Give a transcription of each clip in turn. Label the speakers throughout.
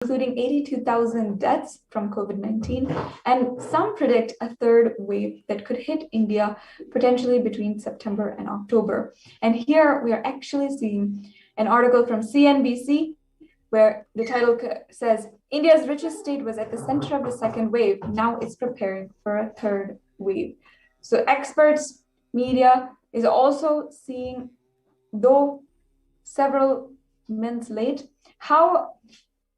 Speaker 1: including 82,000 deaths from COVID-19, and some predict a third wave that could hit India potentially between September and October. And here we are actually seeing an article from CNBC where the title says, India's richest state was at the center of the second wave. Now it's preparing for a third wave. So experts, media is also seeing, though several months late, how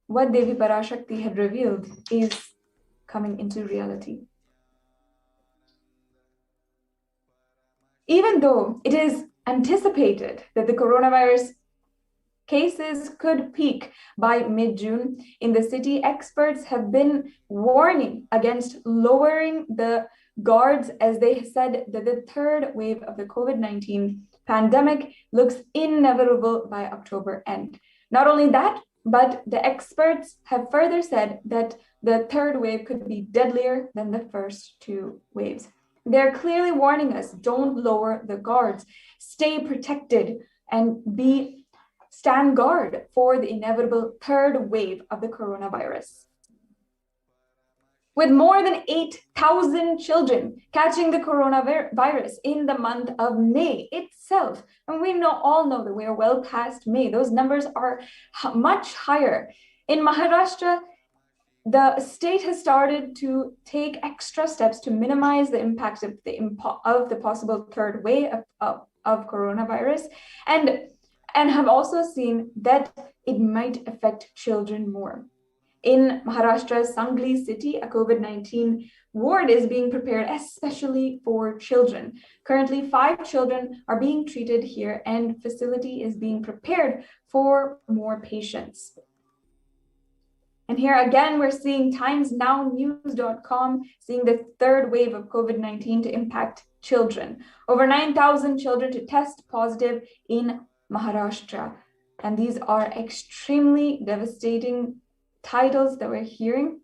Speaker 1: what Devi Parashakti had revealed is coming into reality. Even though it is anticipated that the coronavirus cases could peak by mid-June in the city, experts have been warning against lowering the guards, as they said that the third wave of the COVID-19 pandemic looks inevitable by October end. Not only that, but the experts have further said that the third wave could be deadlier than the first two waves. They're clearly warning us, don't lower the guards, stay protected, and stand guard for the inevitable third wave of the coronavirus. With more than 8,000 children catching the coronavirus in the month of May itself, and we all know that we are well past May, those numbers are much higher. In Maharashtra, the state has started to take extra steps to minimize the impact of the possible third wave of coronavirus, and have also seen that it might affect children more. In Maharashtra's Sangli city, a COVID-19 ward is being prepared especially for children. Currently, 5 children are being treated here, and facility is being prepared for more patients. And here again, we're seeing timesnownews.com seeing the third wave of COVID-19 to impact children. Over 9,000 children to test positive in Maharashtra. And these are extremely devastating titles that we're hearing.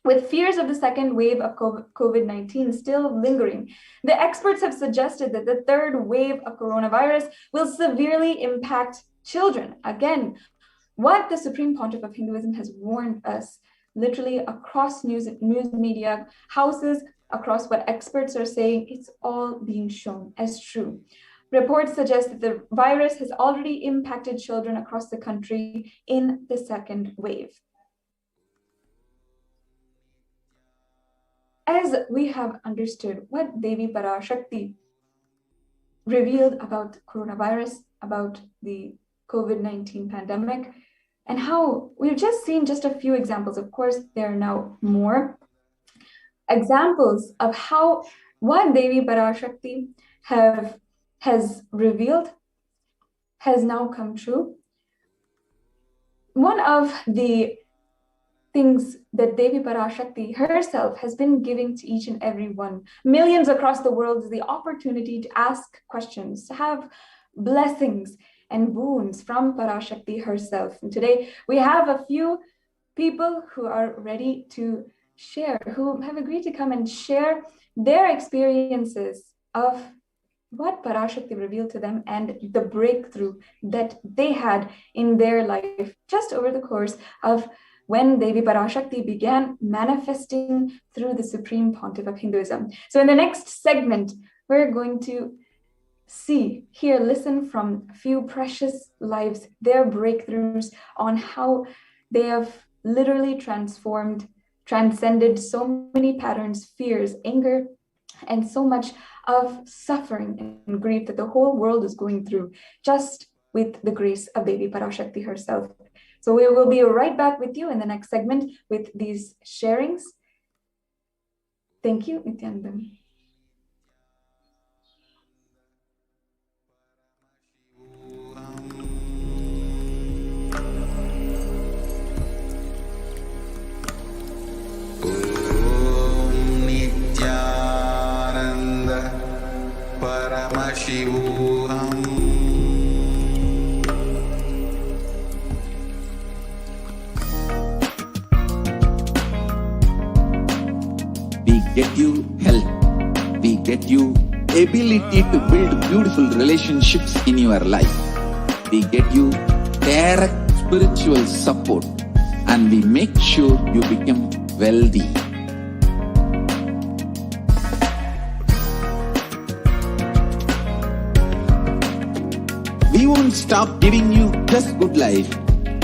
Speaker 1: With fears of the second wave of COVID-19 still lingering, the experts have suggested that the third wave of coronavirus will severely impact children. Again, what the Supreme Pontiff of Hinduism has warned us, literally across news media houses, across what experts are saying, it's all being shown as true. Reports suggest that the virus has already impacted children across the country in the second wave. As we have understood what Devi Parashakti revealed about coronavirus, about the COVID-19 pandemic, and how we've just seen just a few examples. Of course, there are now more examples of how what Devi Parashakti has revealed has now come true. One of the things that Devi Parashakti herself has been giving to each and every one, millions across the world, is the opportunity to ask questions, to have blessings and boons from Parashakti herself. And today we have a few people who are ready to share, who have agreed to come and share their experiences of what Parashakti revealed to them and the breakthrough that they had in their life just over the course of when Devi Parashakti began manifesting through the Supreme Pontiff of Hinduism. So in the next segment, we're going to hear, listen from a few precious lives, their breakthroughs on how they have literally transcended so many patterns, fears, anger, and so much of suffering and grief that the whole world is going through, just with the grace of Devi Parashakti herself. So we will be right back with you in the next segment with these sharings. Thank you, Nithyananda.
Speaker 2: Nithyananda Paramashivoham.
Speaker 3: We get you health. We get you ability to build beautiful relationships in your life. We get you direct spiritual support and we make sure you become wealthy. We won't stop giving you just good life.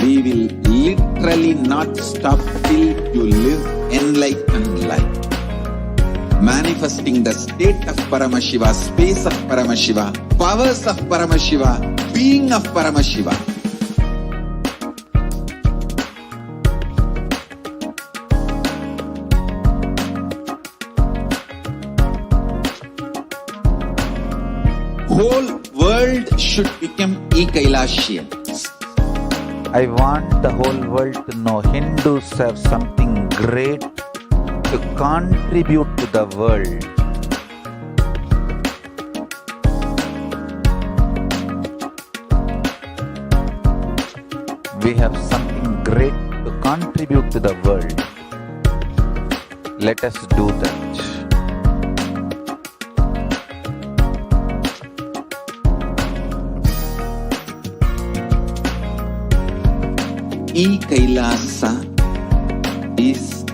Speaker 3: We will literally not stop till you live enlightened life. Manifesting the state of Paramashiva, space of Paramashiva, powers of Paramashiva, being of Paramashiva. Whole world should become Kailasians.
Speaker 2: I want the whole world to know Hindus have something great to contribute to the world. We have something great to contribute to the world. Let us do that.
Speaker 3: Kailasa is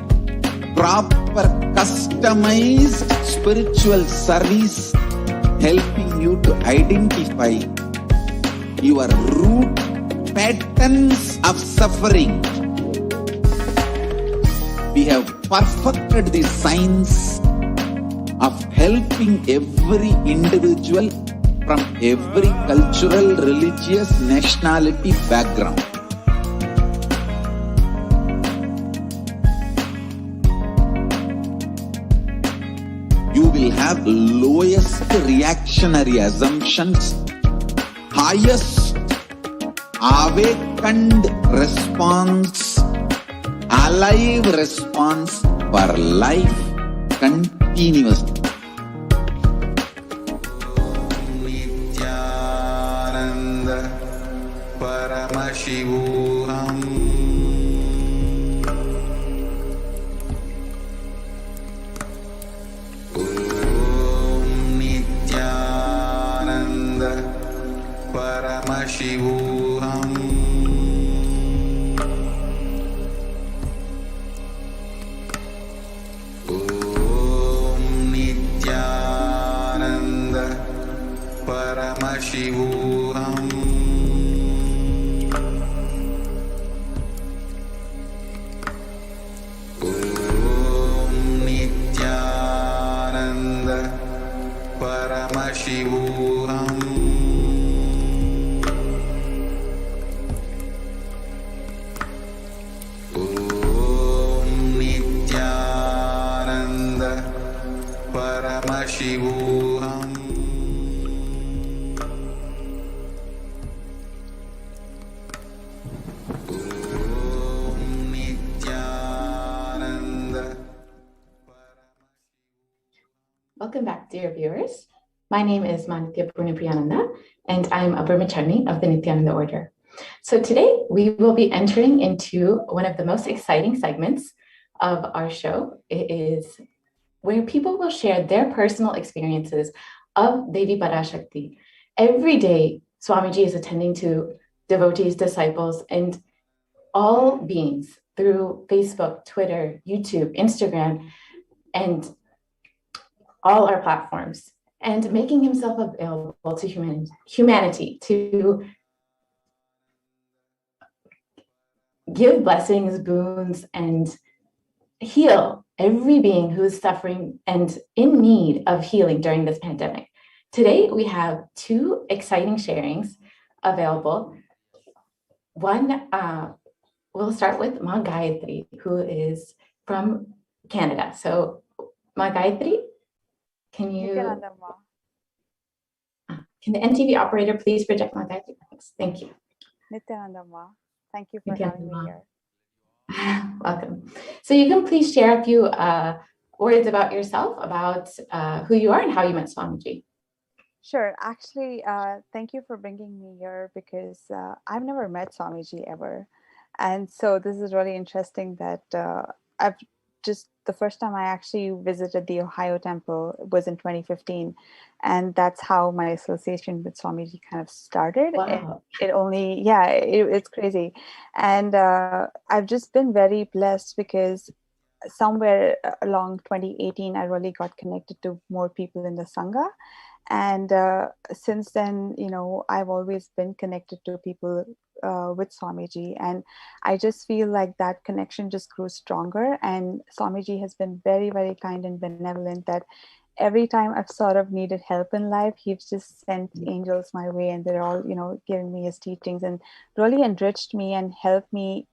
Speaker 3: proper customized spiritual service helping you to identify your root patterns of suffering. We have perfected the science of helping every individual from every cultural, religious, nationality background. You will have lowest reactionary assumptions, highest awakened response, alive response for life continuously.
Speaker 4: Nithyananda Paramashivoham. Paramashivoham. Om Nithyananda Paramashivoham. Om Nithyananda Paramashivoham. Paramashivoham. Om Nithyananda.
Speaker 5: Welcome back, dear viewers. My name is Manitya Purnipriyananda, and I'm a Brahmachari of the Nithyananda Order. So today we will be entering into one of the most exciting segments of our show. It is where people will share their personal experiences of Devi Parashakti. Every day, Swamiji is attending to devotees, disciples, and all beings through Facebook, Twitter, YouTube, Instagram, and all our platforms, and making himself available to humanity to give blessings, boons, and heal every being who is suffering and in need of healing during this pandemic. Today, we have two exciting sharings available. One, we'll start with Ma Gayatri, who is from Canada. So, Ma Gayatri, can the NTV operator please project Ma Gayatri? Thank you.
Speaker 6: Nithyananda, thank you for having me here.
Speaker 5: Welcome. So you can please share a few words about yourself, about who you are and how you met Swamiji.
Speaker 6: Sure. Actually, thank you for bringing me here because I've never met Swamiji ever. And so this is really interesting that I've just the first time I actually visited the Ohio temple was in 2015. And that's how my association with Swamiji kind of started.
Speaker 5: Wow.
Speaker 6: It only, yeah, it's crazy. And I've just been very blessed because somewhere along 2018, I really got connected to more people in the Sangha. And since then, I've always been connected to people with Swamiji. And I just feel like that connection just grew stronger. And Swamiji has been very, very kind and benevolent that every time I've sort of needed help in life, he's just sent angels my way, and they're all, giving me his teachings and really enriched me and helped me,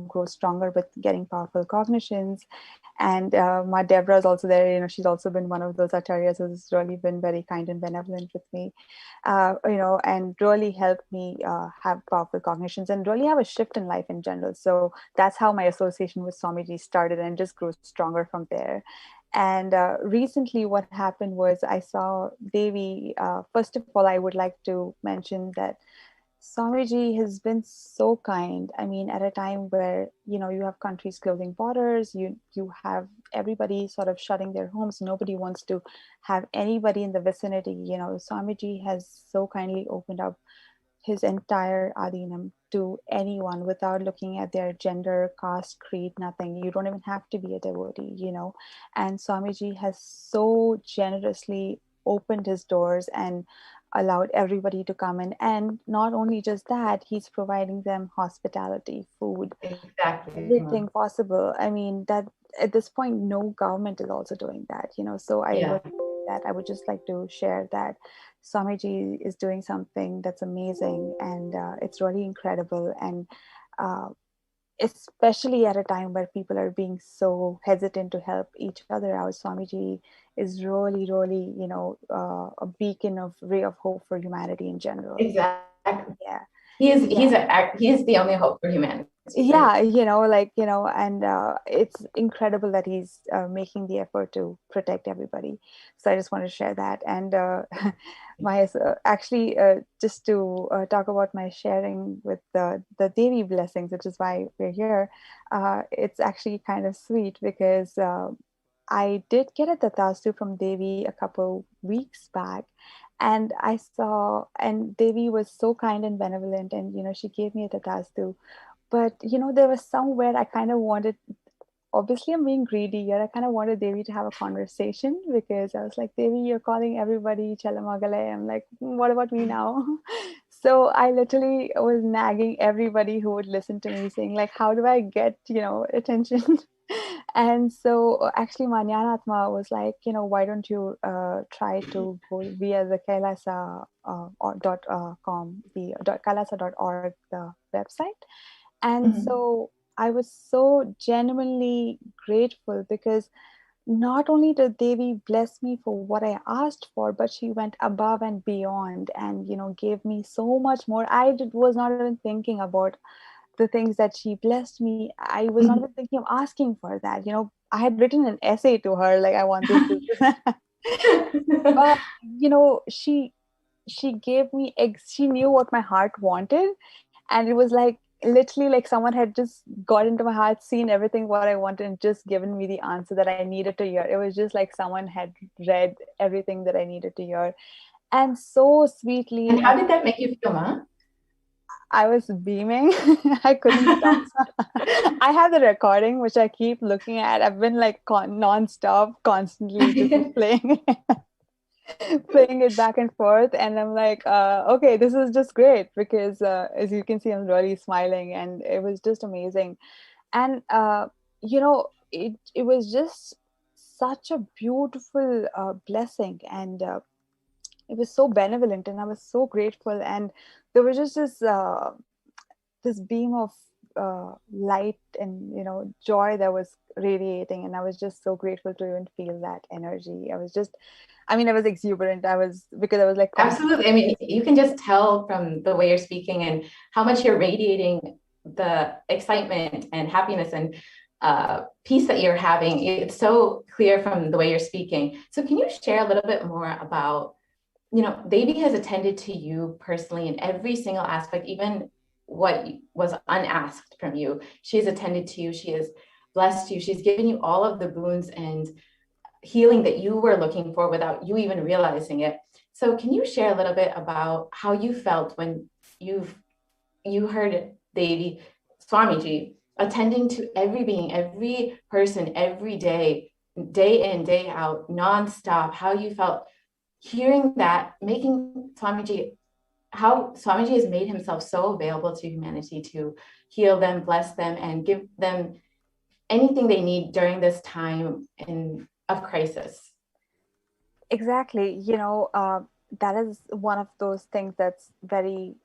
Speaker 6: grow stronger with getting powerful cognitions. And my Deborah is also there. She's also been one of those acharyas who's really been very kind and benevolent with me, and really helped me have powerful cognitions and really have a shift in life in general. So that's how my association with Swamiji started, and just grew stronger from there. And recently what happened was I saw Devi. First of all, I would like to mention that Swamiji has been so kind. I mean, at a time where, you have countries closing borders, you have everybody sort of shutting their homes. Nobody wants to have anybody in the vicinity. Swamiji has so kindly opened up his entire Adinam to anyone without looking at their gender, caste, creed, nothing. You don't even have to be a devotee, And Swamiji has so generously opened his doors and allowed everybody to come in. And not only just that, he's providing them hospitality, food,
Speaker 5: Exactly.
Speaker 6: everything possible. I mean, that at this point, no government is also doing that, So I would just like to share that Swamiji is doing something that's amazing, and it's really incredible. And especially at a time where people are being so hesitant to help each other out, Swamiji is really, really, a beacon of ray of hope for humanity in general.
Speaker 5: Exactly.
Speaker 6: Yeah.
Speaker 5: He is the only hope for humanity.
Speaker 6: Yeah, and it's incredible that he's making the effort to protect everybody. So I just want to share that. And just to talk about my sharing with the Devi blessings, which is why we're here. It's actually kind of sweet because I did get a tatastu from Devi a couple weeks back. And I saw, and Devi was so kind and benevolent, and she gave me a tatastu. But there was somewhere I kind of wanted, obviously I'm being greedy here, I kind of wanted Devi to have a conversation, because I was like, Devi, you're calling everybody Chalamagale. I'm like, what about me now? So I literally was nagging everybody who would listen to me, saying like, how do I get, attention? And so actually Manyanatma was like, why don't you try to go via the Kailasa .com, the kailasa.org, the website. And so I was so genuinely grateful, because not only did Devi bless me for what I asked for, but she went above and beyond and, gave me so much more. Was not even thinking about the things that she blessed me. I was not even thinking of asking for that. I had written an essay to her, like, I want this. But, she gave me, she knew what my heart wanted. And it was like, literally like someone had just got into my heart, seen everything what I wanted, and just given me the answer that I needed to hear. It was just like someone had read everything that I needed to hear. And so sweetly.
Speaker 5: And how did that make you feel, Ma?
Speaker 6: I was beaming. I couldn't stop. I have the recording, which I keep looking at. I've been like non-stop, constantly just playing it back and forth. And I'm like, okay, this is just great, because as you can see, I'm really smiling, and it was just amazing. And it was just such a beautiful blessing, and it was so benevolent, and I was so grateful. And there was just this beam of light and joy that was radiating, and I was just so grateful to even feel that energy. I was exuberant. Because I was like,
Speaker 5: absolutely. I mean, you can just tell from the way you're speaking and how much you're radiating the excitement and happiness and peace that you're having. It's so clear from the way you're speaking. So can you share a little bit more about, Devi has attended to you personally in every single aspect, even what was unasked from you. She has attended to you. She has blessed you. She's given you all of the boons and healing that you were looking for without you even realizing it. So can you share a little bit about how you felt when you heard Devi Swamiji attending to every being, every person, every day, day in, day out, nonstop, how you felt hearing that, making Swamiji, how Swamiji has made himself so available to humanity to heal them, bless them, and give them anything they need during this time of crisis.
Speaker 6: Exactly. That is one of those things that's very,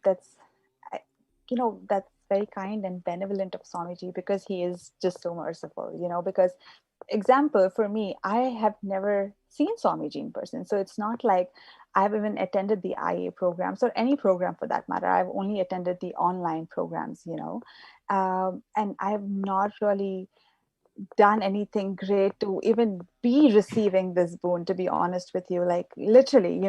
Speaker 6: that's very kind and benevolent of Swamiji, because he is just so merciful, because example for me, I have never seen Swamiji in person. So it's not like I've even attended the IA programs or any program for that matter. I've only attended the online programs, and I've not really done anything great to even be receiving this boon, to be honest with you. Like literally,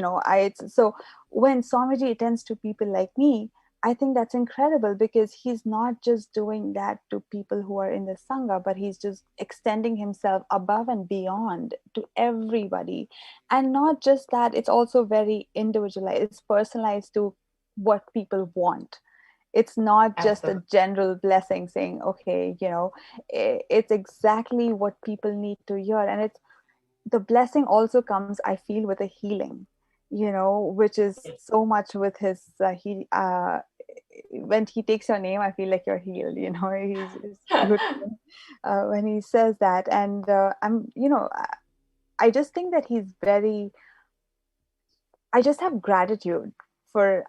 Speaker 6: so when Swamiji attends to people like me, I think that's incredible, because he's not just doing that to people who are in the Sangha, but he's just extending himself above and beyond to everybody. And not just that, it's also very individualized, it's personalized to what people want. It's not just a general blessing saying, okay, it's exactly what people need to hear. And it's the blessing also comes, I feel, with a healing, which is so much with his, when he takes your name, I feel like you're healed, he's good when he says that. And I just think that I just have gratitude for,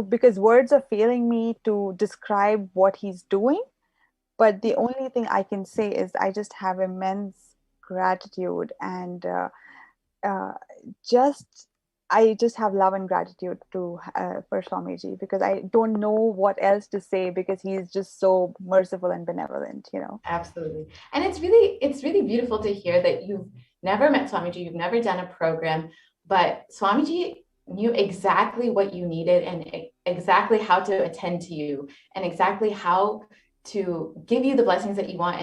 Speaker 6: because words are failing me to describe what he's doing. But the only thing I can say is I just have immense gratitude, and uh, I just have love and gratitude for Swamiji, because I don't know what else to say, because he's just so merciful and benevolent,
Speaker 5: Absolutely. And it's really beautiful to hear that you've never met Swamiji, you've never done a program, but Swamiji knew exactly what you needed and exactly how to attend to you and exactly how to give you the blessings that you want,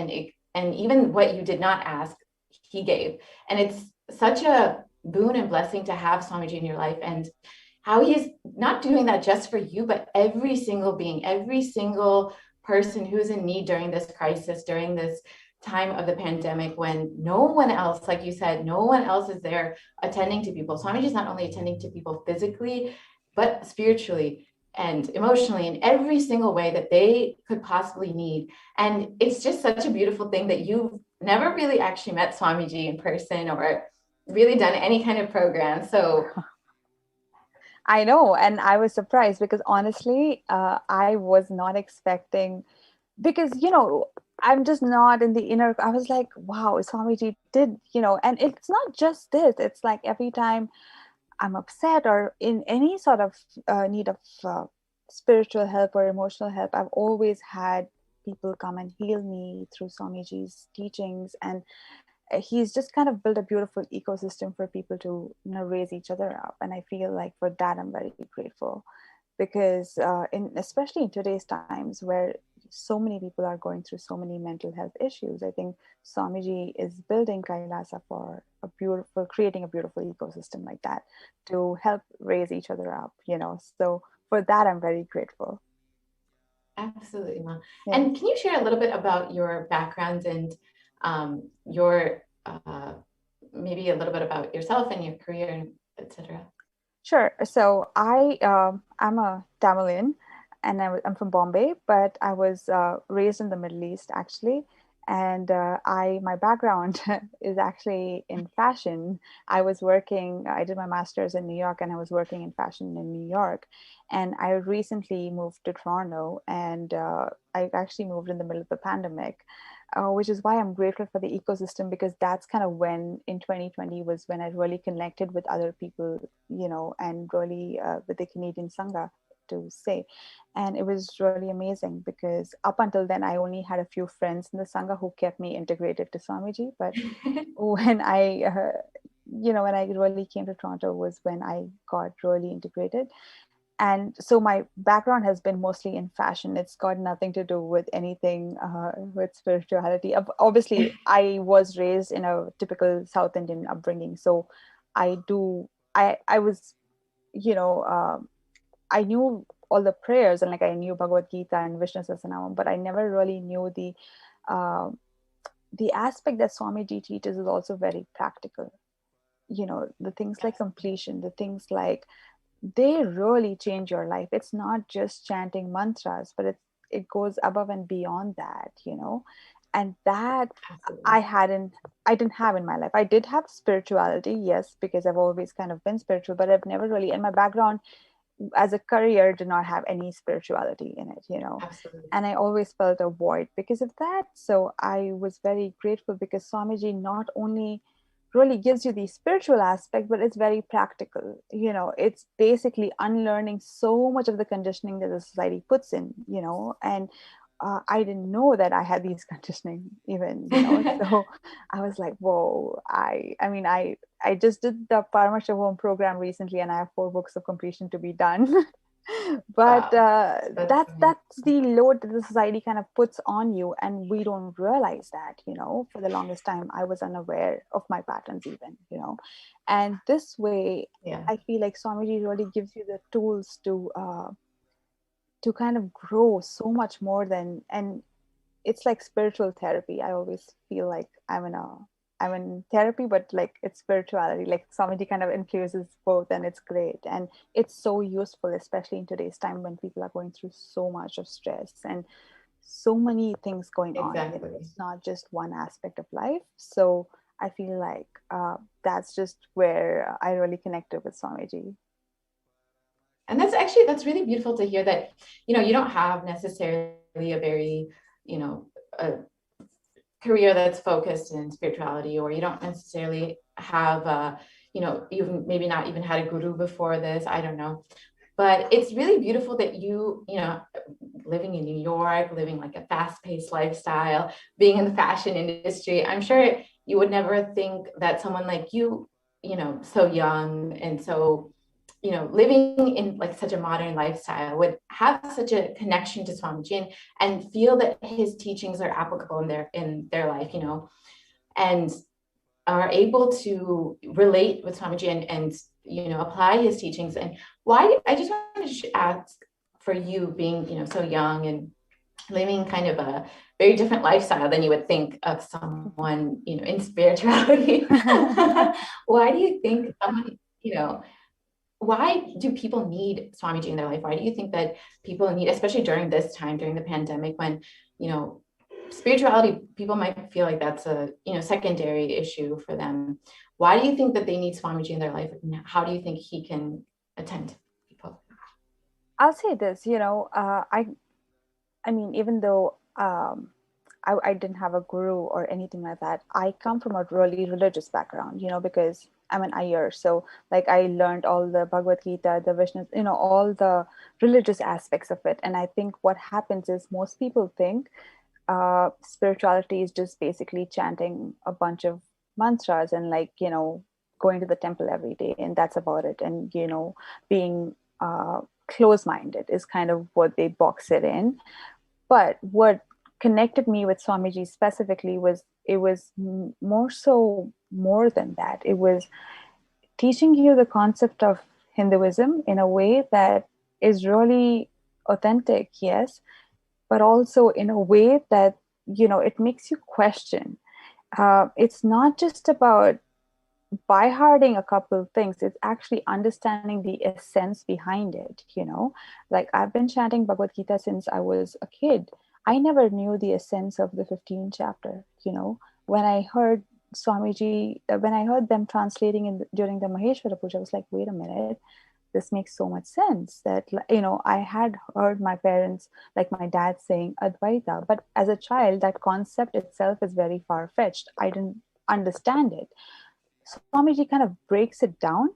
Speaker 5: and even what you did not ask, he gave. And it's such a boon and blessing to have Swamiji in your life, and how he's not doing that just for you, but every single being, every single person who's in need during this crisis, during this time of the pandemic, when no one else, like you said, no one else is there attending to people. Swamiji is not only attending to people physically, but spiritually and emotionally in every single way that they could possibly need. And it's just such a beautiful thing that you've never really actually met Swamiji in person or really done any kind of program. So
Speaker 6: I know, and I was surprised, because honestly, I was not expecting, because I'm just not in the inner. I was like, wow, Swamiji did, and it's not just this. It's like every time I'm upset or in any sort of need of spiritual help or emotional help, I've always had people come and heal me through Swamiji's teachings. And he's just kind of built a beautiful ecosystem for people to raise each other up. And I feel like for that I'm very grateful, because especially in today's times where so many people are going through so many mental health issues, I think Swamiji is building Kailasa for creating a beautiful ecosystem like that to help raise each other up, so for that I'm very grateful.
Speaker 5: Absolutely, Ma.
Speaker 6: Yeah.
Speaker 5: And can you share a little bit about your background and your maybe a little bit about yourself and your career, etc.?
Speaker 6: Sure. So I'm a Tamilian, and I'm from Bombay, but I was raised in the Middle East actually. And my background is actually in fashion. I did my master's in New York, and I was working in fashion in New York. And I recently moved to Toronto, and I actually moved in the middle of the pandemic, which is why I'm grateful for the ecosystem, because that's kind of when in 2020 was when I really connected with other people, and really with the Canadian Sangha to say. And it was really amazing, because up until then, I only had a few friends in the Sangha who kept me integrated to Swamiji. But when when I really came to Toronto was when I got really integrated. And so my background has been mostly in fashion. It's got nothing to do with anything with spirituality. Obviously, I was raised in a typical South Indian upbringing. So I was, you know, I knew all the prayers, and like I knew Bhagavad Gita and Vishnu Sahasranamam, but I never really knew uh, the aspect that Swamiji teaches is also very practical. You know, the things like completion, the things like, they really change your life. It's not just chanting mantras, but it goes above and beyond that, you know. And that
Speaker 5: Absolutely.
Speaker 6: I didn't have in my life. I did have spirituality, yes, because I've always kind of been spiritual, but I've never really, in my background as a career, did not have any spirituality in it, you know.
Speaker 5: Absolutely.
Speaker 6: And I always felt a void because of that. So I was very grateful because Swamiji not only really gives you the spiritual aspect, but it's very practical. You know, it's basically unlearning so much of the conditioning that the society puts in, you know. And I didn't know that I had these conditioning even, you know. So I was like, whoa, I mean, I just did the Paramashivoham program recently, and I have 4 books of completion to be done. But
Speaker 5: Wow.
Speaker 6: that's the load that the society kind of puts on you, and we don't realize that, you know. For the longest time I was unaware of my patterns even, you know. And this way,
Speaker 5: Yeah.
Speaker 6: I feel like Swamiji really gives you the tools to kind of grow so much more than, and it's like spiritual therapy. I always feel like I'm in therapy, but like it's spirituality. Like Swamiji kind of infuses both, and it's great. And it's so useful, especially in today's time when people are going through so much of stress and so many things going on. You know,
Speaker 5: Exactly.
Speaker 6: it's not just one aspect of life. So I feel like that's just where I really connected with Swamiji.
Speaker 5: And that's really beautiful to hear that, you don't have necessarily a very, a career that's focused in spirituality, or you don't necessarily have you've maybe not even had a guru before this, I don't know. But it's really beautiful that living in New York, living like a fast-paced lifestyle, being in the fashion industry, I'm sure you would never think that someone like you, so young and so, living in like such a modern lifestyle would have such a connection to Swamiji and feel that his teachings are applicable in their life, and are able to relate with Swamiji and apply his teachings. And why I just wanted to ask, for you being so young and living kind of a very different lifestyle than you would think of someone in spirituality, why do you think someone why do people need Swamiji in their life? Why do you think that people need, especially during this time, during the pandemic, when spirituality, people might feel like that's a secondary issue for them? Why do you think that they need Swamiji in their life? And how do you think he can attend to people?
Speaker 6: I'll say this, I mean, even though I didn't have a guru or anything like that, I come from a really religious background, because I'm an Iyer. So like I learned all the Bhagavad Gita, the Vishnu, all the religious aspects of it. And I think what happens is most people think spirituality is just basically chanting a bunch of mantras and like, going to the temple every day, and that's about it. And, being close-minded is kind of what they box it in. But what connected me with Swamiji specifically was it was more than that. It was teaching you the concept of Hinduism in a way that is really authentic, yes, but also in a way that, it makes you question. It's not just about by hearting a couple of things, it's actually understanding the essence behind it. Like I've been chanting Bhagavad Gita since I was a kid. I never knew the essence of the 15th chapter. When I heard Swamiji, when I heard them translating during the Maheshwara Puja, I was like, wait a minute, this makes so much sense. That I had heard my parents, like my dad, saying Advaita, but as a child that concept itself is very far-fetched. I didn't understand it. Swamiji kind of breaks it down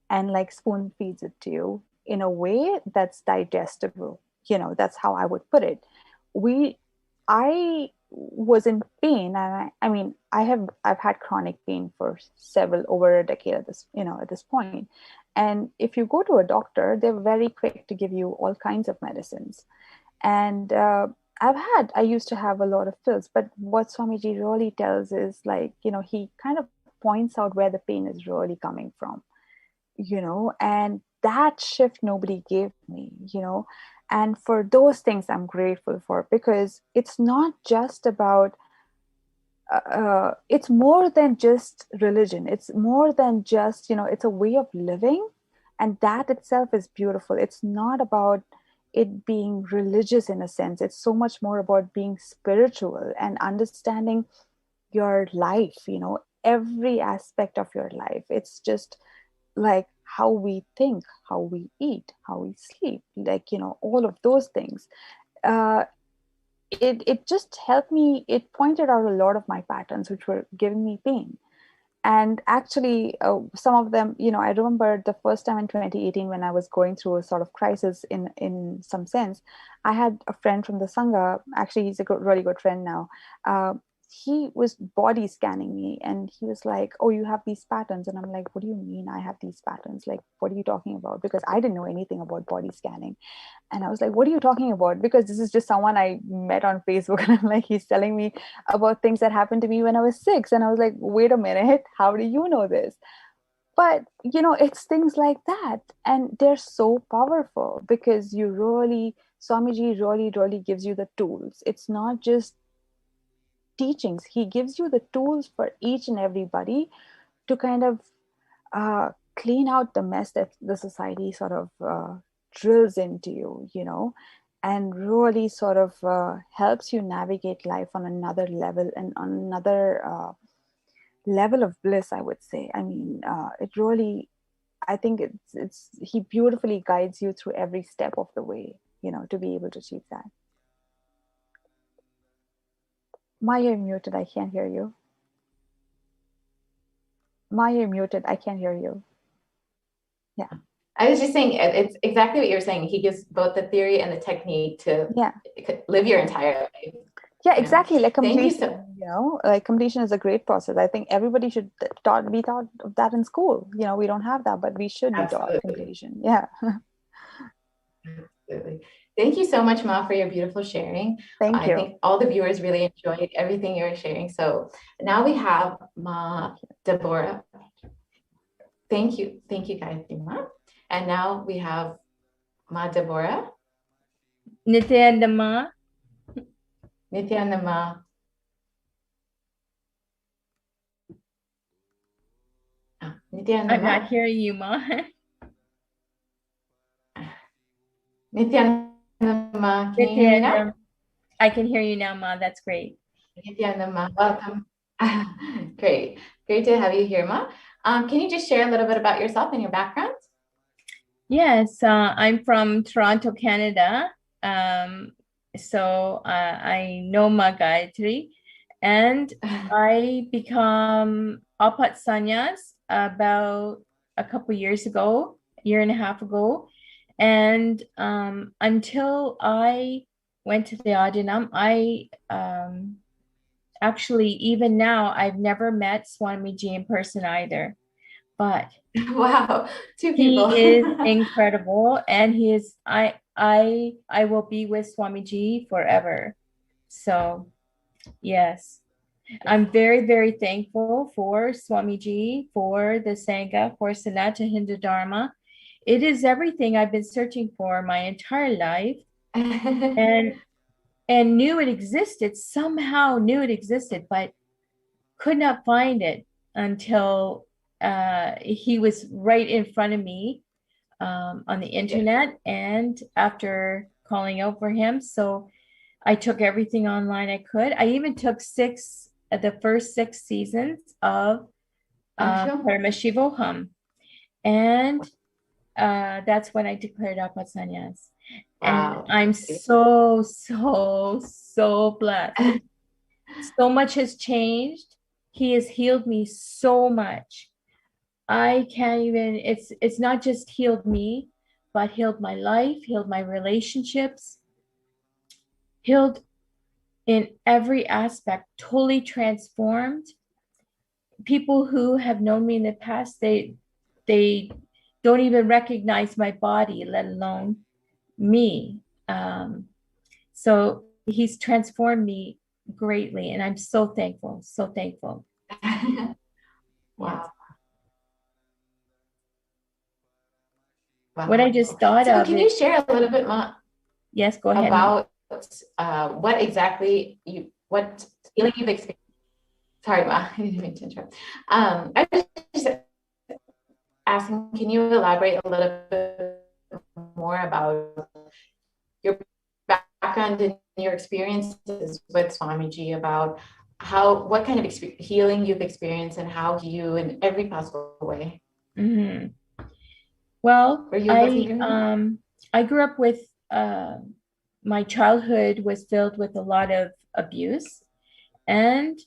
Speaker 6: and like spoon feeds it to you in a way that's digestible. That's how I would put it. I was in pain, and I mean, I've had chronic pain for over a decade at this point. And if you go to a doctor, they're very quick to give you all kinds of medicines. And I used to have a lot of pills, but what Swamiji really tells is like, he kind of points out where the pain is really coming from, and that shift nobody gave me, and for those things I'm grateful for, because it's not just about it's more than just religion. It's more than just, it's a way of living. And that itself is beautiful. It's not about it being religious in a sense. It's so much more about being spiritual and understanding your life, every aspect of your life. It's just like how we think, how we eat, how we sleep, like, all of those things. Uh, it just helped me. It pointed out a lot of my patterns which were giving me pain. And actually, some of them, I remember the first time in 2018 when I was going through a sort of crisis in some sense. I had a friend from the Sangha. Actually, he's a really good friend now. He was body scanning me, and he was like, "Oh, you have these patterns." And I'm like, "What do you mean I have these patterns? Like, what are you talking about?" Because I didn't know anything about body scanning. And I was like, "What are you talking about?" Because this is just someone I met on Facebook. And I'm like, he's telling me about things that happened to me when I was 6. And I was like, wait a minute, how do you know this? But, it's things like that. And they're so powerful because Swamiji really, really gives you the tools. It's not just teachings. He gives you the tools for each and everybody to kind of clean out the mess that the society sort of drills into you, and really sort of helps you navigate life on another level and on another level of bliss, I would say. I mean, I think he beautifully guides you through every step of the way, to be able to achieve that. Maya, you're muted. I can't hear you. Maya, you're muted. I can't hear you. Yeah.
Speaker 5: I was just saying, it's exactly what you're saying. He gives both the theory and the technique to live your entire life.
Speaker 6: Yeah, exactly. Like completion,
Speaker 5: Thank you
Speaker 6: like completion is a great process. I think everybody should be taught of that in school. We don't have that, but we should be taught completion. Yeah.
Speaker 5: Absolutely. Thank you so much, Ma, for your beautiful sharing.
Speaker 6: Thank you.
Speaker 5: I think all the viewers really enjoyed everything you were sharing. So now we have Ma Deborah. Thank you, Gayatri Ma. And now we have Ma Deborah.
Speaker 7: Nithyananda Ma.
Speaker 5: Nithyananda Ma.
Speaker 7: I'm not hearing you, Ma.
Speaker 5: Nithyananda Ma, can you hear me now?
Speaker 7: I can hear you now, Ma. That's great.
Speaker 5: Nithyananda Ma, welcome. Great to have you here, Ma. Can you just share a little bit about yourself and your background?
Speaker 7: Yes, I'm from Toronto, Canada. So I know Ma Gayatri, and I become Apat Sannyas about a couple years ago, year and a half ago. And until I went to the Adinam, I actually, even now, I've never met Swamiji in person either. But
Speaker 5: wow, 2 people.
Speaker 7: He is incredible, and he is. I will be with Swamiji forever. So, yes, I'm very, very thankful for Swamiji, for the Sangha, for Sanatana Hindu Dharma. It is everything I've been searching for my entire life, and knew it existed. Somehow knew it existed, but could not find it until he was right in front of me on the internet, and after calling out for him. So I took everything online I could. I even took the first 6 seasons of Paramashivoham, and that's when I declared Apat Sannyas.
Speaker 5: Wow.
Speaker 7: And I'm so blessed. So much has changed. He has healed me so much. I can't even, it's not just healed me, but healed my life, healed my relationships, healed in every aspect, totally transformed. People who have known me in the past, they don't even recognize my body, let alone me. So he's transformed me greatly, and I'm so thankful, so thankful.
Speaker 5: Wow.
Speaker 7: Yes.
Speaker 5: Wow.
Speaker 7: What I just thought
Speaker 5: So
Speaker 7: of
Speaker 5: can you share a little bit more
Speaker 7: yes, go ahead.
Speaker 5: about what exactly what feeling you've experienced? Sorry, Ma, I didn't mean to interrupt. I was just asking, can you elaborate a little bit more about your background and your experiences with Swamiji, about what kind of healing you've experienced and how you, in every possible way.
Speaker 7: Mm-hmm. Well,
Speaker 5: Were you able to hear me?
Speaker 7: I grew up with, my childhood was filled with a lot of abuse, and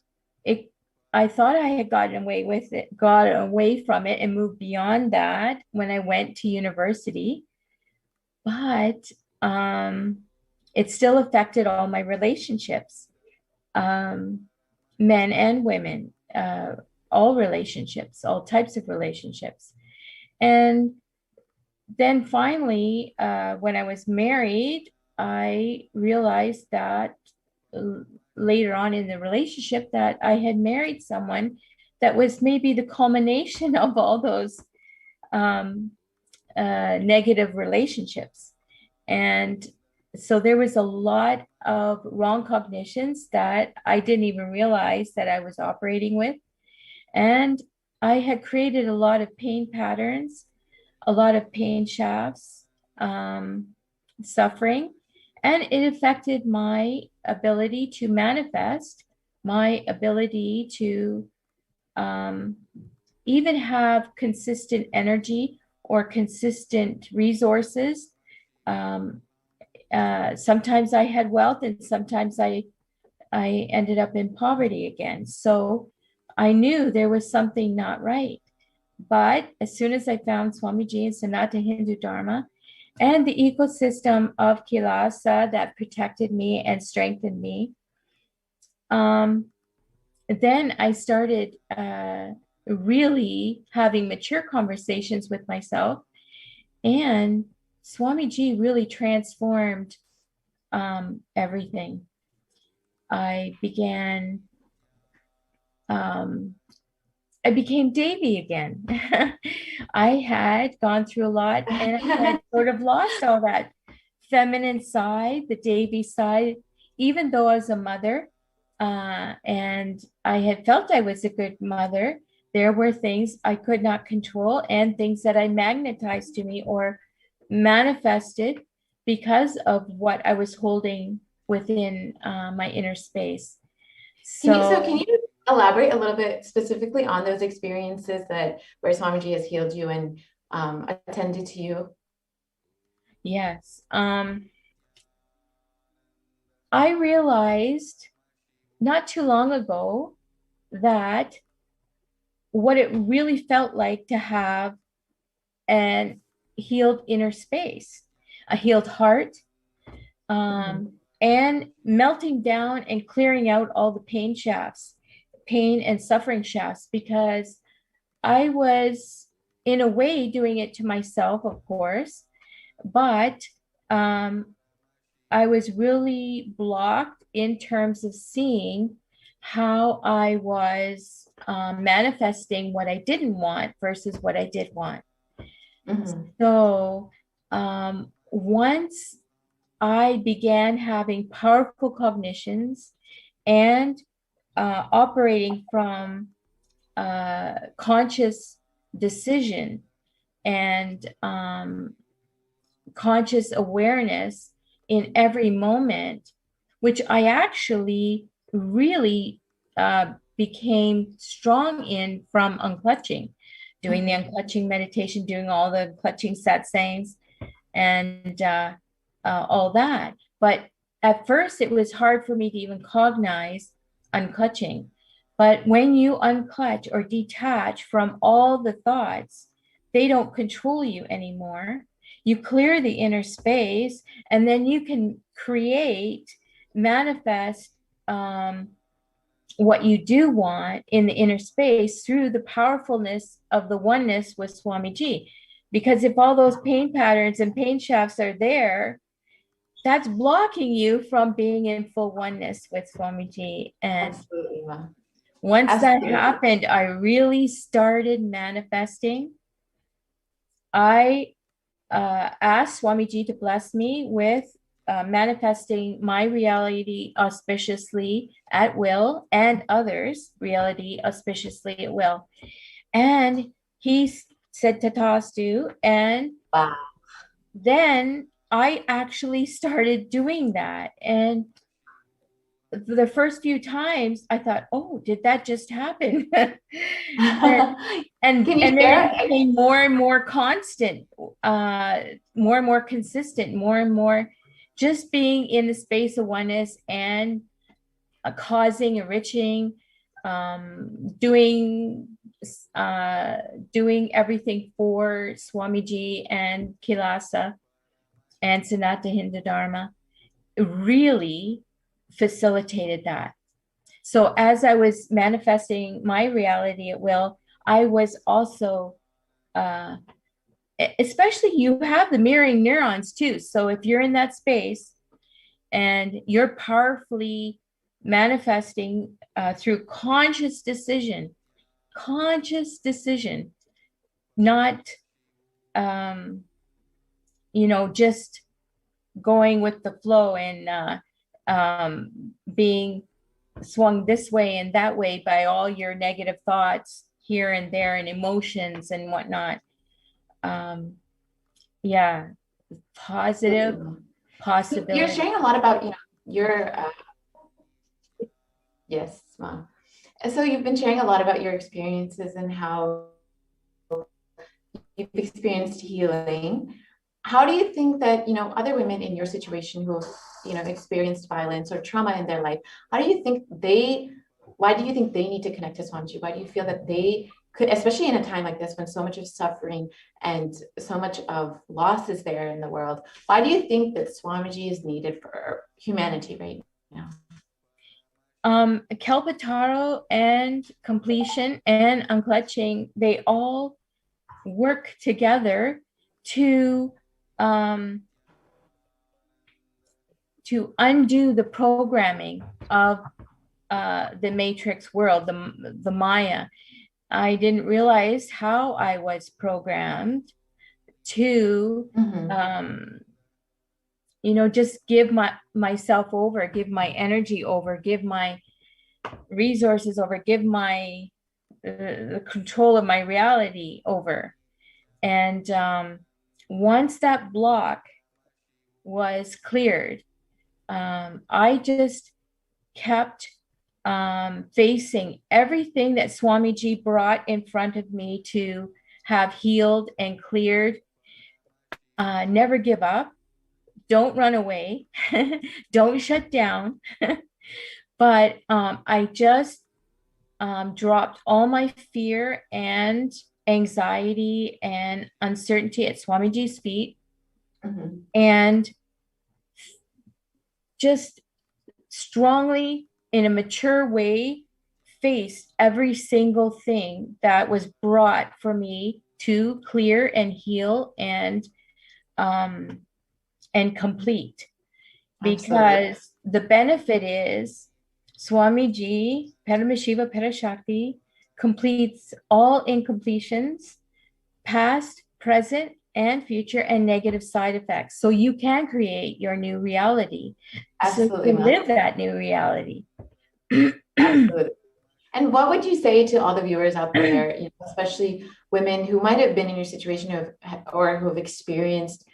Speaker 7: I thought I had gotten away from it and moved beyond that when I went to university, but it still affected all my relationships, men and women, all relationships, all types of relationships. And then finally, when I was married, I realized that later on in the relationship that I had married someone that was maybe the culmination of all those negative relationships. And so there was a lot of wrong cognitions that I didn't even realize that I was operating with. And I had created a lot of pain patterns, a lot of pain shafts, suffering, and it affected my ability to manifest, my ability to even have consistent energy or consistent resources. Sometimes I had wealth, and sometimes I ended up in poverty again. So I knew there was something not right. But as soon as I found Swamiji and Sanatana Hindu Dharma and the ecosystem of Kailasa that protected me and strengthened me, then I started really having mature conversations with myself. And Swamiji really transformed everything. I became Devi again. I had gone through a lot, and I had sort of lost all that feminine side, the Devi side, even though I was a mother, and I had felt I was a good mother. There were things I could not control and things that I magnetized to me or manifested because of what I was holding within my inner space.
Speaker 5: Can you elaborate a little bit specifically on those experiences where Swamiji has healed you and attended to you?
Speaker 7: Yes. I realized not too long ago that what it really felt like to have an healed inner space, a healed heart, and melting down and clearing out all the pain shafts, pain and suffering shafts, because I was in a way doing it to myself, of course, but I was really blocked in terms of seeing how I was manifesting what I didn't want versus what I did want. So once I began having powerful cognitions and operating from conscious decision and conscious awareness in every moment, which I actually really became strong in from unclutching, doing the unclutching meditation, doing all the clutching satsangs and all that. But at first it was hard for me to even cognize unclutching. But when you unclutch or detach from all the thoughts, they don't control you anymore. You clear the inner space, and then you can manifest what you do want in the inner space through the powerfulness of the oneness with Swamiji. Because if all those pain patterns and pain shafts are there, that's blocking you from being in full oneness with Swamiji. And
Speaker 5: Absolutely, Ma.
Speaker 7: once
Speaker 5: Absolutely.
Speaker 7: that happened, I really started manifesting. I asked Swamiji to bless me with manifesting my reality auspiciously at will and others' reality auspiciously at will. And he said Tatastu, and
Speaker 5: Wow.
Speaker 7: then I actually started doing that. And the first few times I thought, oh, did that just happen? and
Speaker 5: Can you
Speaker 7: then
Speaker 5: share?
Speaker 7: it became more and more constant, more and more consistent, more and more just being in the space of oneness and causing, enriching, doing everything for Swamiji and Kailasa and Sanata Hindu Dharma really facilitated that. So as I was manifesting my reality at will, I was also, especially you have the mirroring neurons too. So if you're in that space and you're powerfully manifesting through conscious decision, not, just going with the flow and being swung this way and that way by all your negative thoughts here and there and emotions and whatnot. Yeah, positive possibility.
Speaker 5: You're sharing a lot about, your, yes, Mom. And so you've been sharing a lot about your experiences and how you've experienced healing. How do you think that, other women in your situation who have, experienced violence or trauma in their life, why do you think they need to connect to Swamiji? Why do you feel that they could, especially in a time like this when so much of suffering and so much of loss is there in the world, why do you think that Swamiji is needed for humanity right now?
Speaker 7: Kalpataro and completion and unclutching, they all work together to undo the programming of the matrix world, the Maya. I didn't realize how I was programmed to, just give myself over, give my energy over, give my resources over, give my the control of my reality over. And once that block was cleared, I just kept facing everything that Swamiji brought in front of me to have healed and cleared. Never give up. Don't run away. Don't shut down. But I just dropped all my fear and anxiety and uncertainty at Swamiji's feet, and just strongly, in a mature way, faced every single thing that was brought for me to clear and heal and complete. Because the benefit is Swamiji, Paramashiva Parashakti, completes all incompletions, past, present, and future, and negative side effects. So you can create your new reality.
Speaker 5: Absolutely.
Speaker 7: So you live that new reality.
Speaker 5: Absolutely. And what would you say to all the viewers out there, especially women who might have been in your situation or who have experienced,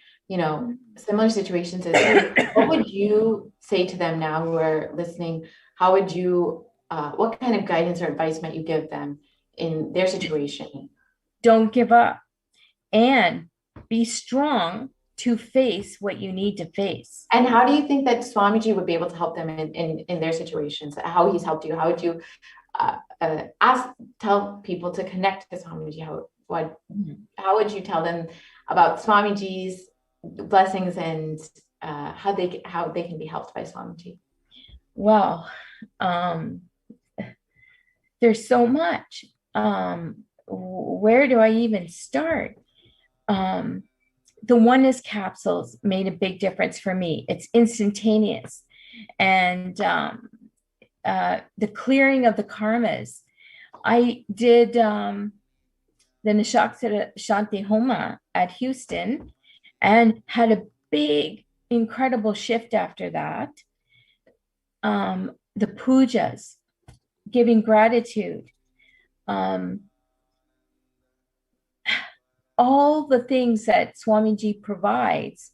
Speaker 5: similar situations as you? What would you say to them now who are listening? How would you, what kind of guidance or advice might you give them in their situation?
Speaker 7: Don't give up and be strong to face what you need to face.
Speaker 5: And how do you think that Swamiji would be able to help them in their situations? How he's helped you? How would you tell people to connect to Swamiji? How would you tell them about Swamiji's blessings and how they can be helped by Swamiji?
Speaker 7: Well, there's so much. Where do I even start? the oneness capsules made a big difference for me. It's instantaneous. And the clearing of the karmas. I did the Nishakshara Shanti Homa at Houston and had a big, incredible shift after that. The pujas, giving gratitude, all the things that Swamiji provides.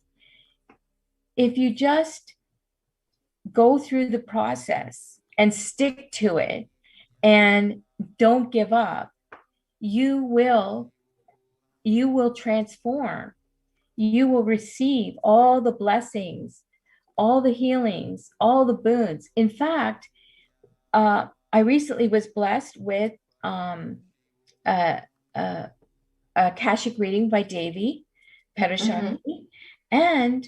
Speaker 7: If you just go through the process and stick to it and don't give up, you will transform. You will receive all the blessings, all the healings, all the boons. In fact, I recently was blessed with a Akashic reading by Devi, Parashakti, and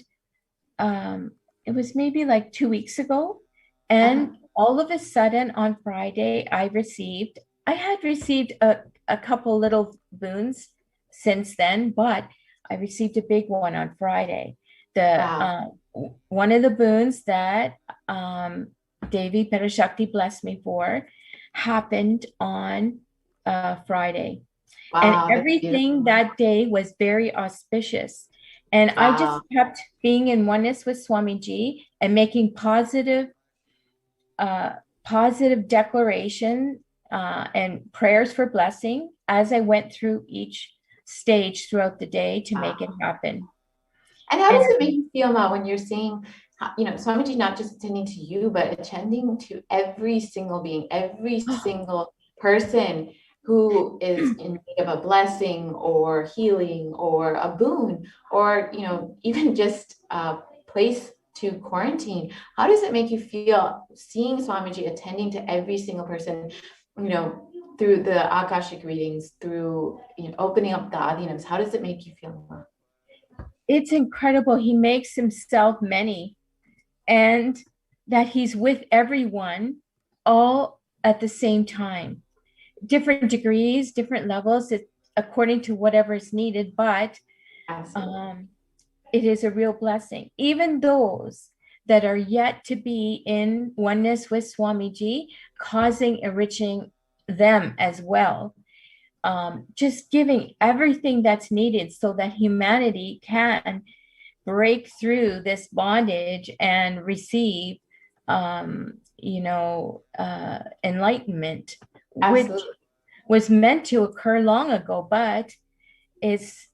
Speaker 7: it was maybe like 2 weeks ago. And all of a sudden on Friday, I had received a couple little boons since then, but I received a big one on Friday. One of the boons that Devi Parashakti blessed me for happened on Friday. Wow, and everything that day was very auspicious. And I just kept being in oneness with Swamiji and making positive declaration and prayers for blessing as I went through each stage throughout the day to make it happen.
Speaker 5: And how does it make you feel, Ma, when you're seeing, Swamiji not just attending to you, but attending to every single being, every single person who is in need of a blessing or healing or a boon or, even just a place to quarantine? How does it make you feel seeing Swamiji attending to every single person, through the Akashic readings, through opening up the adhinams? How does it make you feel?
Speaker 7: It's incredible. He makes himself many, and that he's with everyone all at the same time. Different degrees, different levels, according to whatever is needed, but it is a real blessing. Even those that are yet to be in oneness with Swamiji, causing, enriching them as well. Just giving everything that's needed so that humanity can break through this bondage and receive, enlightenment,
Speaker 5: Absolutely.
Speaker 7: which was meant to occur long ago, but is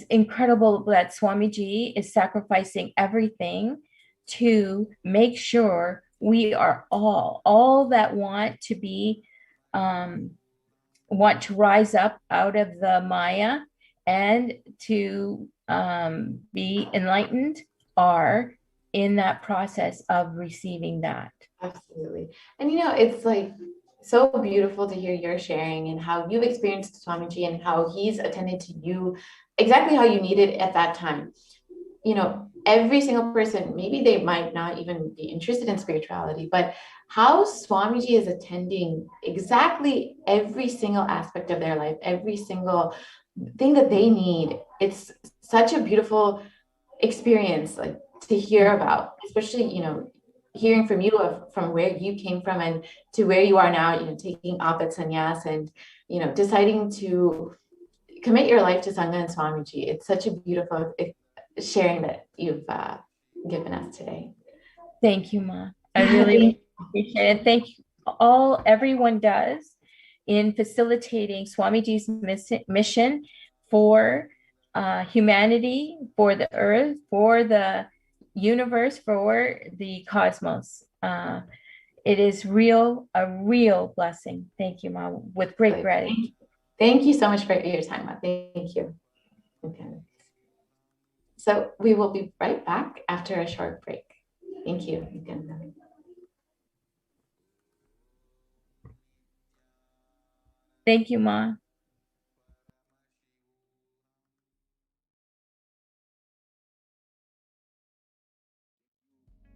Speaker 7: incredible that Swamiji is sacrificing everything to make sure we are all that want to be, want to rise up out of the Maya and to be enlightened are in that process of receiving that.
Speaker 5: Absolutely. And it's like so beautiful to hear your sharing and how you've experienced Swamiji and how he's attended to you exactly how you needed at that time. Every single person, maybe they might not even be interested in spirituality, but how Swamiji is attending exactly every single aspect of their life, every single thing that they need. It's such a beautiful experience, like to hear about, especially, hearing from you from where you came from and to where you are now, taking Apat Sannyas and, deciding to commit your life to Sangha and Swamiji. It's such a beautiful sharing that you've given us today.
Speaker 7: Thank you, Ma. I really appreciate it. Thank you. Everyone does in facilitating Swamiji's mission for humanity, for the earth, for the universe, for the cosmos. It is a real blessing. Thank you, Ma, with great gratitude.
Speaker 5: Thank you so much for your time, Ma. Thank you. Okay. So we will be right back after a short break. Thank you.
Speaker 7: Thank you, Ma.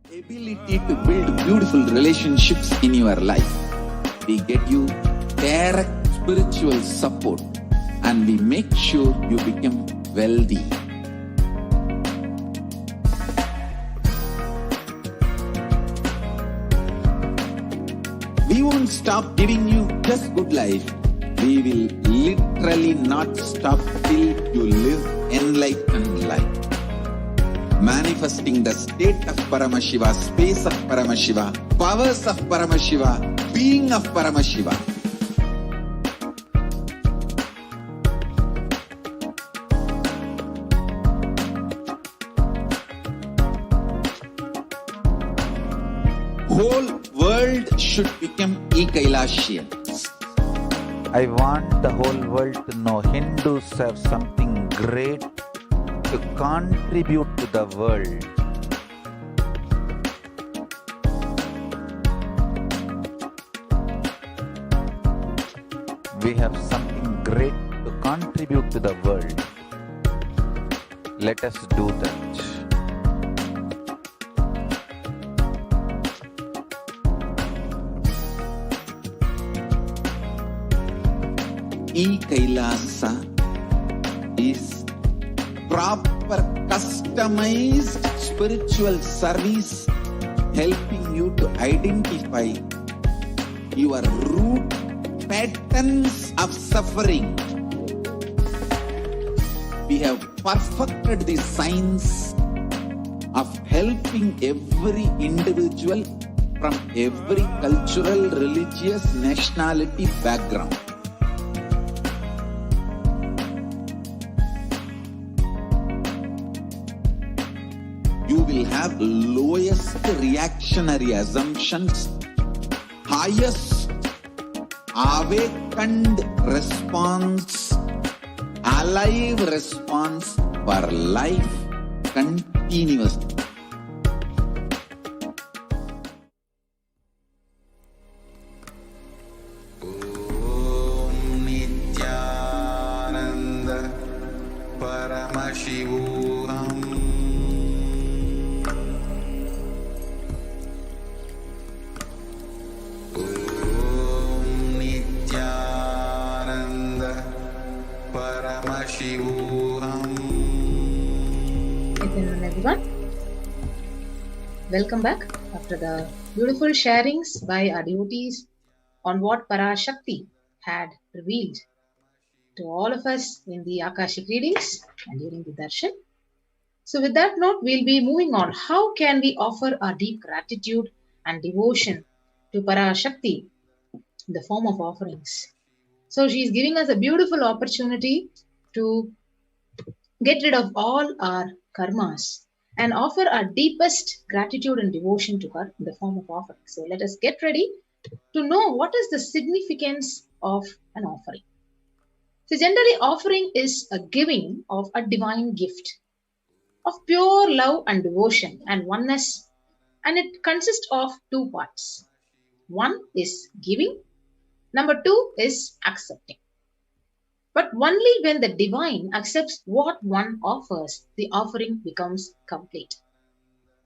Speaker 3: Ability to build beautiful relationships in your life. We get you direct spiritual support and we make sure you become wealthy. We won't stop giving you just good life. We will literally not stop till you live enlightened life. Manifesting the state of Paramashiva, space of Paramashiva, powers of Paramashiva, being of Paramashiva. Whole world should become Kailasians.
Speaker 2: I want the whole world to know Hindus have something great to contribute to the world. We have something great to contribute to the world. Let us do that.
Speaker 3: Kailasa is proper customized spiritual service helping you to identify your root patterns of suffering. We have perfected the science of helping every individual from every cultural, religious, nationality background. You will have lowest reactionary assumptions, highest awakened response, alive response for life continuously.
Speaker 4: Om Nithyananda Paramashivoham. Paramashivoham.
Speaker 8: Good evening, everyone. Welcome back after the beautiful sharings by our devotees on what Parashakti had revealed to all of us in the Akashic readings and during the darshan. So with that note, we'll be moving on. How can we offer our deep gratitude and devotion to Parashakti in the form of offerings? So she's giving us a beautiful opportunity to get rid of all our karmas and offer our deepest gratitude and devotion to her in the form of offering. So let us get ready to know what is the significance of an offering. So generally, offering is a giving of a divine gift of pure love and devotion and oneness, and it consists of two parts. One is giving, number two is accepting. But only when the divine accepts what one offers, the offering becomes complete.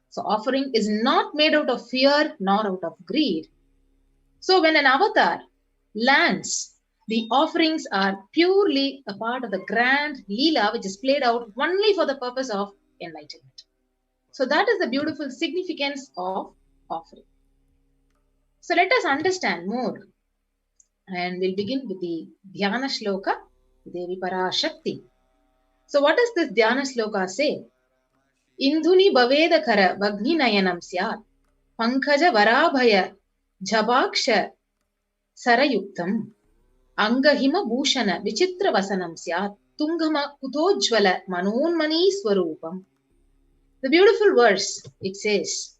Speaker 8: So offering is not made out of fear nor out of greed. So when an avatar lands, the offerings are purely a part of the grand Leela which is played out only for the purpose of enlightenment. So that is the beautiful significance of offering. So let us understand more. And we'll begin with the Dhyana Shloka, Devi Parashakti. So what does this Dhyana Shloka say? Indhuni Bhavedakara Vagni Nayanam Syat Pankaja Varabhaya Jhabaksha Sarayuktam Angahima Bhushana Vichitra Vasanam Syat Tungama Kutojvala Manonmani Swarupam. The beautiful verse, it says,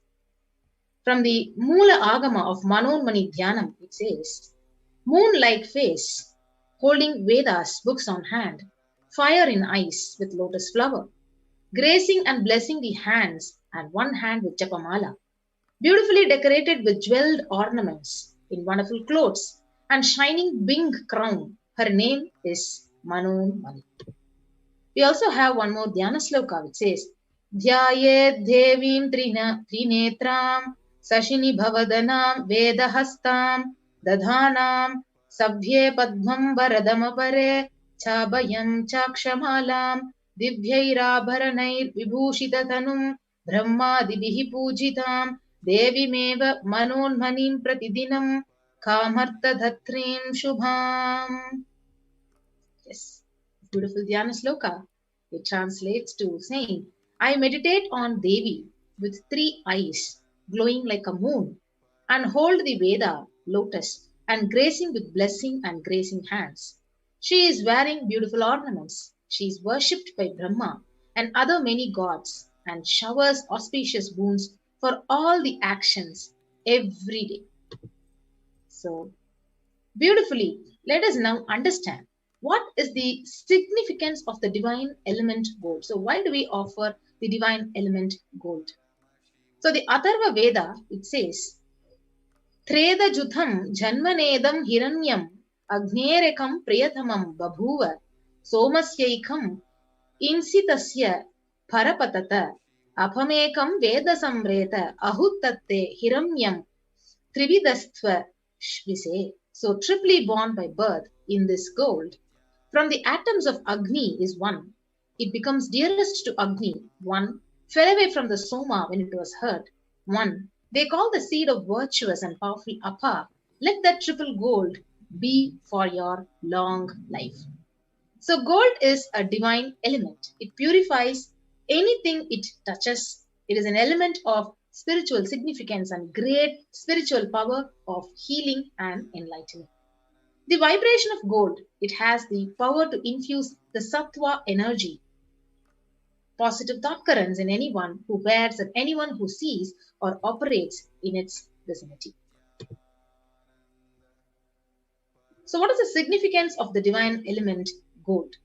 Speaker 8: from the Mula Agama of Manonmani Dhyanam, it says, moon-like face, holding Vedas books on hand, fire in eyes with lotus flower, gracing and blessing the hands and one hand with Japamala, beautifully decorated with jeweled ornaments in wonderful clothes and shining Bing crown. Her name is Manonmani. We also have one more Dhyana Sloka which says, Dhyayed Devim Trinetram Sashini Bhavadanam Vedahastam Dadhanam Sabhye Padmam Varadamapare Chabayam Chakshamalam दिव्यैराभरणैर् विभूषिततनुं ब्रह्मादिभिः पूजितां देवीमेव मनोन्मनीं प्रतिदिनं कामर्थधत्रीं शुभाम्. Yes, beautiful Dhyana Sloka. It translates to saying, I meditate on Devi with 3 eyes, glowing like a moon, and hold the Veda, lotus, and gracing with blessing and gracing hands. She is wearing beautiful ornaments. She is worshipped by Brahma and other many gods, and showers auspicious boons for all the actions every day. So, beautifully, let us now understand what is the significance of the divine element gold. So why do we offer the divine element gold? So the Atharva Veda, it says, Treda Jutham Janmanedam Hiranyam Agnerekam Priyatamam Babhuva Somasyaikam Insitasya Parapatata Apamekam Veda Samreta Ahuttatte Hiranyam Trividastva Shvise. So triply born by birth in this gold, from the atoms of Agni is one. It becomes dearest to Agni, one. Fell away from the Soma when it was hurt, one. They call the seed of virtuous and powerful Apa. Let that triple gold be for your long life. So gold is a divine element. It purifies anything it touches. It is an element of spiritual significance and great spiritual power of healing and enlightenment. The vibration of gold, it has the power to infuse the sattva energy. Positive thought currents in anyone who wears and anyone who sees or operates in its vicinity. So what is the significance of the divine element gold?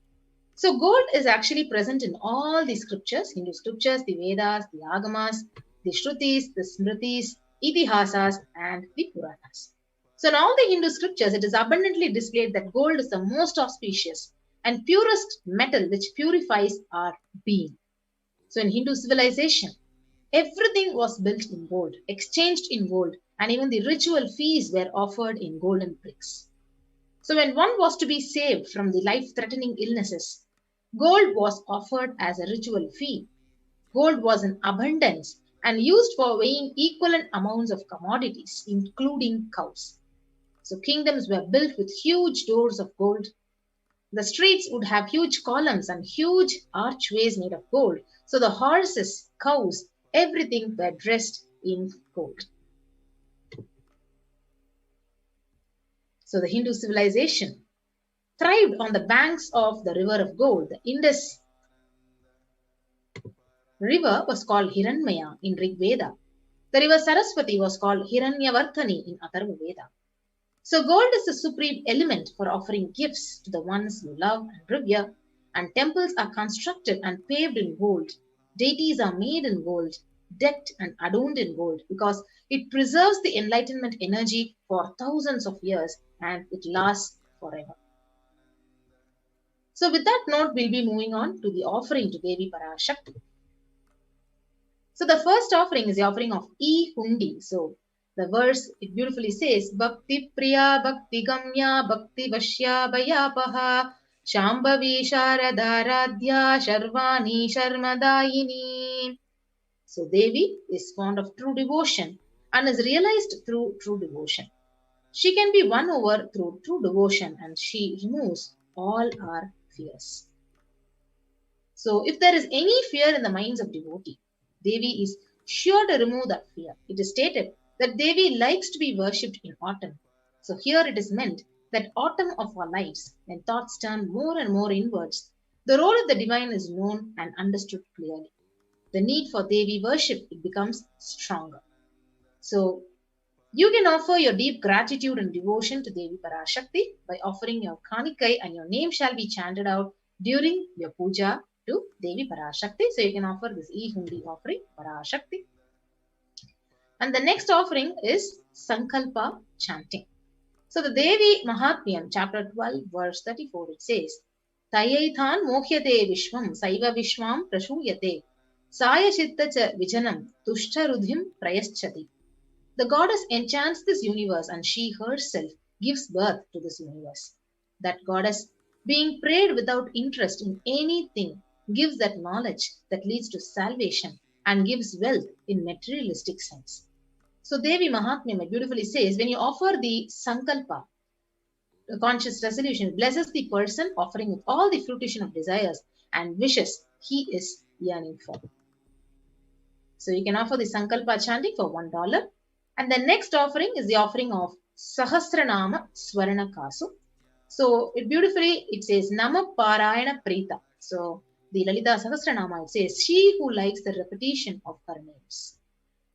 Speaker 8: So gold is actually present in all the scriptures, Hindu scriptures, the Vedas, the Agamas, the Shrutis, the Smritis, Itihasas, and the Puranas. So in all the Hindu scriptures, it is abundantly displayed that gold is the most auspicious and purest metal which purifies our being. So in Hindu civilization, everything was built in gold, exchanged in gold, and even the ritual fees were offered in golden bricks. So when one was to be saved from the life-threatening illnesses, gold was offered as a ritual fee. Gold was in abundance and used for weighing equivalent amounts of commodities, including cows. So kingdoms were built with huge doors of gold. The streets would have huge columns and huge archways made of gold. So the horses, cows, everything were dressed in gold. So the Hindu civilization thrived on the banks of the river of gold. The Indus river was called Hiranmaya in Rig Veda. The river Saraswati was called Hiranyavartani in Atharva Veda. So gold is the supreme element for offering gifts to the ones you love and revere, and temples are constructed and paved in gold. Deities are made in gold, decked and adorned in gold, because it preserves the enlightenment energy for thousands of years and it lasts forever. So with that note, we'll be moving on to the offering to Devi Parashakti. So the first offering is the offering of E-Hundi. So the verse, it beautifully says, Bhakti Priya Bhakti Gamya Bhakti Vashya Bhayapaha Shambhavi Sharadaradhya Sharvani Sharmadayini. So Devi is fond of true devotion and is realized through true devotion. She can be won over through true devotion and she removes all our fears. So if there is any fear in the minds of devotee, Devi is sure to remove that fear. It is stated that Devi likes to be worshipped in autumn. So here it is meant that autumn of our lives, when thoughts turn more and more inwards, the role of the divine is known and understood clearly. The need for Devi worship, it becomes stronger. So you can offer your deep gratitude and devotion to Devi Parashakti by offering your Kanikai, and your name shall be chanted out during your puja to Devi Parashakti. So you can offer this E-Hundi offering, Parashakti. And the next offering is Sankalpa chanting. So the Devi Mahatmyam, chapter 12, verse 34, it says, Tayaithan mohyate vishvam saiva vishwam prashuyate saya chittacha vijanam tushtarudhim prayaschati. The goddess enchants this universe and she herself gives birth to this universe. That goddess, being prayed without interest in anything, gives that knowledge that leads to salvation and gives wealth in materialistic sense. So Devi Mahatmya beautifully says, when you offer the Sankalpa, the conscious resolution, blesses the person offering with all the fruition of desires and wishes he is yearning for. So you can offer the Sankalpa chanting for $1. And the next offering is the offering of Sahasranama Swarna Kasu. So it says Nama Parayana Prita. So the Lalita Sahasranama, it says, she who likes the repetition of her names.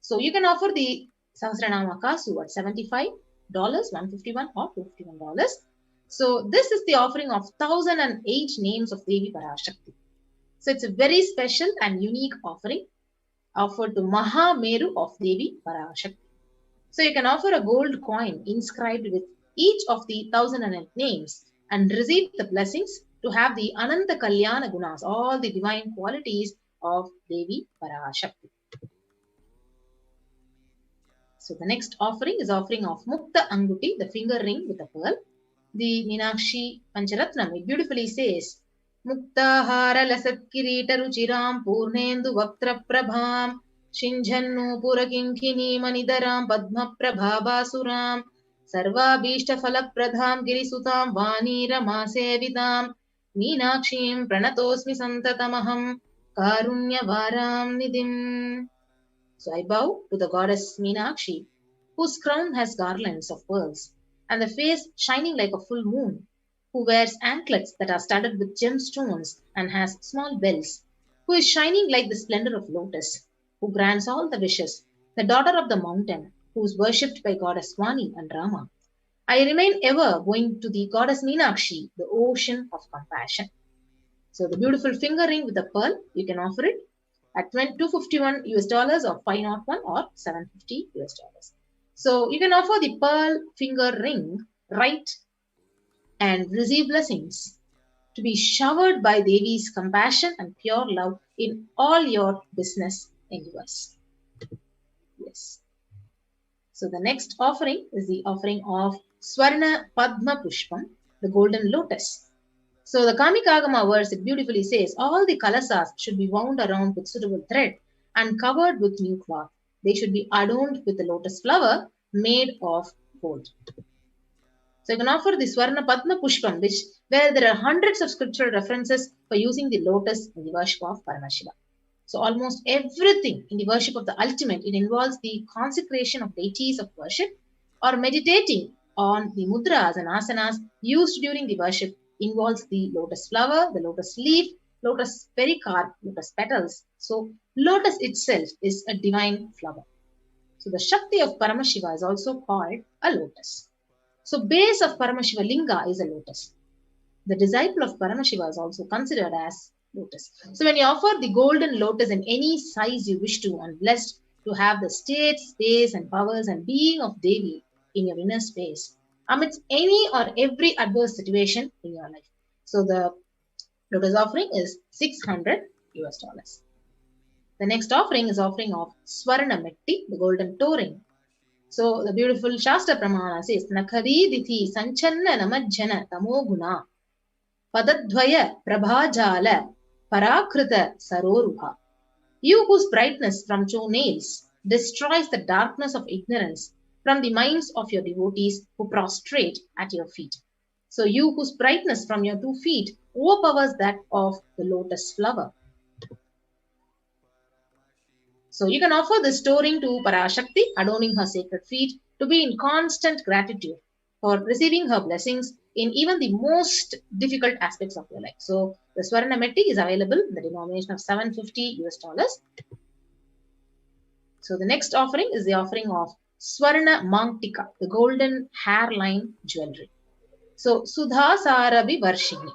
Speaker 8: So you can offer the Sahasranama Kasu at $75, $151 or $251. So this is the offering of 1008 names of Devi Parashakti. So it's a very special and unique offering offered to Mahameru of Devi Parashakti. So you can offer a gold coin inscribed with each of the 1008 names and receive the blessings to have the Ananta Kalyana Gunas, all the divine qualities of Devi Parashakti. So the next offering is offering of Mukta Anguti, the finger ring with a pearl. The Meenakshi Pancharatnam, it beautifully says, Muktahara Lasat Kirita Ruchiram Purnendu Vaktra Prabham Shinjannu Purakinkini Manidaram Padma Prabhabasuram Sarvabhishta Falapradham Girisutam Vani Ramasevidam Meenakshim Pranatosmi Santatamaham Karunya Varam Nidim. So I bow to the goddess Meenakshi, whose crown has garlands of pearls, and the face shining like a full moon, who wears anklets that are studded with gemstones and has small bells, who is shining like the splendor of lotus, who grants all the wishes, the daughter of the mountain, who is worshipped by goddess Vani and Rama. I remain ever going to the goddess Meenakshi, the ocean of compassion. So the beautiful finger ring with a pearl, you can offer it at $251 or $501 or $750. So you can offer the pearl finger ring, right, and receive blessings to be showered by Devi's compassion and pure love in all your business endeavors. Yes. So the next offering is the offering of Swarna Padma Pushpam, the golden lotus. So the Kamikagama verse, it beautifully says, all the kalasas should be wound around with suitable thread and covered with new cloth. They should be adorned with a lotus flower made of gold. So you can offer the Swarna Padma Pushpam, where there are hundreds of scriptural references for using the lotus in the worship of Paramashiva. So almost everything in the worship of the ultimate, it involves the consecration of deities of worship or meditating on the mudras and asanas used during the worship involves the lotus flower, the lotus leaf, lotus pericarp, lotus petals. So lotus itself is a divine flower. So the Shakti of Paramashiva is also called a lotus. So base of Paramashiva Linga is a lotus. The disciple of Paramashiva is also considered as lotus. So when you offer the golden lotus in any size you wish to and blessed to have the state, space and powers and being of Devi in your inner space amidst any or every adverse situation in your life. So the lotus offering is $600. The next offering is offering of Swarna Metti, the golden toe ring. So the beautiful Shastra Pramana says, Nakhari Dithi Sanchanna Namajjana Tamoguna Padadvaya Prabhajala Parakrita Saroruha. You whose brightness from two nails destroys the darkness of ignorance from the minds of your devotees who prostrate at your feet. So you whose brightness from your 2 feet overpowers that of the lotus flower. So you can offer this toe ring to Parashakti, adorning her sacred feet, to be in constant gratitude for receiving her blessings in even the most difficult aspects of your life. So the Swarna Metti is available in the denomination of $750. So the next offering is the offering of Swarna Mangtika, the golden hairline jewelry. So Sudha Sarabi Varshini.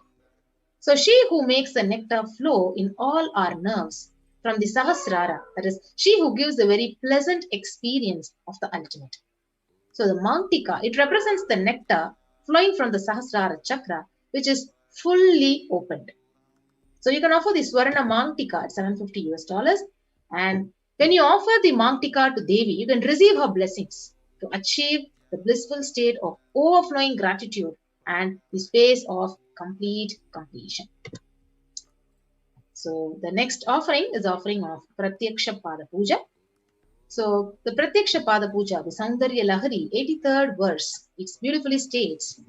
Speaker 8: So she who makes the nectar flow in all our nerves from the Sahasrara, that is, she who gives the very pleasant experience of the ultimate. So the Mangtika, it represents the nectar flowing from the Sahasrara chakra, which is fully opened. So you can offer the Swarna Mangtika at $750. And when you offer the Mangtika to Devi, you can receive her blessings to achieve the blissful state of overflowing gratitude and the space of complete completion. So the next offering is offering of Pratyaksha Pada Puja. So the Pratyaksha Pada Puja, the Saundarya Lahari, 83rd verse, it beautifully states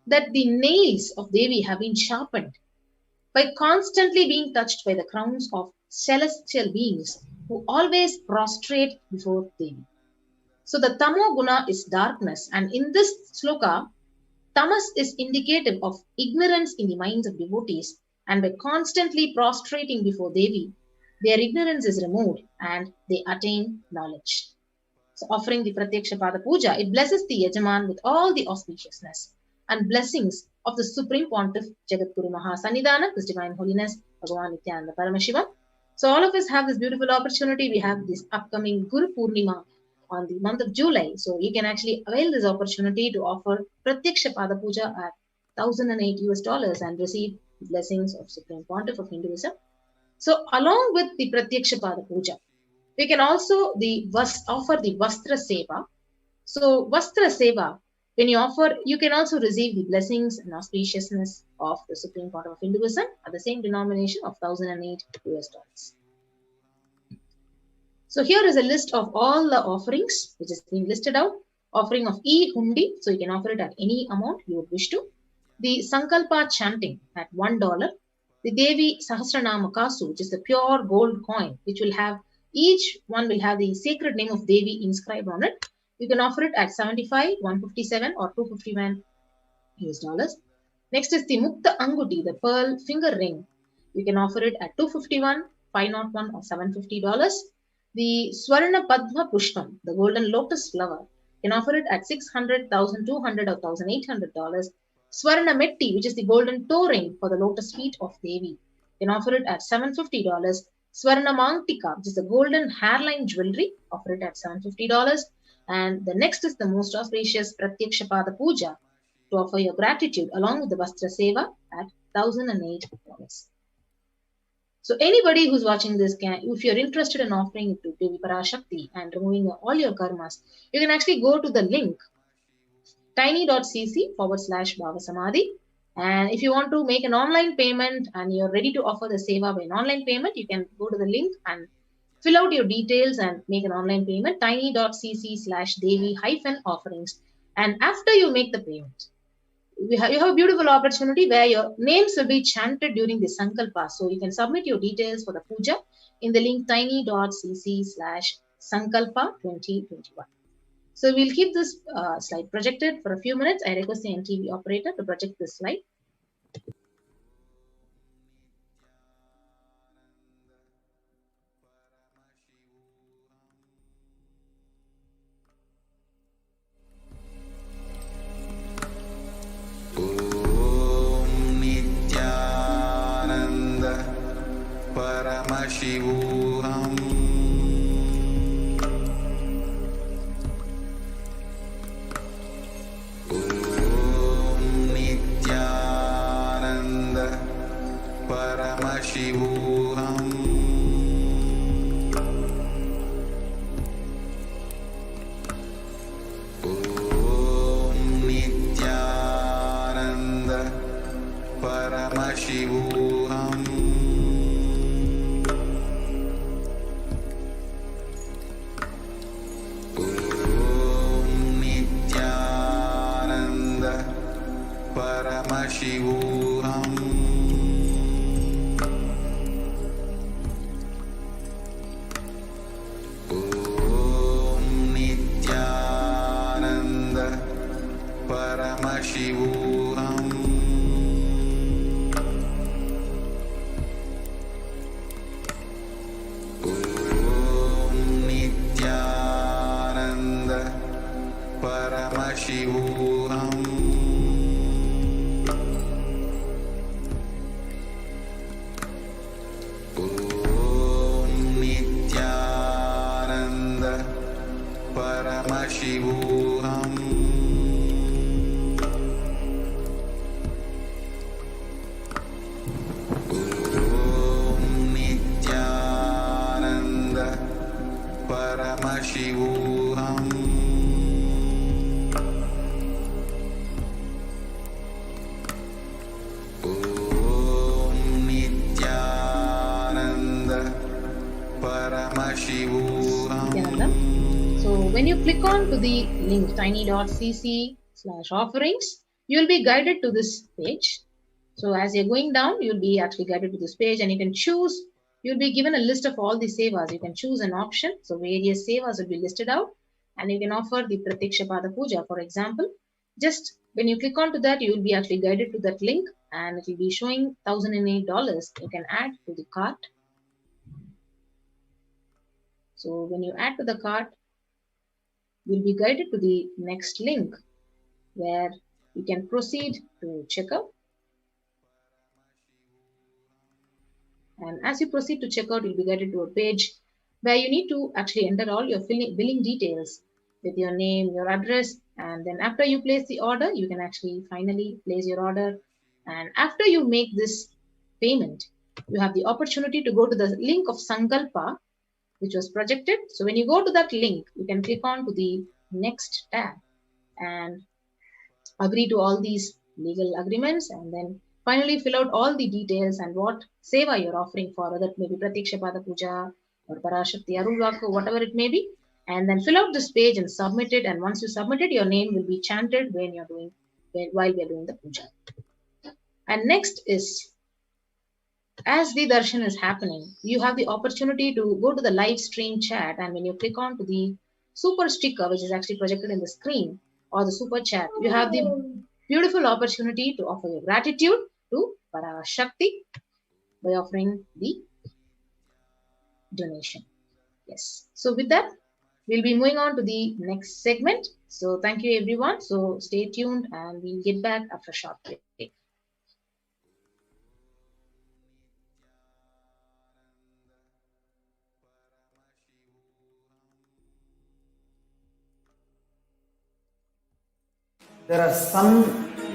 Speaker 8: that the nails of Devi have been sharpened by constantly being touched by the crowns of celestial beings who always prostrate before Devi. So the Tamo Guna is darkness, and in this sloka, Tamas is indicative of ignorance in the minds of devotees, and by constantly prostrating before Devi, their ignorance is removed and they attain knowledge. So offering the Pratyaksha Pada Puja, it blesses the Yajaman with all the auspiciousness and blessings of the Supreme Pontiff Jagadguru Mahasannidhana, His Divine Holiness Bhagavan Nithyananda Paramashivam. So all of us have this beautiful opportunity. We have this upcoming Guru Purnima on the month of July. So you can actually avail this opportunity to offer Pratyaksha Pada Puja at $1,008 and receive the blessings of Supreme Pontiff of Hinduism. So along with the Pratyaksha Pada Puja, we can also offer the Vastra Seva. So Vastra Seva, when you offer, you can also receive the blessings and auspiciousness of the Supreme Pontiff of Hinduism at the same denomination of $1,008. So here is a list of all the offerings which is being listed out. Offering of e-hundi, so you can offer it at any amount you would wish to. The Sankalpa chanting at $1. The Devi Sahasranama Kasu, which is the pure gold coin, which will have, each one will have the sacred name of Devi inscribed on it. You can offer it at $75, $157 or $251. Next is the Mukta Anguti, the pearl finger ring. You can offer it at $251, $501 or $750. The Swarna Padma Pushpam, the golden lotus flower, you can offer it at $600, $1,200 or $1,800. Swarna Metti, which is the golden toe ring for the lotus feet of Devi, you can offer it at $750. Swarna Mangtika, which is the golden hairline jewelry, offer it at $750. And the next is the most auspicious Pratyaksha Pada Puja, to offer your gratitude along with the Vastra Seva at $1,008. So anybody who's watching this, if you're interested in offering it to Devi Parashakti and removing all your karmas, you can actually go to the link tiny.cc/Bhava And if you want to make an online payment and you're ready to offer the seva by an online payment, you can go to the link and fill out your details and make an online payment, tiny.cc/Devi-offerings. And after you make the payment, you have a beautiful opportunity where your names will be chanted during the Sankalpa. So you can submit your details for the puja in the link tiny.cc/Sankalpa2021. So we'll keep this slide projected for a few minutes. I request the NTV operator to project this slide.
Speaker 4: Om Nithyananda Paramashivoham. Paramashivoham. Om Nithyananda Paramashivoham. Om Nithyananda Paramashivoham. Paramashivoham. Om Nithyananda Paramashivoham. Om Nithyananda Paramashivoham. Paramashivoham. Om Nithyananda Paramashivoham.
Speaker 8: Nithyananda. So when you click on to the link tiny.cc/offerings, you will be guided to this page. So as you're going down, you'll be actually guided to this page, and you can choose, you'll be given a list of all the sevas. You can choose an option. So various sevas will be listed out, and you can offer the Pratiksha Pada Puja, for example. Just when you click onto that, you will be actually guided to that link, and it will be showing $1,008 you can add to the cart. So when you add to the cart, you'll be guided to the next link where you can proceed to checkout. And as you proceed to checkout, you'll be guided to a page where you need to actually enter all your billing details with your name, your address, and then after you place the order, you can actually finally place your order. And after you make this payment, you have the opportunity to go to the link of Sankalpa, which was projected. So when you go to that link, you can click on to the next tab and agree to all these legal agreements, and then finally fill out all the details and what seva you're offering for, whether it may be Pratiksha Pada Puja or Parashakti Arulvaku, whatever it may be, and then fill out this page and submit it. And once you submit it, your name will be chanted while we are doing the puja. And next is, as the darshan is happening, you have the opportunity to go to the live stream chat, and when you click on to the super sticker, which is actually projected in the screen, or the super chat, you have the beautiful opportunity to offer your gratitude to Parashakti by offering the donation. Yes. So with that, we'll be moving on to the next segment. So thank you everyone. So stay tuned, and we'll get back after a short break.
Speaker 2: There are some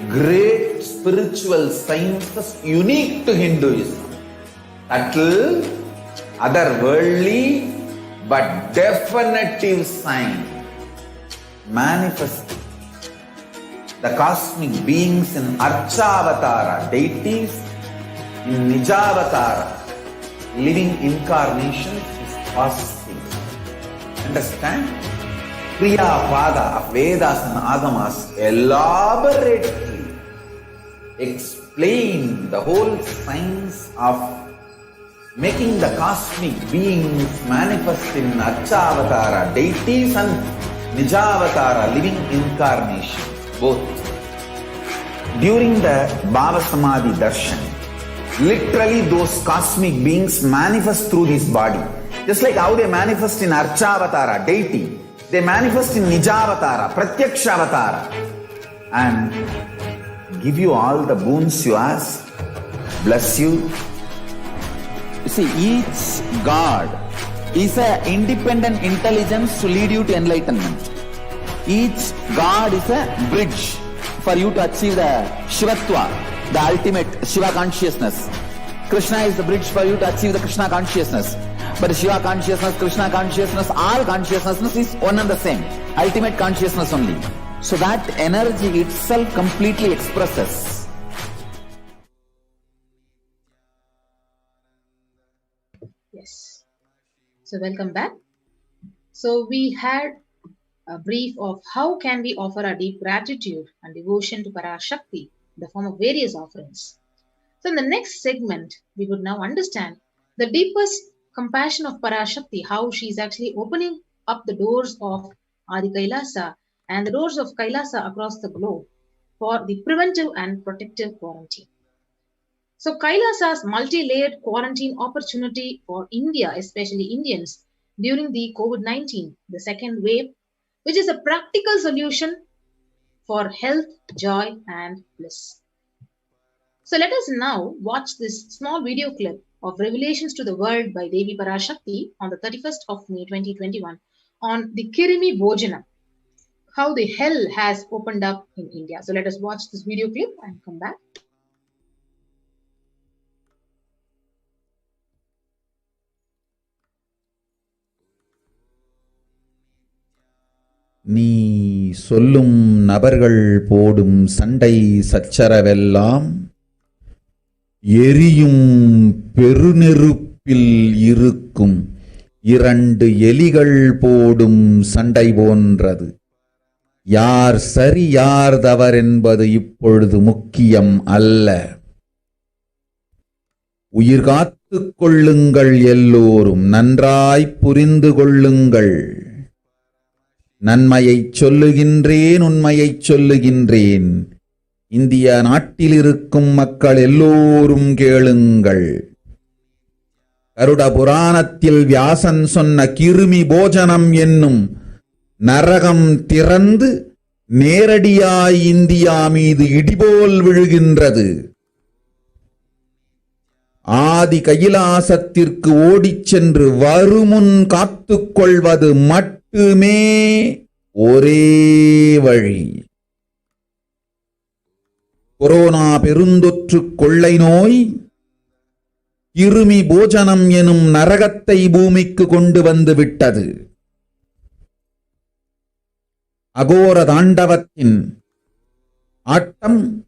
Speaker 2: great spiritual sciences unique to Hinduism. Subtle, otherworldly, but definitive sign. Manifesting the cosmic beings in Archavatara, deities in Nijavatara, living incarnations is possible. Understand? Kriya Pada of Vedas and Agamas elaborately explain the whole science of making the cosmic beings manifest in Archavatara, deities, and Nijavatara, living incarnation, both. During the Bhava Samadhi Darshan, literally those cosmic beings manifest through this body. Just like how they manifest in Archavatara, deity, they manifest in Nijavatara, Pratyakshavatara, and give you all the boons you ask, bless you. You see, each God is an independent intelligence to lead you to enlightenment. Each God is a bridge for you to achieve the Shivatva, the ultimate Shiva consciousness. Krishna is the bridge for you to achieve the Krishna consciousness. But Shiva consciousness, Krishna consciousness, all consciousness is one and the same. Ultimate consciousness only. So that energy itself completely expresses.
Speaker 8: Yes. So welcome back. So we had a brief of how can we offer our deep gratitude and devotion to Parashakti in the form of various offerings. So in the next segment, we would now understand the deepest compassion of Parashakti, how she is actually opening up the doors of Adi Kailasa and the doors of Kailasa across the globe for the preventive and protective quarantine. So Kailasa's multi-layered quarantine opportunity for India, especially Indians, during the COVID-19, the second wave, which is a practical solution for health, joy, and bliss. So let us now watch this small video clip of Revelations to the World by Devi Parashakti on the 31st of May 2021 on the Kirimi Bhojana, how the hell has opened up in India. So let us watch this video clip and come back.
Speaker 2: நீ சொல்லும் நபர்கள் போடும் சண்டை சச்சரவெல்லாம் எரியும் பெருநெருப்பில் இருக்கும் இரண்டு எலிகள் போடும் சண்டை போன்றது. யார் சரி யார் தவறென்பது இப்பொழுது முக்கியம் அல்ல. உயிர் காத்துக் கொள்ளுங்கள், எல்லோரும் நன்றாய் புரிந்து கொள்ளுங்கள். நன்மையைச் சொல்லுகின்றேன், உண்மையைச் சொல்லுகின்றேன். இந்திய நாட்டில் இருக்கும் மக்கள் எல்லோரும் கேளுங்கள். கருட புராணத்தில் வியாசன் சொன்ன கிருமி போஜனம் என்னும் நரகம் திறந்து நேரடியாய் இந்தியா மீது இடிபோல் விழுகின்றது. ஆதி கைலாசத்திற்கு ஓடிச் சென்று வருமுன் காத்துக்கொள்வது மட்டுமே ஒரே வழி. கொரோனா பெருந்தொற்று கொள்ளை நோய் கிருமி போஜனம் எனும் நரகத்தை பூமிக்கு கொண்டு வந்து விட்டது. அகோர தாண்டவத்தின் ஆட்டம்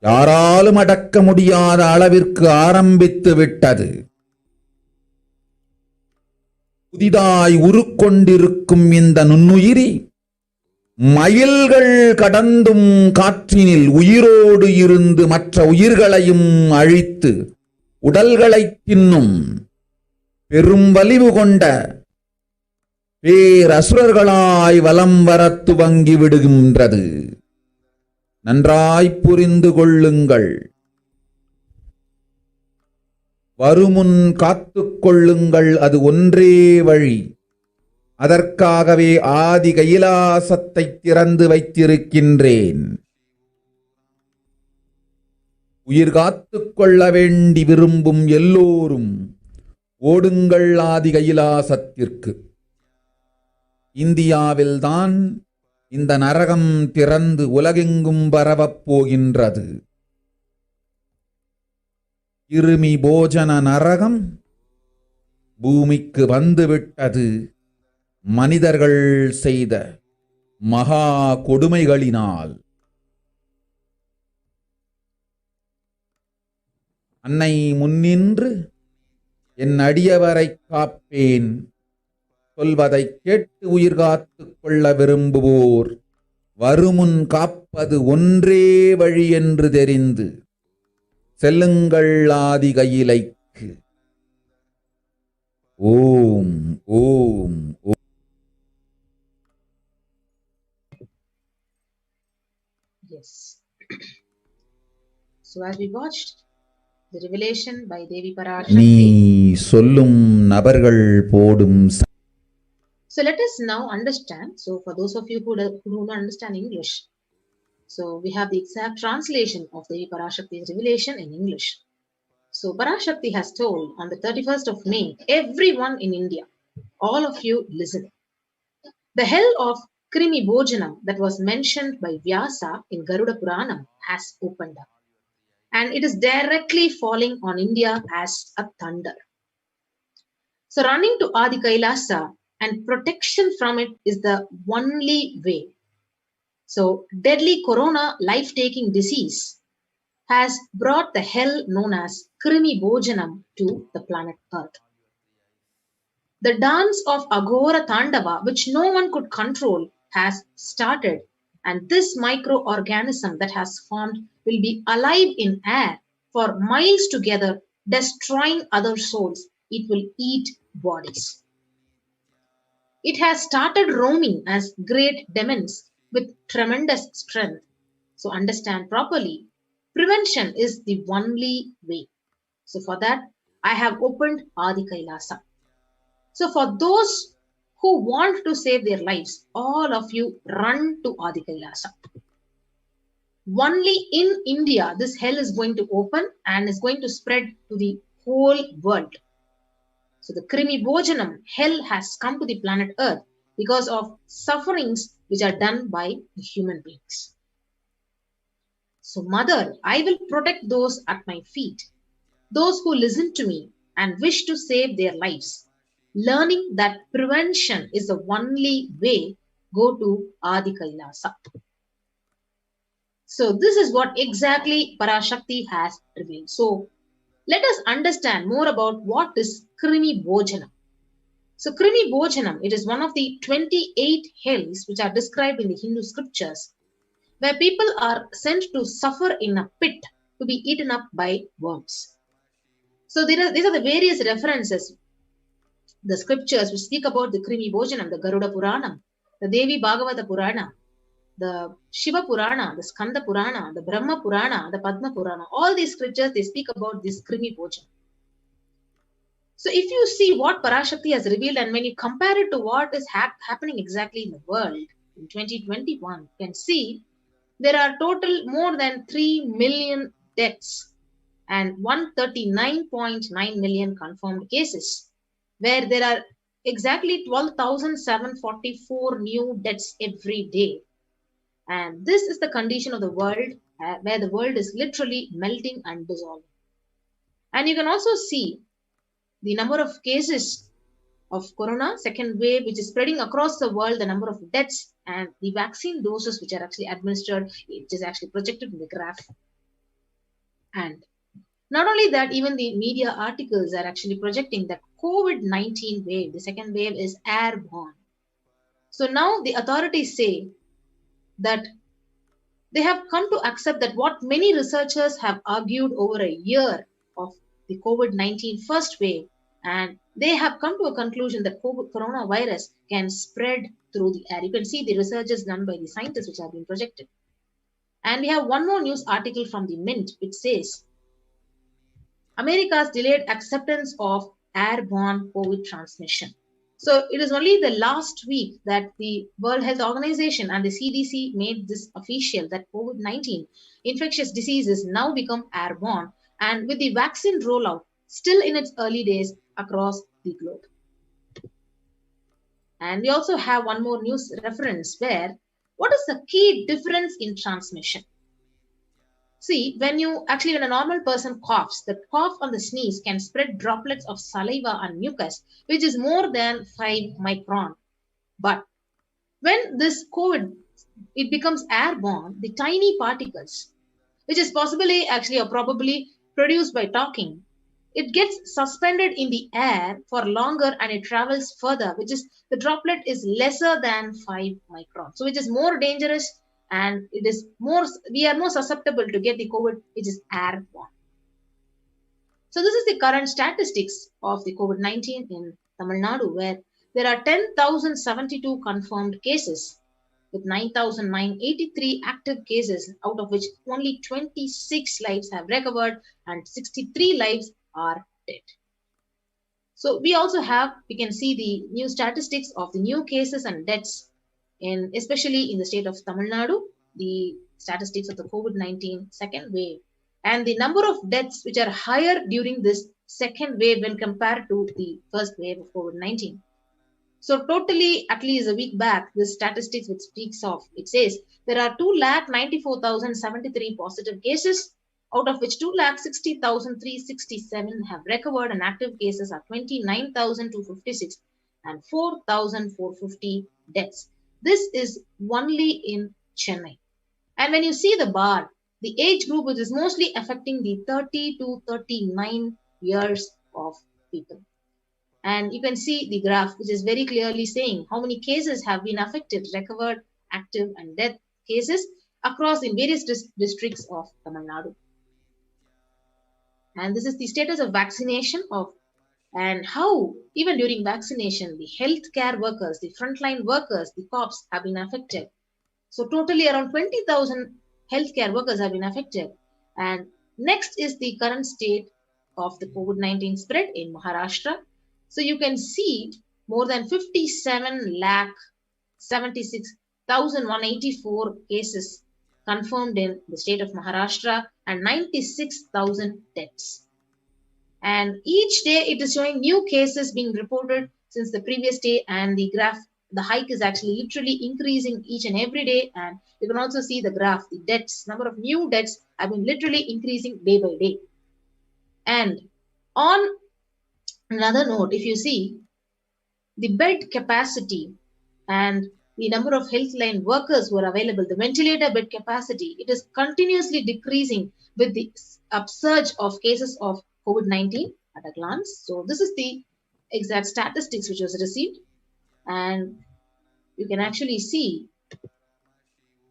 Speaker 2: யாராலும் அடக்க முடியாத அளவிற்கு ஆரம்பித்து விட்டது. புதிதாய் உருக்கொண்டிருக்கும் இந்த நுண்ணுயிரி மைல்கள் கடந்தும் காற்றினில் உயிரோடு இருந்து மற்ற உயிர்களையும் அழித்து உடல்களைத் தின்னும் பெரும் வலிவு கொண்ட பேரசுரர்களாய் வலம் வரத் துவங்கி விடுகின்றது. நன்றாய் புரிந்து கொள்ளுங்கள். வருமுன் காத்துக் கொள்ளுங்கள், அது ஒன்றே வழி. அதற்காகவே ஆதி கைலாசத்தை திறந்து வைத்திருக்கின்றேன். உயிர் காத்துக் கொள்ள வேண்டி விரும்பும் எல்லோரும் ஓடுங்கள் ஆதி கைலாசத்திற்கு. இந்தியாவில்தான் இந்த நரகம் திறந்து உலகெங்கும் பரவப் போகின்றது. கிருமி போஜன நரகம் பூமிக்கு வந்துவிட்டது. மனிதர்கள் செய்த மகா கொடுமைகளினால். அன்னை முன்னின்று என் அடியவரை காப்பேன் சொல்வதை கேட்டு உயிர் காத்துக் கொள்ள விரும்புவோர் வருமுன் காப்பது ஒன்றே வழி என்று தெரிந்து செல்லுங்கள் ஆதி கையிலைக்கு. ஓம் ஓம் ஓம்.
Speaker 8: Yes. So as we watched the revelation by Devi
Speaker 2: நீ
Speaker 8: Parashakti,
Speaker 2: சொல்லும் நபர்கள் போடும்
Speaker 8: so let us now understand. So for those of you who do not understand English, so we have the exact translation of Devi Parashakti's revelation in English. So Parashakti has told on the 31st of May, everyone in India, all of you listen. The hell of Krimi Bhojanam that was mentioned by Vyasa in Garuda Puranam has opened up. And it is directly falling on India as a thunder. So running to Adi Kailasa and protection from it is the only way. So deadly corona life-taking disease has brought the hell known as Krimi Bhojanam to the planet Earth. The dance of Agora Tandava, which no one could control, has started, and this microorganism that has formed will be alive in air for miles together, destroying other souls. It will eat bodies. It has started roaming as great demons with tremendous strength. So understand properly, prevention is the only way. So for that, I have opened Adi Kailasa. So for those who want to save their lives, all of you run to Adi Kailasa. Only in India, this hell is going to open and is going to spread to the whole world. So the Krimi Bhojanam, hell has come to the planet Earth because of sufferings which are done by the human beings. So Mother, I will protect those at my feet, those who listen to me and wish to save their lives. Learning that prevention is the only way, go to Adi Kailasa. So this is what exactly Parashakti has revealed. So let us understand more about what is Krimi Bhojanam. So Krimi Bhojanam, it is one of the 28 hells which are described in the Hindu scriptures, where people are sent to suffer in a pit to be eaten up by worms. So these are the various references, the scriptures which speak about the Krimi Bhojanam, the Garuda Puranam, the Devi Bhagavata Purana, the Shiva Purana, the Skanda Purana, the Brahma Purana, the Padma Purana. All these scriptures, they speak about this Krimi Bhojanam. So if you see what Parashakti has revealed, and when you compare it to what is happening exactly in the world in 2021, you can see there are total more than 3 million deaths and 139.9 million confirmed cases, where there are exactly 12,744 new deaths every day. And this is the condition of the world, where the world is literally melting and dissolving. And you can also see the number of cases of corona second wave, which is spreading across the world, the number of deaths, and the vaccine doses which are actually administered, which is actually projected in the graph. And not only that, even the media articles are actually projecting that COVID-19 wave, the second wave, is airborne. So now the authorities say that they have come to accept that what many researchers have argued over a year of the COVID-19 first wave, and they have come to a conclusion that coronavirus can spread through the air. You can see the researches done by the scientists which have been projected. And we have one more news article from the Mint which says America's delayed acceptance of airborne COVID transmission. So it is only the last week that the World Health Organization and the CDC made this official that COVID-19 infectious diseases now become airborne, and with the vaccine rollout still in its early days across the globe. And we also have one more news reference where what is the key difference in transmission? See, when a normal person coughs, the cough or the sneeze can spread droplets of saliva and mucus, which is more than 5 micron. But when this COVID, it becomes airborne, the tiny particles, which is possibly actually or probably produced by talking, it gets suspended in the air for longer and it travels further, which is the droplet is lesser than 5 micron. So which is more dangerous, and we are more susceptible to get the COVID, which is airborne. So this is the current statistics of the COVID-19 in Tamil Nadu, where there are 10,072 confirmed cases with 9,983 active cases, out of which only 26 lives have recovered and 63 lives are dead. So we can see the new statistics of the new cases and deaths, especially in the state of Tamil Nadu, the statistics of the COVID-19 second wave, and the number of deaths which are higher during this second wave when compared to the first wave of COVID-19. So totally, at least a week back, this statistics which speaks of, it says there are 2,94,073 positive cases, out of which 2,60,367 have recovered, and active cases are 29,256 and 4,450 deaths. This is only in Chennai. And when you see the bar, the age group which is mostly affecting the 30 to 39 years of people. And you can see the graph, which is very clearly saying how many cases have been affected, recovered, active, and death cases across the various districts of Tamil Nadu. And this is the status of vaccination and how even during vaccination, the healthcare workers, the frontline workers, the cops have been affected. So totally around 20,000 healthcare workers have been affected. And next is the current state of the COVID-19 spread in Maharashtra. So you can see more than 57,76,184 cases confirmed in the state of Maharashtra and 96,000 deaths. And each day it is showing new cases being reported since the previous day, and the graph, the hike is actually literally increasing each and every day. And you can also see the graph, the deaths, number of new deaths have been literally increasing day by day. And on another note, if you see the bed capacity and the number of healthline workers who are available, the ventilator bed capacity, it is continuously decreasing with the upsurge of cases of COVID-19 at a glance. So this is the exact statistics which was received, and you can actually see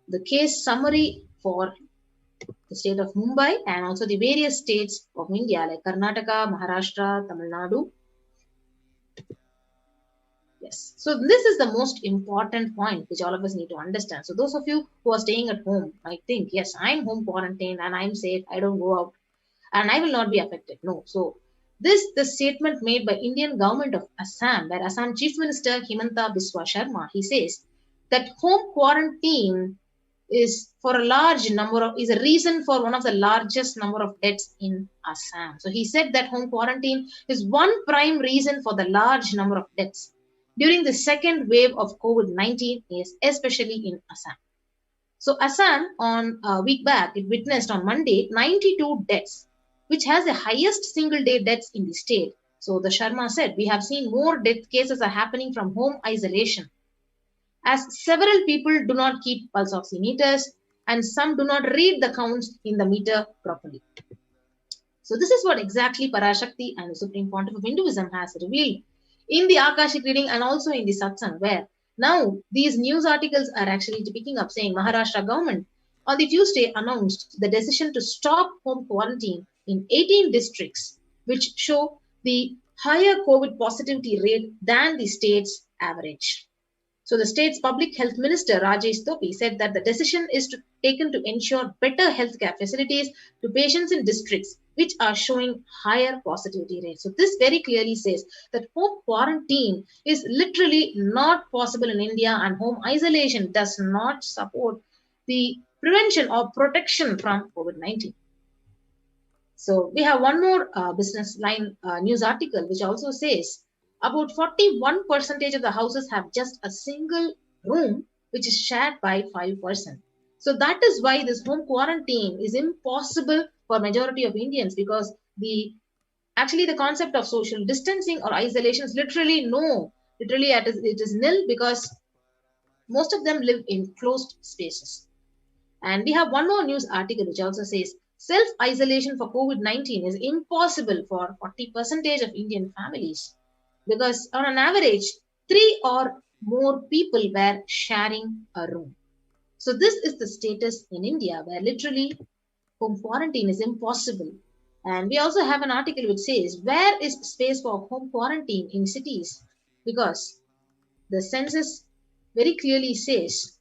Speaker 8: the case summary for the state of Mumbai and also the various states of India like Karnataka, Maharashtra, Tamil Nadu. Yes. So this is the most important point which all of us need to understand. So those of you who are staying at home might think, yes, I'm home quarantined and I'm safe. I don't go out and I will not be affected. No. So the statement made by Indian government of Assam, where Assam Chief Minister Himanta Biswa Sharma, he says that home quarantine is for a large number of, is a reason for one of the largest number of deaths in Assam. So he said that home quarantine is one prime reason for the large number of deaths during the second wave of COVID-19, especially in Assam. So Assam on a week back, it witnessed on Monday 92 deaths, which has the highest single day deaths in the state. So the Sharma said, we have seen more death cases are happening from home isolation, as several people do not keep pulse oximeters and some do not read the counts in the meter properly. So this is what exactly Parashakti and the Supreme Pontiff of Hinduism has revealed in the Akashic reading and also in the satsang, where now these news articles are actually picking up saying Maharashtra government on the Tuesday announced the decision to stop home quarantine in 18 districts, which show the higher COVID positivity rate than the state's average. So the state's public health minister, Rajesh Topi, said that the decision is taken to ensure better healthcare facilities to patients in districts which are showing higher positivity rates. So this very clearly says that home quarantine is literally not possible in India, and home isolation does not support the prevention or protection from COVID-19. So we have one more business line news article which also says about 41% of the houses have just a single room which is shared by 5%. So that is why this home quarantine is impossible for majority of Indians, because the concept of social distancing or isolation is literally it is nil, because most of them live in closed spaces. And we have one more news article which also says self-isolation for COVID-19 is impossible for 40% of Indian families, because on an average, 3 or more people were sharing a room. So this is the status in India, where literally home quarantine is impossible. And we also have an article which says, where is space for home quarantine in cities? Because the census very clearly says,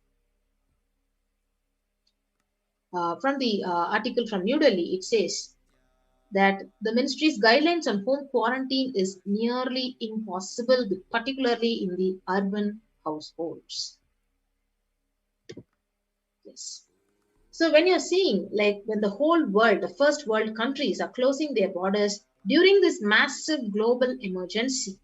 Speaker 8: from the article from New Delhi, it says that the ministry's guidelines on home quarantine is nearly impossible, particularly in the urban households. Yes. So when you're seeing, like when the whole world, the first world countries are closing their borders during this massive global emergency,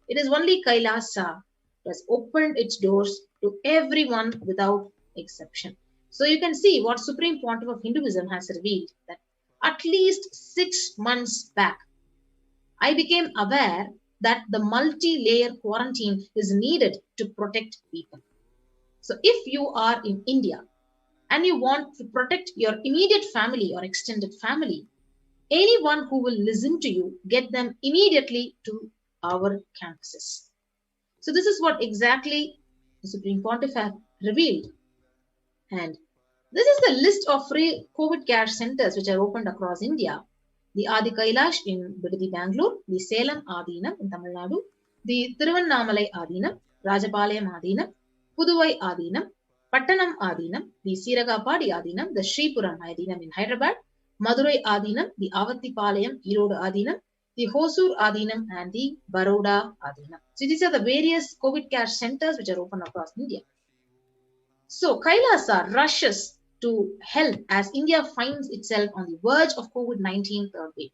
Speaker 8: it is only Kailasa that has opened its doors to everyone without exception. So you can see what Supreme Pontiff of Hinduism has revealed, that at least 6 months back, I became aware that the multi-layer quarantine is needed to protect people. So if you are in India and you want to protect your immediate family or extended family, anyone who will listen to you, get them immediately to our campuses. So this is what exactly the Supreme Pontiff have revealed. And this is the list of free COVID care centers which are opened across India. The Adi Kailash in Bidadi, Bangalore, the Salem Adinam in Tamil Nadu, the Thiruvannamalai Adinam, Rajapalayam Adinam, Puduvai Adinam, Pattanam Adinam, the Siragapadi Adinam, the Sripuram Adinam in Hyderabad, Madurai Adinam, the Avattipalayam Erode Adinam, the Hosur Adinam, and the Baroda Adinam. So these are the various COVID care centers which are open across India. So Kailasa rushes to help as India finds itself on the verge of COVID-19 third wave.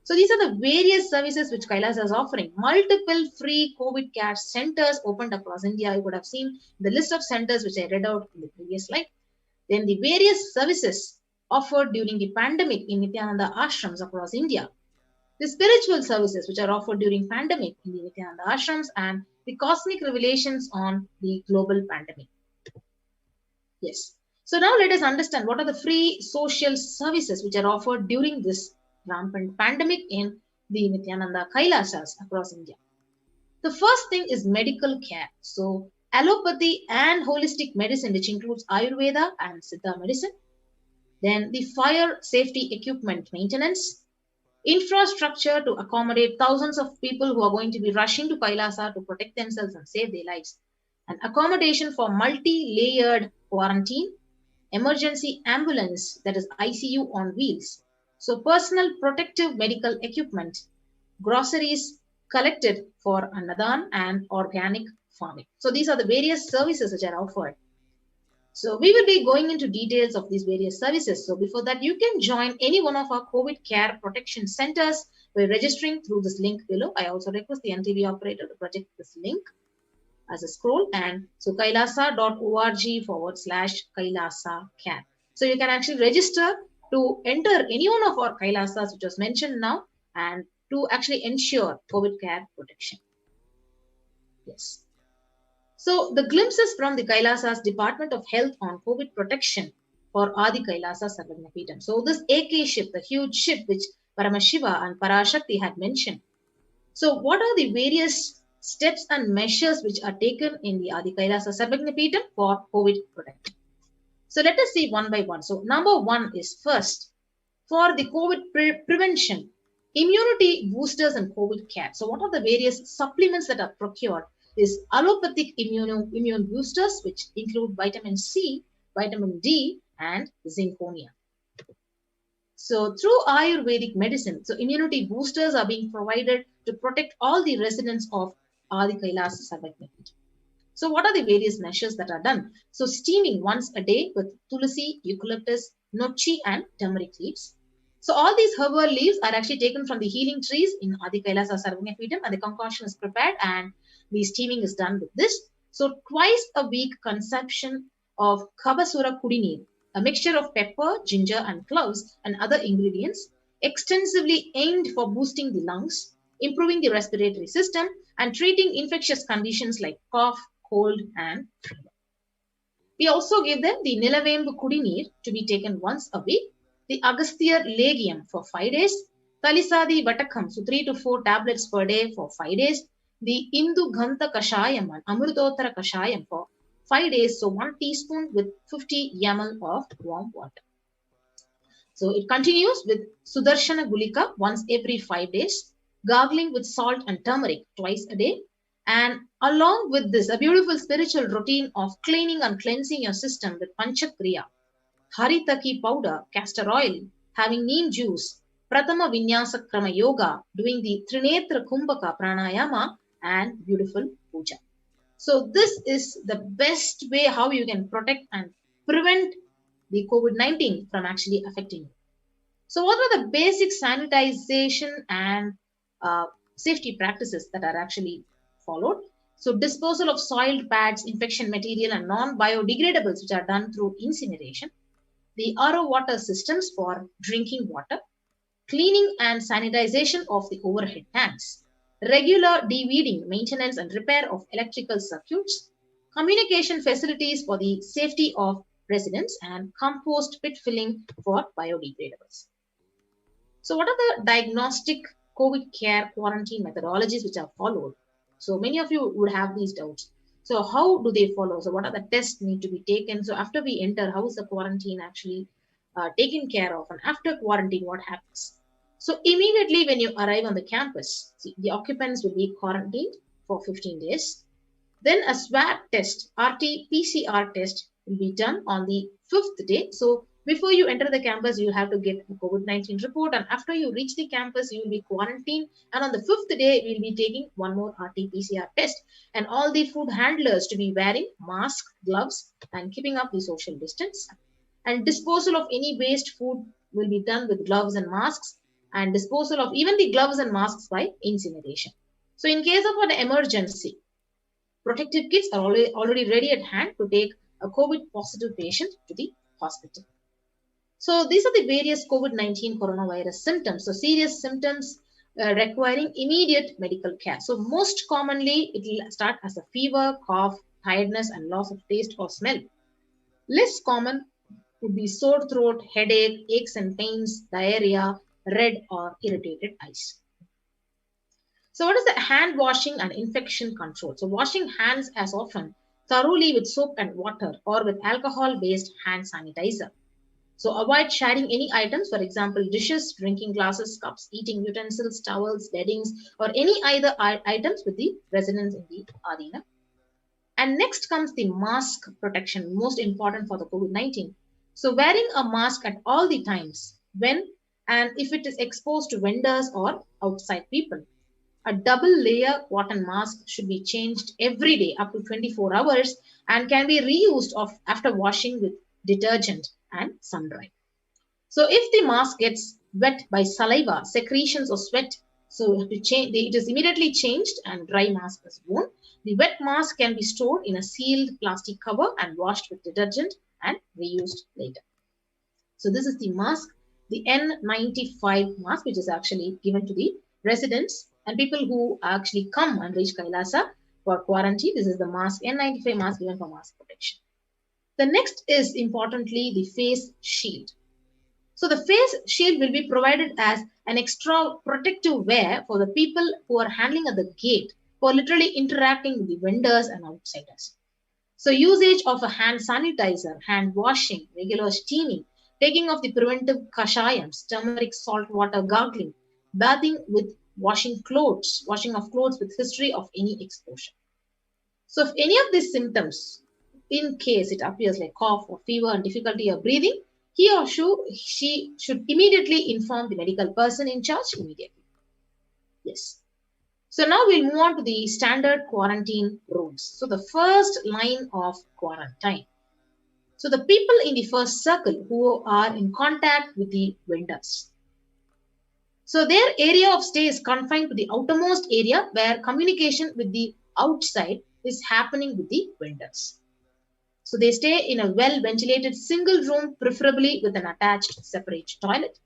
Speaker 8: So these are the various services which Kailasa is offering. Multiple free COVID care centers opened across India. You could have seen the list of centers which I read out in the previous slide. Then the various services offered during the pandemic in Nithyananda ashrams across India. The spiritual services which are offered during pandemic in the Nithyananda ashrams, and the cosmic revelations on the global pandemic. Yes. So now let us understand what are the free social services which are offered during this rampant pandemic in the Nithyananda Kailasas across India. The first thing is medical care. So allopathy and holistic medicine, which includes Ayurveda and Siddha medicine. Then the fire safety equipment maintenance, infrastructure to accommodate thousands of people who are going to be rushing to Kailasa to protect themselves and save their lives, and accommodation for multi-layered quarantine, emergency ambulance, that is ICU on wheels, so personal protective medical equipment, groceries collected for Annadan and organic farming. So these are the various services which are offered. So we will be going into details of these various services. So before that, you can join any one of our COVID care protection centers by registering through this link below. I also request the NTV operator to project this link as a scroll. And so kailasa.org/Kailasa care. So you can actually register to enter any one of our Kailasas which was mentioned now and to actually ensure COVID care protection. Yes. So the glimpses from the Kailasa's Department of Health on COVID protection for Adi Kailasa Sarvagnapeetham. So this AK ship, the huge ship which Paramashiva and Parashakti had mentioned. So what are the various steps and measures which are taken in the Adi Kailasa Sarvagnapeetham for COVID protection? So let us see one by one. So number one is first, for the COVID prevention, immunity boosters and COVID care. So what are the various supplements that are procured? Is allopathic immune boosters, which include vitamin C, vitamin D, and zinconia. So through Ayurvedic medicine, so immunity boosters are being provided to protect all the residents of Adi Kailasa Sarvagnapeetham. So what are the various measures that are done? So steaming once a day with tulsi, eucalyptus, nochi, and turmeric leaves. So all these herbal leaves are actually taken from the healing trees in Adi Kailasa Sarvagnapeetham, and the concoction is prepared and the steaming is done with this. So twice a week consumption of Kabasura Kudinir, a mixture of pepper, ginger, and cloves and other ingredients, extensively aimed for boosting the lungs, improving the respiratory system, and treating infectious conditions like cough, cold, and fever. We also give them the Nilavembu Kudinir to be taken once a week, the Agasthyar Legium for 5 days, Talisadi Vatakam, so 3 to 4 tablets per day for 5 days, the Indu Ghanta Kashayam and Amrutottara Kashayam for 5 days, so 1 teaspoon with 50 ml of warm water. So it continues with Sudarshana Gulika once every 5 days, gargling with salt and turmeric twice a day, and along with this, a beautiful spiritual routine of cleaning and cleansing your system with Panchakriya, Haritaki powder, castor oil, having neem juice, Pratama Vinyasa Krama Yoga, doing the Trinetra Kumbhaka Pranayama, and beautiful puja. So this is the best way how you can protect and prevent the COVID-19 from actually affecting you. So what are the basic sanitization and safety practices that are actually followed? So disposal of soiled pads, infection material, and non-biodegradables which are done through incineration, the RO water systems for drinking water, cleaning and sanitization of the overhead tanks, regular de-weeding, maintenance and repair of electrical circuits, communication facilities for the safety of residents, and compost pit filling for biodegradables. So what are the diagnostic COVID care quarantine methodologies which are followed? So many of you would have these doubts. So how do they follow? So what are the tests need to be taken? So after we enter, how is the quarantine actually taken care of? And after quarantine, what happens? So immediately when you arrive on the campus, see, the occupants will be quarantined for 15 days. Then a swab test, RT-PCR test will be done on the 5th day. So before you enter the campus, you have to get a COVID-19 report. And after you reach the campus, you will be quarantined. And on the 5th day, we will be taking one more RT-PCR test. And all the food handlers to be wearing masks, gloves, and keeping up the social distance. And disposal of any waste food will be done with gloves and masks. And disposal of even the gloves and masks by incineration. So in case of an emergency, protective kits are already ready at hand to take a COVID positive patient to the hospital. So these are the various COVID-19 coronavirus symptoms. So serious symptoms requiring immediate medical care. So most commonly, it will start as a fever, cough, tiredness, and loss of taste or smell. Less common would be sore throat, headache, aches and pains, diarrhea, red or irritated eyes. So what is the hand washing and infection control? So washing hands as often thoroughly with soap and water or with alcohol-based hand sanitizer. So avoid sharing any items, for example, dishes, drinking glasses, cups, eating utensils, towels, beddings, or any other items with the residents in the Adina. And next comes the mask protection, most important for the COVID-19. So wearing a mask at all the times when and if it is exposed to vendors or outside people. A double layer cotton mask should be changed every day up to 24 hours and can be reused after washing with detergent and sun dry. So if the mask gets wet by saliva, secretions or sweat, so it is immediately changed and dry mask is worn. The wet mask can be stored in a sealed plastic cover and washed with detergent and reused later. So this is the mask, the N95 mask, which is actually given to the residents and people who actually come and reach Kailasa for quarantine. This is the mask, N95 mask given for mask protection. The next is importantly the face shield. So the face shield will be provided as an extra protective wear for the people who are handling at the gate, who are literally interacting with the vendors and outsiders. So usage of a hand sanitizer, hand washing, regular steaming, taking of the preventive kashayams, turmeric, salt water gargling, bathing with washing of clothes with history of any exposure. So if any of these symptoms, in case it appears like cough or fever and difficulty of breathing, he or she should immediately inform the medical person in charge immediately. Yes. So now we'll move on to the standard quarantine rules. So the first line of quarantine. So the people in the first circle who are in contact with the vendors. So their area of stay is confined to the outermost area where communication with the outside is happening with the vendors. So they stay in a well-ventilated single room, preferably with an attached separate toilet.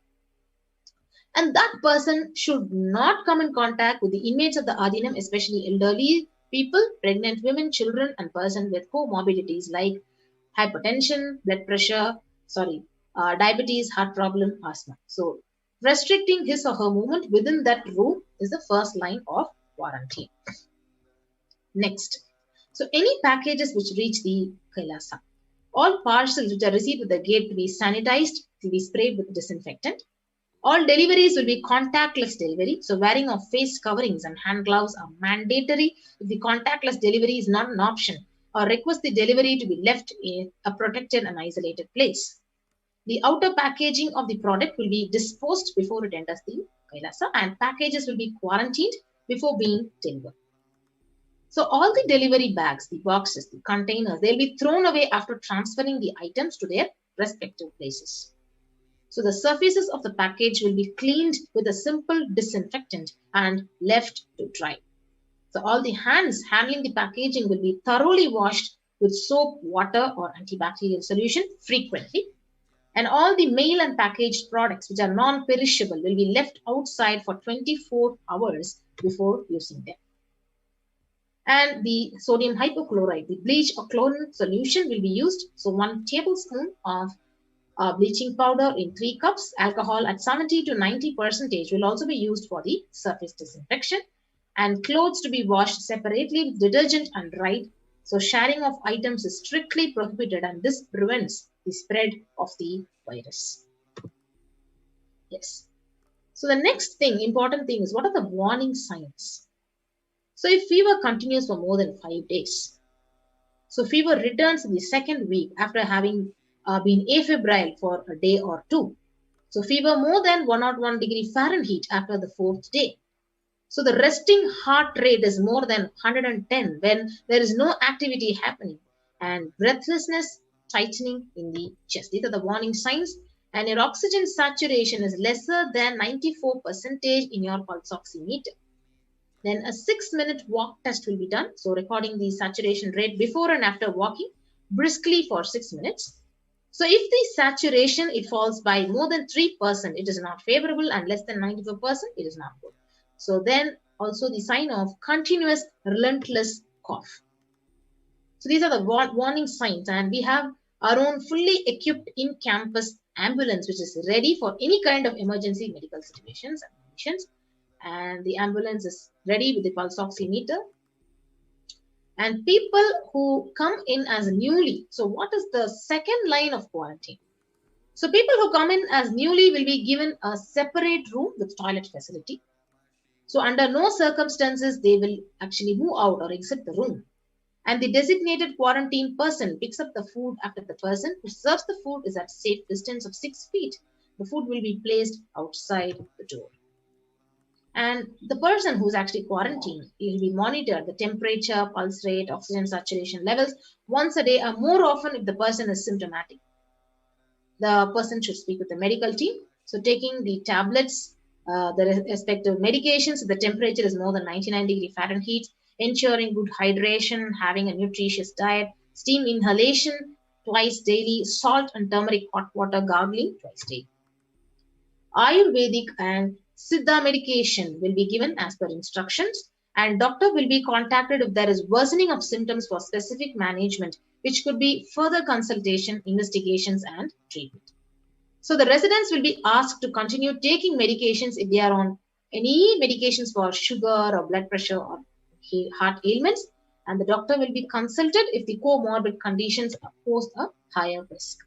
Speaker 8: And that person should not come in contact with the inmates of the Adinam, especially elderly people, pregnant women, children, and persons with comorbidities like hypertension, blood pressure, diabetes, heart problem, asthma. So restricting his or her movement within that room is the first line of quarantine. Next. So any packages which reach the Kailasa, all parcels which are received at the gate to be sanitized, to be sprayed with disinfectant. All deliveries will be contactless delivery. So wearing of face coverings and hand gloves are mandatory if the contactless delivery is not an option, or request the delivery to be left in a protected and isolated place. The outer packaging of the product will be disposed before it enters the Kailasa, and packages will be quarantined before being delivered. So all the delivery bags, the boxes, the containers, they'll be thrown away after transferring the items to their respective places. So the surfaces of the package will be cleaned with a simple disinfectant and left to dry. So all the hands handling the packaging will be thoroughly washed with soap, water, or antibacterial solution frequently. And all the mail and packaged products which are non-perishable will be left outside for 24 hours before using them. And the sodium hypochlorite, the bleach or chlorine solution will be used. So 1 tablespoon of bleaching powder in 3 cups, alcohol at 70 to 90% will also be used for the surface disinfection, and clothes to be washed separately with detergent and dried. So sharing of items is strictly prohibited, and this prevents the spread of the virus. Yes. So the next important thing is, what are the warning signs? So if fever continues for more than 5 days, so fever returns in the second week after having been afebrile for a day or 2. So fever more than 101 degree Fahrenheit after the 4th day. So the resting heart rate is more than 110 when there is no activity happening, and breathlessness, tightening in the chest. These are the warning signs. And your oxygen saturation is lesser than 94% in your pulse oximeter. Then a 6-minute walk test will be done. So recording the saturation rate before and after walking briskly for 6 minutes. So if the saturation, it falls by more than 3%, it is not favorable, and less than 94%, it is not good. So then also the sign of continuous relentless cough. So these are the warning signs, and we have our own fully equipped in-campus ambulance which is ready for any kind of emergency medical situations and conditions. and the ambulance is ready with the pulse oximeter. And people who come in as newly, so what is the second line of quarantine? So people who come in as newly will be given a separate room with toilet facility. So under no circumstances they will actually move out or exit the room. And the designated quarantine person picks up the food after the person who serves the food is at safe distance of 6 feet. The food will be placed outside the door. And the person who's actually quarantined will be monitored the temperature, pulse rate, oxygen saturation levels once a day or more often if the person is symptomatic. The person should speak with the medical team. So taking the tablets, the respective medications, if the temperature is more than 99 degrees Fahrenheit, ensuring good hydration, having a nutritious diet, steam inhalation twice daily, salt and turmeric hot water gargling twice daily. Ayurvedic and Siddha medication will be given as per instructions, and doctor will be contacted if there is worsening of symptoms for specific management, which could be further consultation, investigations, and treatment. So the residents will be asked to continue taking medications if they are on any medications for sugar or blood pressure or heart ailments, and the doctor will be consulted if the comorbid conditions pose a higher risk.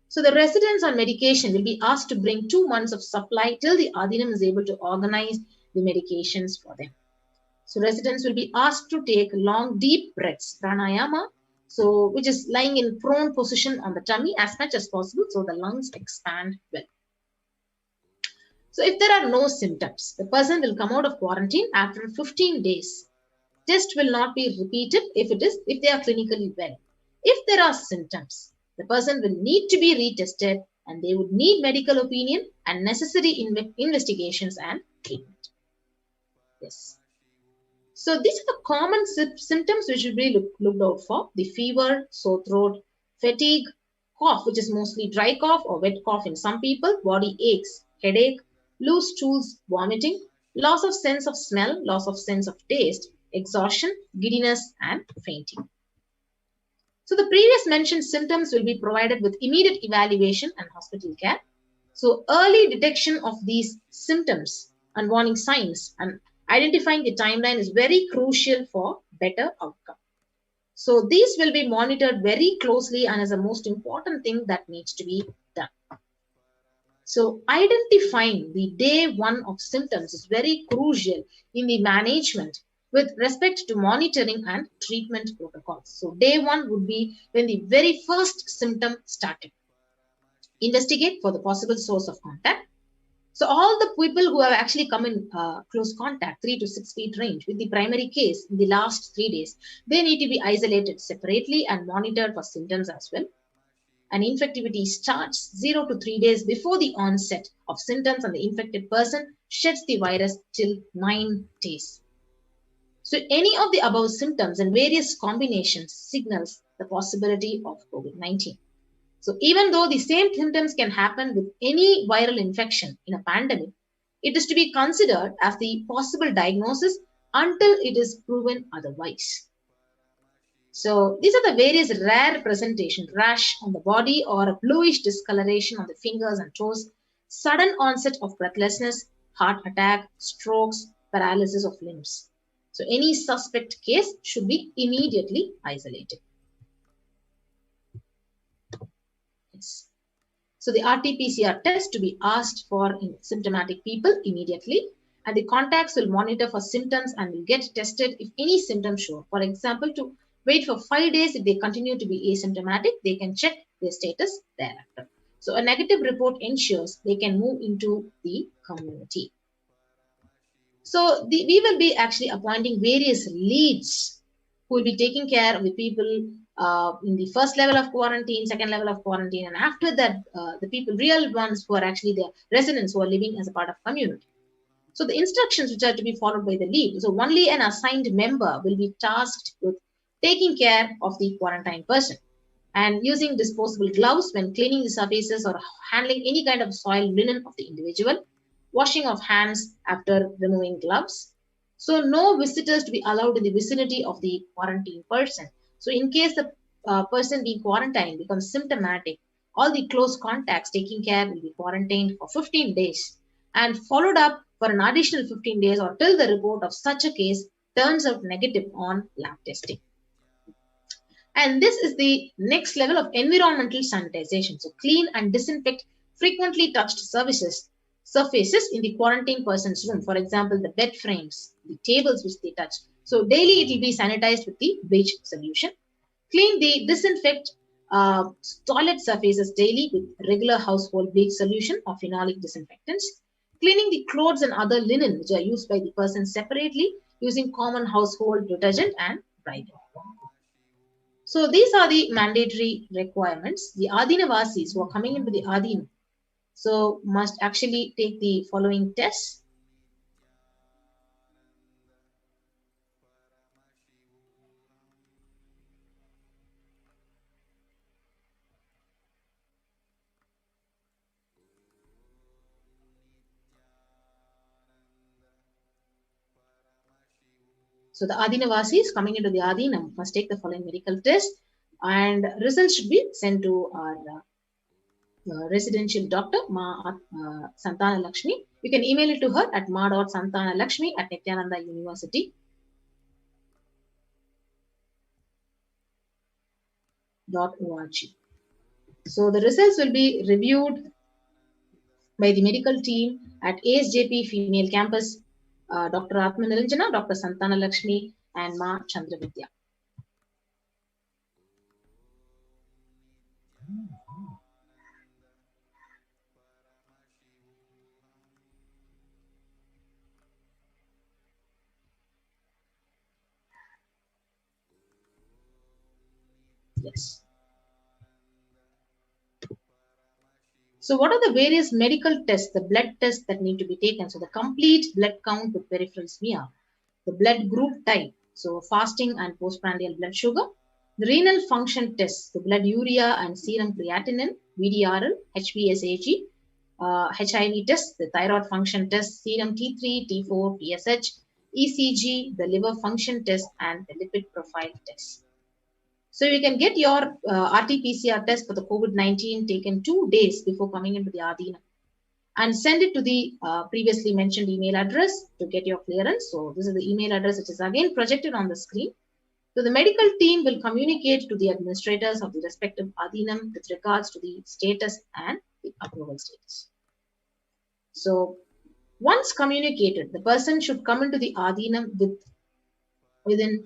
Speaker 8: So the residents on medication will be asked to bring 2 months of supply till the Adhinam is able to organize the medications for them. So residents will be asked to take long, deep breaths, pranayama, so which is lying in prone position on the tummy as much as possible so the lungs expand well. So if there are no symptoms, the person will come out of quarantine after 15 days. Test will not be repeated if they are clinically well. If there are symptoms, the person will need to be retested and they would need medical opinion and necessary investigations and treatment. Yes. So these are the common symptoms which should be looked out for: the fever, sore throat, fatigue, cough, which is mostly dry cough or wet cough in some people, body aches, headache, loose stools, vomiting, loss of sense of smell, loss of sense of taste, exhaustion, giddiness, and fainting. So the previous mentioned symptoms will be provided with immediate evaluation and hospital care. So early detection of these symptoms and warning signs and identifying the timeline is very crucial for better outcome. So these will be monitored very closely and is the most important thing that needs to be done. So identifying the day 1 of symptoms is very crucial in the management with respect to monitoring and treatment protocols. So day 1 would be when the very first symptom started. Investigate for the possible source of contact. So all the people who have actually come in close contact, 3 to 6 feet range with the primary case in the last 3 days, they need to be isolated separately and monitored for symptoms as well. And infectivity starts 0 to 3 days before the onset of symptoms and the infected person sheds the virus till 9 days. So any of the above symptoms and various combinations signals the possibility of COVID-19. So even though the same symptoms can happen with any viral infection in a pandemic, it is to be considered as the possible diagnosis until it is proven otherwise. So these are the various rare presentations: rash on the body or a bluish discoloration on the fingers and toes, sudden onset of breathlessness, heart attack, strokes, paralysis of limbs. So any suspect case should be immediately isolated. Yes. So the RT-PCR test to be asked for in symptomatic people immediately, and the contacts will monitor for symptoms and will get tested if any symptoms show. For example, to wait for 5 days. If they continue to be asymptomatic, they can check their status thereafter. So a negative report ensures they can move into the community. So we will be actually appointing various leads who will be taking care of the people in the first level of quarantine, second level of quarantine, and after that, the people, real ones who are actually the residents who are living as a part of community. So the instructions which are to be followed by the lead. So only an assigned member will be tasked with taking care of the quarantine person and using disposable gloves when cleaning the surfaces or handling any kind of soiled linen of the individual, washing of hands after removing gloves. So no visitors to be allowed in the vicinity of the quarantine person. So in case the person being quarantined becomes symptomatic, all the close contacts taking care will be quarantined for 15 days. and followed up for an additional 15 days or till the report of such a case turns out negative on lab testing. And this is the next level of environmental sanitization. So clean and disinfect frequently touched surfaces in the quarantine person's room. For example, the bed frames, the tables which they touch. So daily it will be sanitized with the bleach solution. Disinfect toilet surfaces daily with regular household bleach solution or phenolic disinfectants. Cleaning the clothes and other linen which are used by the person separately using common household detergent and Brita. So these are the mandatory requirements. The Adinavasis who are coming into the Adina, so must actually take the following tests. So the Adinavasis coming into the Adinam must take the following medical test, and results should be sent to our residential doctor, Ma Santana Lakshmi. You can email it to her at ma.santanalakshmi@nithyananda.org. So the results will be reviewed by the medical team at ASJP Female Campus, Dr. Atma Niranjana, Dr. Santana Lakshmi, and Ma Chandravidya. Yes. So what are the various medical tests, the blood tests that need to be taken? So the complete blood count with peripheral smear, the blood group type, so fasting and postprandial blood sugar, the renal function tests, the blood urea and serum creatinine, VDRL, HbSAg, HIV test, the thyroid function test, serum T3, T4, TSH, ECG, the liver function test, and the lipid profile test. So you can get your RT-PCR test for the COVID-19 taken 2 days before coming into the Adina and send it to the previously mentioned email address to get your clearance. So this is the email address which is again projected on the screen. So the medical team will communicate to the administrators of the respective Adinam with regards to the status and the approval status. So once communicated, the person should come into the Adinam within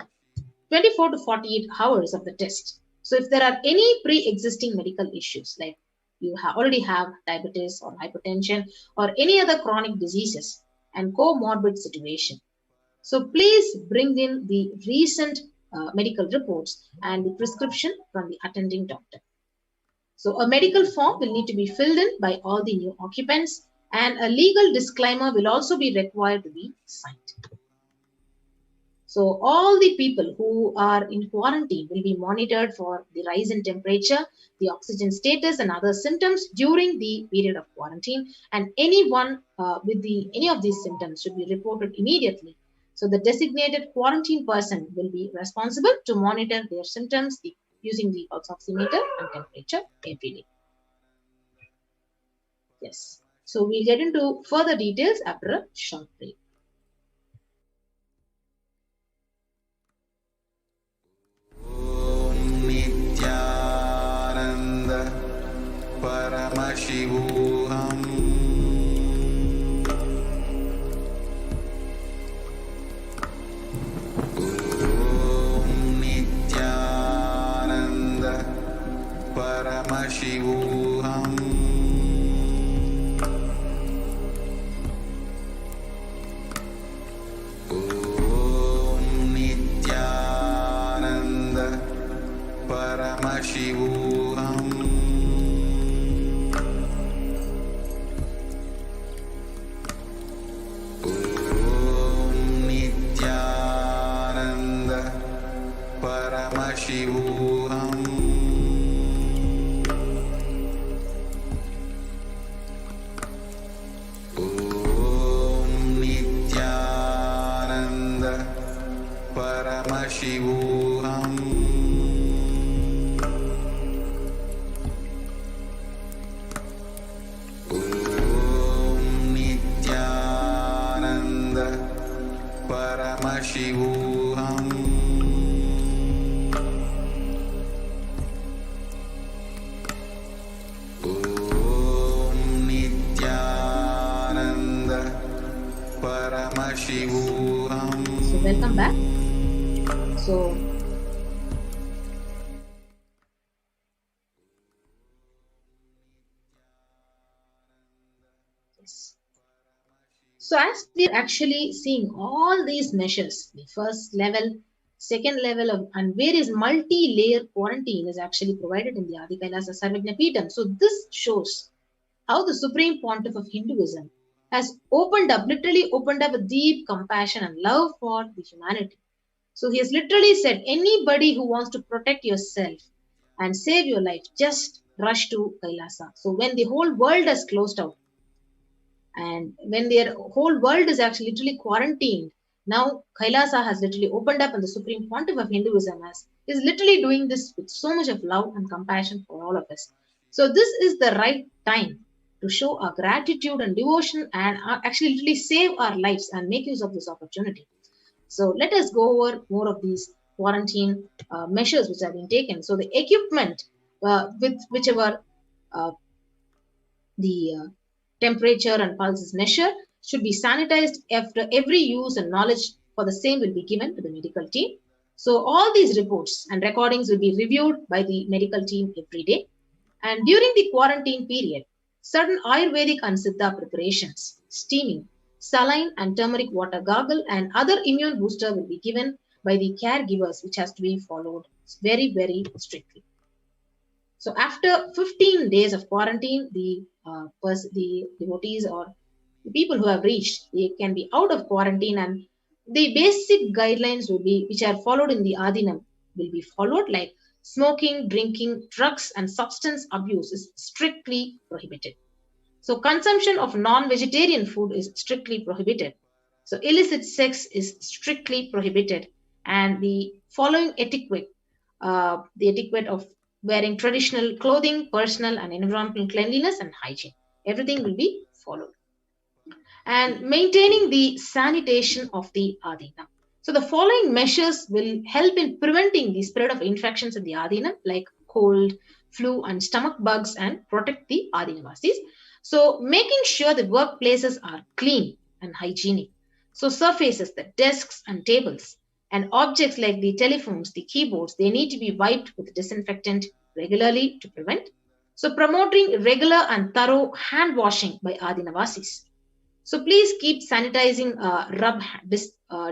Speaker 8: 24 to 48 hours of the test. So if there are any pre-existing medical issues, like you already have diabetes or hypertension or any other chronic diseases and comorbid situation, so please bring in the recent medical reports and the prescription from the attending doctor. So a medical form will need to be filled in by all the new occupants, and a legal disclaimer will also be required to be signed. So all the people who are in quarantine will be monitored for the rise in temperature, the oxygen status, and other symptoms during the period of quarantine. And anyone with any of these symptoms should be reported immediately. So the designated quarantine person will be responsible to monitor their symptoms using the pulse oximeter and temperature every day. Yes. So we'll get into further details after a short break.
Speaker 4: Paramashivoham. Om Nithyananda Paramashivoham. Om Nithyananda Paramashivoham. Paramashivoham. Om Nithyananda Paramashivoham. Om Nithyananda Paramashivoham. Om Nithyananda Paramashivoham.
Speaker 8: So welcome back. So yes. So as we are actually seeing all these measures, the first level, second level of and various multi-layer quarantine is actually provided in the Adi Kailasa Sarvajnapeetham. So this shows how the Supreme Pontiff of Hinduism has literally opened up a deep compassion and love for the humanity. So he has literally said, anybody who wants to protect yourself and save your life, just rush to Kailasa. So when the whole world has closed out, and when their whole world is actually literally quarantined, now Kailasa has literally opened up, and the Supreme Pontiff of Hinduism is literally doing this with so much of love and compassion for all of us. So this is the right time to show our gratitude and devotion and actually literally save our lives and make use of this opportunity. So let us go over more of these quarantine measures which have been taken. So the equipment with whichever the temperature and pulse is measured should be sanitized after every use, and knowledge for the same will be given to the medical team. So all these reports and recordings will be reviewed by the medical team every day. And during the quarantine period, certain Ayurvedic and Siddha preparations, steaming, saline and turmeric water gargle, and other immune booster will be given by the caregivers, which has to be followed very, very strictly. So after 15 days of quarantine, the devotees or the people who have reached, they can be out of quarantine, and the basic guidelines will be, which are followed in the Adinam, will be followed, like smoking, drinking, drugs and substance abuse is strictly prohibited. So consumption of non-vegetarian food is strictly prohibited. So illicit sex is strictly prohibited. And the following etiquette, the etiquette of wearing traditional clothing, personal and environmental cleanliness and hygiene, everything will be followed. And maintaining the sanitation of the Adinam. So the following measures will help in preventing the spread of infections in the Adinam, like cold, flu and stomach bugs, and protect the Adinavasis. So making sure the workplaces are clean and hygienic. So surfaces, the desks and tables and objects like the telephones, the keyboards, they need to be wiped with disinfectant regularly to prevent. So promoting regular and thorough hand washing by Adinavasis. So please keep sanitizing rub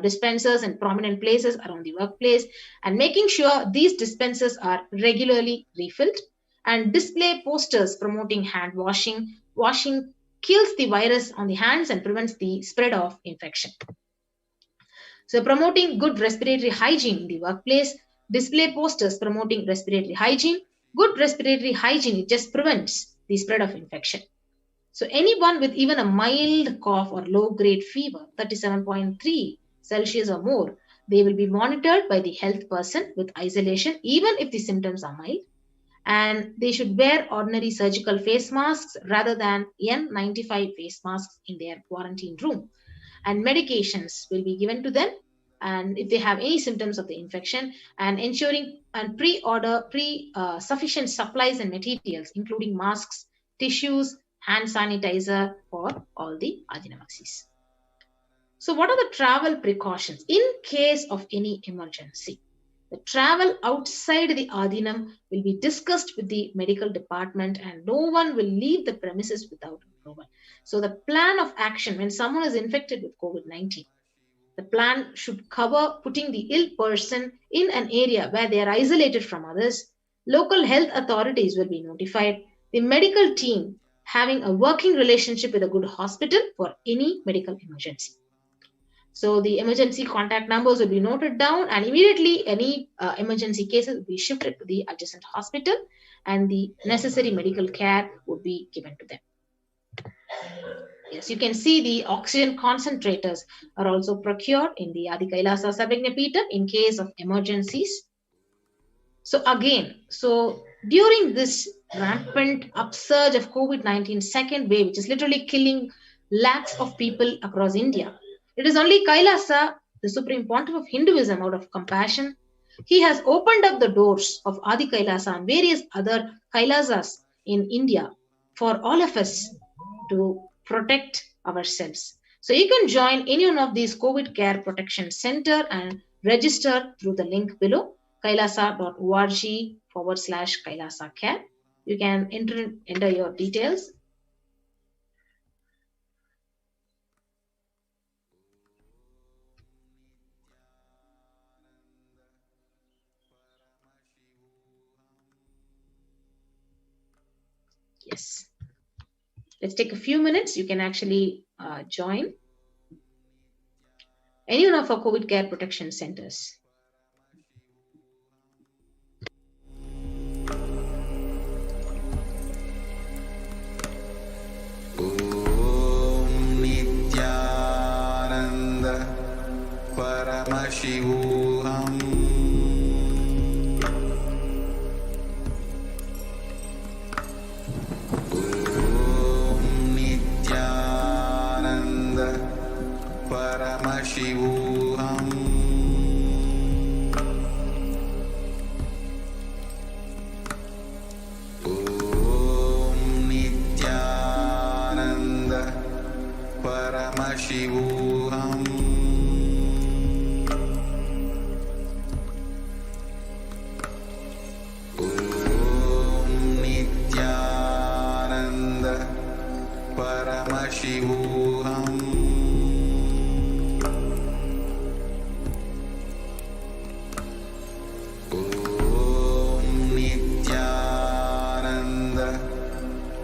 Speaker 8: dispensers in prominent places around the workplace, and making sure these dispensers are regularly refilled, and display posters promoting hand washing. Washing kills the virus on the hands and prevents the spread of infection. So promoting good respiratory hygiene in the workplace, display posters promoting respiratory hygiene. Good respiratory hygiene, it just prevents the spread of infection. So anyone with even a mild cough or low-grade fever, 37.3 Celsius or more, they will be monitored by the health person with isolation, even if the symptoms are mild. And they should wear ordinary surgical face masks rather than N95 face masks in their quarantine room. And medications will be given to them, and if they have any symptoms of the infection, and ensuring and pre-order sufficient supplies and materials, including masks, tissues, hand sanitizer for all the Adinavasis. So what are the travel precautions in case of any emergency? The travel outside the Adinam will be discussed with the medical department, and no one will leave the premises without approval. So the plan of action when someone is infected with COVID-19, the plan should cover putting the ill person in an area where they are isolated from others. Local health authorities will be notified. The medical team having a working relationship with a good hospital for any medical emergency. So the emergency contact numbers will be noted down, and immediately any emergency cases will be shifted to the adjacent hospital, and the necessary medical care would be given to them. Yes, you can see the oxygen concentrators are also procured in the Adi Kailasa Sarvajnapeetham in case of emergencies. So again, during this rampant upsurge of COVID-19 second wave, which is literally killing lakhs of people across India, it is only Kailasa, the Supreme Pontiff of Hinduism, out of compassion, he has opened up the doors of Adi Kailasa and various other Kailasas in India for all of us to protect ourselves. So you can join any one of these COVID Care Protection Center and register through the link below, kailasa.org/Kailasa Care. You can enter your details. Yes. Let's take a few minutes. You can actually join any one of our COVID Care Protection Centers.
Speaker 4: Om Nithyananda Paramashivoham. Paramashivoham. Om Nithyananda Paramashivoham. Om Nithyananda Paramashivoham. Paramashivoham. Om Nithyananda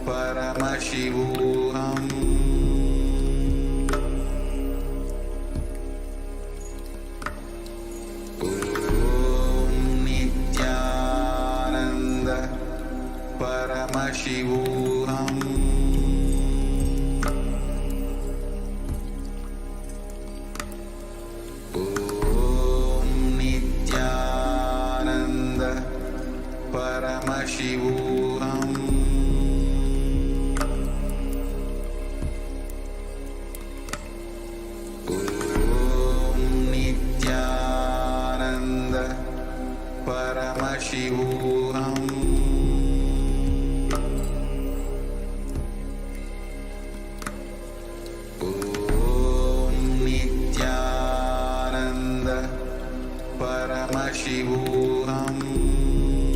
Speaker 4: Paramashivoham. Om Nithyananda Paramashivoham. Paramashivoham. Om Nithyananda Paramashivoham. Om Nithyananda Paramashivoham. Paramashivoham. Om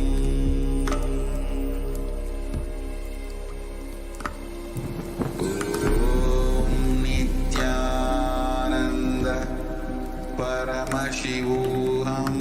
Speaker 4: Nithyananda Paramashivoham.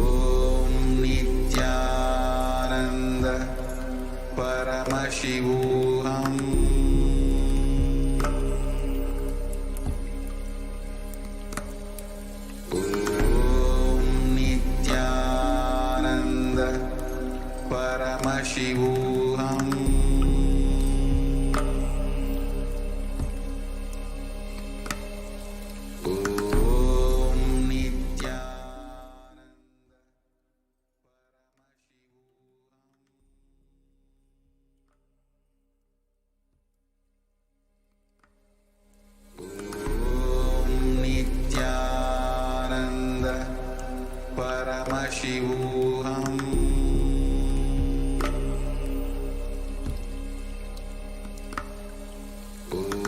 Speaker 4: Om Nithyananda Paramashivoham. Paramashivoham. Om Nithyananda Paramashivoham.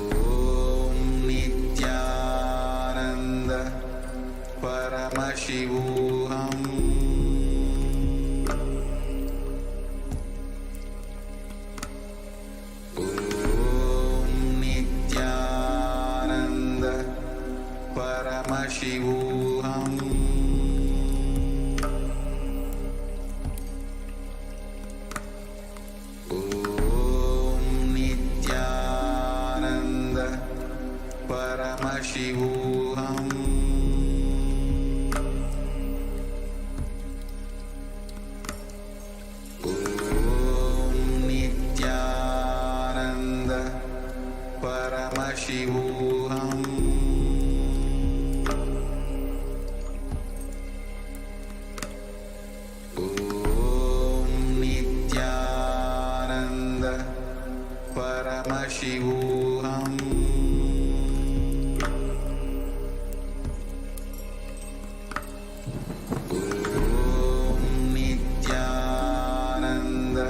Speaker 4: Om Nithyananda Paramashivoham. Om Nithyananda Paramashivoham. Om Nithyananda Paramashivoham. Om Nithyananda Paramashivoham. Om Nithyananda Paramashivoham. Om Nithyananda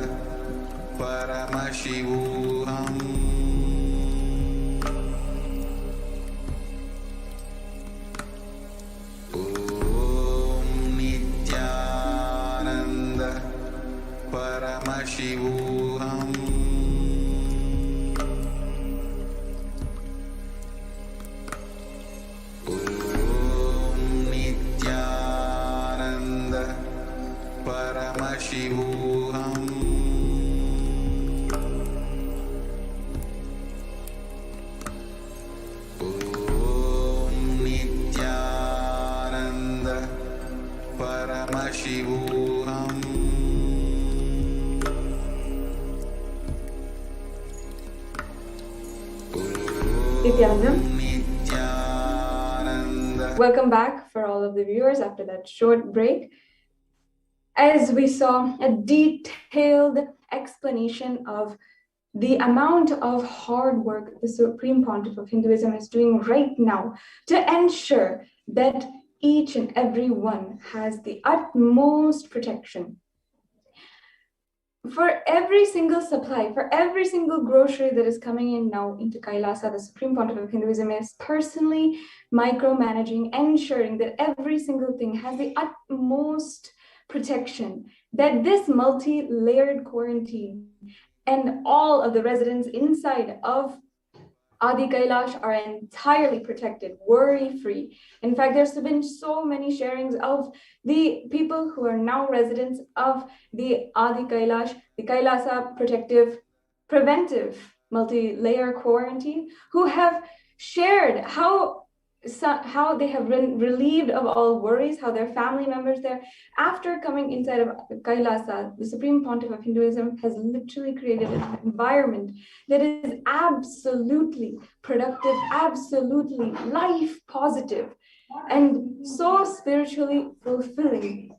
Speaker 4: Paramashivoham. Om Nithyananda Paramashivoham. Om Nithyananda Paramashivoham. Om Nithyananda Paramashivoham.
Speaker 1: Nithyananda.
Speaker 4: Nithyananda.
Speaker 1: Welcome back for all of the viewers after that short break. As we saw a detailed explanation of the amount of hard work the Supreme Pontiff of Hinduism is doing right now to ensure that each and every one has the utmost protection. For every single supply, for every single grocery that is coming in now into Kailasa, the Supreme Pontiff of Hinduism is personally micromanaging, ensuring that every single thing has the utmost protection, that this multi-layered quarantine and all of the residents inside of Adi Kailash are entirely protected, worry-free. In fact, there's been so many sharings of the people who are now residents of the Adi Kailash, the Kailasa protective, preventive multi-layer quarantine, who have shared how they have been relieved of all worries, how their family members there, after coming inside of Kailasa, the Supreme Pontiff of Hinduism has literally created an environment that is absolutely productive, absolutely life positive, and so spiritually fulfilling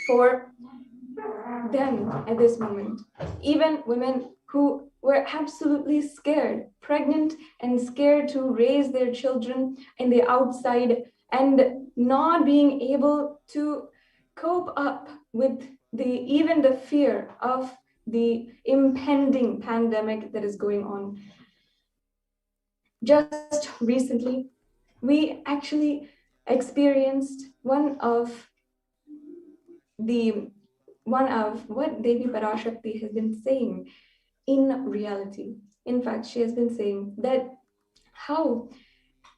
Speaker 1: for them at this moment. Even women who were absolutely scared, pregnant and scared to raise their children in the outside and not being able to cope up with even the fear of the impending pandemic that is going on. Just recently, we actually experienced one of what Devi Parashakti has been saying in reality. In fact, she has been saying that how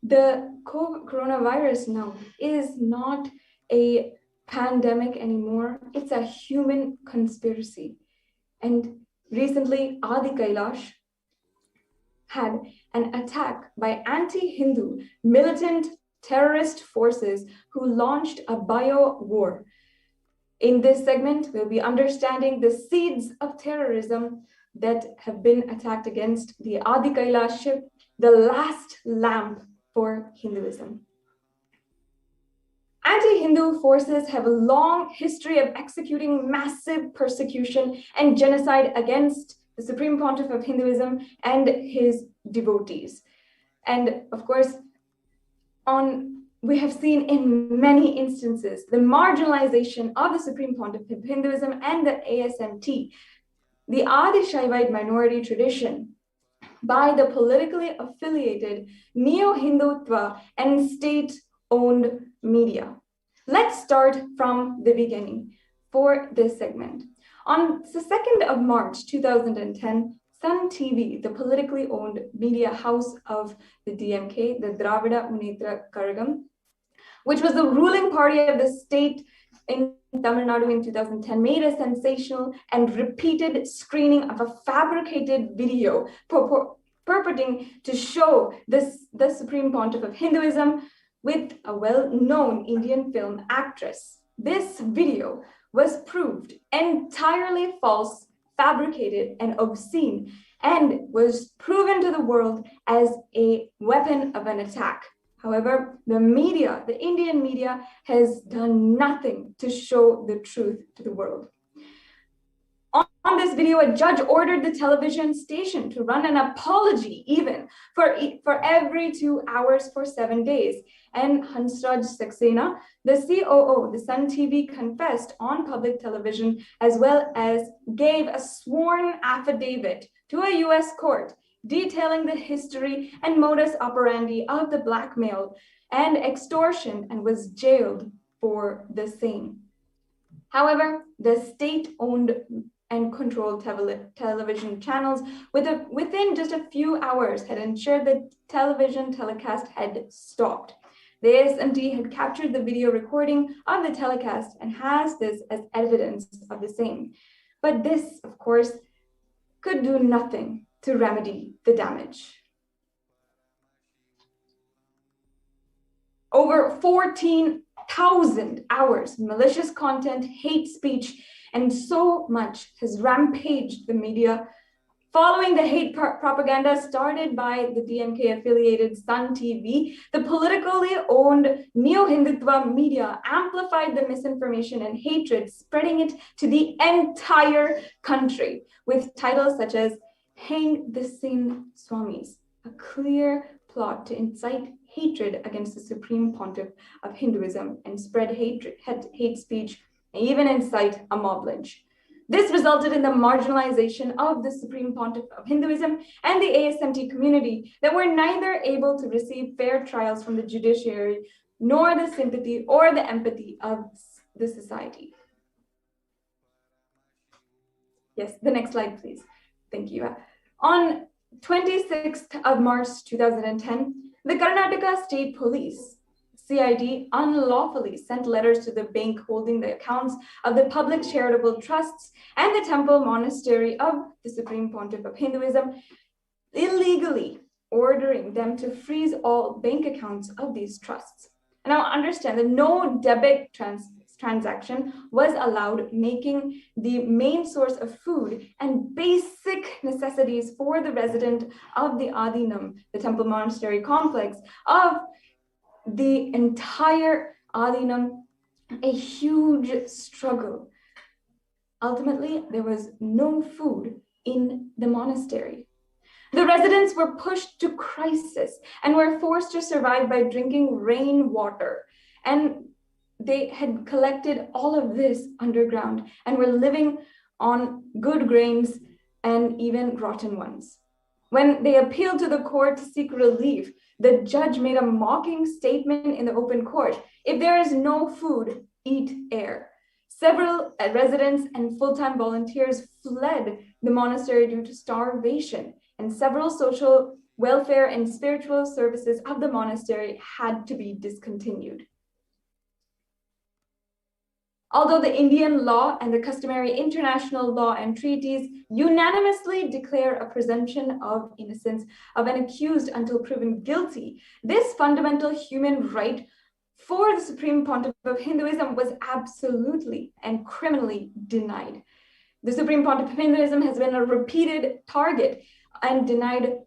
Speaker 1: the coronavirus now is not a pandemic anymore, it's a human conspiracy. And recently, Adi Kailash had an attack by anti-Hindu militant terrorist forces who launched a bio war. In this segment, we'll be understanding the seeds of terrorism that have been attacked against the Adi Kailash ship, the last lamp for Hinduism. Anti-Hindu forces have a long history of executing massive persecution and genocide against the Supreme Pontiff of Hinduism and his devotees. And of course, we have seen in many instances the marginalization of the Supreme Pontiff of Hinduism and the ASMT, the Adi Shaivite minority tradition, by the politically affiliated Neo-Hindutva and state-owned media. Let's start from the beginning for this segment. On the 2nd of March 2010, Sun TV, the politically owned media house of the DMK, the Dravida Munnetra Kazhagam, which was the ruling party of the state in Tamil Nadu in 2010, made a sensational and repeated screening of a fabricated video purporting to show the Supreme Pontiff of Hinduism with a well-known Indian film actress. This video was proved entirely false, fabricated, and obscene, and was proven to the world as a weapon of an attack. However, the media, the Indian media, has done nothing to show the truth to the world. On this video, a judge ordered the television station to run an apology even for every 2 hours for 7 days. And Hansraj Saxena, the COO, the Sun TV, confessed on public television, as well as gave a sworn affidavit to a US court detailing the history and modus operandi of the blackmail and extortion, and was jailed for the same. However, the state-owned and controlled television channels within just a few hours had ensured that television telecast had stopped. The ASMT had captured the video recording of the telecast and has this as evidence of the same. But this, of course, could do nothing to remedy the damage. Over 14,000 hours, malicious content, hate speech, and so much has rampaged the media following the hate propaganda started by the DMK-affiliated Sun TV. The politically owned neo-Hindutva media amplified the misinformation and hatred, spreading it to the entire country with titles such as "Hang the Sin Swamis," a clear plot to incite hatred against the Supreme Pontiff of Hinduism and spread hate speech, and even incite a mob lynch. This resulted in the marginalization of the Supreme Pontiff of Hinduism and the ASMT community that were neither able to receive fair trials from the judiciary, nor the sympathy or the empathy of the society. Yes, the next slide, please. Thank you. On 26th of March 2010, the Karnataka State Police, CID, unlawfully sent letters to the bank holding the accounts of the public charitable trusts and the temple monastery of the Supreme Pontiff of Hinduism, illegally ordering them to freeze all bank accounts of these trusts. And now understand that no debit transaction was allowed, making the main source of food and basic necessities for the resident of the Adinam, the temple monastery complex of the entire Adinam, a huge struggle. Ultimately, there was no food in the monastery. The residents were pushed to crisis and were forced to survive by drinking rainwater. And they had collected all of this underground and were living on good grains and even rotten ones. When they appealed to the court to seek relief, the judge made a mocking statement in the open court: "If there is no food, eat air." Several residents and full-time volunteers fled the monastery due to starvation, and several social welfare and spiritual services of the monastery had to be discontinued. Although the Indian law and the customary international law and treaties unanimously declare a presumption of innocence of an accused until proven guilty, this fundamental human right for the Supreme Pontiff of Hinduism was absolutely and criminally denied. The Supreme Pontiff of Hinduism has been a repeated target and denied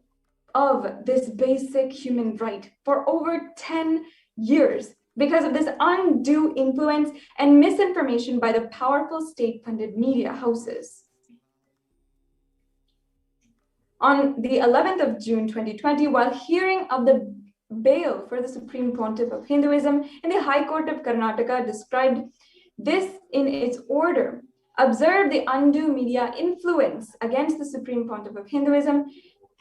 Speaker 1: of this basic human right for over 10 years. Because of this undue influence and misinformation by the powerful state-funded media houses. On the 11th of June 2020, while hearing of the bail for the Supreme Pontiff of Hinduism in the High Court of Karnataka, described this in its order: observe the undue media influence against the Supreme Pontiff of Hinduism,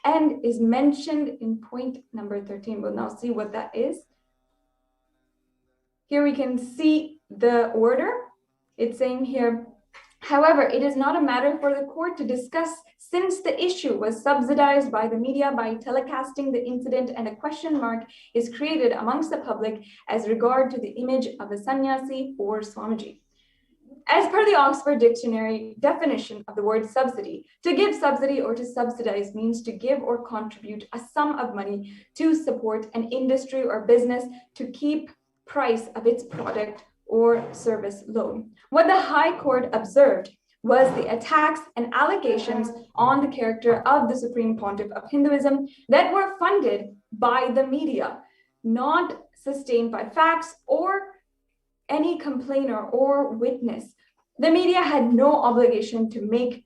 Speaker 1: and is mentioned in point number 13. We'll now see what that is. Here we can see the order. It's saying here, however, it is not a matter for the court to discuss since the issue was subsidized by the media by telecasting the incident, and a question mark is created amongst the public as regard to the image of a sannyasi or Swamiji. As per the Oxford Dictionary definition of the word subsidy, to give subsidy or to subsidize means to give or contribute a sum of money to support an industry or business to keep price of its product or service low. What the High Court observed was the attacks and allegations on the character of the Supreme Pontiff of Hinduism that were funded by the media, not sustained by facts or any complainer or witness. The media had no obligation to make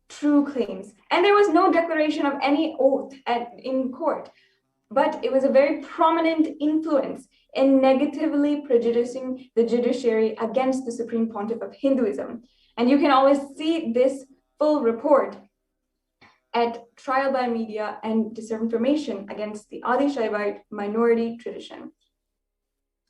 Speaker 1: true claims, and there was no declaration of any oath in court, but it was a very prominent influence in negatively prejudicing the judiciary against the Supreme Pontiff of Hinduism. And you can always see this full report at Trial by Media and Disinformation against the Adi Shaivite minority tradition.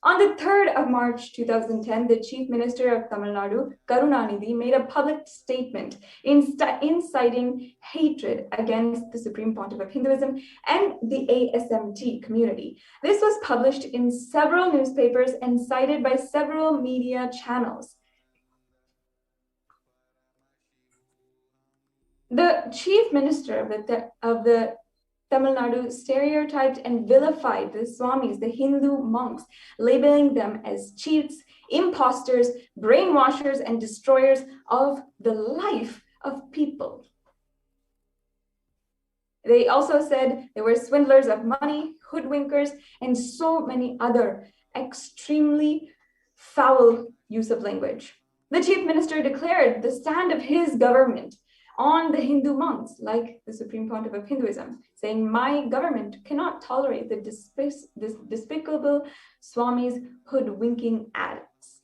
Speaker 1: On the 3rd of March 2010, the Chief Minister of Tamil Nadu, Karunanidhi, made a public statement inciting hatred against the Supreme Pontiff of Hinduism and the ASMT community. This was published in several newspapers and cited by several media channels. The Chief Minister of the Tamil Nadu stereotyped and vilified the Swamis, the Hindu monks, labeling them as cheats, imposters, brainwashers, and destroyers of the life of people. They also said they were swindlers of money, hoodwinkers, and so many other extremely foul use of language. The Chief Minister declared the stand of his government on the Hindu monks, like the Supreme Pontiff of Hinduism, saying, "My government cannot tolerate the despicable Swamis hoodwinking addicts."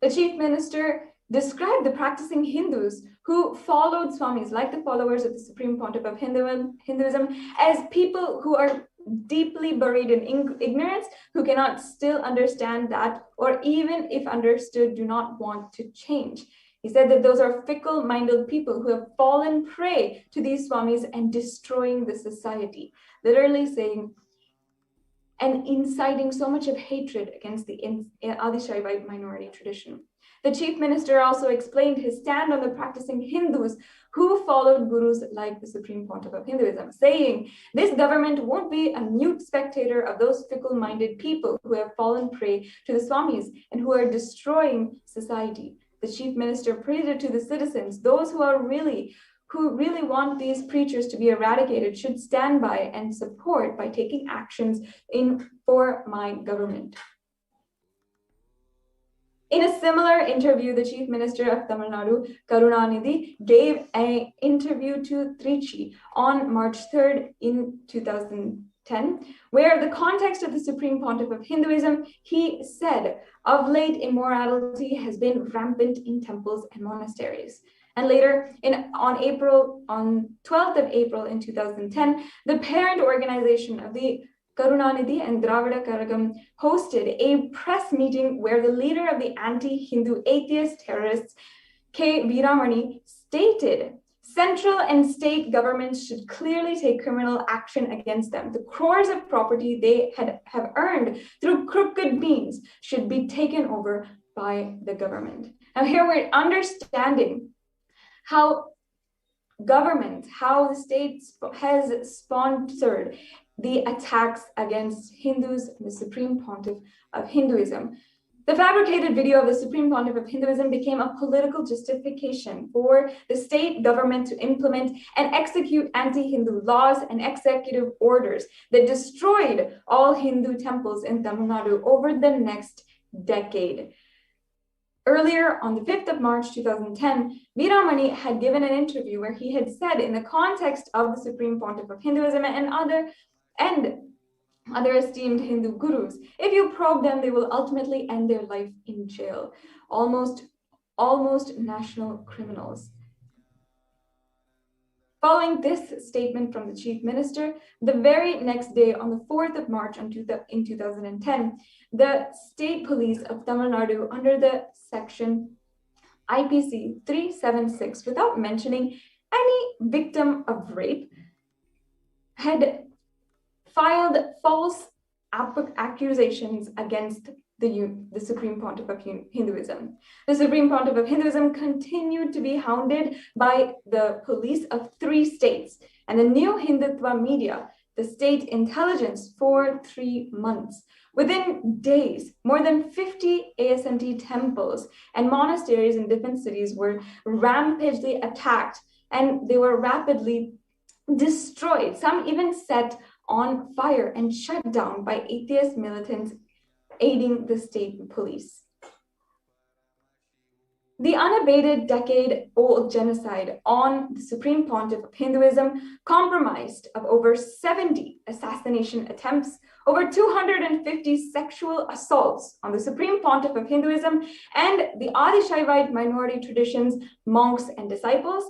Speaker 1: The Chief Minister described the practicing Hindus who followed Swamis, like the followers of the Supreme Pontiff of Hinduism, as people who are deeply buried in ignorance, who cannot still understand that, or even if understood, do not want to change. He said that those are fickle-minded people who have fallen prey to these Swamis and destroying the society, literally saying and inciting so much of hatred against the Adi Shaivite minority tradition. The Chief Minister also explained his stand on the practicing Hindus who followed gurus like the Supreme Pontiff of Hinduism, saying, "This government won't be a mute spectator of those fickle-minded people who have fallen prey to the Swamis and who are destroying society." The Chief Minister pleaded to the citizens, those who really want these preachers to be eradicated should stand by and support by taking actions for my government. In a similar interview, the Chief Minister of Tamil Nadu, Karunanidhi, gave an interview to Trichy on March 3rd in 2010, where the context of the Supreme Pontiff of Hinduism, he said, "Of late, immorality has been rampant in temples and monasteries." And later, on 12th of April in 2010, the parent organization of the Karunanidhi and Dravida Karagam hosted a press meeting where the leader of the anti-Hindu atheist terrorists, K. Veeramani, stated central and state governments should clearly take criminal action against them. The crores of property they have earned through crooked means should be taken over by the government. Now here we're understanding how the state has sponsored the attacks against Hindus, the Supreme Pontiff of Hinduism. The fabricated video of the Supreme Pontiff of Hinduism became a political justification for the state government to implement and execute anti-Hindu laws and executive orders that destroyed all Hindu temples in Tamil Nadu over the next decade. Earlier, on the 5th of March 2010, Veeramani had given an interview where he had said, in the context of the Supreme Pontiff of Hinduism and other esteemed Hindu gurus, if you probe them, they will ultimately end their life in jail. Almost national criminals. Following this statement from the Chief Minister, the very next day, on the 4th of March in 2010, the State Police of Tamil Nadu, under the section IPC 376, without mentioning any victim of rape, had filed false accusations against the Supreme Pontiff of Hinduism. The Supreme Pontiff of Hinduism continued to be hounded by the police of 3 states and the new Hindutva media, the state intelligence, for 3 months. Within days, more than 50 ASNT temples and monasteries in different cities were rampagely attacked, and they were rapidly destroyed, some even set on fire and shut down by atheist militants aiding the state police. The unabated decade-old genocide on the Supreme Pontiff of Hinduism, comprised of over 70 assassination attempts, over 250 sexual assaults on the Supreme Pontiff of Hinduism and the Adi-Shaivite minority traditions, monks, and disciples.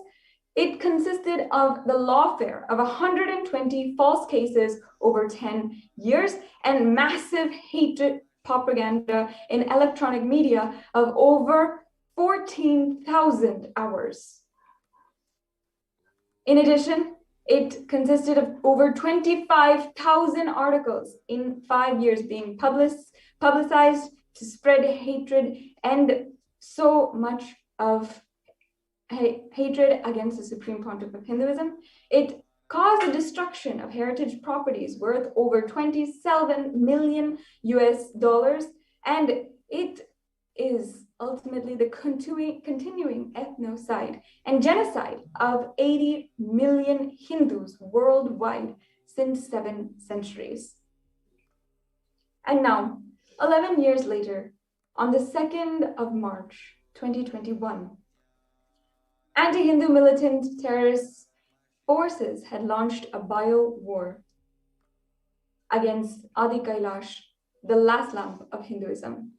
Speaker 1: It consisted of the lawfare of 120 false cases over 10 years and massive hatred propaganda in electronic media of over 14,000 hours. In addition, it consisted of over 25,000 articles in 5 years being publicized to spread hatred, and so much of hatred against the Supreme Pontiff of Hinduism. It caused the destruction of heritage properties worth over $27 million, and it is ultimately the continuing ethnocide and genocide of 80 million Hindus worldwide since 7 centuries. And now, 11 years later, on the 2nd of March, 2021, anti-Hindu militant terrorist forces had launched a bio-war against Adi Kailash, the last lamp of Hinduism.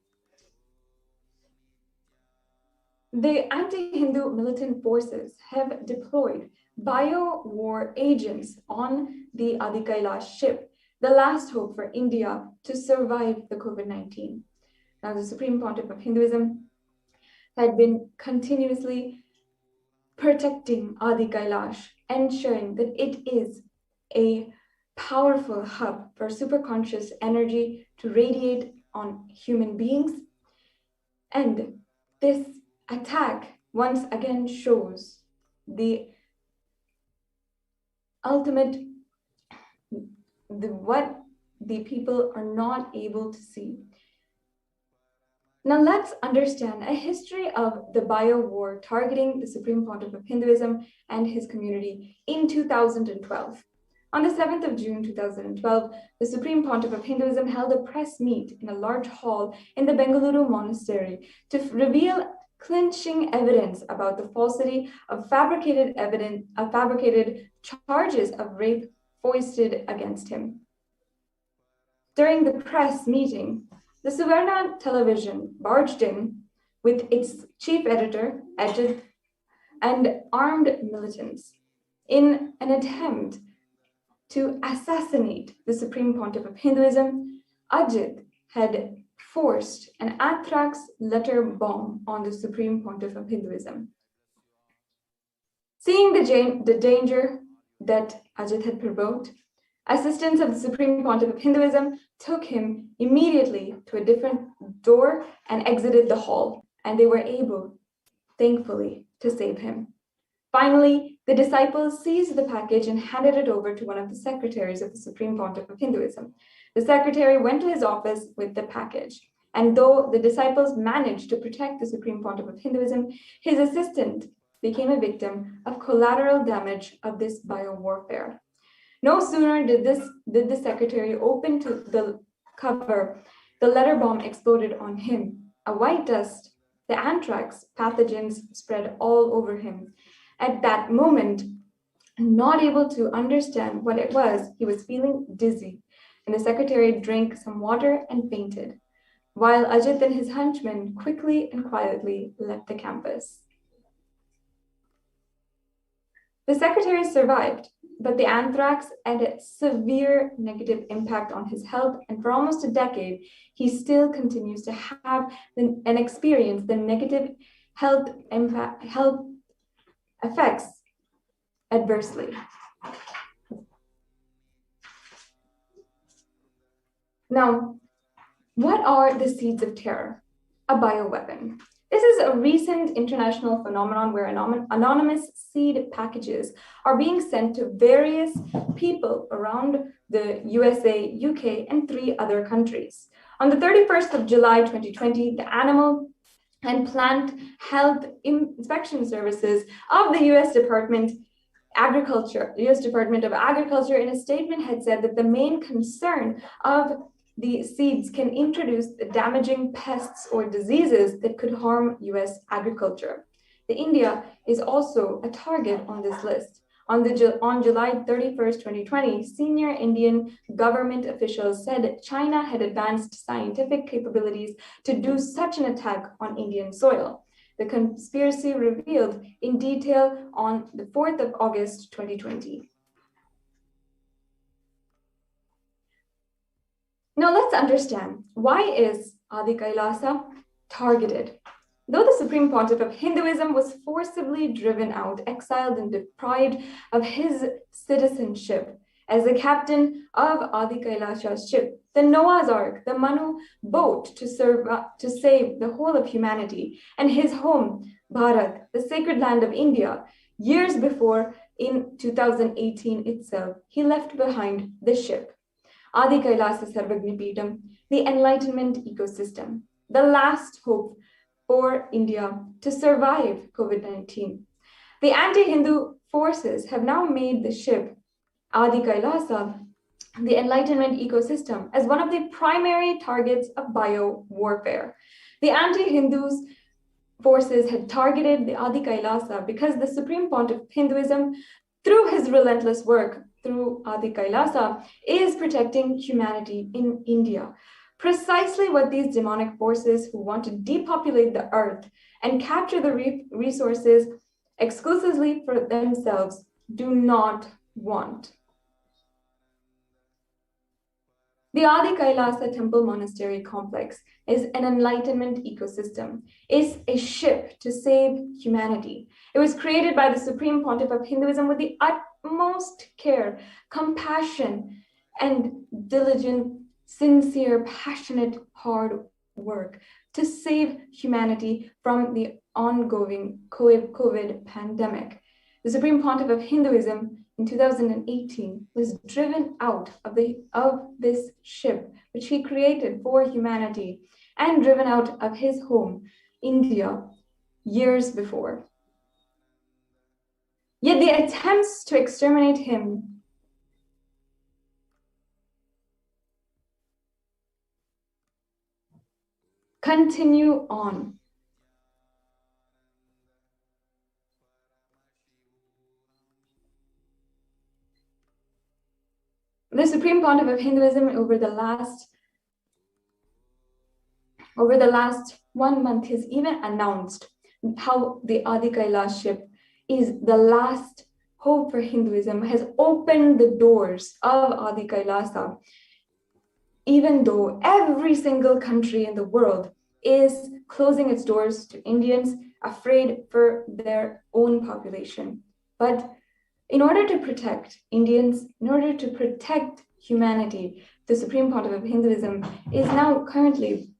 Speaker 1: The anti-Hindu militant forces have deployed bio-war agents on the Adi Kailash ship, the last hope for India to survive the COVID-19. Now, the Supreme Pontiff of Hinduism had been continuously protecting Adi Kailash, ensuring that it is a powerful hub for superconscious energy to radiate on human beings. And this attack once again shows the ultimate, what the people are not able to see. Now let's understand a history of the bio-war targeting the Supreme Pontiff of Hinduism and his community in 2012. On the 7th of June 2012, the Supreme Pontiff of Hinduism held a press meet in a large hall in the Bengaluru monastery to reveal clinching evidence about the falsity of fabricated charges of rape foisted against him. During the press meeting, the Suvarna television barged in with its chief editor, Ajit, and armed militants in an attempt to assassinate the Supreme Pontiff of Hinduism. Ajit had forced an anthrax letter bomb on the Supreme Pontiff of Hinduism. Seeing the danger that Ajit had provoked, assistants of the Supreme Pontiff of Hinduism took him immediately to a different door and exited the hall, and they were able, thankfully, to save him. Finally, the disciples seized the package and handed it over to one of the secretaries of the Supreme Pontiff of Hinduism. The secretary went to his office with the package, and though the disciples managed to protect the Supreme Pontiff of Hinduism, his assistant became a victim of collateral damage of this biowarfare. No sooner did the secretary open to the cover, the letter bomb exploded on him. A white dust, the anthrax pathogens spread all over him. At that moment, not able to understand what it was, he was feeling dizzy, and the secretary drank some water and fainted, while Ajit and his henchmen quickly and quietly left the campus. The secretary survived, but the anthrax had a severe negative impact on his health, and for almost a decade, he still continues to have and experience the negative health effects adversely. Now, What are the seeds of terror? A bioweapon. This is a recent international phenomenon where anonymous seed packages are being sent to various people around the USA, UK, and 3 other countries. On the 31st of July 2020, the Animal and Plant Health Inspection Services of the US Department of Agriculture in a statement had said that the main concern of the seeds can introduce damaging pests or diseases that could harm US agriculture. India is also a target on this list. On July 31st, 2020, senior Indian government officials said China had advanced scientific capabilities to do such an attack on Indian soil. The conspiracy revealed in detail on the 4th of August, 2020. Now let's understand, why is Adi Kailasa targeted? Though the Supreme Pontiff of Hinduism was forcibly driven out, exiled, and deprived of his citizenship as the captain of Adi Kailasa's ship, the Noah's Ark, the Manu boat to save the whole of humanity, and his home, Bharat, the sacred land of India, years before, in 2018 itself, he left behind the ship. Adi Kailasa Sarvagnipeetam, the enlightenment ecosystem, the last hope for India to survive COVID-19. The anti-Hindu forces have now made the ship Adi Kailasa, the enlightenment ecosystem, as one of the primary targets of bio-warfare. The anti-Hindus forces had targeted the Adi Kailasa because the Supreme Pontiff of Hinduism, through his relentless work through Adi Kailasa, is protecting humanity in India. Precisely what these demonic forces who want to depopulate the earth and capture the resources exclusively for themselves do not want. The Adi Kailasa Temple Monastery Complex is an enlightenment ecosystem. It's a ship to save humanity. It was created by the Supreme Pontiff of Hinduism with the utmost care, compassion, and diligent, sincere, passionate, hard work to save humanity from the ongoing COVID pandemic. The Supreme Pontiff of Hinduism in 2018 was driven out of this ship, which he created for humanity, and driven out of his home, India, years before. Yet the attempts to exterminate him continue on. The Supreme Pontiff of Hinduism over the last 1 month has even announced how the Adi Kailash ship is the last hope for Hinduism, has opened the doors of Adi Kailasa, even though every single country in the world is closing its doors to Indians, afraid for their own population. But in order to protect Indians, in order to protect humanity, the Supreme Pontiff of Hinduism is now currently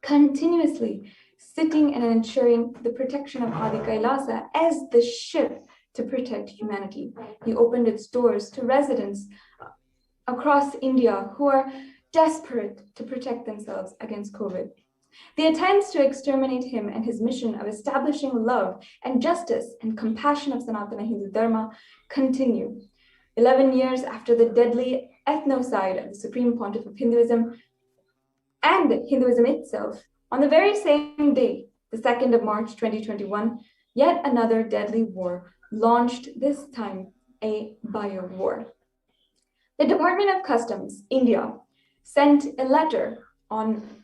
Speaker 1: continuously sitting and ensuring the protection of Adi Kailasa as the ship to protect humanity. He opened its doors to residents across India who are desperate to protect themselves against COVID. The attempts to exterminate him and his mission of establishing love and justice and compassion of Sanatana Hindu Dharma continue. 11 years after the deadly ethnocide of the Supreme Pontiff of Hinduism and Hinduism itself, on the very same day, the 2nd of March 2021, yet another deadly war launched, this time a bio-war. The Department of Customs, India, sent a letter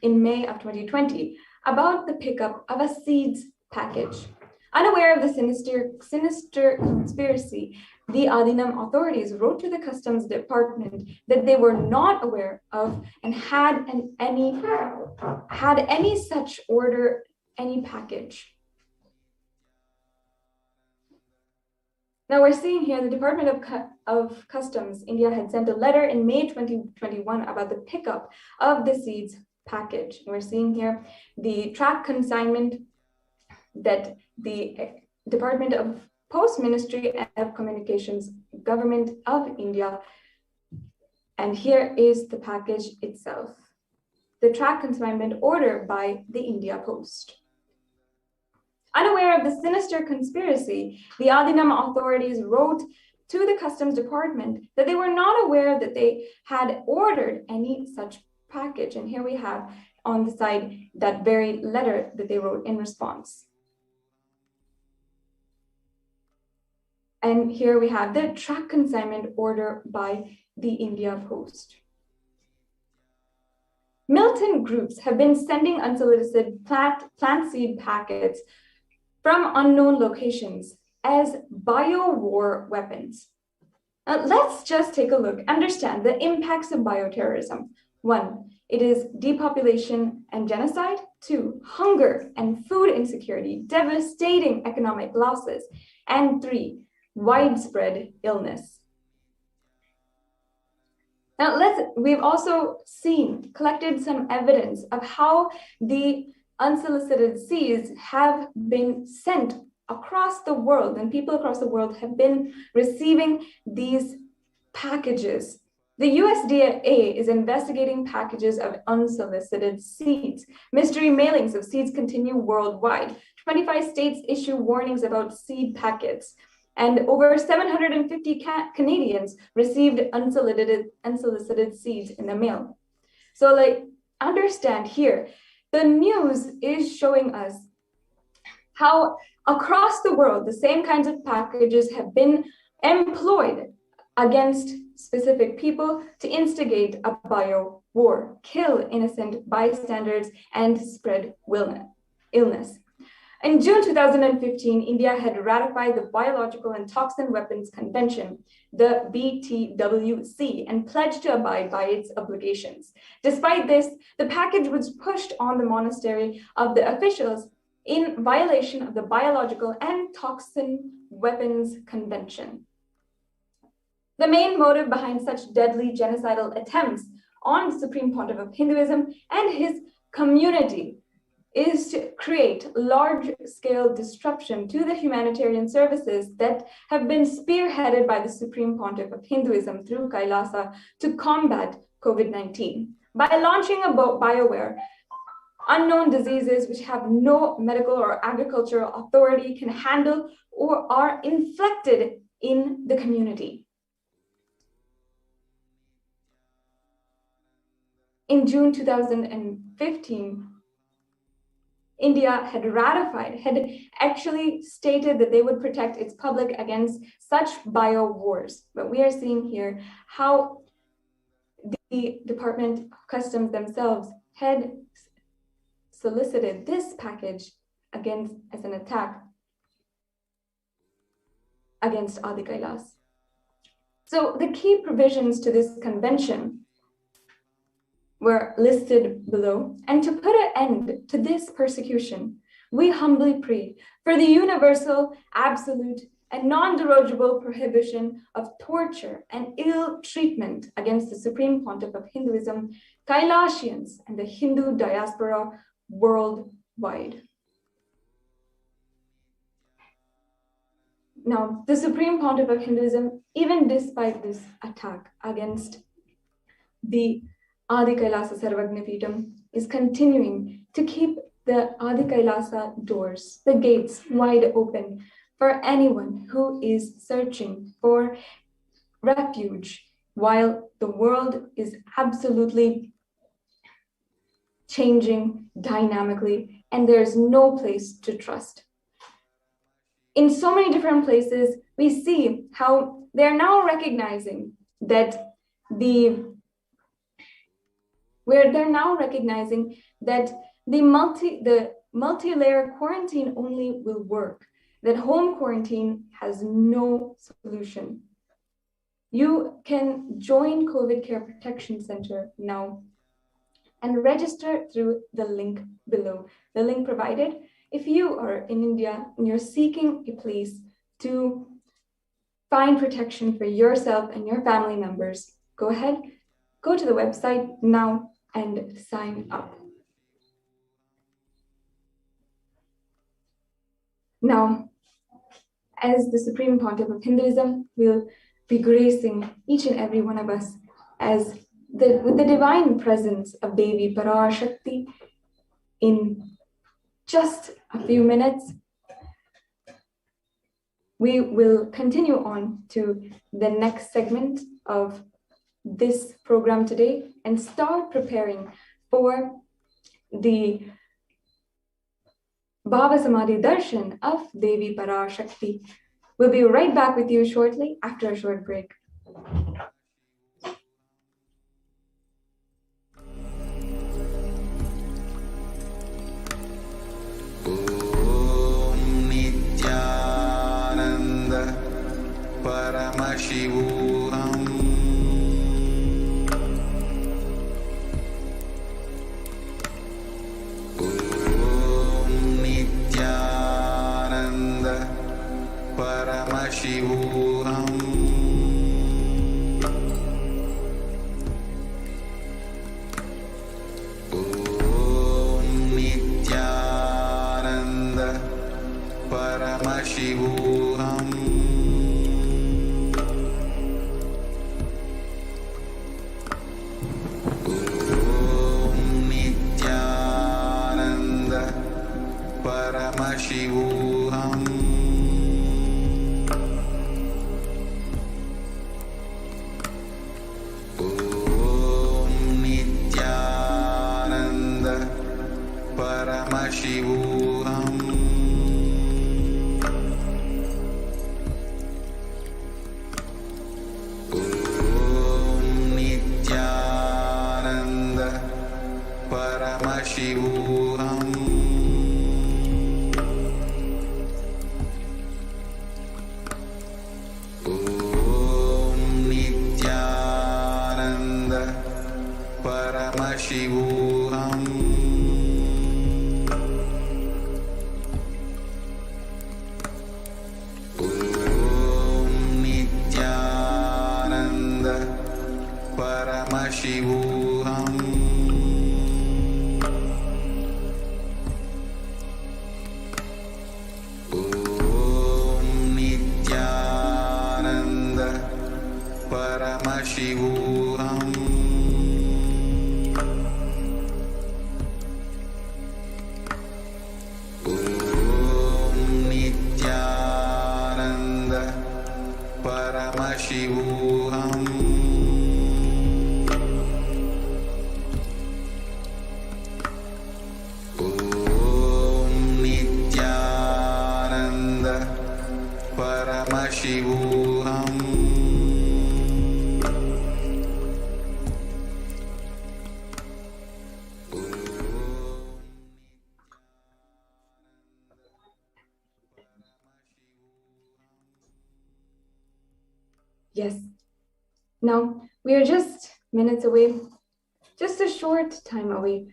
Speaker 1: in May of 2020 about the pickup of a seeds package. Unaware of the sinister conspiracy, the Adinam authorities wrote to the Customs Department that they were not aware of and had any such order, any package. Now we're seeing here the Department of Customs, India, had sent a letter in May 2021 about the pickup of the seeds package. We're seeing here the track consignment that the Department of Post Ministry of Communications, Government of India. And here is the package itself. The track consignment order by the India Post. Unaware of the sinister conspiracy, the Adinam authorities wrote to the Customs Department that they were not aware that they had ordered any such package. And here we have on the side that very letter that they wrote in response. And here we have the track consignment order by the India Post. Militant groups have been sending unsolicited plant seed packets from unknown locations as bio-war weapons. Now, let's just take a look, understand the impacts of bioterrorism. 1, it is depopulation and genocide. 2, hunger and food insecurity, devastating economic losses. And 3, widespread illness. Now we've also collected some evidence of how the unsolicited seeds have been sent across the world, and people across the world have been receiving these packages. The USDA is investigating packages of unsolicited seeds. Mystery mailings of seeds continue worldwide. 25 states issue warnings about seed packets. And over 750 Canadians received unsolicited seeds in the mail. So understand here, the news is showing us how across the world, the same kinds of packages have been employed against specific people to instigate a bio war, kill innocent bystanders, and spread illness. In June 2015, India had ratified the Biological and Toxin Weapons Convention, the BTWC, and pledged to abide by its obligations. Despite this, the package was pushed on the monastery of the officials in violation of the Biological and Toxin Weapons Convention. The main motive behind such deadly genocidal attempts on the Supreme Pontiff of Hinduism and his community is to create large-scale disruption to the humanitarian services that have been spearheaded by the Supreme Pontiff of Hinduism through Kailasa to combat COVID-19. By launching a BioWare, unknown diseases which have no medical or agricultural authority can handle or are inflicted in the community. In June 2015, India had actually stated that they would protect its public against such bio wars. But we are seeing here how the Department of Customs themselves had solicited this package as an attack against Adi Kailas. So the key provisions to this convention were listed below, and to put an end to this persecution, we humbly pray for the universal, absolute, and non-derogable prohibition of torture and ill treatment against the Supreme Pontiff of Hinduism, Kailasians, and the Hindu diaspora worldwide. Now, the Supreme Pontiff of Hinduism, even despite this attack against the Adi Kailasa Sarvagna is continuing to keep the Adi Kailasa doors, the gates, wide open for anyone who is searching for refuge while the world is absolutely changing dynamically and there's no place to trust. In so many different places, we see how they're now recognizing that the multi-layer quarantine only will work, that home quarantine has no solution. You can join COVID Care Protection Center now and register through the link below. The link provided, if you are in India and you're seeking a place to find protection for yourself and your family members, go ahead, go to the website now and sign up. Now, as the Supreme Pontiff of Hinduism, will be gracing each and every one of us with the divine presence of Devi Parashakti in just a few minutes. We will continue on to the next segment of this program today and start preparing for the Bhava Samadhi Darshan of Devi Parashakti. We'll be right back with you shortly after a short break.
Speaker 4: Om Nithyananda Paramashivoham. Paramashivoham. Om Nithyananda Paramashivoham. Om Nithyananda Paramashivoham. Paramashivoham. Om Nithyananda Paramashivoham. Om Nithyananda Paramashivoham. Paramashivoham. Om Nithyananda Paramashivoham. Om Nithyananda Paramashivoham. Paramashivoham.
Speaker 1: Yes. Now, we are just minutes away, just a short time away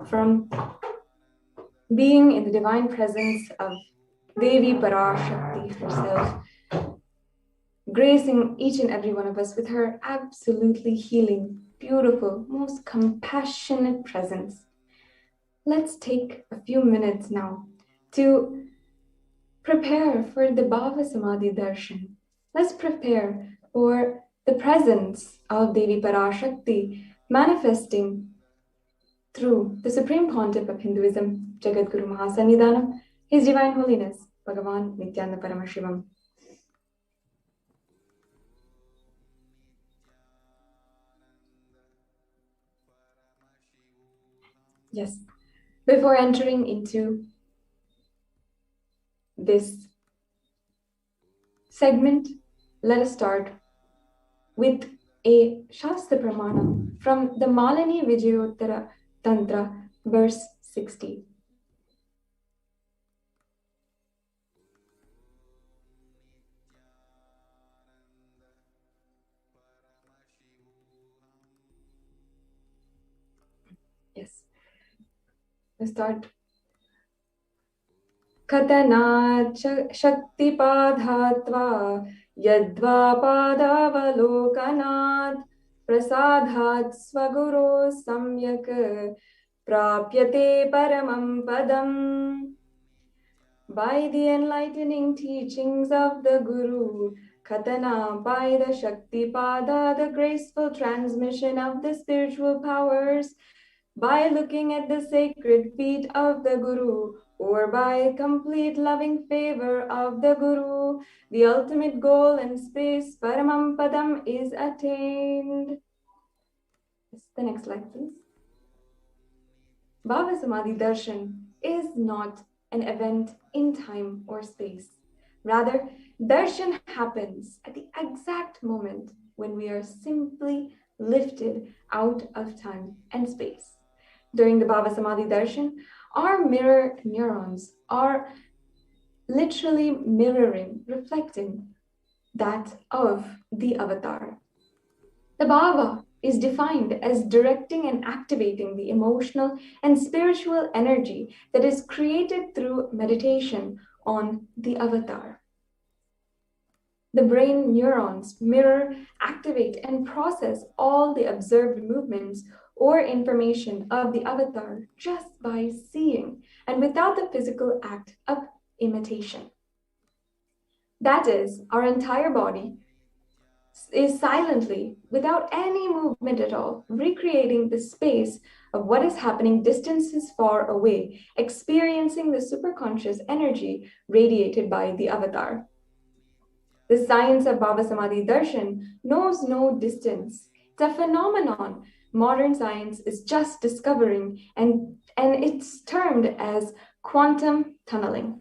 Speaker 1: from being in the divine presence of Devi Parashakti herself, gracing each and every one of us with her absolutely healing, beautiful, most compassionate presence. Let's take a few minutes now to prepare for the Bhava Samadhi Darshan. Let's prepare for the presence of Devi Parashakti manifesting through the Supreme Pontiff of Hinduism, Jagadguru Mahasannidhanam, His Divine Holiness, Bhagavan Nithyananda Paramashivam. Yes, before entering into this segment, let us start with a Shastra Pramana from the Malini Vijayottara Tantra, verse 60. Yes, let's start. Katanat Shakti Padhatva Yadva Padavalokanat prasadhat svaguro samyak prapyate paramam padam. By the enlightening teachings of the Guru, Katana, by the Shakti Pada, the graceful transmission of the spiritual powers, by looking at the sacred feet of the Guru, or by complete loving favor of the Guru, the ultimate goal in space, Paramam Padam, is attained. The next slide, please. Bhava Samadhi Darshan is not an event in time or space. Rather, darshan happens at the exact moment when we are simply lifted out of time and space. During the Bhava Samadhi Darshan, our mirror neurons are literally mirroring, reflecting that of the avatar. The Bhava is defined as directing and activating the emotional and spiritual energy that is created through meditation on the avatar. The brain neurons mirror, activate, and process all the observed movements or information of the avatar just by seeing and without the physical act of imitation. That is, our entire body is silently, without any movement at all, recreating the space of what is happening distances far away, experiencing the superconscious energy radiated by the avatar. The science of Bhava Samadhi Darshan knows no distance. It's a phenomenon modern science is just discovering, and it's termed as quantum tunneling.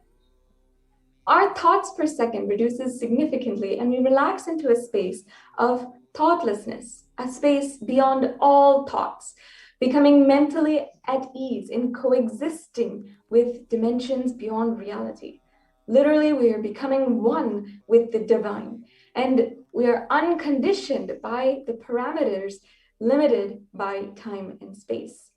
Speaker 1: Our thoughts per second reduces significantly, and we relax into a space of thoughtlessness, a space beyond all thoughts, becoming mentally at ease in coexisting with dimensions beyond reality. Literally, we are becoming one with the divine, and we are unconditioned by the parameters limited by time and space.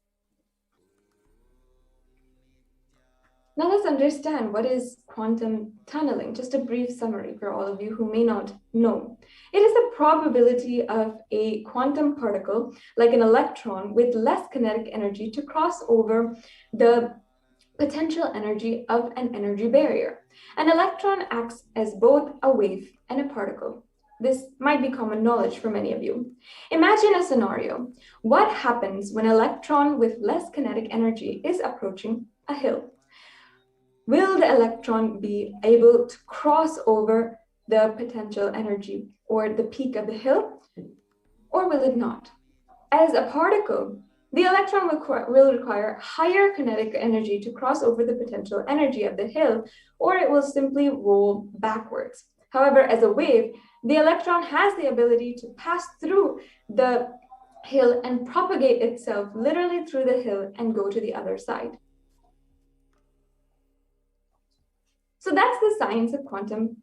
Speaker 1: Now let's understand what is quantum tunneling. Just a brief summary for all of you who may not know. It is the probability of a quantum particle, like an electron, with less kinetic energy to cross over the potential energy of an energy barrier. An electron acts as both a wave and a particle. This might be common knowledge for many of you. Imagine a scenario. What happens when an electron with less kinetic energy is approaching a hill? Will the electron be able to cross over the potential energy or the peak of the hill, or will it not? As a particle, the electron will require higher kinetic energy to cross over the potential energy of the hill, or it will simply roll backwards. However, as a wave, the electron has the ability to pass through the hill and propagate itself literally through the hill and go to the other side. So that's the science of quantum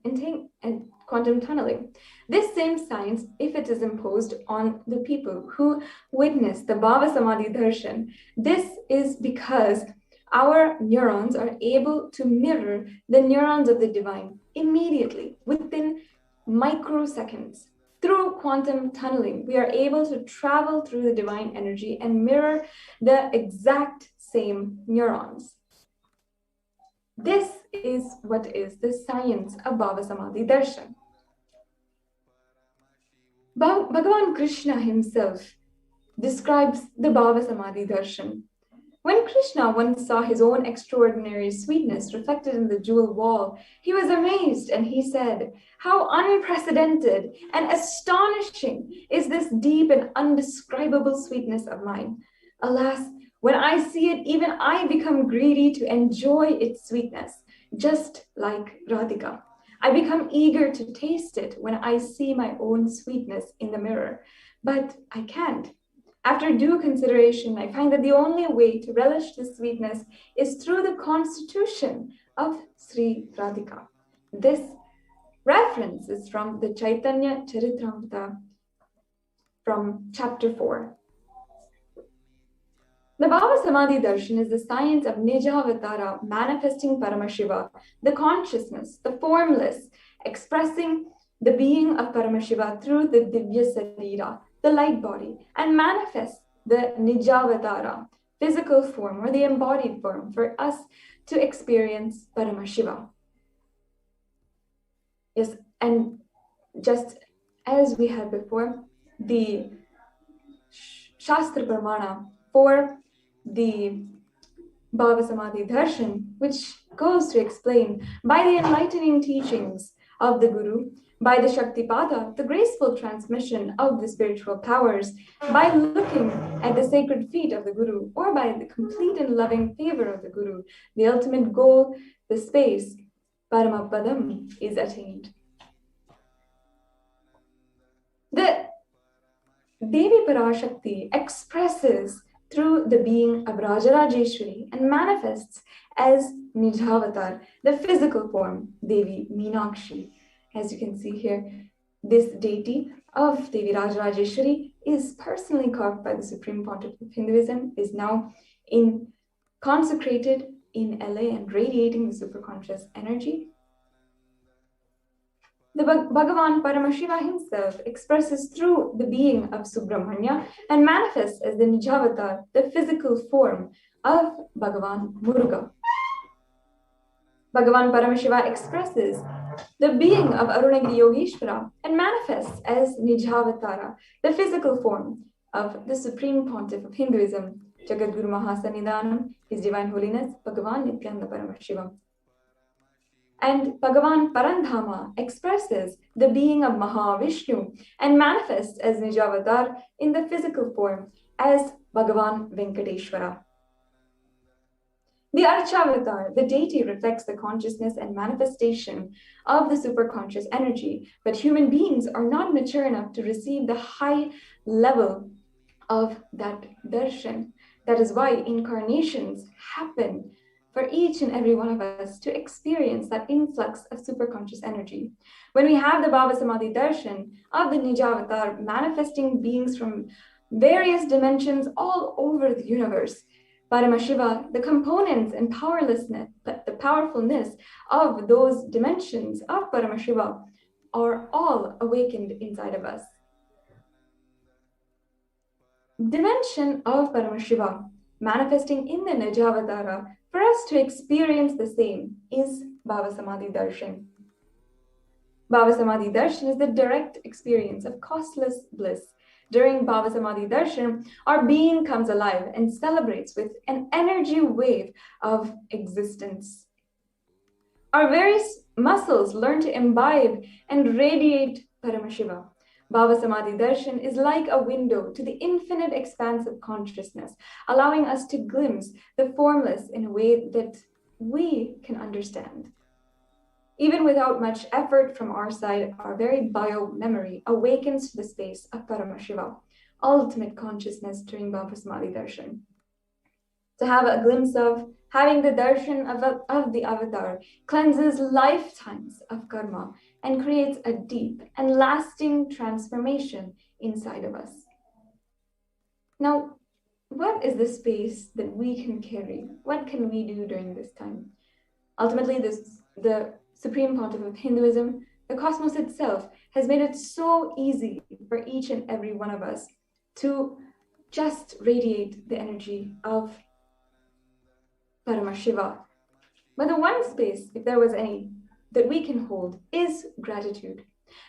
Speaker 1: tunneling. This same science, if it is imposed on the people who witness the Bhava Samadhi Darshan, this is because our neurons are able to mirror the neurons of the divine immediately, within microseconds. Through quantum tunneling, we are able to travel through the divine energy and mirror the exact same neurons. This is what is the science of Bhava Samadhi Darshan. Bhagavan Krishna himself describes the Bhava Samadhi Darshan. When Krishna once saw his own extraordinary sweetness reflected in the jewel wall, he was amazed and he said, "How unprecedented and astonishing is this deep and undescribable sweetness of mine. Alas, when I see it, even I become greedy to enjoy its sweetness, just like Radhika. I become eager to taste it when I see my own sweetness in the mirror, but I can't. After due consideration, I find that the only way to relish this sweetness is through the constitution of Sri Radhika." This reference is from the Chaitanya Charitamrita from chapter 4. The Bhava Samadhi Darshan is the science of Nijavatara, manifesting Paramashiva, the consciousness, the formless, expressing the being of Paramashiva through the Divya Sarira, the light body, and manifests the Nijavatara, physical form or the embodied form for us to experience Paramashiva. Yes, and just as we had before, the Shastra Pramana for the Bhava Samadhi Darshan, which goes to explain by the enlightening teachings of the Guru, by the Shaktipada, the graceful transmission of the spiritual powers, by looking at the sacred feet of the Guru, or by the complete and loving favor of the Guru, the ultimate goal, the space, Paramapadam, is attained. The Devi Parashakti expresses through the being of Rajarajeshwari and manifests as Nijavatar, the physical form, Devi Meenakshi. As you can see here, this deity of Devi Rajarajeshwari is personally carved by the Supreme Pontiff of Hinduism, is now consecrated in LA and radiating the superconscious energy. The Bhagavan Paramashiva himself expresses through the being of Subramanya and manifests as the Nijavatar, the physical form of Bhagavan Muruga. Bhagavan Paramashiva expresses the being of Arunagiri Yogeshwara and manifests as Nijavatara, the physical form of the Supreme Pontiff of Hinduism, Jagadguru Mahasannidhanam, His Divine Holiness, Bhagavan Nithyananda Paramashivam. And Bhagavan Parandhama expresses the being of Mahavishnu and manifests as Nijavatar in the physical form as Bhagavan Venkateshwara. The Archavatar, the deity, reflects the consciousness and manifestation of the superconscious energy, but human beings are not mature enough to receive the high level of that darshan. That is why incarnations happen for each and every one of us to experience that influx of superconscious energy. When we have the Bhava Samadhi Darshan of the Nijavatar manifesting beings from various dimensions all over the universe, Paramashiva, the components and powerlessness, the powerfulness of those dimensions of Paramashiva are all awakened inside of us. Dimension of Paramashiva manifesting in the Nijavatara for us to experience the same is Bhava Samadhi Darshan. Bhava Samadhi Darshan is the direct experience of costless bliss. During Bhava Samadhi Darshan, our being comes alive and celebrates with an energy wave of existence. Our various muscles learn to imbibe and radiate Paramashiva. Bhava Samadhi Darshan is like a window to the infinite expanse of consciousness, allowing us to glimpse the formless in a way that we can understand. Even without much effort from our side, our very bio-memory awakens to the space of Paramashiva, ultimate consciousness during Bhava Samadhi Darshan. To have a glimpse of having the darshan of the avatar cleanses lifetimes of karma and creates a deep and lasting transformation inside of us. Now, what is the space that we can carry? What can we do during this time? Ultimately, the Supreme Pontiff of Hinduism, the cosmos itself, has made it so easy for each and every one of us to just radiate the energy of Paramashiva. But the one space, if there was any, that we can hold is gratitude.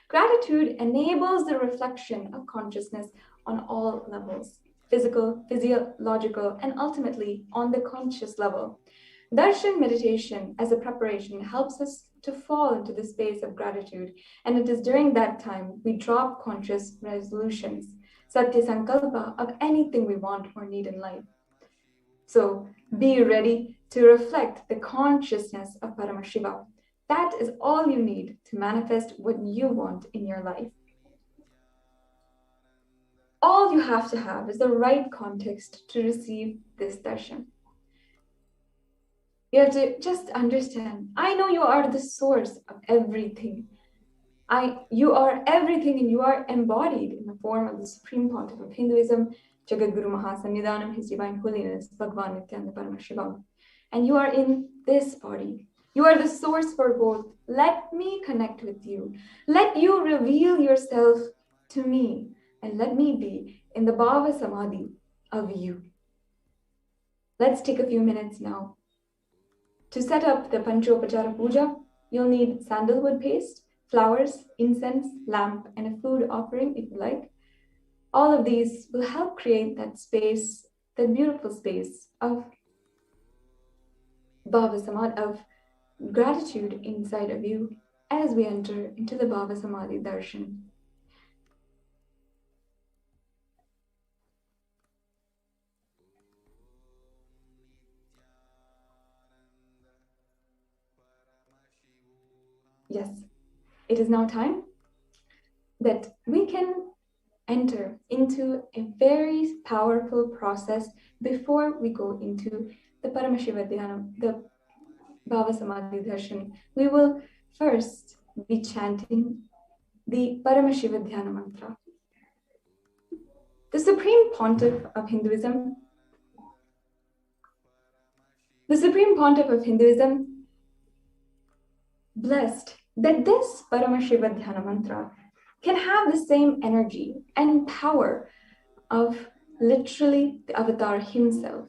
Speaker 1: Gratitude enables the reflection of consciousness on all levels, physical, physiological, and ultimately on the conscious level. Darshan meditation as a preparation helps us to fall into the space of gratitude, and it is during that time we drop conscious resolutions, satya sankalpa, of anything we want or need in life. So be ready to reflect the consciousness of Paramashiva. That is all you need to manifest what you want in your life. All you have to have is the right context to receive this darshan. You have to just understand, I know you are the source of everything. You are everything, and you are embodied in the form of the Supreme Pontiff of Hinduism, Jagadguru Mahasannidhanam, His Divine Holiness, Bhagavan Nithyananda Paramashivam. And you are in this body. You are the source for both. Let me connect with you. Let you reveal yourself to me, and let me be in the Bhava Samadhi of you. Let's take a few minutes now. To set up the Panchopachara Puja, you'll need sandalwood paste, flowers, incense, lamp, and a food offering if you like. All of these will help create that space, that beautiful space of Bhava Samadhi, of gratitude inside of you as we enter into the Bhava Samadhi darshan. Yes, it is now time that we can enter into a very powerful process before we go into the Paramashiva Dhyana, the Bhava Samadhi darshan. We will first be chanting the Paramashiva Dhyana mantra. The Supreme Pontiff of Hinduism, blessed that this Paramashiva Dhyana mantra can have the same energy and power of literally the avatar himself.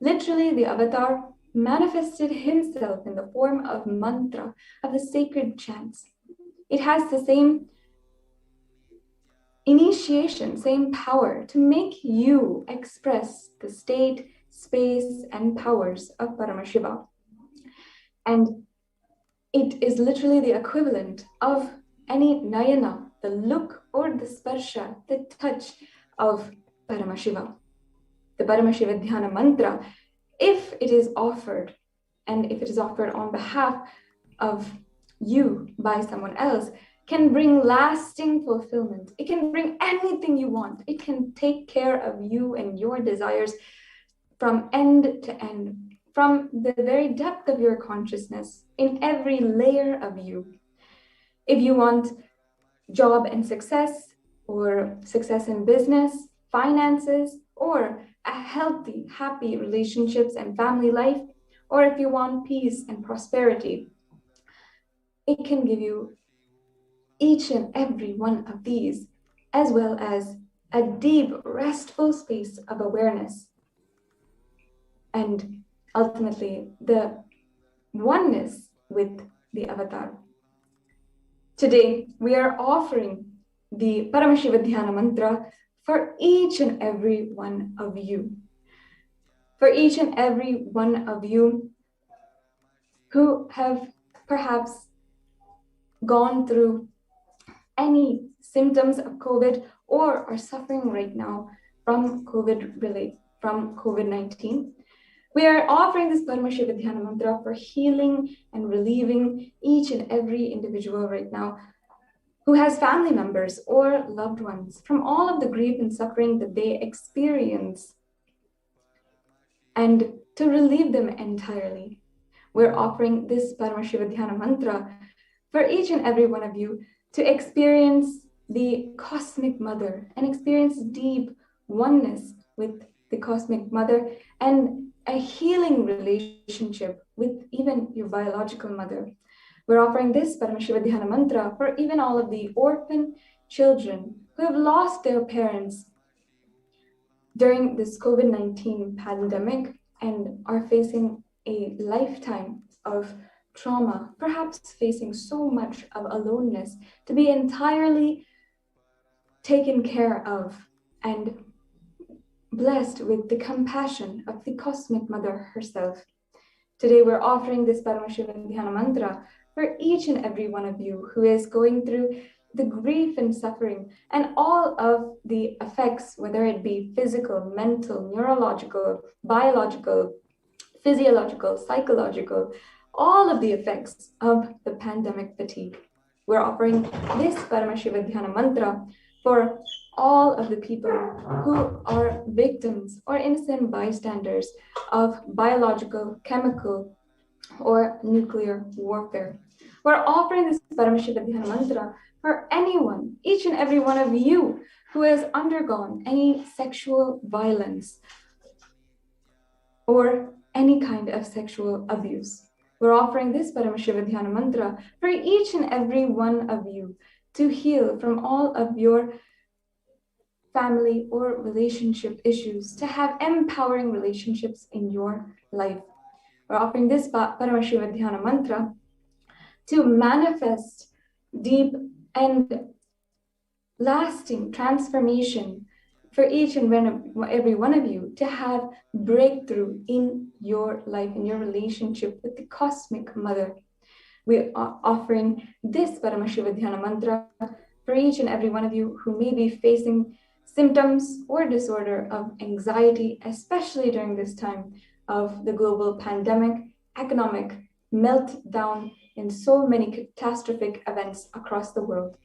Speaker 1: Literally, the avatar manifested himself in the form of mantra, of the sacred chants. It has the same initiation, same power to make you express the state, space, and powers of Paramashiva. And it is literally the equivalent of any nayana, the look or the sparsha, the touch of Paramashiva. The Paramashiva Dhyana mantra, if it is offered, and if it is offered on behalf of you by someone else, can bring lasting fulfillment. It can bring anything you want. It can take care of you and your desires from end to end, from the very depth of your consciousness, in every layer of you. If you want job and success, or success in business, finances, or a healthy, happy relationships and family life, or if you want peace and prosperity, it can give you each and every one of these, as well as a deep, restful space of awareness. And ultimately, the oneness with the avatar. Today, we are offering the Paramashiva Dhyana mantra for each and every one of you. For each and every one of you who have perhaps gone through any symptoms of COVID or are suffering right now from COVID-19. We are offering this Paramashiva Dhyana mantra for healing and relieving each and every individual right now who has family members or loved ones from all of the grief and suffering that they experience, and to relieve them entirely. We're offering this Paramashiva Dhyana mantra for each and every one of you to experience the Cosmic Mother and experience deep oneness with the Cosmic Mother and a healing relationship with even your biological mother. We're offering this Paramashiva Dhyana mantra for even all of the orphan children who have lost their parents during this COVID-19 pandemic and are facing a lifetime of trauma, perhaps facing so much of aloneness, to be entirely taken care of and blessed with the compassion of the Cosmic Mother herself. Today, we're offering this Paramashiva Dhyana mantra for each and every one of you who is going through the grief and suffering and all of the effects, whether it be physical, mental, neurological, biological, physiological, psychological, all of the effects of the pandemic fatigue. We're offering this Paramashiva Dhyana mantra for all of the people who are victims or innocent bystanders of biological, chemical, or nuclear warfare. We're offering this Paramashiva Dhyana mantra for anyone, each and every one of you who has undergone any sexual violence or any kind of sexual abuse. We're offering this Paramashiva Dhyana mantra for each and every one of you to heal from all of your family or relationship issues, to have empowering relationships in your life. We're offering this Paramashiva Dhyana mantra to manifest deep and lasting transformation for each and every one of you, to have breakthrough in your life, in your relationship with the Cosmic Mother. We are offering this Paramashiva Dhyana mantra for each and every one of you who may be facing symptoms or disorder of anxiety, especially during this time of the global pandemic, economic meltdown, and so many catastrophic events across the world.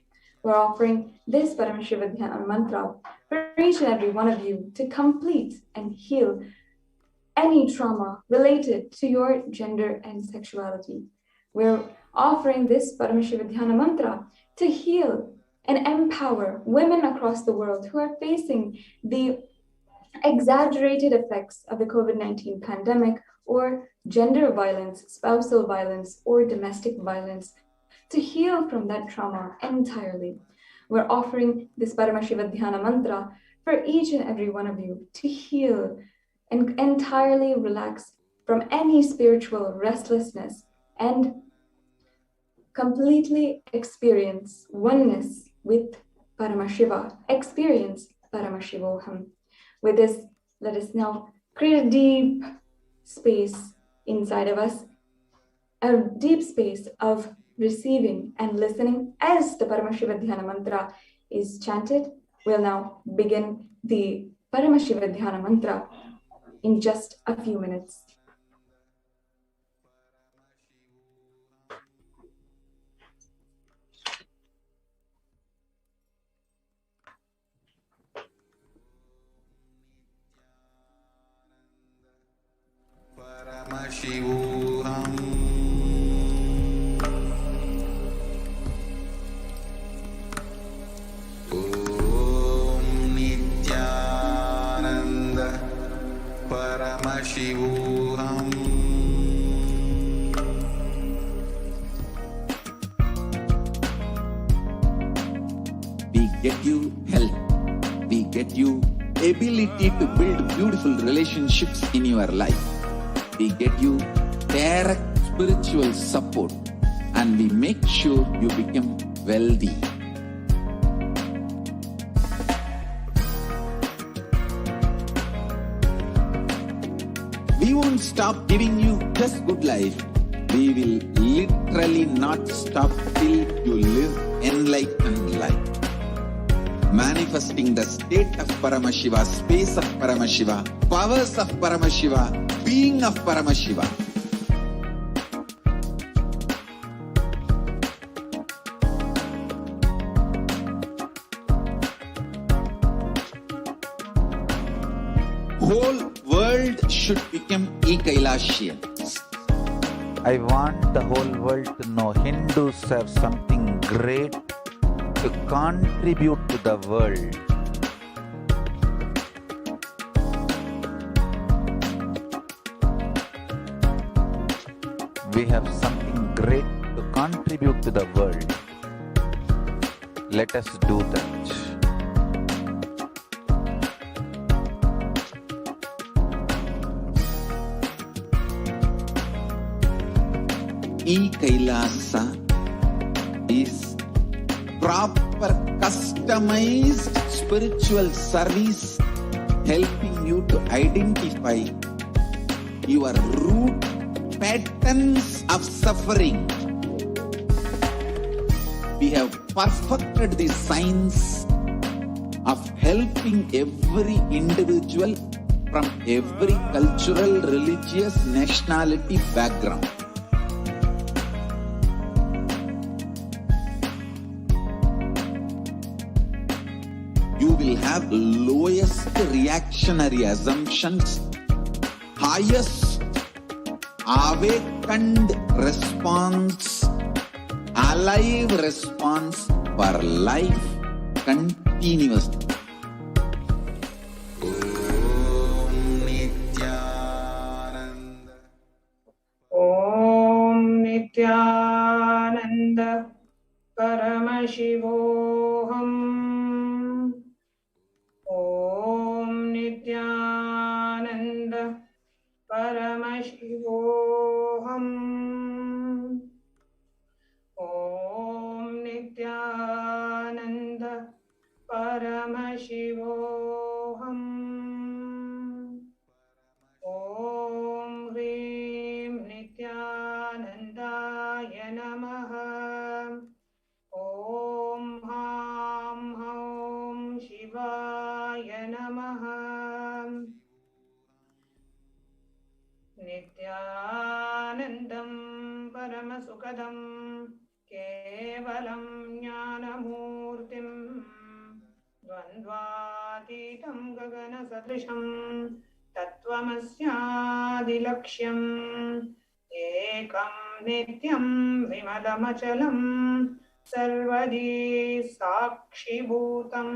Speaker 1: We're offering this Paramashiva Dhyana mantra for each and every one of you to complete and heal any trauma related to your gender and sexuality. We're offering this Paramashiva Dhyana mantra to heal and empower women across the world who are facing the exaggerated effects of the COVID-19 pandemic, or gender violence, spousal violence, or domestic violence, to heal from that trauma entirely. We're offering this Paramashiva Dhyana mantra for each and every one of you to heal and entirely relax from any spiritual restlessness and completely experience oneness with Paramashiva, experience Paramashivoham. With this, let us now create a deep space inside of us, a deep space of receiving and listening as the Paramashiva Dhyana mantra is chanted. We'll now begin the Paramashiva Dhyana mantra in just a few minutes.
Speaker 4: Paramashivoham. Om Nithyananda Paramashivoham.
Speaker 3: We get you health. We get you ability to build beautiful relationships in your life. We get you direct spiritual support, and we make sure you become wealthy. We won't stop giving you just good life. We will literally not stop till you live enlightened life. Manifesting the state of Paramashiva, space of Paramashiva, powers of Paramashiva, being of Paramashiva. Whole world should become Kailasians.
Speaker 2: I want the whole world to know Hindus have something great to contribute to the world. We have something great to contribute to the world. Let us do that.
Speaker 3: Kailasa is proper customized spiritual service, helping you to identify your root patterns of suffering. We have perfected the science of helping every individual from every cultural, religious, nationality background. You will have lowest reactionary assumptions, highest awakened response, alive response for life continuously.
Speaker 4: Om Nithyananda.
Speaker 7: Om
Speaker 9: Paramashivoham. Om Nithyananda Paramashivoham. Om Nithyananda Paramashivoham. Om Hrim Nithyanandaya Namaha. Om Ham Ham Shivaya Namaha. Nithyanandam Paramasukadam Kevalam Jnanamurtim Dvandvatitam Gagana Sadrisham Tattvamasyadilaksham Ekam Nityam Vimalamachalam Sarvadi Sakshibhutam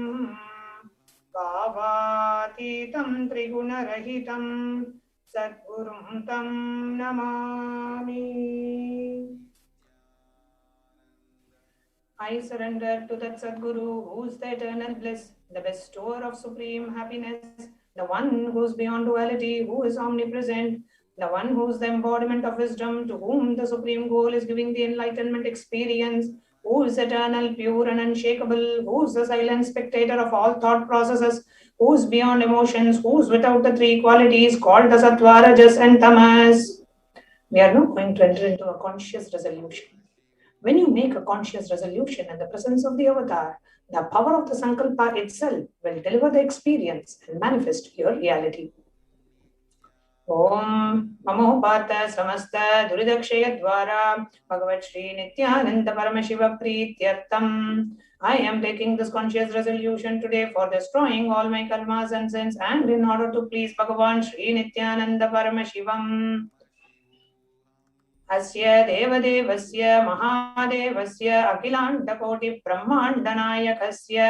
Speaker 9: Bhavatitam Trigunarahitam Sadgurum Tam Namami. I surrender to that Sadguru, who is the eternal bliss, the bestower of supreme happiness, the one who is beyond duality, who is omnipresent, the one who is the embodiment of wisdom, to whom the supreme goal is giving the enlightenment experience, who is eternal, pure and unshakable, who is the silent spectator of all thought processes, who is beyond emotions, who is without the three qualities called the Sattva, Rajas and Tamas. We are now going to enter into a conscious resolution. When you make a conscious resolution in the presence of the avatar, the power of the Sankalpa itself will deliver the experience and manifest your reality. Om Mamopata Samasta Duridakshaya Dwara Bhagavat Shri Nithyananda Paramashiva Prityartham. I am taking this conscious resolution today for destroying all my karmas and sins and in order to please Bhagavan Shri Nithyananda Paramashivam. Asya Devadevasya Mahadevasya Akhilandakoti Brahmandanayakasya.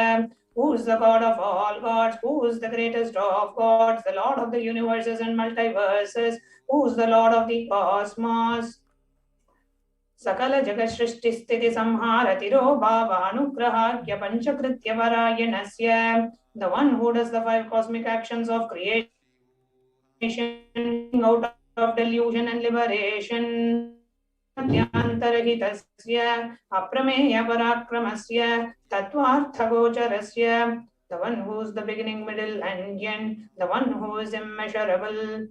Speaker 9: Who is the God of all gods? Who is the greatest of gods? The Lord of the universes and multiverses. Who is the Lord of the cosmos? Sakala Jagashrishti Sthiti Samharatiro Bhava Anugrahagya Panchakritya Varayanasya. The one who does the five cosmic actions of creation out of delusion and liberation. Antarahitasya Aprameya Parakramasya Tattvarthagocarasya. The one who is the beginning, middle and end, the one who is immeasurable.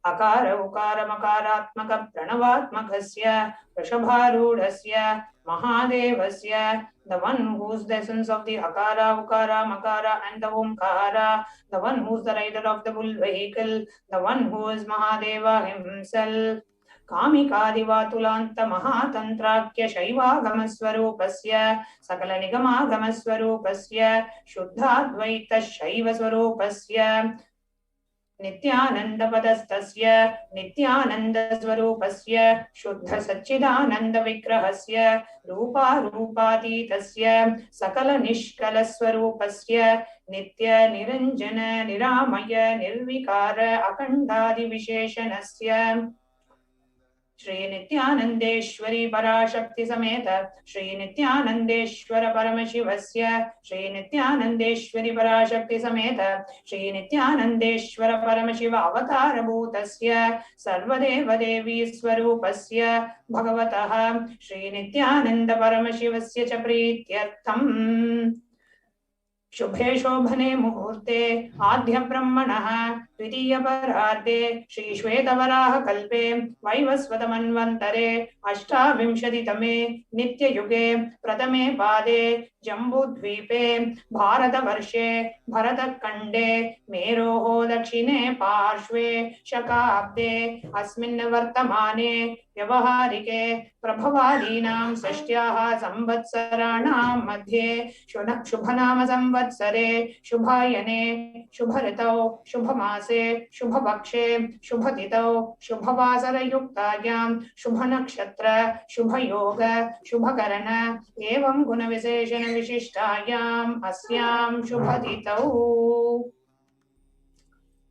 Speaker 9: Akara Ukara Makaratmaka Pranavatmakasya Vrishabharudasya Mahadevasya. The one who is the essence of the Akara, Ukara, Makara and the Omkara. The one who is the rider of the bull vehicle. The one who is Mahadeva himself. Kamikadivatulanta Mahatantrakya Shaivagamaswarupasya Sakala Nigamagamaswarupasya Shuddhadvaita Shaivaswarupasya Nithyananda Padastasya Nithyananda Swarupasya Shuddha Satchidananda Vigrahasya Rupa Rupatitasya Sakala Nishkala Swarupasya Nitya Niranjana Niramaya Nirvikara Akandadi Visheshanasya Shri Nithyanandeshwari Parashakti Sameta Shri Nithyanandeshwara Paramashivasya Shri Nithyanandeshwari Parashakti Sameta Shri Nithyanandeshwara Paramashiva Avatara Bhutasya Sarvadeva Devi Swarupasya Bhagavataha Shri Nithyananda Paramashivasya Cha Prityartham. शुभे शोभने मुहूर्ते आद्य ब्रह्मणः द्वितीय परार्धे श्री श्वेतवराह कल्पे वैवस्वत मन्वन्तरे अष्टाविंशतितमे नित्ययुगे प्रथमे पादे जम्बूद्वीपे भारतवर्षे भरतखण्डे मेरोः दक्षिणे पार्श्वे शकाब्दे अस्मिन् वर्तमाने व्यवहारिके प्रभवादीनां षष्ट्याः संवत्सराणां मध्ये शुभनाम संवत्सरे शुभायने शुभऋतौ शुभमासे शुभपक्षे शुभतिथौ शुभवासरयुक्तायां शुभनक्षत्र शुभयोग शुभकरण एवं गुणविशेषण विशिष्टायाम् अस्यां शुभतिथौ.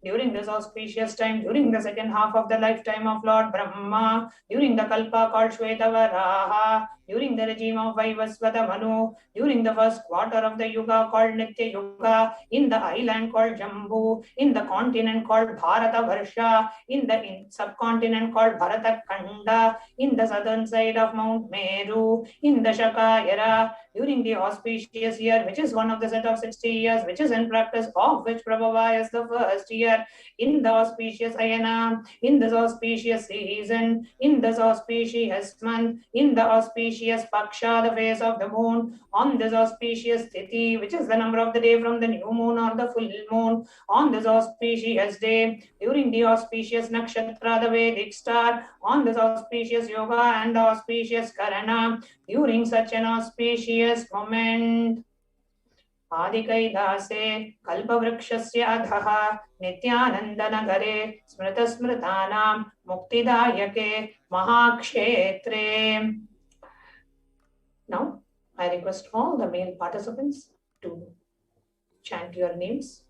Speaker 9: During this auspicious time, during the second half of the lifetime of Lord Brahma, during the Kalpa called Shvetavaraha, during the regime of Vaivasvata Manu, during the first quarter of the Yuga called Nitya Yuga, in the island called Jambu, in the continent called Bharata Varsha, in the subcontinent called Bharata Kanda, in the southern side of Mount Meru, in the Shaka era, during the auspicious year, which is one of the set of 60 years, which is in practice, of which Prabhava is the first year, in the auspicious Ayana, in this auspicious season, in this auspicious month, in the auspicious Paksha, the phase of the moon, on this auspicious Tithi, which is the number of the day from the new moon or the full moon, on this auspicious day, during the auspicious Nakshatra, the Vedic star, on this auspicious Yoga and the auspicious Karana, during such an auspicious moment. Kailase Kalpavrakshasya adhaha Nithyananda Smritasmritanam Muktidayake Mahakshetre. Now, I request all the male participants to chant your names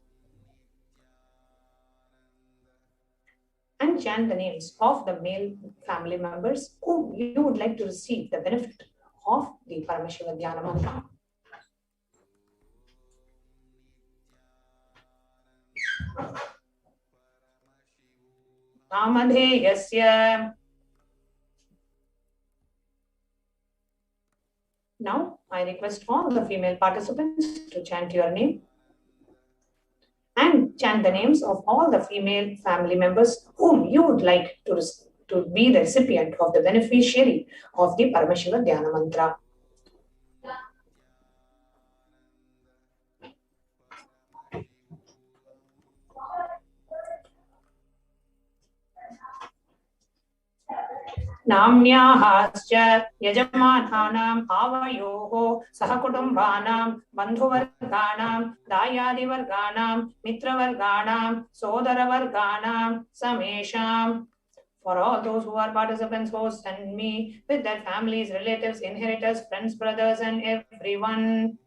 Speaker 9: and chant the names of the male family members whom you would like to receive the benefit of the Paramashiva Dhyana Mantra. Amadheyasya. Now, I request all the female participants to chant your name and chant the names of all the female family members whom you would like to be the recipient of the beneficiary of the Paramashiva Dhyana Mantra. Namnyahascha yajamanaanam avayoho sahakutumbanam bandhuvarganam dayadivarganam mitravarganam sodaravarganam samesham. For all those who are participants, hosts and me, with their families, relatives, inheritors, friends, brothers and everyone.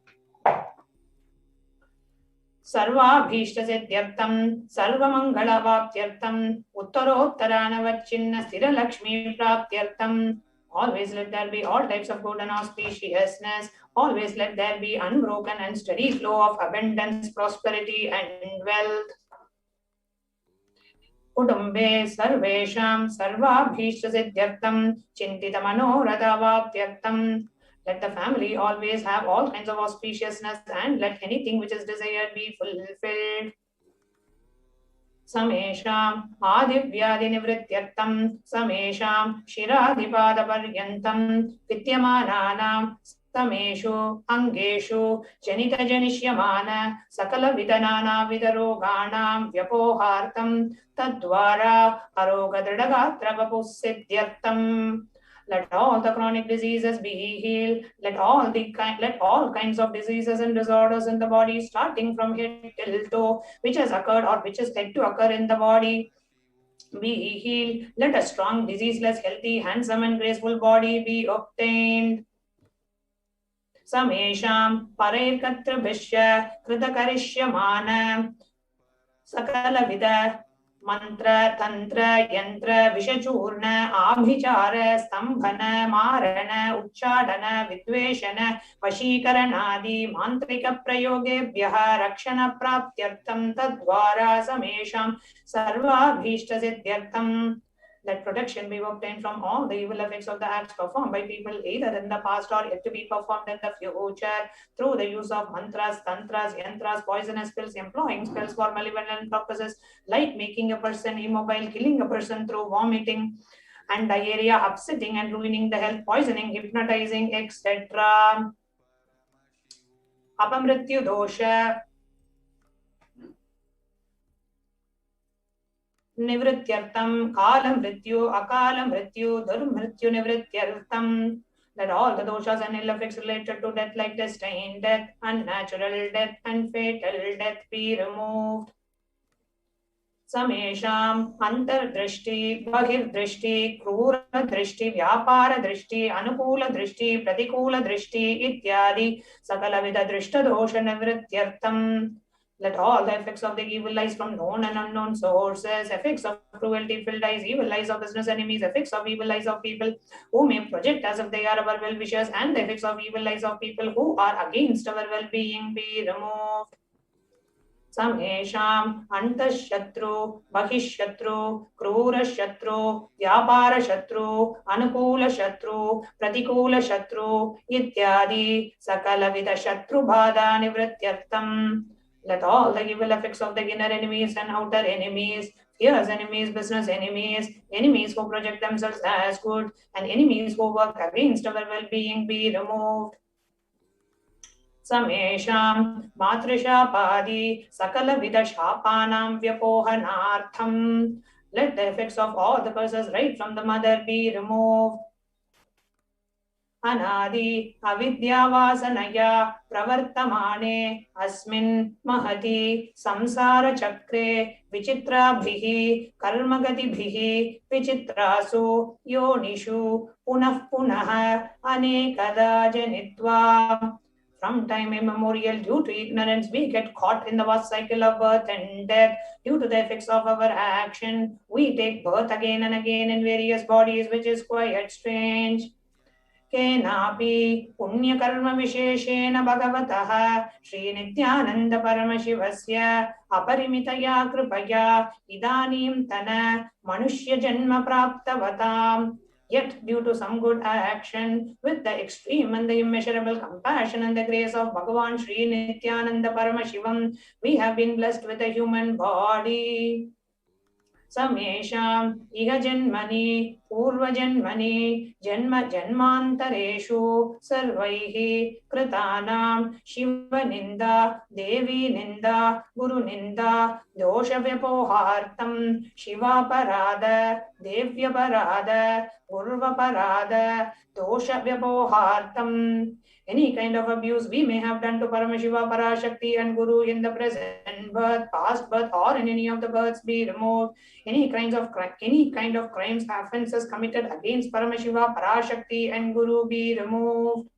Speaker 9: Sarvabhishtasithyaर्थam sarvamangalavaptyartham uttarottaranavachinna sthiralakshmi praptyartham. Always let there be all types of good and auspiciousness. Always let there be unbroken and steady flow of abundance, prosperity and wealth. Kutumbe sarvesham sarvabhishtasithyaर्थam chintitamanoratavathyartham. Let the family always have all kinds of auspiciousness and let anything which is desired be fulfilled. Samesham adivyadinivrityartham samesham shiradipadaparyantam vidyamananam sameshu angeshu janitajanishyamana sakala vidanana vidaroganam vyapohartam tadvara arogadridagatravapussidyartham. Let all the chronic diseases be healed. Let all kinds of diseases and disorders in the body, starting from head till toe, which has occurred or which is said to occur in the body, be healed. Let a strong, diseaseless, healthy, handsome and graceful body be obtained. Samesham parairkatrabhishya kritakarishyamanam sakala vida mantra, tantra, yantra, vishachurna, abhichara, stambhana, marana, uchchadana, vidveshana, vashikaranadi, mantrika prayogebhyaha, rakshana praptyartham tadvara samesham sarva bhishtasithyaर्थam. Let protection be obtained from all the evil effects of the acts performed by people either in the past or yet to be performed in the future through the use of mantras, tantras, yantras, poisonous pills, employing spells for malevolent purposes like making a person immobile, killing a person through vomiting and diarrhea, upsetting and ruining the health, poisoning, hypnotizing, etc. Apamrityu dosha Nivrityartham, Kala Mrityu, Akala Mrityu, Durmrityu Nivrityartham. Let all the doshas and ill effects related to death like destined death, unnatural death and fatal death be removed. Samesham, Antar Drishti, Bahir Drishti, Krura Drishti, Vyapara Drishti, Anukula Drishti, Pratikula Drishti, Ityadi, Sakala Vida Drishta Dosha Nivrityartham. Let all the effects of the evil eyes from known and unknown sources, effects of cruelty-filled eyes, evil eyes of business enemies, effects of evil eyes of people who may project as if they are our well-wishers, and the effects of evil eyes of people who are against our well-being be removed. Samesham Antashatru, Bahishatru, Krura Shatru, Vyapara Shatru, Anukula Shatru, Pratikula Shatru, Ityadi, Sakala Vida Shatru Bhada Nivrityartam. Let all the evil effects of the inner enemies and outer enemies, fierce enemies, business enemies, enemies who project themselves as good, and enemies who work against our well-being be removed. Samesham Matrisha-padi Sakala-vida Shapanam Vyapohanartham. Let the effects of all the curses right from the mother be removed. Anadi avidya-vasanaya pravartamane asmin mahati samsara chakre vichitrabhihi karmagatibhihi vichitrasu yonishu punah punah anekada janitva. From time immemorial, due to ignorance, we get caught in the vast cycle of birth and death. Due to the effects of our action, we take birth again and again in various bodies, which is quite strange. Kenapi punya karma visheshena bhagavatah Shri Nithyananda Paramashivoham aparimitaya kripaya idanim tana manushya janma praptavatam. Yet, due to some good action, with the extreme and the immeasurable compassion and the grace of Bhagavan Shri Nithyananda Paramashivam, we have been blessed with a human body. Samesham iha janmani purva janmani janma janmantareshu sarvaihi kritanam shiva ninda devi ninda guru ninda dosha vyapohartam shiva parada devya parada gurva parada dosha vyapohartam. Any kind of abuse we may have done to Paramashiva, Parashakti and Guru in the present birth, past birth, or in any of the births be removed. Any kind of crimes, offences committed against Paramashiva, Parashakti and Guru be removed.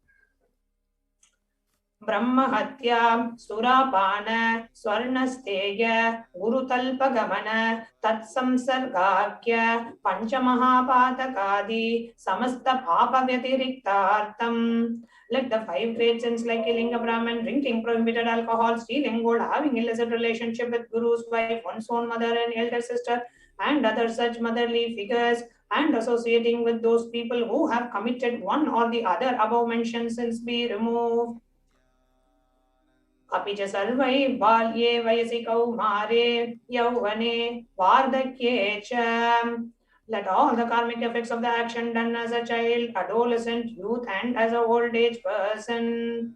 Speaker 9: Brahmahatya, Surapana, Swarnasteya, Gurutalpagamana, Tatsamsargakya, Panchamahapatakadi, Samasta Papa Vyatiriktartam. Let the 5 great sins like killing a Brahman, drinking prohibited alcohol, stealing gold, having illicit relationship with Guru's wife, one's own mother and elder sister, and other such motherly figures, and associating with those people who have committed one or the other above mentioned sins be removed. Api cha sarvai balye vayasi kaumare yauvane vardhakye cha. Let all the karmic effects of the action done as a child, adolescent, youth, and as a old age person.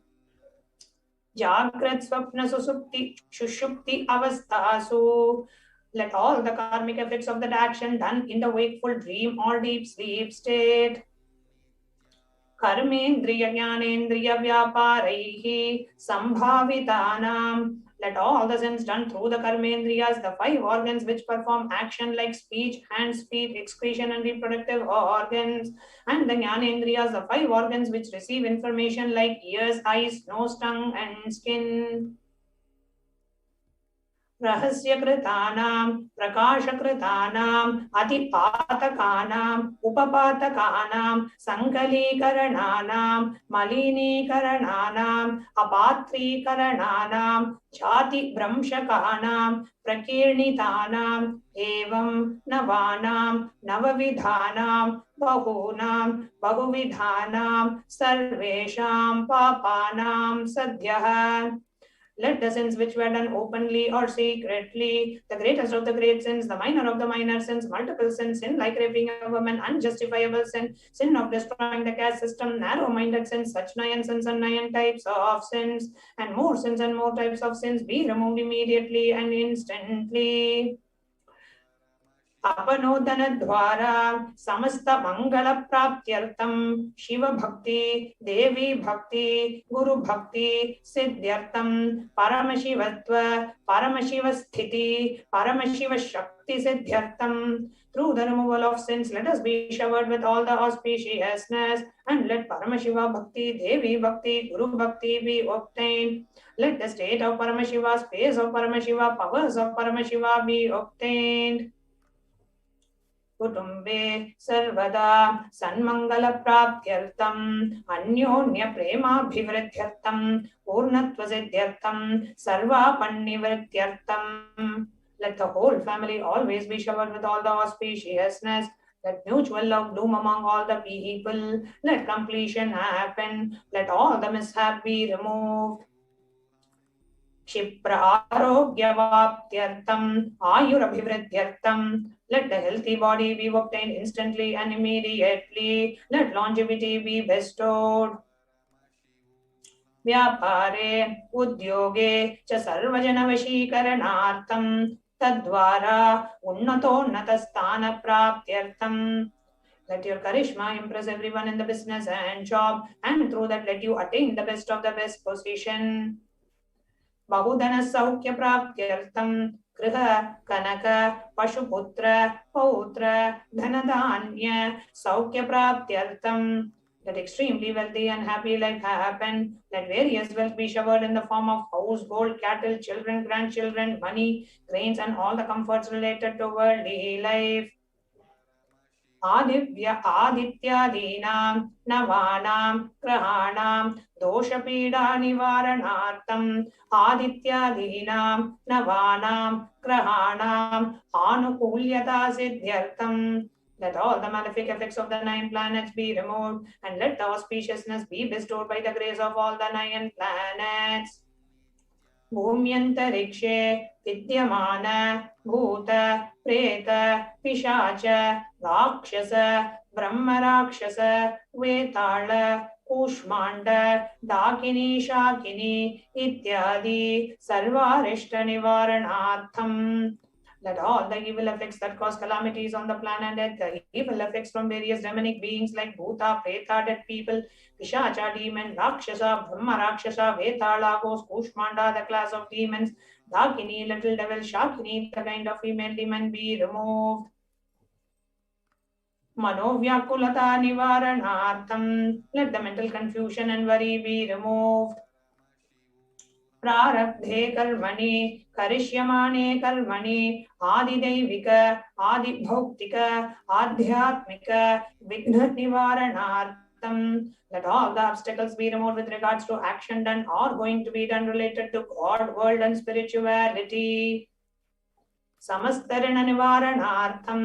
Speaker 9: Jagrat swapna susupti shushupti avastasu. Let all the karmic effects of that action done in the wakeful dream or deep sleep state. Karmendriya jnanendriya vyaparaihi sambhavitanam. Let all the sins done through the karmendriyas, the 5 organs which perform action like speech, hands, feet, excretion and reproductive organs, and the jnanendriyas, the 5 organs which receive information like ears, eyes, nose, tongue and skin. Rahasya kritanam, prakasha kritanam, atipatakanam, upapatakanam, sankali karananam, malini karananam, apatri karananam, chati bramshakanam, prakirnitanam, evam navanam, navavidhanam, bahunam, bahuvidhanam, sarvesham papanam sadhyah. Let the sins which were done openly or secretly, the greatest of the great sins, the minor of the minor sins, multiple sins, sin like raping a woman, unjustifiable sin, sin of destroying the caste system, narrow-minded sins, such 9 sins and 9 types of sins, and more sins and more types of sins be removed immediately and instantly. अपनोदन द्वारा समस्त मंगल प्राप्त्यर्थम शिव भक्ति देवी भक्ति गुरु भक्ति सिद्ध्यर्थम परमशिवत्व परमशिव स्थिति परमशिव शक्ति सिद्ध्यर्थम. Through the removal of sins, let us be showered with all the auspiciousness, and let Paramashiva Bhakti, Devi Bhakti, Guru Bhakti be obtained. Let the state of Paramashiva, space of Paramashiva, powers of Paramashiva be obtained. कुटुंबे सर्वदा सन्मंगल प्राप्त्यर्थम अन्योन्य प्रेमाभिवृद्ध्यर्थम पूर्णत्व सिद्ध्यर्थम सर्वापन्निवृत्त्यर्थम. Let the whole family always be showered with all the auspiciousness. Let mutual love bloom among all the people. Let completion happen. Let all the mishap be removed. Kshipra arogyavaptyartam ayurabhivridyartam. Let the healthy body be obtained instantly and immediately. Let longevity be bestowed. व्यापारे उद्योगे च सर्वजनवशीकरणार्थं तद्वारा उन्नतोन्नतस्थानप्राप्त्यर्थं. Let your charisma impress everyone in the business and job, and through that let you attain the best of the best position. बहुधन सौख्य प्राप्त्यर्थं गृह कनक पशुपुत्र पौत्र धनधान्य सौख्य प्राप्त्यर्थं. Let extremely wealthy and happy life happen. Let various wealth be showered in the form of house, gold, cattle, children, grandchildren, money, grains, and all the comforts related to worldly life. आदित्यादीनां नवानां ग्रहाणां दोषपीडा निवारणार्थं आदित्यादीनां नवानां ग्रहाणां आनुकूल्यता सिद्ध्यर्थं. Let all the malefic effects of the 9 planets be removed, and let the auspiciousness be bestowed by the grace of all the 9 planets. भूम्यन्तरिक्षे विद्यमान भूत प्रेत पिशाच राक्षस ब्रह्मराक्षस वेताल कूष्मांड डाकिनी शाकिनी इत्यादि सर्वारिष्ट निवारणार्थम. Let all the evil effects that cause calamities on the planet, the evil effects from various demonic beings like Bhuta, Preta, dead people, Pishacha, demon, Rakshasa, Brahma, Rakshasa, Vetala, ghost, Kushmanda, the class of demons, Dakini, little devil, Shakini, the kind of female demon, be removed. Manovyakulata nivaranartham. Let the mental confusion and worry be removed. प्रारब्धे कर्मणि करिष्यमाणे कर्मणि आदिदैविक आदिभौतिक आध्यात्मिक विघ्न निवारणार्थं. Let all the obstacles be removed with regards to action done or going to be done related to God, world and spirituality. समस्तऋण निवारणार्थं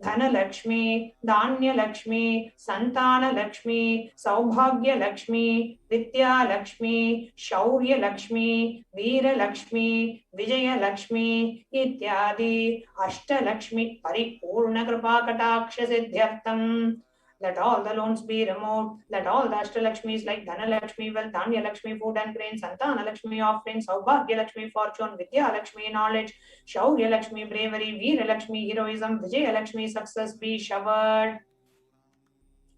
Speaker 9: Dhanlaxmi Dhanyalakshmi Santanalakshmi सौभाग्यलक्ष्मी Vidyalakshmi शौर्यलक्ष्मी Veerlakshmi Vijayalakshmi इत्यादि अष्टलक्ष्मी परिपूर्ण कृपा कटाक्ष सिद्ध्यर्थं. Let all the loans be removed. Let all the Ashtalakshmis like Dhanalakshmi, wealth, Dhanya-Lakshmi, food and grain, Santana-Lakshmi, offerings, Saubhagya-Lakshmi, fortune, Vidya-Lakshmi, knowledge, Shaurya-Lakshmi, bravery, Veera-Lakshmi, heroism, Vijaya-Lakshmi, success be showered.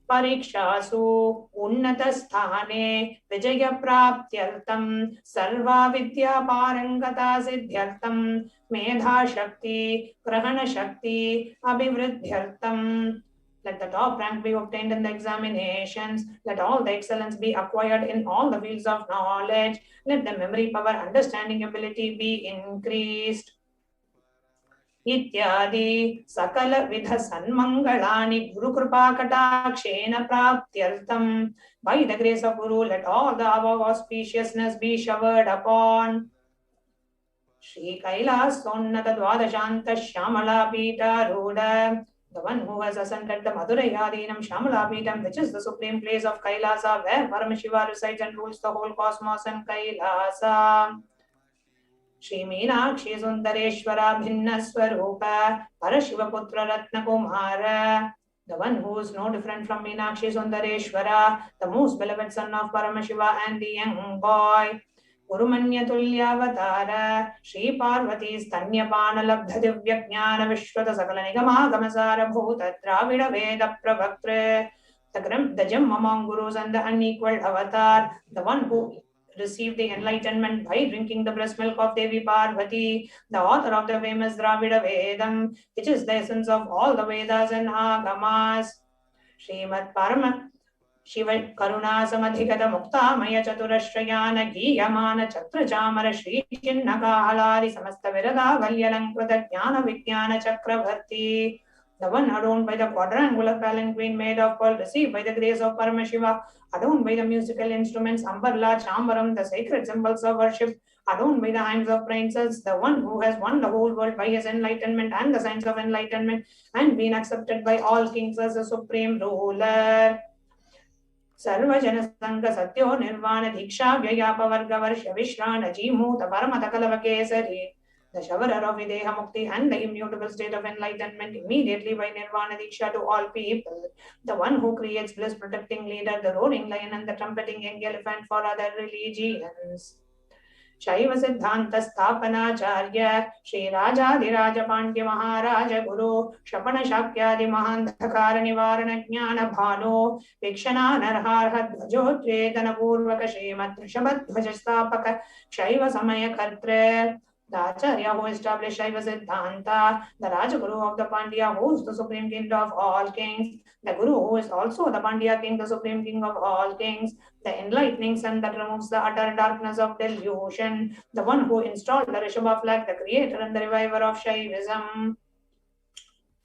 Speaker 9: Parikshaasu Unnata-sthane Vijaya-praptyartham Sarva-vidya-parangata siddhyartham Medha-shakti Grahana-shakti Abhivriddhyartham. Let the top rank be obtained in the examinations. Let all the excellence be acquired in all the fields of knowledge. Let the memory power, understanding ability be increased. Ityadi sakala vidha sanmangalani guru kripa katakshena praptyartham. By the grace of Guru, let all the above auspiciousness be showered upon. Shri Kailasa Unnata Dwadashanta Shyamala Pita Ruda. The one who has ascended the Madhurayadinam Shamalapitam, which is the supreme place of Kailasa, where Paramashiva resides and rules the whole cosmos and Kailasa. Shri Meenakshi Sundareshwara Bhinna Swarupa Parashivaputra Ratna Kumara. The one who is no different from Meenakshi Sundareshwara, the most beloved son of Paramashiva and the young boy. Gurumanyatulyavatara Shri Parvati Stanyapana Divya Jnana Vishwata Sakala Nigama Bhuta Dravida Veda Pravaktre, the gem among gurus and the unequaled avatar, the one who received the enlightenment by drinking the breast milk of Devi Parvati, the author of the famous Dravida Vedam, which is the essence of all the Vedas and Agamas. Srimad Parama Shiva Karuna Samadhikata Mukta Maya Chaturashrayana Giyamana Chatra Chamara Shri Chinnaka Halari Samasta Virada Valyalankrata Jnana Vijnana Chakravarti, the one adorned by the quadrangular palanquin made of pearl, received by the grace of Paramashiva, adorned by the musical instruments Ambarla, Chambaram, the sacred symbols of worship, adorned by the hands of princes, the one who has won the whole world by his enlightenment and the signs of enlightenment, and been accepted by all kings as a supreme ruler. Sarvajana Sangha Satyo Nirvana Diksha Vyayapavarga Varsha Vishrana Jimuta Paramatakalavake Kesari, the Shavara of Videha Mukti and the immutable state of enlightenment immediately by Nirvana Diksha to all people, the one who creates bliss protecting leader, the roaring lion and the trumpeting young elephant for other religions. Shaiva Siddhanta Sthapanacharya Shri Rajadhiraja Pandya Maharaja Guru Shapana Shakyadi Mahandhakara Nivarana Jnana Bhanu Vikshana Narharha Dvajotre Purvaka Shrimat Rishabhat Dvajastapaka Shaiva Samaya Kartre, the Acharya who established Shaiva Siddhanta, the Rajaguru of the Pandya who is the supreme king of all kings, the Guru who is also the Pandya king, the supreme king of all kings, the enlightening sun that removes the utter darkness of delusion, the one who installed the Rishabha flag, the creator and the reviver of Shaivism.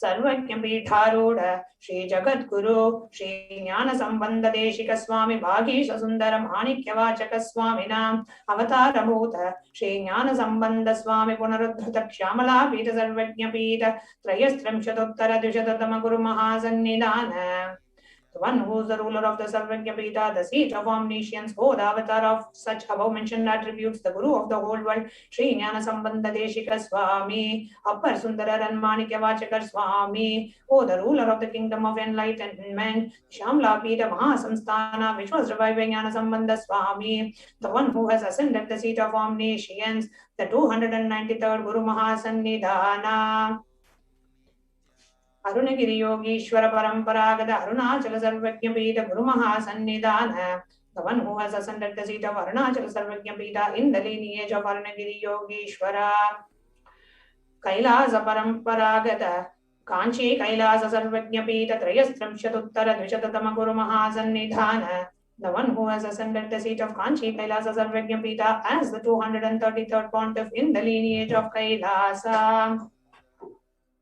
Speaker 9: Sarvajna Pidharuda Shri Jagat Guru Shri Jnana Sambandha Deshika Swami Bhagisha Sundaram Manikyavachaka Swaminam Avatara Bhuta Shri Jnana Sambandha Swami Punarudhrita Kshamala Pita Sarvajna Pita Trayastram Shatottara Dushatatama Guru Mahasannidhana, the one who is the ruler of the Sarvajñapita, the seat of omniscience, who the avatar of such above mentioned attributes, the Guru of the whole world, Shri Jnana Sambandha Deshika Swami, Appar Sundara and Manikyavachakar Swami, who the ruler of the kingdom of enlightenment, Shamla Pita Mahasamsthana, which was revived by Jnana Sambandha Swami, the one who has ascended the seat of omniscience, the 293rd Guru Mahasannidhana. Arunagiri Yogishwara Paramparagada Arunachala Sarvajñapita Guru Mahasannidhana, the one who has ascended the seat of Arunachala Sarvajñapita in the lineage of Arunagiri Yogishwara. Kailasa Paramparagada Kanchi Kailasa Sarvajñapita Trayastram Shatuttara Dvishatatama Guru Mahasannidhana, the one who has ascended the seat of Kanchi Kailasa Sarvajñapita as the 233rd pontiff in the lineage of Kailasa.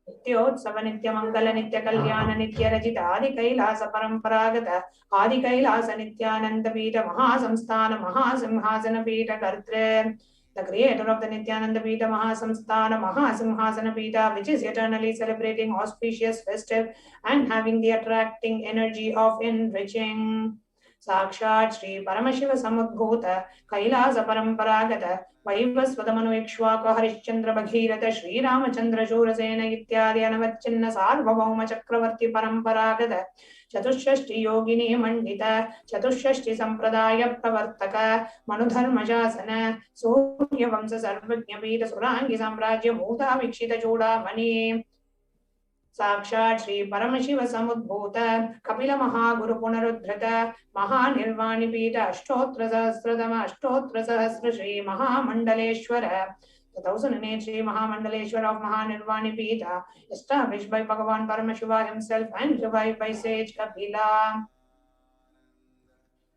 Speaker 9: Nityotsava Nitya Mangala Nitya Kalyana Nitya Rajita Adi Kailasa Paramparagata Adi Kailasa Nithyananda Pita Mahasamsthana Mahasimhasana Pita Kartre, the creator of the Nithyananda Pita Mahasamsthana Mahasimhasana Pita, which is eternally celebrating auspicious, festive and having the attracting energy of enriching. Sakshat Shri Paramashiva Samudbhuta Kailasa Paramparagata Vaivasvatamanu Ikshvaka Harishchandra Bhagirata Shri Ramachandra Shurasena Ityadi Anavachinna Sarvabhauma Chakravarti Paramparagata Chatushashti Yogini Mandita Chatushashti Sampradaya Pravartaka Manudharmajasana Surya Vamsa Sarvajñapita Surangi Samrajya Bhuta Vikshita Chudamani. Sakshat Shri Paramashiva Samudbhuta Kapila Mahaguru Punarudhrita Mahanirvani Pita Ashtotra Sahasradama Ashtotra Sahasra Shri Mahamandaleshwara, the 1008 Shri Mahamandaleshwara of Mahanirvani Pita, established by Bhagavan Paramashiva himself and revived by sage Kapila.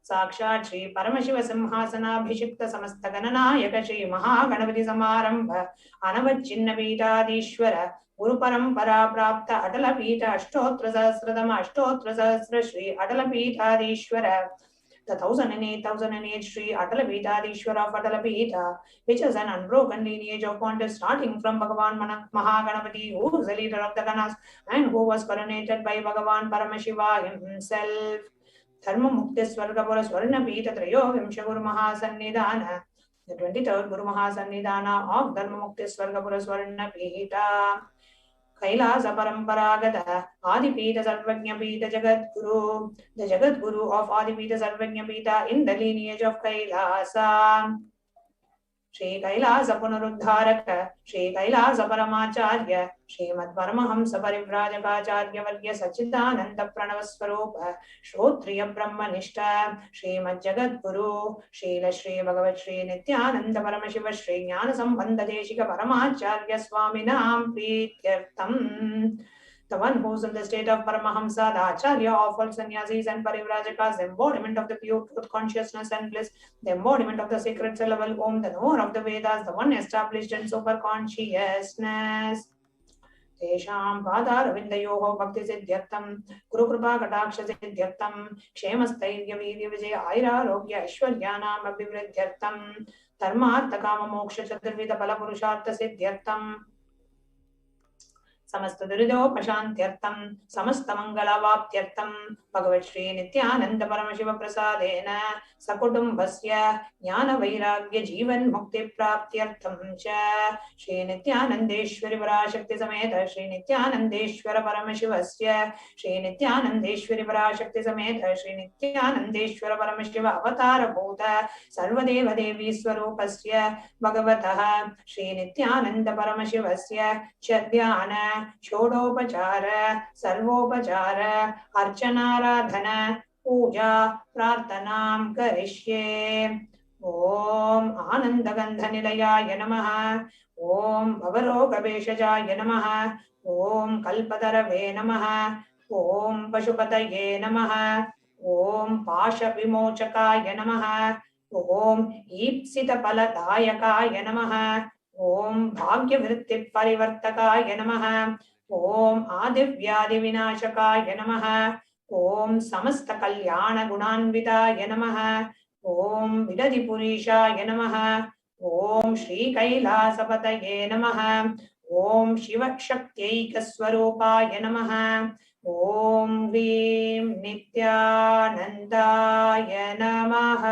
Speaker 9: Sakshat Shri Paramashiva Simhasana Bhishikta Samasta Gananayaka Shri Mahaganapati Samarambha Anavachinna Pita Dishwara Guru Parampara Prapta Atala Pita Ashtotra Sahasradama Ashtotra Sahasra Shri Atala Pita Dishwara, the 1008 Shri Atala Pita Dishwara of Atala Pita, which is an unbroken lineage of pontiffs starting from Bhagavan Mahaganapati, who is the leader of the Ganas and who was coronated by Bhagavan Paramashiva himself. Dharma Mukti Swargapura Swarna Pita Trayo Vimsha Guru Mahasannidhana, the 23rd Guru Mahasannidhana of Dharma Mukti Swargapura Swarna Pita. Kailasa Paramparagata Adipita Sarvajñapita Jagat Guru, the Jagat Guru of Adipita Sarvajñapita in the lineage of Kailasa. Shri Kailasa Punaruddharaka, Shri Kailasa Paramacharya, Srimad Paramahamsa Parivrajapacharya Varya Sachidananda Pranavaswarupa, Shrotriya Brahmanishta, Srimad Jagat Guru, Srila Shri Bhagavat Shri Nithyananda Paramashiva Shri Jnana Sambandha Deshika Paramacharya Swaminam Prityartham. The one who is in the state of Paramahamsa, the Acharya of all sannyasis and parivrajakas, the embodiment of the pure truth consciousness and bliss, the embodiment of the sacred syllable Om, the knower of the Vedas, the one established in super consciousness. तेषां पादारविन्दयोः भक्तिसिद्ध्यर्थं गुरुकृपाकटाक्षसिद्ध्यर्थं क्षेमस्थैर्यवीर्यविजय आयुरारोग्य ऐश्वर्याणाम् अभिवृद्ध्यर्थं धर्मार्थकाममोक्षचतुर्विधफलपुरुषार्थसिद्ध्यर्थं समस्त दुरितोपशान्त्यर्थं समस्त मंगलावाप्त्यर्थं भगवत् श्री नित्यानंद परमशिव प्रसादेन सकुटुम्बस्य ज्ञान वैराग्य जीवन मुक्ति प्राप्त्यर्थं च श्री नित्यानंदेश्वरी पराशक्ति समेत श्री नित्यानंदेश्वर परमशिवस्य श्री नित्यानंदेश्वरी पराशक्ति समेत श्री नित्यानंदेश्वर परमशिव अवतार भूत सर्वदेव देवी स्वरूपस्य भगवतः श्री नित्यानंद परमशिवस्य च ध्यान षोडोपचार सर्वोपचार अर्चनाराधन पूजा प्रार्थनां करिष्ये। ओम आनंदगंध निलयाय नमः। ओम भवरोगभेषजाय नमः। ओम कल्पतरवे नमः। ओम पशुपतये नमः। ओम पाशविमोचकाय नमः। ओम ईप्सितफलदायकाय नमः। ओम भाग्यवृत्ति परिवर्तकाय नमः। ओम आदिव्याधिविनाशकाय नमः। ओम समस्त कल्याण गुणान्विताय नमः। ओम विदधिपुरीशाय नमः। ओम श्री कैलासपतये नमः। ओम शिवशक्त्यैकस्वरूपाय नमः। ओम ह्रीं नित्यानन्दाय नमः।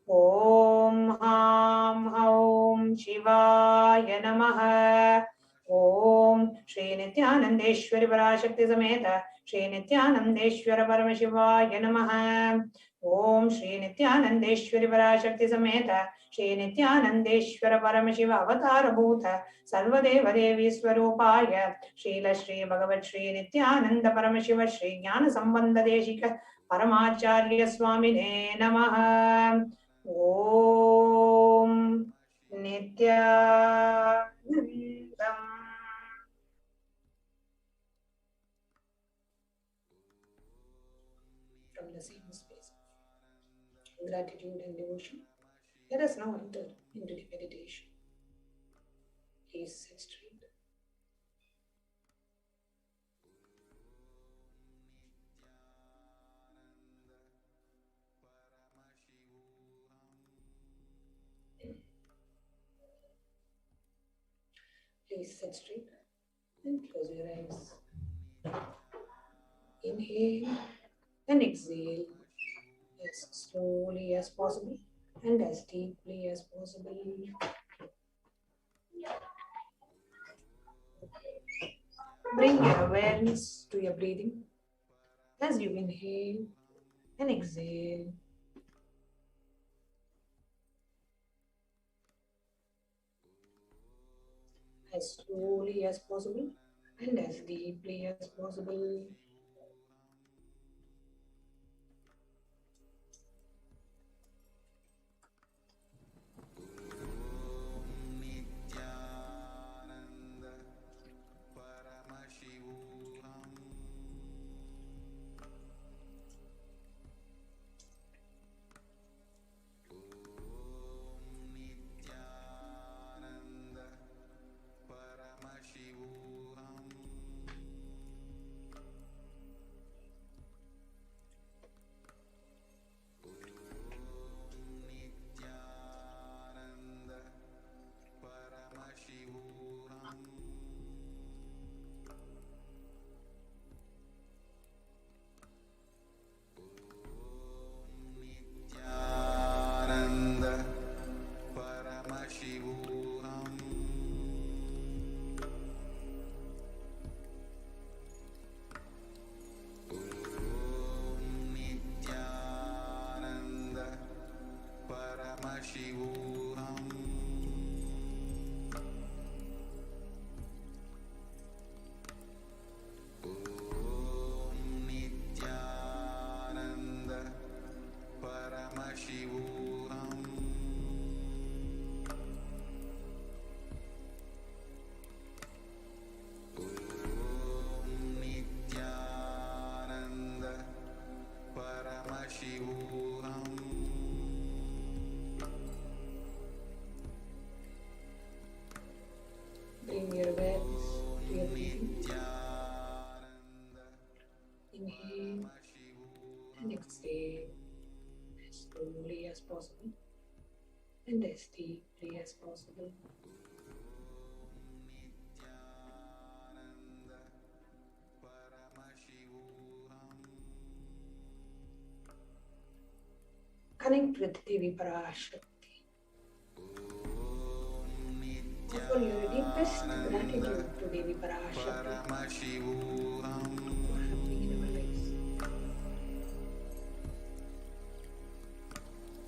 Speaker 9: ओम हां हौं शिवाय नमः। ओम श्री नित्यानंदेश्वरी पराशक्ति समेत श्री नित्यानंदेश्वर परमशिवाय नमः। ओम श्री नित्यानंदेश्वरी पराशक्ति समेत श्री नित्यानंदेश्वर परमशिव अवतार भूत सर्वदेव देवी स्वरूपाय श्रील श्री भगवत् श्री नित्यानंद परमशिव श्री ज्ञान संबंध देशिक परमाचार्य स्वामिने नमः। ओम नित्यानन्दम्। From the same space of gratitude and devotion, let us now enter into the meditation. Please sit straight. Please sit straight and close your eyes. Inhale and exhale as slowly as possible and as deeply as possible. Bring your awareness to your breathing as you inhale and exhale. As slowly as possible and as deeply as possible.
Speaker 4: Nithyananda Paramashivoham. Nithyananda Paramashivoham.
Speaker 9: and as deeply as possible. Connect with Devi Parashakti. Offer your deepest gratitude to Devi Parashakti for happening in our lives,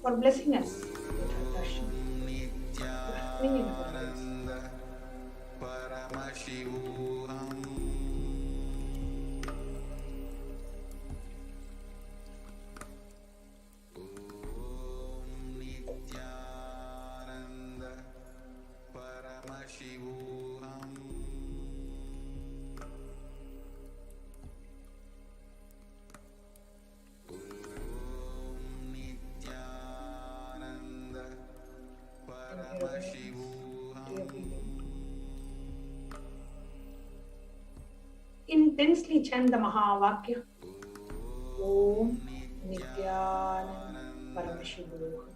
Speaker 9: for blessing us with her darshan, for happening in our lives. Intensely chant the Mahavakya. Om Nithyananda Paramashivoham.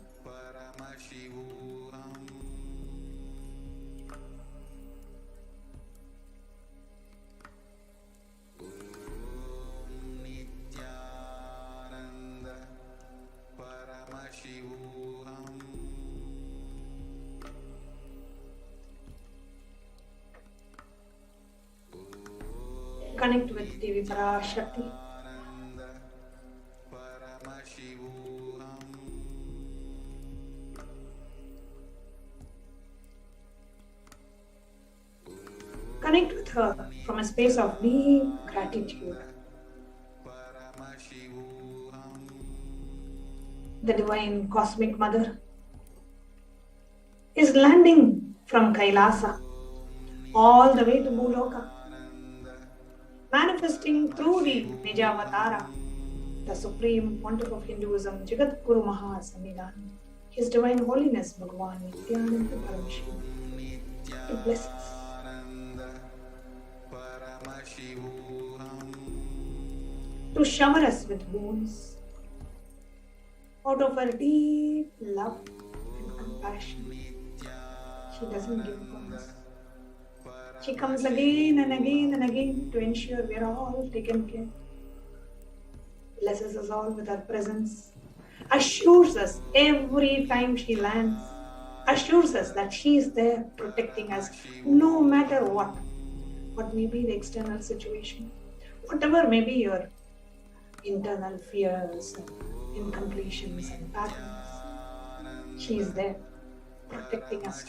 Speaker 9: Connect with Devi Parashakti. Connect with her from a space of deep gratitude. The Divine Cosmic Mother is landing from Kailasa all the way to Bhuloka, manifesting through the Nijavatara, the Supreme Pontiff of Hinduism, Jagat Guru Mahasannidhan, His Divine Holiness Bhagavan Nithyananda Paramashivam, to bless us. To shower us with boons out of her deep love and compassion. She doesn't give up on us. She comes again and again and again to ensure we are all taken care. Blesses us all with her presence. Assures us every time she lands. Assures us that she is there protecting us no matter what. What may be the external situation. Whatever may be your internal fears and incompletions and patterns. She is there protecting us.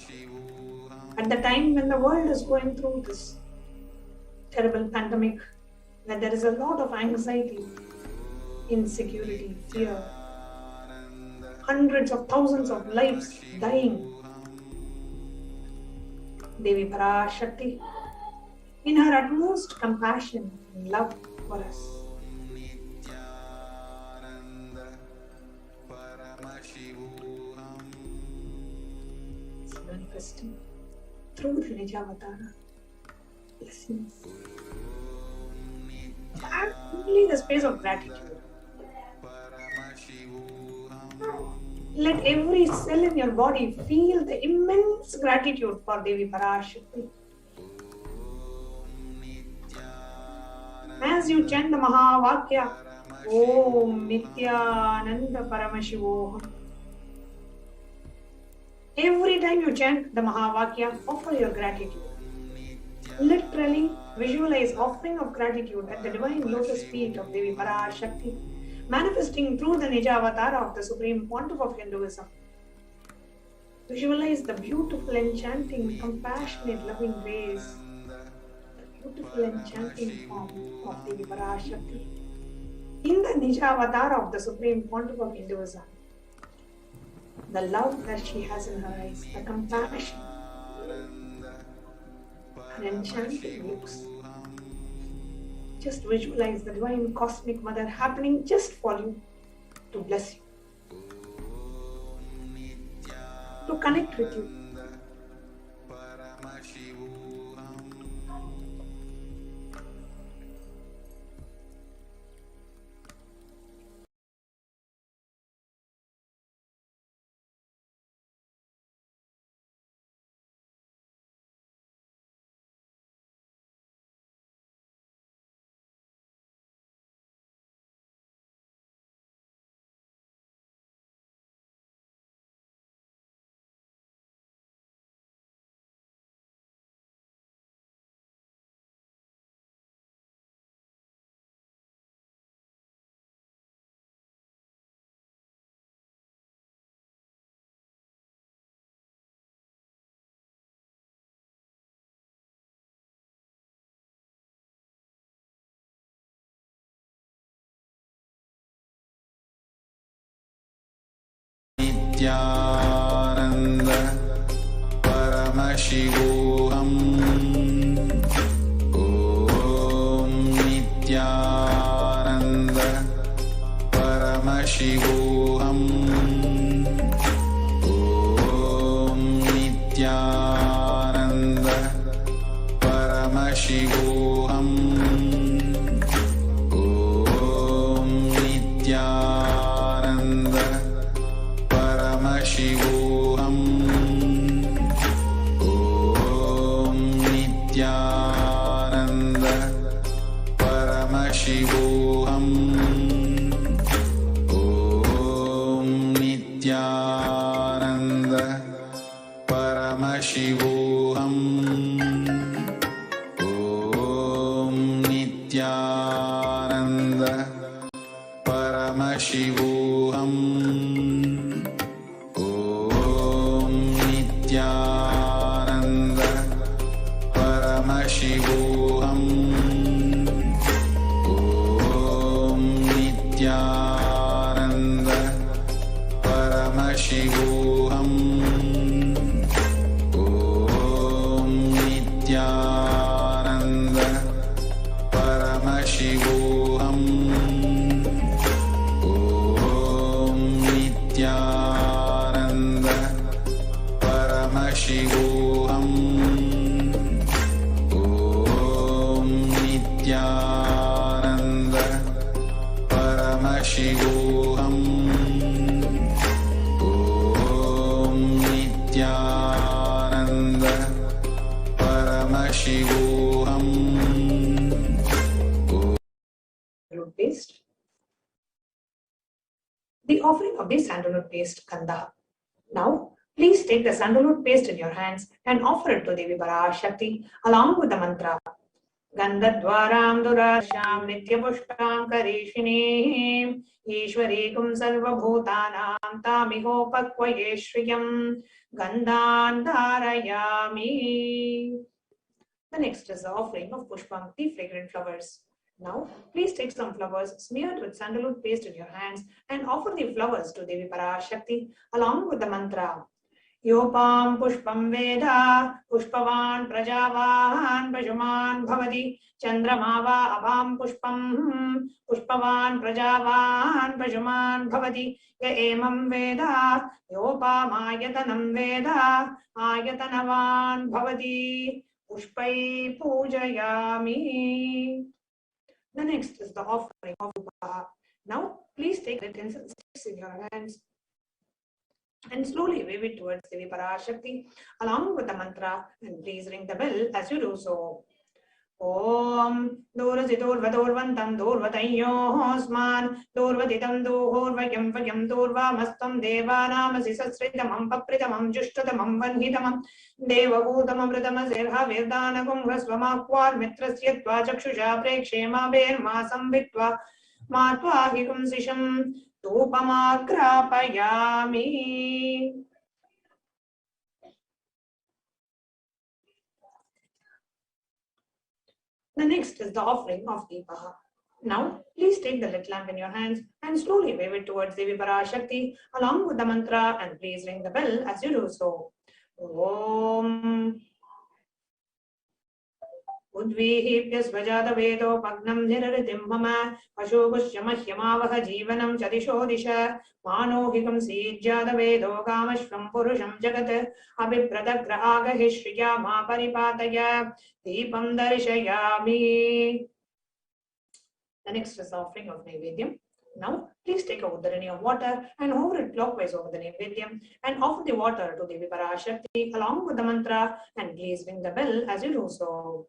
Speaker 9: At the time when the world is going through this terrible pandemic, where there is a lot of anxiety, insecurity, fear, hundreds of thousands of lives dying, Devi Parashakti, in her utmost compassion and love for us, is manifesting through the Nijavatara blessings. And only the space of gratitude. Let every cell in your body feel the immense gratitude for Devi Parashakti. As you chant the Mahavakya, Om Nithyananda Paramashivoham. Every time you chant the Mahavakya, offer your gratitude. Literally visualize offering of gratitude at the divine lotus feet of Devi Parashakti, manifesting through the Nijavatara of the Supreme Pontiff of Hinduism. Visualize the beautiful, enchanting, compassionate, loving grace, the beautiful, enchanting form of Devi Parashakti in the Nijavatara of the Supreme Pontiff of Hinduism. The love that she has in her eyes, the compassion, her enchanting looks. Just visualize the Divine Cosmic Mother happening just for you, to bless you, to connect with you.
Speaker 4: Nithyananda Paramashivoham. Om Nithyananda Paramashivoham. Om Nithyananda Paramashivoham. Om Nithyananda Paramashivoham. Om Nithyananda Paramashivoham. Om Nithyananda Paramashivoham. Om Nithyananda Paramashivoham. Om Nithyananda Paramashivoham. Om Nithyananda Paramashivoham. Om Nithyananda Paramashivoham. Om Nithyananda Paramashivoham. Om Nithyananda Paramashivoham. Om Nithyananda Paramashivoham.
Speaker 9: Sandalwood paste. The offering of the sandalwood paste, Gandha. Now, please take the sandalwood paste in your hands and offer it to Devi Parashakti along with the mantra. Gandhadwaram durasham nityapushtam karishinim Ishwarikum sarvabhutanam tamihopakvaye shriyam Gandhan dharayami. The next is the offering of pushpam, the fragrant flowers. Now, please take some flowers smeared with sandalwood paste in your hands and offer the flowers to Devi Parashakti along with the mantra. Yopam pushpam veda pushpavan prajavan pajuman bhavati chandramava abham pushpam pushpavan prajavan pajuman bhavati ya emam veda yopam ayatanam veda ayatanavan bhavati pushpai pujayami. The next is the offering of Upaha. Now, please take the incense sticks in your hands and slowly wave it towards Devi Parashakti along with the mantra, and please ring the bell as you do so. Om Durasiturvadurvantam Durvatayosman Durvatitam Duhurvayam Vayam Durvamastam Devanamasi Sasritamam Papritamam Jushtatamam Vanhitamam Devabhutamam Vritamasirha Virdanagum Rasvamakwar Mitrasyatva Chakshusha Prekshema Vermasam Vitva Matva Hikum Sisham Tupamakrapayami. The next is the offering of Deepaha. Now, please take the lit lamp in your hands and slowly wave it towards Devi Parashakti along with the mantra, and please ring the bell as you do so. Om Udvihipya svajada vedo pagnam niraritim mama Ashogushyamahyamavaha jivanam chadishodisha Manohikam sijjada vedo kamashvam purusham jagat Abhipradagrahaga hishriya ma paripataya Deepam darshayami. The next is the offering of Naivedyam. Now, please take a uddarani of water and hover it clockwise over the Naivedyam and offer the water to Devi Parashakti along with the mantra, and please ring the bell as you do so.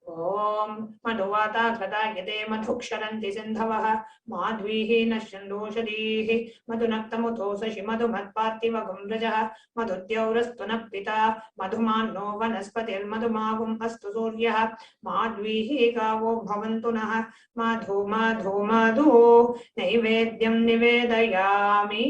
Speaker 9: Om Madhuvata Kratayate Madhuksharanti Sindhavaha Madhvihi Nashandosadihi Madhunaktamuthosashi Madhumatpartivagam Rajaha Madhutyaurastunapita Madhumanno Vanaspatir Madhumagum Astu Suryaha Madhvihi Gavo Bhavantunaha Madhu Madhu Madhu Naivedyam Nivedayami.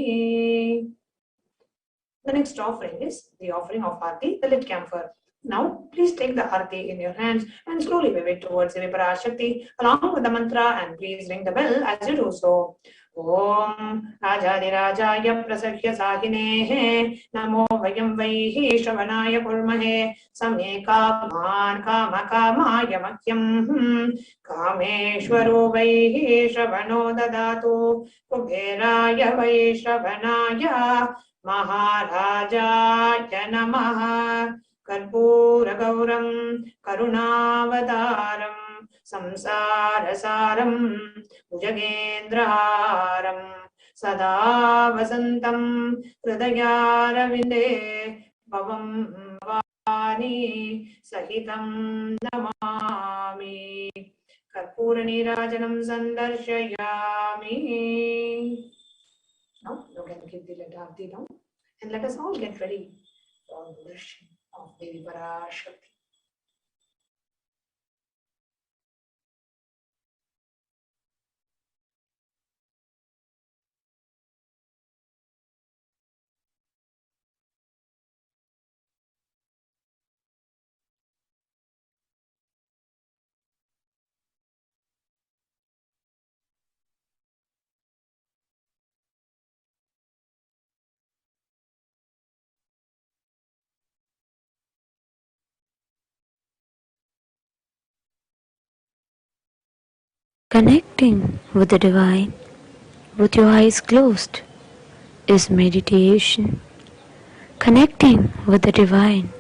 Speaker 9: The next offering is the offering of Aarti, the lit camphor. Now, please take the Aarti in your hands and slowly wave it towards Devi Parashakti along with the mantra, and please ring the bell as you do so. ॐ राजाधिराजाय प्रसह्य साहिनेः नमो वयं वैः श्रवणाय कुर्महे समे कामान् कामकामाय मह्यं कामेश्वरो वैः श्रवणो ददातु कुबेराय वै श्रवणाय महाराजाय नमः कर्पूरगौरं करुणावतारं संसारसारं भुजगेन्द्रहारं सदा वसन्तं हृदयारविन्दे भवं भवानी सहितं Namami कर्पूरनीराजनं सन्दर्शयामि. Now you can give the letter down and let us all get ready for the darshan of Devi Parashakti.
Speaker 10: Connecting with the divine with your eyes closed is meditation. Connecting with the divine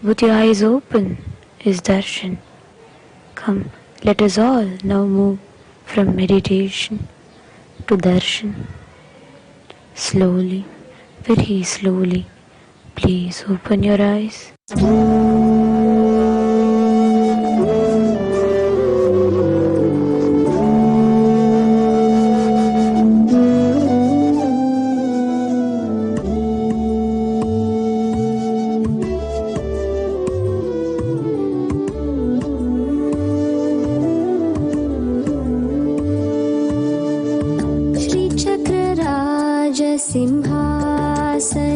Speaker 10: with your eyes open is darshan. Come, let us all now move from meditation to darshan. Slowly, very slowly, please open your eyes.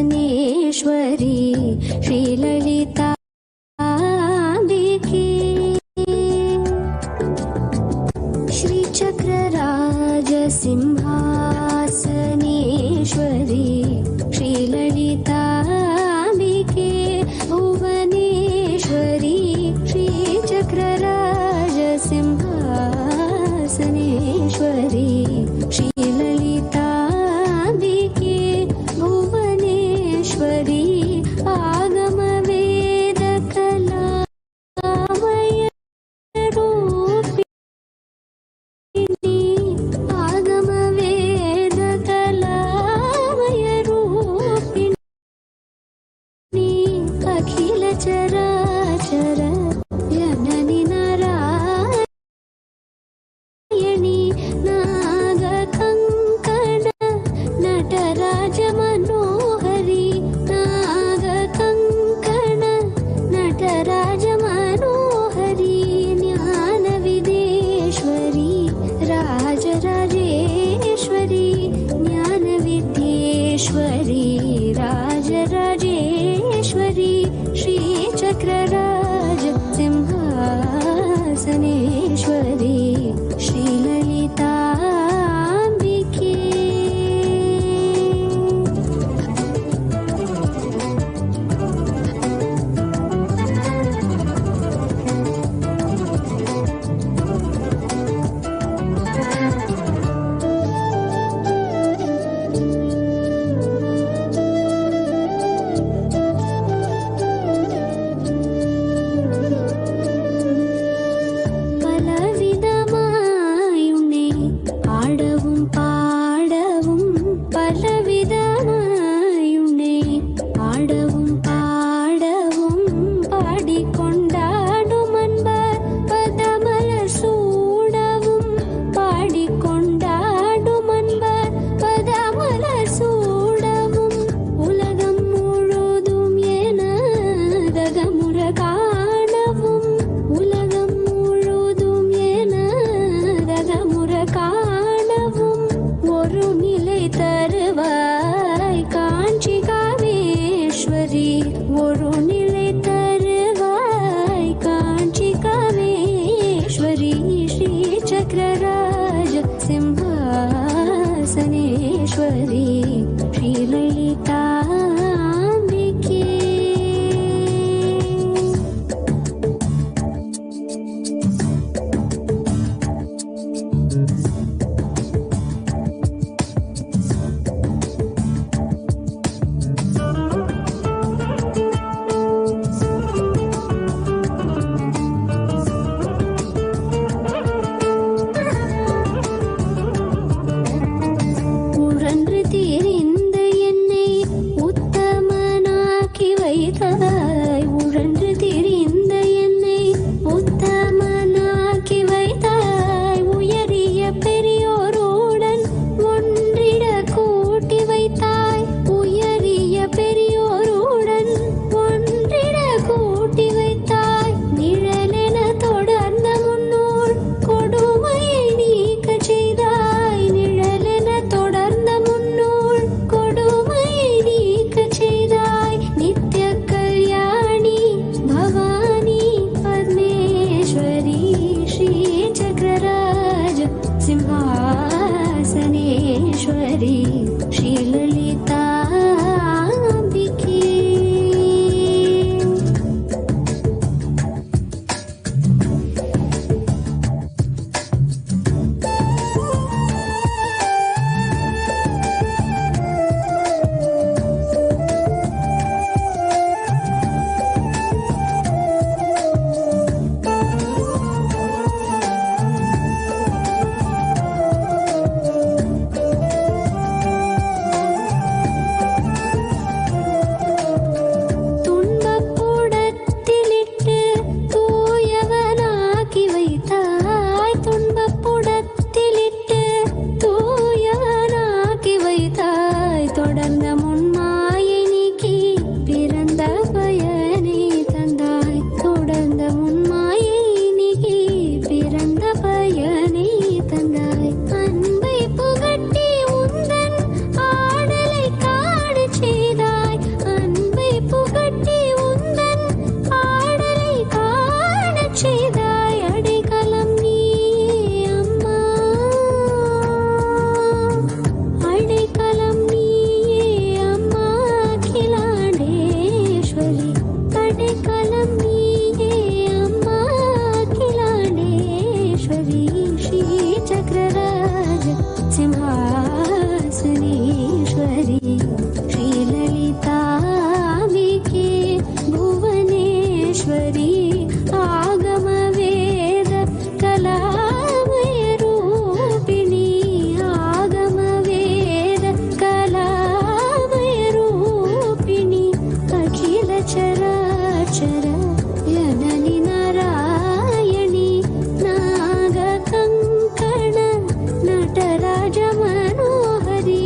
Speaker 11: Simhasaneshwari श्रीललिताम्बिके श्रीचक्रराजसिंहासनेश्वरी श्रीललिताम्बिके Bhuvaneshwari श्रीचक्रराजसिंहासनेश्वरी श्रीललिताम्बिके Bhuvaneshwari आगमवेदकलामय रूपिणी Parameswari ஸ்ரீலலிதாம்பிகே. உழன்று தீரிந்த என்னை உத்தமனாக்கி வைத்தாய். உழன்று தீரிந்த என்னை உத்தமனாக்கி வைத்தாய். உயரிய பெரியோருடன் ஒன்றிட கூட்டி வைத்தாய். உயரிய பெரியோருடன் ஒன்றிட கூட்டி வைத்தாய். நிழலென தொடர்ந்த முன்னோர் கொடுமையை நீக்கச் செய்தாய். நிழலென தொடர்ந்த முன்னோர் கொடுமையை நீக்கச் செய்தாய். நித்ய கல்யாணி பவானி பத்மேஸ்வரி ஸ்ரீ சக்கரராஜ சிம்ஹாசனேஸ்வரி ஸ்ரீலலிதாம்பிகே. துன்பப்புடத்திலிட்டு தூயவனாக்கி வைத்தாய். துன்பப்புடத்திலிட்டு தூயவனாக்கி வைத்தாய். தொடர்ந்த முன்மாயை நீக்கி பிறந்த பயனை தந்தாய். தொடர்ந்த முன்மாயை நீக்கி பிறந்த பயனை தந்தாய். அன்பை புகட்டி உந்தன் ஆடலை காணச் செய்தாய். அன்பை புகட்டி உந்தன் ஆடலை காணச் செய்தாய். அடைக்கலம் நீ அம்மா, அடைக்கலம் நீயே அம்மா அகிலாண்டேஸ்வரி. அடைக்கலம் நீயே அம்மா அகிலாண்டேஸ்வரி ஸ்ரீ சக்கரராஜ சிம்ஹாசனேஸ்வரி ஸ்ரீலலிதாம்பிகே. புவனேஸ்வரி ஆகம வேத கலாமய ரூபிணி. ஆகம வேத கலாமய ரூபிணி. அகில சராச்சர யனனி நாராயணி. நாக கங்கண நடராஜ மனோஹரி.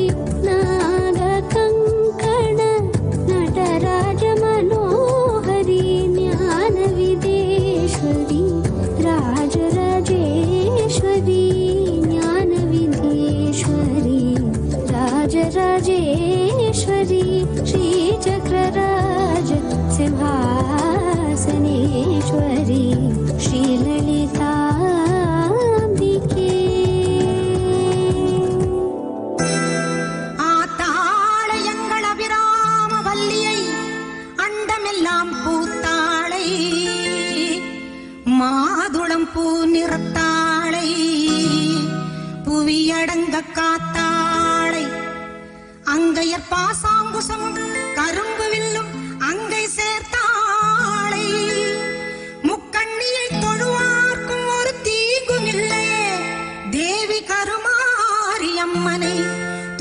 Speaker 11: நாக கங்கಣ நடராஜ மனோஹரி. ஞான விதேஸ்வரி ராஜராஜೇಶ್ವರಿ. ஞான விதேஸ்வரி ராஜராஜೇಶ್ವರಿ ஸ்ரீ சக்கரராஜ சிம்ஹாசனேஸ்வரி ஸ்ரீலலிதாம்பிகே.
Speaker 12: ஆத்தாளை எங்கள் அபிராம வல்லியை அண்டமெல்லாம் பூத்தாளை. மாதுளம் பூ நிறத்தாளை. புவியடங்க காத்தாளை. அங்கையர் பாசாங்குசமும் கரும்பு வில்லும் அங்கை சேர்த்தாளை. முக்கண்ணியை தொழுவார்க்கும் ஒரு தீங்கும் இல்லையே. தேவி கருமாரி அம்மனை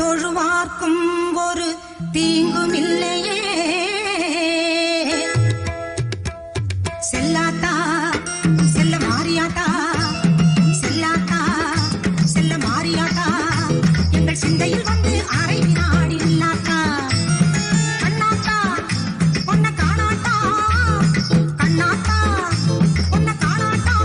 Speaker 12: தொழுவார்க்கும் ஒரு தீங்கும் இல்லையே. செல்லாத்தா செல்ல மாரியாத்தா. செல்லாத்தா செல்ல மாரியாத்தா. எங்கள் சிந்தையில் வந்து அரை வினாடி இல்லாத்தா. கண்ணாத்தா பொன்ன காணாத்தா. கண்ணாத்தா பொன்ன காணாத்தா.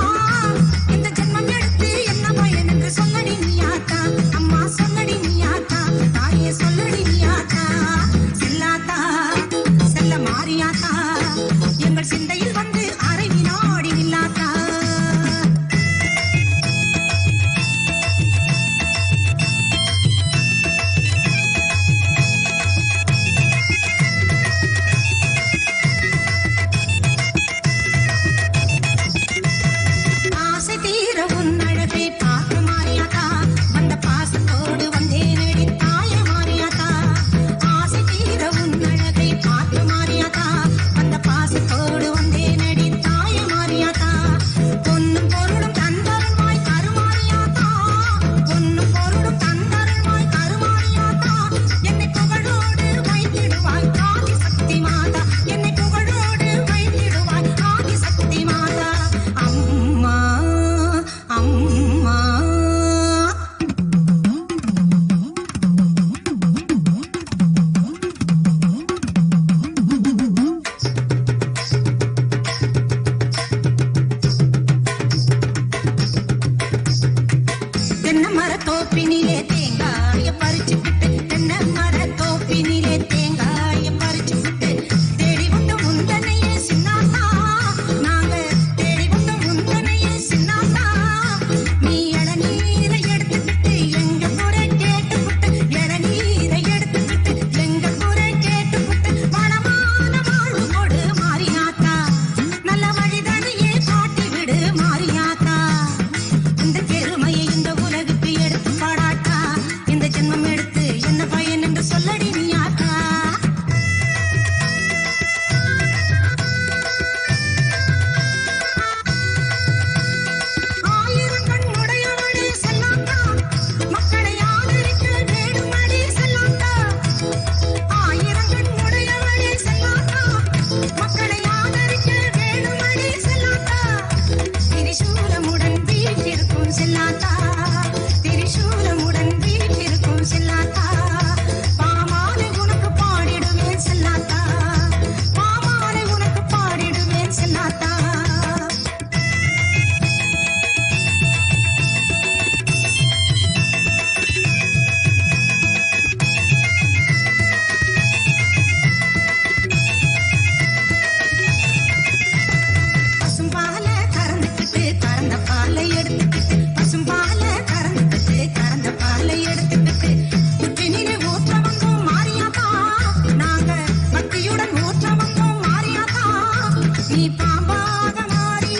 Speaker 12: இந்த ஜென்மம் எடுத்து என்ன பயன் என்று சொல்லடி நீயாத்தா. அம்மா சொல்லடி நீயாத்தா. தாயே சொல்லடி நீயாத்தா. செல்லாத்தா தோப்பினிலே தேங்காய பறிச்சுக்கிட்டு தென்னை மர தோப்பினிலே தேங்காய பறிச்சுக்கிட்டு தேடி வந்த முந்தனையே சின்னாத்தா நாங்க தேடி வந்த முந்தனையே சின்னாத்தா நீ இளநீரை எடுத்துக்கிட்டு எங்க குறை கேட்டுக்கிட்டு இளநீரை எடுத்துக்கிட்டு எங்க குறை கேட்டுக்கிட்டு வளமான வாழ்வு கொடு மாரியாத்தா நல்ல வழிதனையே காட்டி விடு மாரியாத்தா இந்த பெருமையை இந்த உலகுக்கு எடுத்து பாடாட்டா இந்த ஜென்மம் எடுத்து என்ன பயன் என்று சொல்லடி நீயாத்தா ஆயிரம் கண்ணுடையவளே செல்லாத்தா மக்களை ஆதரிக்க வேணுமடி செல்லாத்தா ஆயிரம் கண்ணுடையவளே செல்லாத்தா மக்களை ஆதரிக்க வேணுமடி செல்லாத்தா திரிசூலமுடன் வீட்டிற்கும் செல்லாத்தா திரிசூலமுடன் வீட்டிற்கும் செல்லாத்தா பாமாலை உனக்கு பாடிடுவேன் செல்லாத்தா பாமாலை உனக்கு பாடிடுவேன் செல்லாத்தா பசும்பால கறந்துக்கிட்டு கறந்த பாலை எடுத்துக்கிட்டு பசும்பால கறந்துக்கிட்டு கறந்த பாலை எடுத்துக்கிட்டு புற்றினிலே ஊற்ற வந்தோம் மாரியாத்தா நாங்க பக்தியுடன் ஊற்ற வந்தோம் மாரியாத்தா நீ பாம்பாக மாறி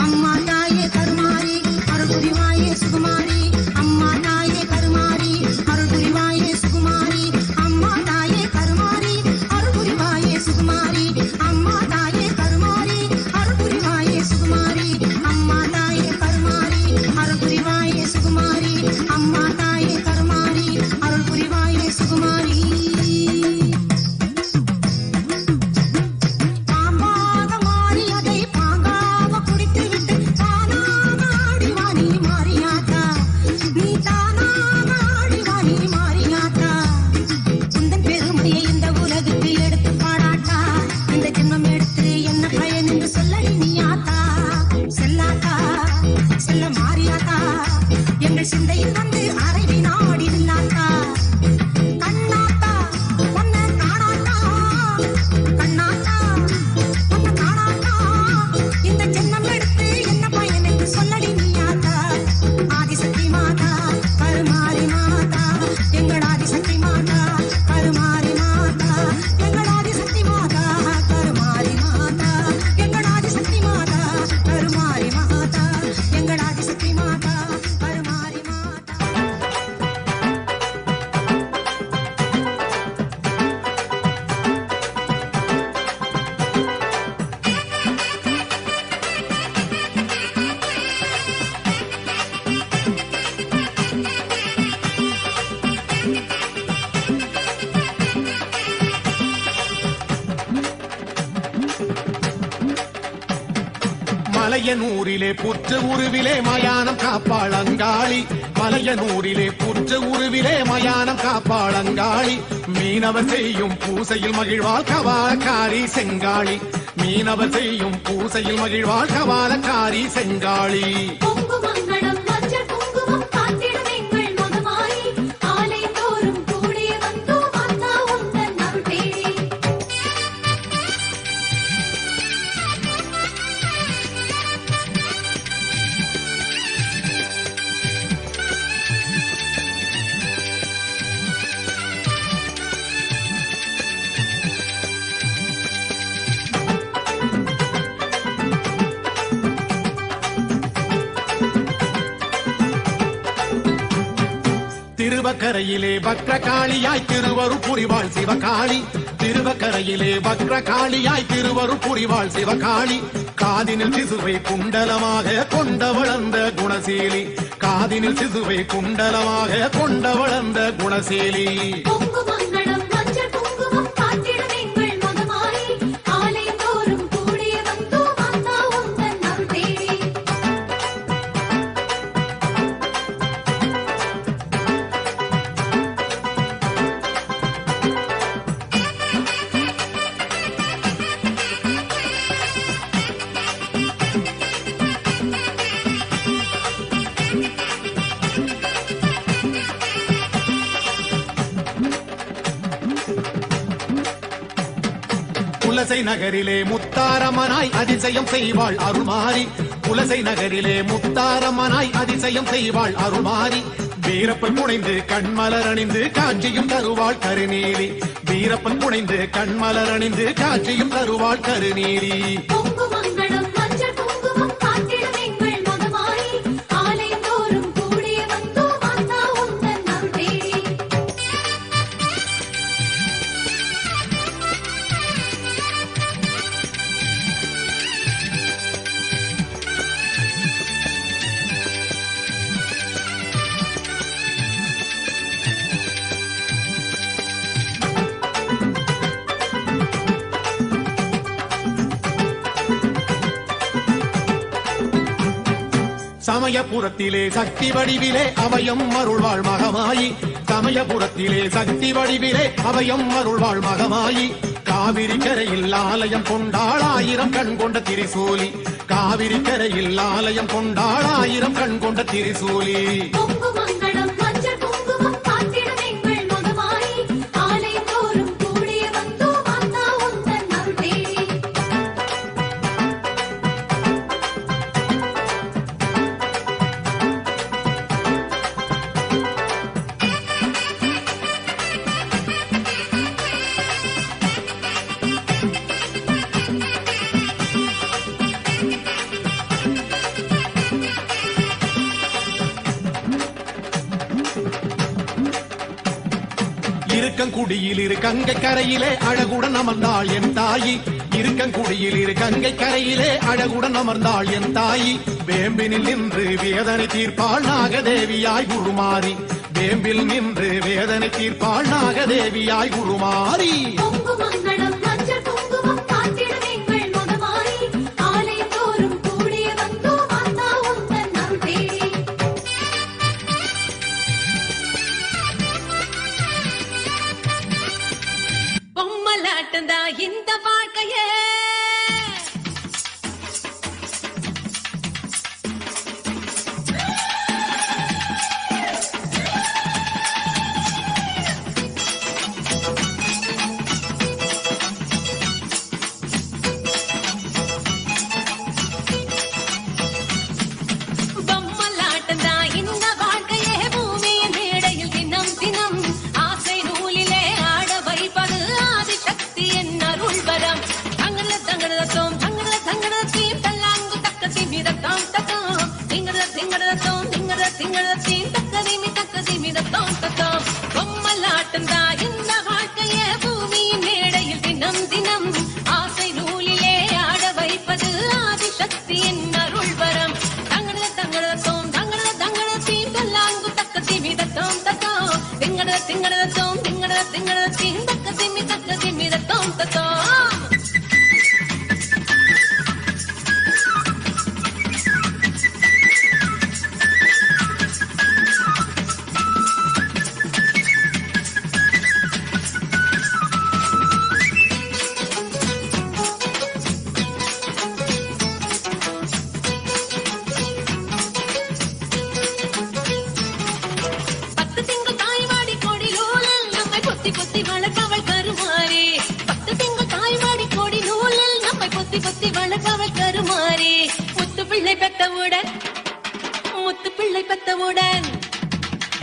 Speaker 12: அம்மா தாயே கருமாரி அருள்புரிவாயே சுகுமாரி அம்மா தாயே கருமாரி அருள்புரிவாயே சுகுமாரி அம்மா தாயே கருமாரி அருள்புரிவாயே சுகுமாரி அம்மா தாயே கருமாரி அருள்புரிவாயே சுகுமாரி அம்மா தாயே கருமாரி அருள்புரிவாயே சுகுமாரி அம்மா தாயே கருமாரி அருள்புரிவாயே சுகுமாரி பாம்பாக மாறி அதை பாங்காக குடித்துவிட்டு தானாக ஆடிவா நீ மாரியாத்தா நீ தானாக ஆடிவா நீ மாரியாத்தா உந்தன் பெருமையை இந்த உலகுக்கு எடுத்து பாடாட்டா இந்த ஜென்மம் எடுத்து என்ன பயன் என்று சொல்லடி நீயாத்தா செல்லாத்தா செல்ல மாரியாத்தா எங்கள் சிந்தையில் வந்து அரை வினாடி நில்லாத்தா கண்ணாத்தா உன்னை காணாத்தா கண்ணாத்தா உன்னை காணாத்தா இந்த ஜென்மம் எடுத்து என்ன பயன் என்று சொல்லடி நீயாத்தா ஆதிசக்தி மாதா கருமாரி மாதா எங்கள் ஆதிசக்தி மாதா கருமாரி மாதா எங்கள் ஆதிசக்தி மாதா கருமாரி மாதா எங்கள் ஆதிசக்தி மாதா கருமாரி மாதா எங்கள் ஆதிசக்தி மாதா கருமாரி மாதா
Speaker 13: மலையனூரிலே புற்ற உருவிலே மயானம் காப்பாளங்காளி மலையனூரிலே புற்ற உருவிலே மயானம் காப்பாளங்காளி மீனவர் செய்யும் பூசையில் மகிழ்வாள் கவாலக்காரி செங்காளி மீனவர் செய்யும் பூசையில் மகிழ்வாள் கவாலக்காரி செங்காளி
Speaker 11: பொங்குமங்கடம் மஞ்சள் குங்குமம் காத்திடும் எங்கள் மகமாயி ஆலை தோறும் கூடி வந்தோம் அண்ணா உந்தன் அருள் தேடி
Speaker 13: திருவக்கரையிலே பக்ரகாளியாய் திருவரு புரிவாள் சிவகாளி திருவக்கரையிலே பக்ரகாளியாய் திருவரு புரிவாள் சிவகாளி காதினில் சிசுவை குண்டலமாக கொண்ட வளர்ந்த குணசீலி காதினில் சிசுவை குண்டலமாக கொண்ட வளர்ந்த குணசீலி
Speaker 11: பொங்குமங்கடம் மஞ்சள் குங்குமம் காத்திடும் எங்கள் மகமாயி ஆலை தோறும் கூடி வந்தோம் அண்ணா உந்தன்
Speaker 13: புலசை நகரிலே முத்தாரம்மனாய் அதிசயம் செய்வாள் அருள்மாரி. புலசை நகரிலே முத்தாரம்மனாய் அதிசயம் செய்வாள் அருள்மாரி. வீரப்பன் புனைந்து கண்மலர் அணிந்து காட்சியும் தருவாள் கருநீலி. வீரப்பன் புனைந்து கண்மலர் அணிந்து காட்சியும் தருவாள் கருநீலி.
Speaker 11: பொங்குமங்களம் மஞ்சள் குங்குமம் காட்டிடும் எங்கள் மகமாயி. ஆலயம் தோறும் கூடிய வந்தோம் மாதா உந்தன் அருள் தேடி.
Speaker 13: சமயபுரத்திலே சக்தி வடிவிலே அபயம் அருள்வாள் மகமாயி. சமயபுரத்திலே சக்தி வடிவிலே அபயம் அருள்வாள் மகமாயி. காவிரி கரையில் ஆலயம் கொண்டாள் ஆயிரம் கண் கொண்ட திரிசூலி. காவிரி கரையில் ஆலயம் கொண்டாள் ஆயிரம் கண் கொண்ட திரிசூலி.
Speaker 11: பொங்குமங்களம் மஞ்சள் குங்குமம் காட்டிடும் எங்கள் மகமாயி. ஆலயம் தோறும் கூடிய வந்தோம் மாதா உந்தன் அருள் தேடி.
Speaker 13: இருக்கங்குடியில் இரு கங்கை கரையிலே அழகுடன் அமர்ந்தாள் என் தாயி. இருக்கங்குடியில் இரு கங்கை கரையிலே அழகுடன் அமர்ந்தாள் என் தாயி. வேம்பினில் நின்று வேதனை தீர்ப்பாள் நாகதேவியாய் உருமாறி. வேம்பில் நின்று வேதனை தீர்ப்பாள் நாகதேவியாய் உருமாறி.
Speaker 11: பொங்குமங்களம் மஞ்சள் குங்குமம் காட்டிடும் எங்கள் மகமாயி. ஆலயம் தோறும் கூடிய வந்தோம் மாதா உந்தன் அருள் தேடி. பொம்மலாட்டந்தா இந்த வாழ்க்கையே. பொம்மலாட்டந்தா இந்த வாழ்க்கையே. பூமியின் மேடையில் தினம் தினம் ஆசை நூலிலே ஆட வைப்பது ஆதிசக்தி என் அருள் வரம். தங்கட தங்கடத்தோம் தங்கட தங்கடத்தீம் தல்லாங்கு தக்கதி மிதத்தாம் தத்தோம். திங்கட திங்கடத்தோம் திங்கட திங்கடத்தீம் தக்கதிமி தக்கதி மிதத்தாம் தத்தோம். பொம்மலாட்டந்தா இந்த வாழ்க்கையே. பூமியின் மேடையில் தினம் தினம் ஆசை நூலிலே ஆட வைப்பது ஆதிசக்தி என் அருள் வரம். தங்கட தங்கடத்தோம் தங்கட தங்கடத்தீம் தல்லாங்கு தக்கதி மிதத்தாம் தத்தோம். திங்கட திங்கடத்தோம் திங்கட திங்கடத்தீம் தக்கதிமி தக்கதி மிதத்தாம் தத்தோம். பத்து திங்கள் தாய்வாடி கொடி நூலில் நம்மை பொத்தி பொத்தி வளர்க்கவள் கருமாறி. பத்து திங்கள் தாய்வாடி கொடி நூலில் நம்மை பொத்தி பொத்தி வளர்க்கவள் கருமாறி. முத்து பிள்ளை பெத்தவுடன் முத்து பிள்ளை பெத்தவுடன்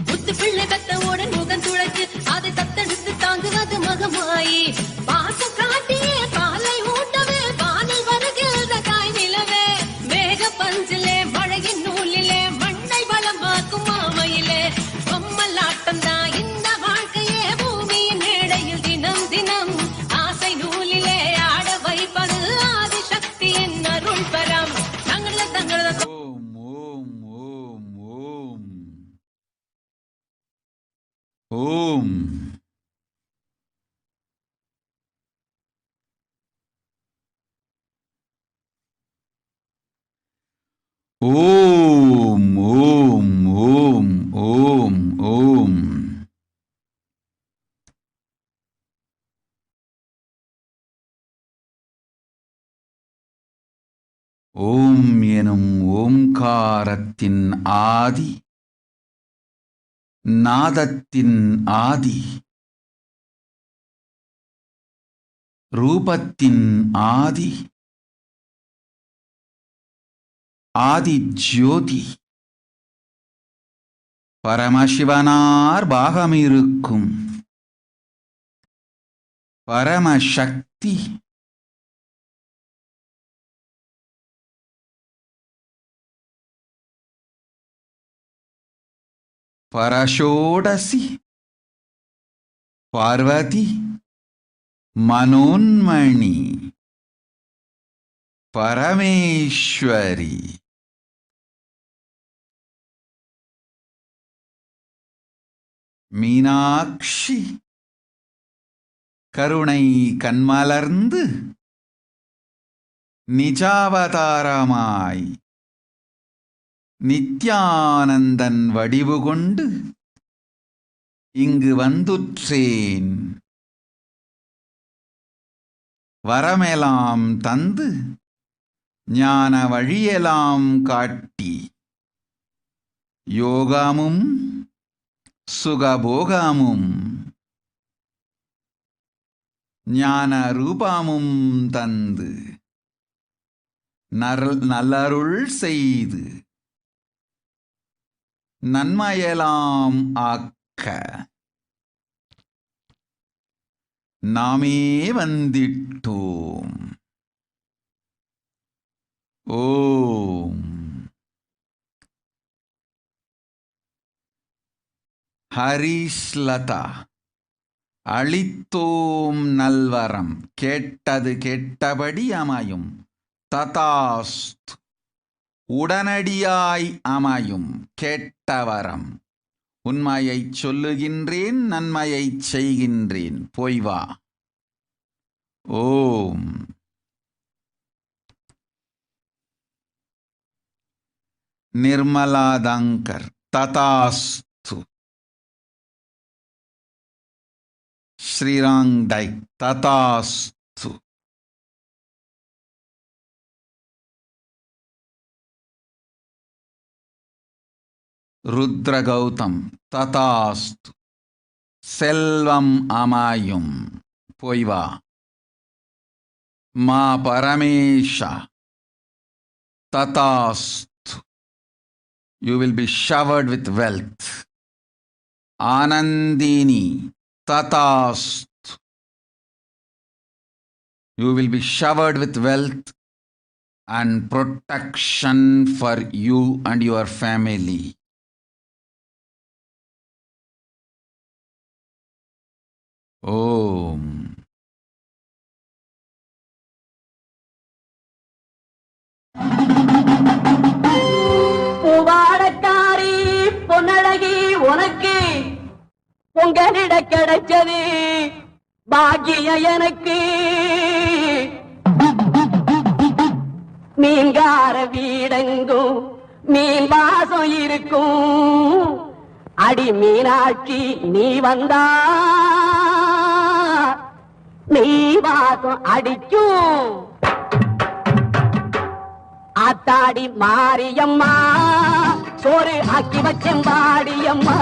Speaker 11: முத்து பிள்ளை பெத்தவுடன் முகம் துளைச்சு அதை தத்தெடுத்து தாங்குவது மகமாயி. பாசம் காட்டியே பாலை ஊட்டவே வானில் வருகிற தாய் நிலவே. மேக பஞ்சிலே மழையின் நூலிலே மண்ணை வளமாக்கும் மாமையிலே. பொம்மலாட்டந்தா இந்த வாழ்க்கையே. பூமியின் மேடையில் தினம் தினம் ஆசை நூலிலே ஆட வைப்பது ஆதிசக்தி என் அருள் வரம். தங்கட தங்கட
Speaker 3: ஓம் ஓம் ஓம் ஓம் ஓம். ஓம் ஓம் ஓம் ஓம் ஓம். ஓம் எனும் ஓம்காரத்தின் ஆதி, நாதத்தின் ஆதி.
Speaker 2: ரூபத்தின் ஆதி ஜோதி பரமசிவனார் பாகமிருக்கும் பரமசக்தி பரஷோடசி பார்வதி மனோன்மணி பரமேஸ்வரி மீனாட்சி கருணை கண்மலர்ந்து நிஜாவதாரமாய் நித்யானந்தன் வடிவு கொண்டு இங்கு வந்துற்றேன். வரமெலாம் தந்து ஞான வழியெல்லாம் காட்டி யோகமும் சுகபோகமும் ஞான ரூபமும் தந்து நல்லருள் செய்து நன்மையெல்லாம் ஆக்க நாமே வந்திட்டோம். ஓம் ஹரிஸ்லதா அளித்தோம் நல்வரம், கேட்டது கேட்டபடி அமையும். ததாஸ்து உடனடியாய் அமையும் கேட்டவரம். உண்மையைச் சொல்லுகின்றேன், நன்மையைச் செய்கின்றேன், போய் வா. ஓம் நிர்மலாதங்கர் ததாஸ்து. ஸ்ரீராங் டை ததாஸ்து. ருத்ர கௌதம் ததாஸ்து. செல்வம் அமாயும், போய் வா. மா பரமேஷா ததாஸ்து. You will be showered with wealth. Anandini tatastu. You will be showered with wealth and protection for you and your family. Om.
Speaker 11: பூவாடக்காரி Ponnazhagi உனக்கு பொங்கலிட கிடைச்சது பாக்கிய எனக்கு. மீன்கார வீடெங்கும் மீன் வாசம் இருக்கும். அடி மீனாட்சி நீ வந்தா நீ வாசம் அடிக்கும். ஆத்தாடி மாரியம்மா சோறு ஆக்கி வச்சம் பாடியம்மா.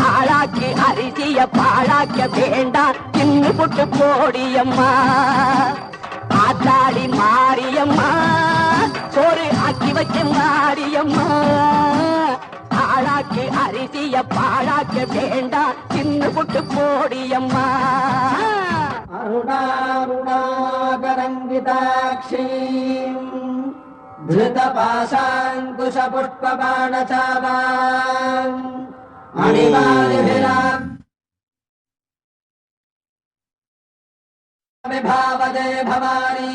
Speaker 11: ஆளாக்கி அரிசிய பாழாக்க வேண்டாம் தின்னு புட்டு போடியம்மா. ஆத்தாடி மாரியம்மா சோறு ஆக்கி வச்சம் பாடியம்மா. ஆளாக்கி அரிசிய பாழாக்க வேண்டாம் தின்னு புட்டு போடியம்மா.
Speaker 14: அருணாருணாகரங்கிதாட்சி धृतपाशाङ्कुश पुष्पबाणचापाम् विभावदे भवानी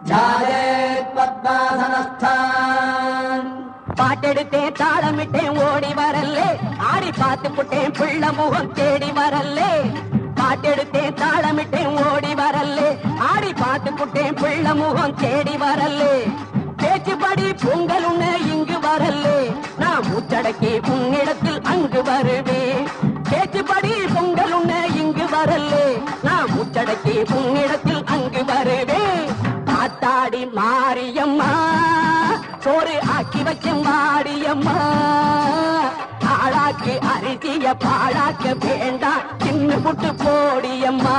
Speaker 14: ध्यायेत् पद्मासनस्थान्.
Speaker 11: பாட்டெடுத்தேன் தாளமிட்டேன் ஓடி வரல்லே. ஆடி பார்த்து புட்டேன் பிள்ள முகம் தேடி வரல்லே. பாட்டெடுத்தேன் தாளமிட்டேன் ஓடி வரல்லே. ஆடி பார்த்து புட்டேன் பிள்ள முகம் தேடி வரல்லே. பேச்சுப்படி பொங்கல் உன்ன இங்கு வரல்லே. நான் மூச்சடக்கி உன்னிடத்தில் அங்கு வருவேன். பேச்சுப்படி பொங்கல் உன்ன இங்கு வரல்லே. நான் மூச்சடக்கி உன்னிடத்தில் அங்கு வருவேன். ஆத்தாடி மாரியம்மா சோறு ஆக்கி வச்சம் வாடியம்மா. ஆளாக்கி அரிசிய பாழாக்க வேண்டாம் தின்னு புட்டு போடியம்மா.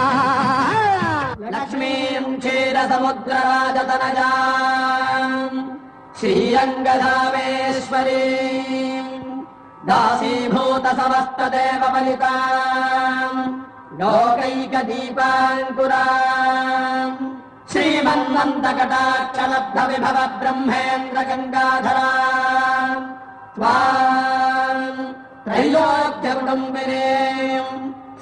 Speaker 14: क्षीरसमुद्रराजतनजाम् श्रीरङ्गधामेश्वरीम् दासीभूतसमस्तदेवपलिताम् लोकैकदीपाङ्कुराम् श्रीमन्वन्तकटाक्षलब्धविभव ब्रह्मेन्द्र गङ्गाधराम् त्वाम् त्रैलोक्यकुटुम्बिनीम्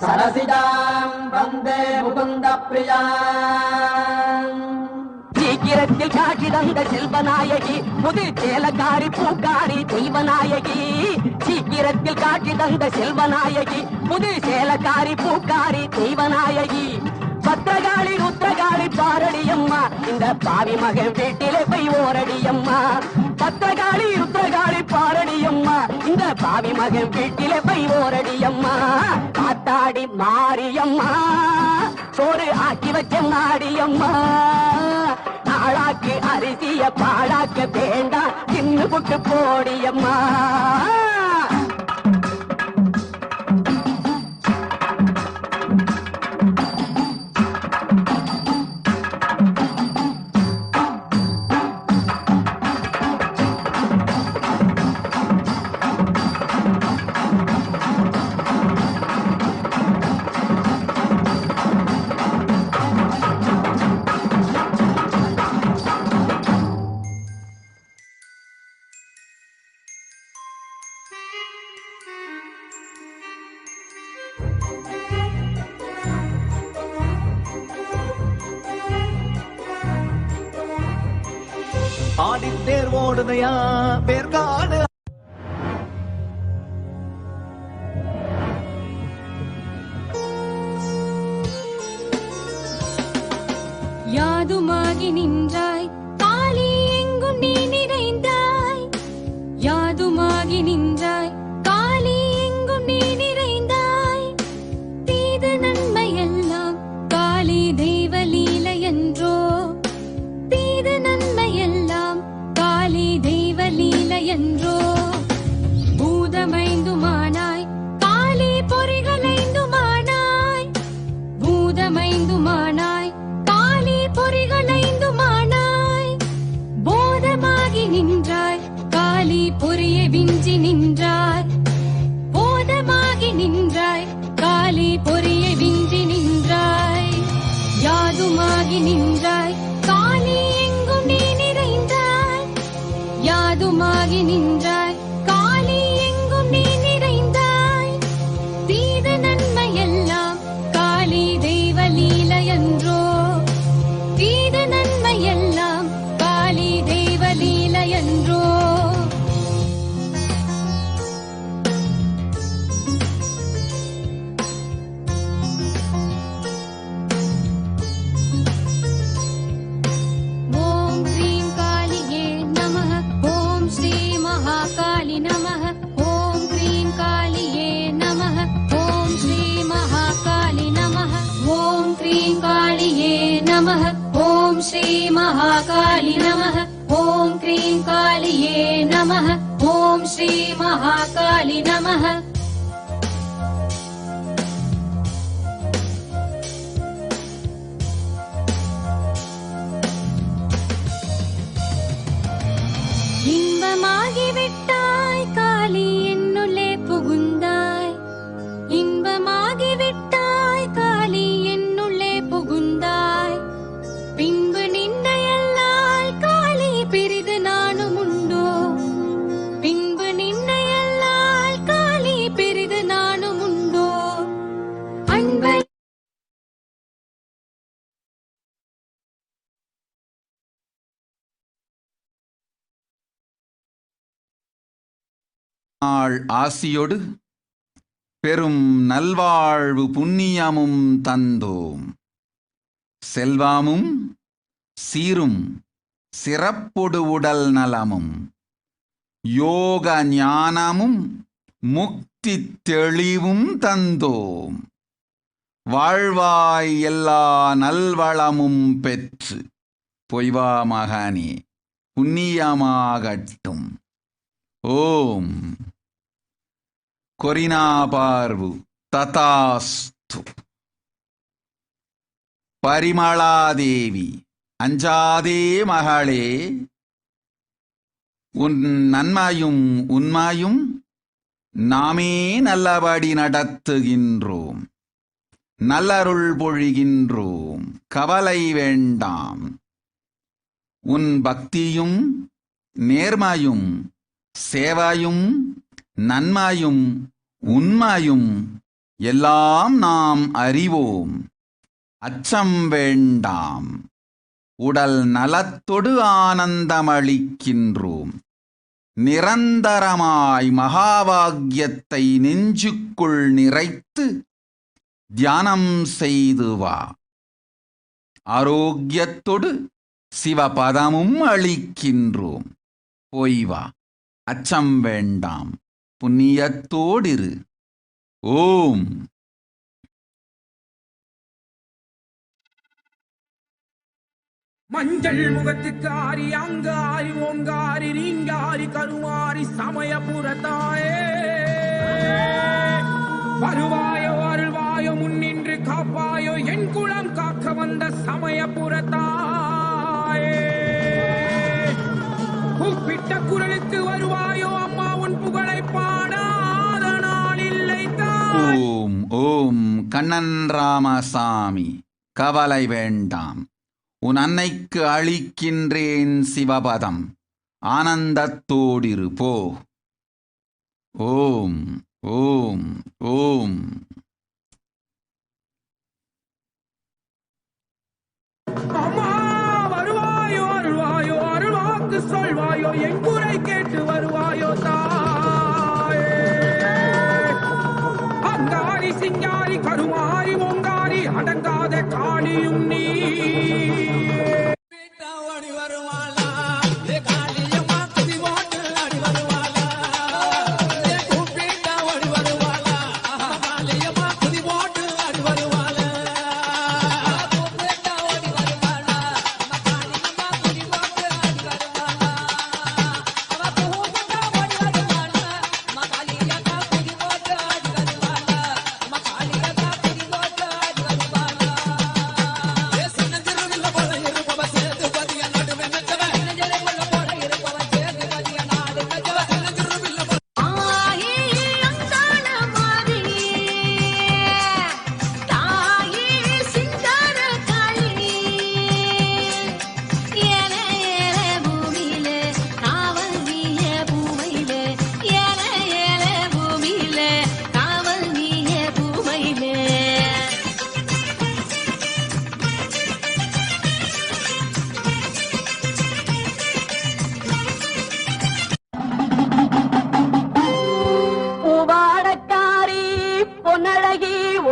Speaker 14: सरसिजाम् वन्दे मुकुन्दप्रियाम्
Speaker 15: சீக்கிரத்தில் காட்சி தந்த செல்வநாயகி புதிர் சேலக்காரி பூக்காரி தெய்வநாயகி சீக்கிரத்தில் காட்சி தந்த செல்வநாயகி புதிர் சேலக்காரி பூக்காரி தெய்வநாயகி பத்திரகாளி ருத்ரகாளி பாரடியம்மா இந்த பாவி மகன் வீட்டிலே போய் ஓரடியம்மா பத்திரகாளி ருத்ரகாளி பாரடியம்மா இந்த பாவி மகன் வீட்டிலே போய் ஓரடியம்மா காத்தாடி மாரியம்மா சோறு ஆக்கி வச்ச நாடியம்மா நாளாக்கு அரிசிய பாழாக்க வேண்டாம் தின்னு புட்டு போடியம்மா
Speaker 16: ஆடித்தேர் ஓடுதையா பேர்காடு
Speaker 11: யாதுமாகி நின்றாய் காளி எங்கும் நீ நிறைந்தாய் யாதுமாகி நின்றாய் காளி எங்கும் நீ நிறைந்தாய் தீது நன்மை எல்லாம் காளி தெய்வ லீலை என்றோ தீது நன்மை எல்லாம் காளி தெய்வ லீலை என்றோ பூதமைந்துமானாய் காளி பொறிகளைந்துமானாய் பூதமைந்துமானாய் காளி பொறிகளைந்துமானாய் போதமாகி நின்றாய் காளி பொறியை விஞ்சி நின்றாய் போதமாகி நின்றாய் காளி பொறியை விஞ்சி நின்றாய் யாதுமாகி நின்றாய் காளி எங்கும் நீ நிறைந்தாய் யாதுமாகி நின்றாய் காளி எங்கும் நீ நிறைந்தாய் தீது நன்மை எல்லாம் காளி தெய்வ லீலை என்றோ தீது நன்மை எல்லாம் காளி தெய்வ லீலை என்றோ ஓம் ஸ்ரீம் காளியே நமः ஓம் ஸ்ரீ மகாகாளி நமः ஓம் ஸ்ரீம் காளியே நமः ஓம் ஸ்ரீ மகாகாளி நமः ஓம் ஸ்ரீம் காளியே நமः ஓம் ஸ்ரீ மகாகாளி நமः ஓம் ஸ்ரீம் காளியே நமः ஓம் ஸ்ரீ மகாகாளி நமः இன்பமாகிவிட்டாய் காளி என்னுள்ளே புகுந்தாய் இன்பமாகிவிட்டாய் காளி என்னுள்ளே புகுந்தாய் பின்பு நின்னையல்லால் காளி பிரிது நானும் உண்டோ பின்பு நின்னையல்லால் காளி பிரிது நானும் உண்டோ அன்பை
Speaker 2: ஆசியோடு பெரும் நல்வாழ்வு புண்ணியமும் தந்தோம் செல்வாமும் சீரும் சிறப்பொடு உடல் நலமும் யோக ஞானமும் முக்தி தெளிவும் தந்தோம் வாழ்வாய் எல்லா நல்வளமும் பெற்று பொய்வா மகானே புண்ணியமாகட்டும். ஓம் கொரினா பார்வு ததாஸ்து. பரிமளாதேவி அஞ்சாதே மகளே, உன் நன்மையும் உண்மையும் நாமே நல்லபடி நடத்துகின்றோம், நல்லருள் பொழிகின்றோம். கவலை வேண்டாம். உன் பக்தியும் நேர்மையும் சேவையும் நன்மையும் உண்மையும் எல்லாம் நாம் அறிவோம். அச்சம் வேண்டாம். உடல் நலத்தொடு ஆனந்தமளிக்கின்றோம். நிரந்தரமாய் மகாபாகியத்தை நெஞ்சுக்குள் நிறைத்து தியானம் செய்து வா. ஆரோக்கியத்தொடு சிவபதமும் அளிக்கின்றோம். போய் வா. அச்சம் வேண்டாம். புண்ணியத்தோடிரு. ஓம்.
Speaker 17: மஞ்சள் முகத்துக்கு ஆரி அங்காரி ஓங்காரி ரீங்காரி கருமாரி சமயபுரத்தாயே, வருவாயோ அருள்வாயோ முன்னின்று காப்பாயோ என் குலம் காக்க வந்த சமயபுரத்தாயே, கூப்பிட்ட குரலுக்கு வருவாயோ அம்மா உன் புகழை பாடாத நாள் இல்லை தான்.
Speaker 2: ஓம் ஓம் கண்ணன் ராமசாமி, கவலை வேண்டாம். உன் அன்னைக்கு அளிக்கின்றேன் சிவபதம். ஆனந்தத்தோடிரு. போ. ஓம் ஓம் ஓம்.
Speaker 17: அம்மா வருவாயோ அருள்வாயோ அருள்வாக்கு சொல்வாயோ என் குறை கேட்டு வருவாயோ தாயே, அங்காரி சிங்காரி கருமாரி ஓங்காரி அடங்காத காளியும் நீ.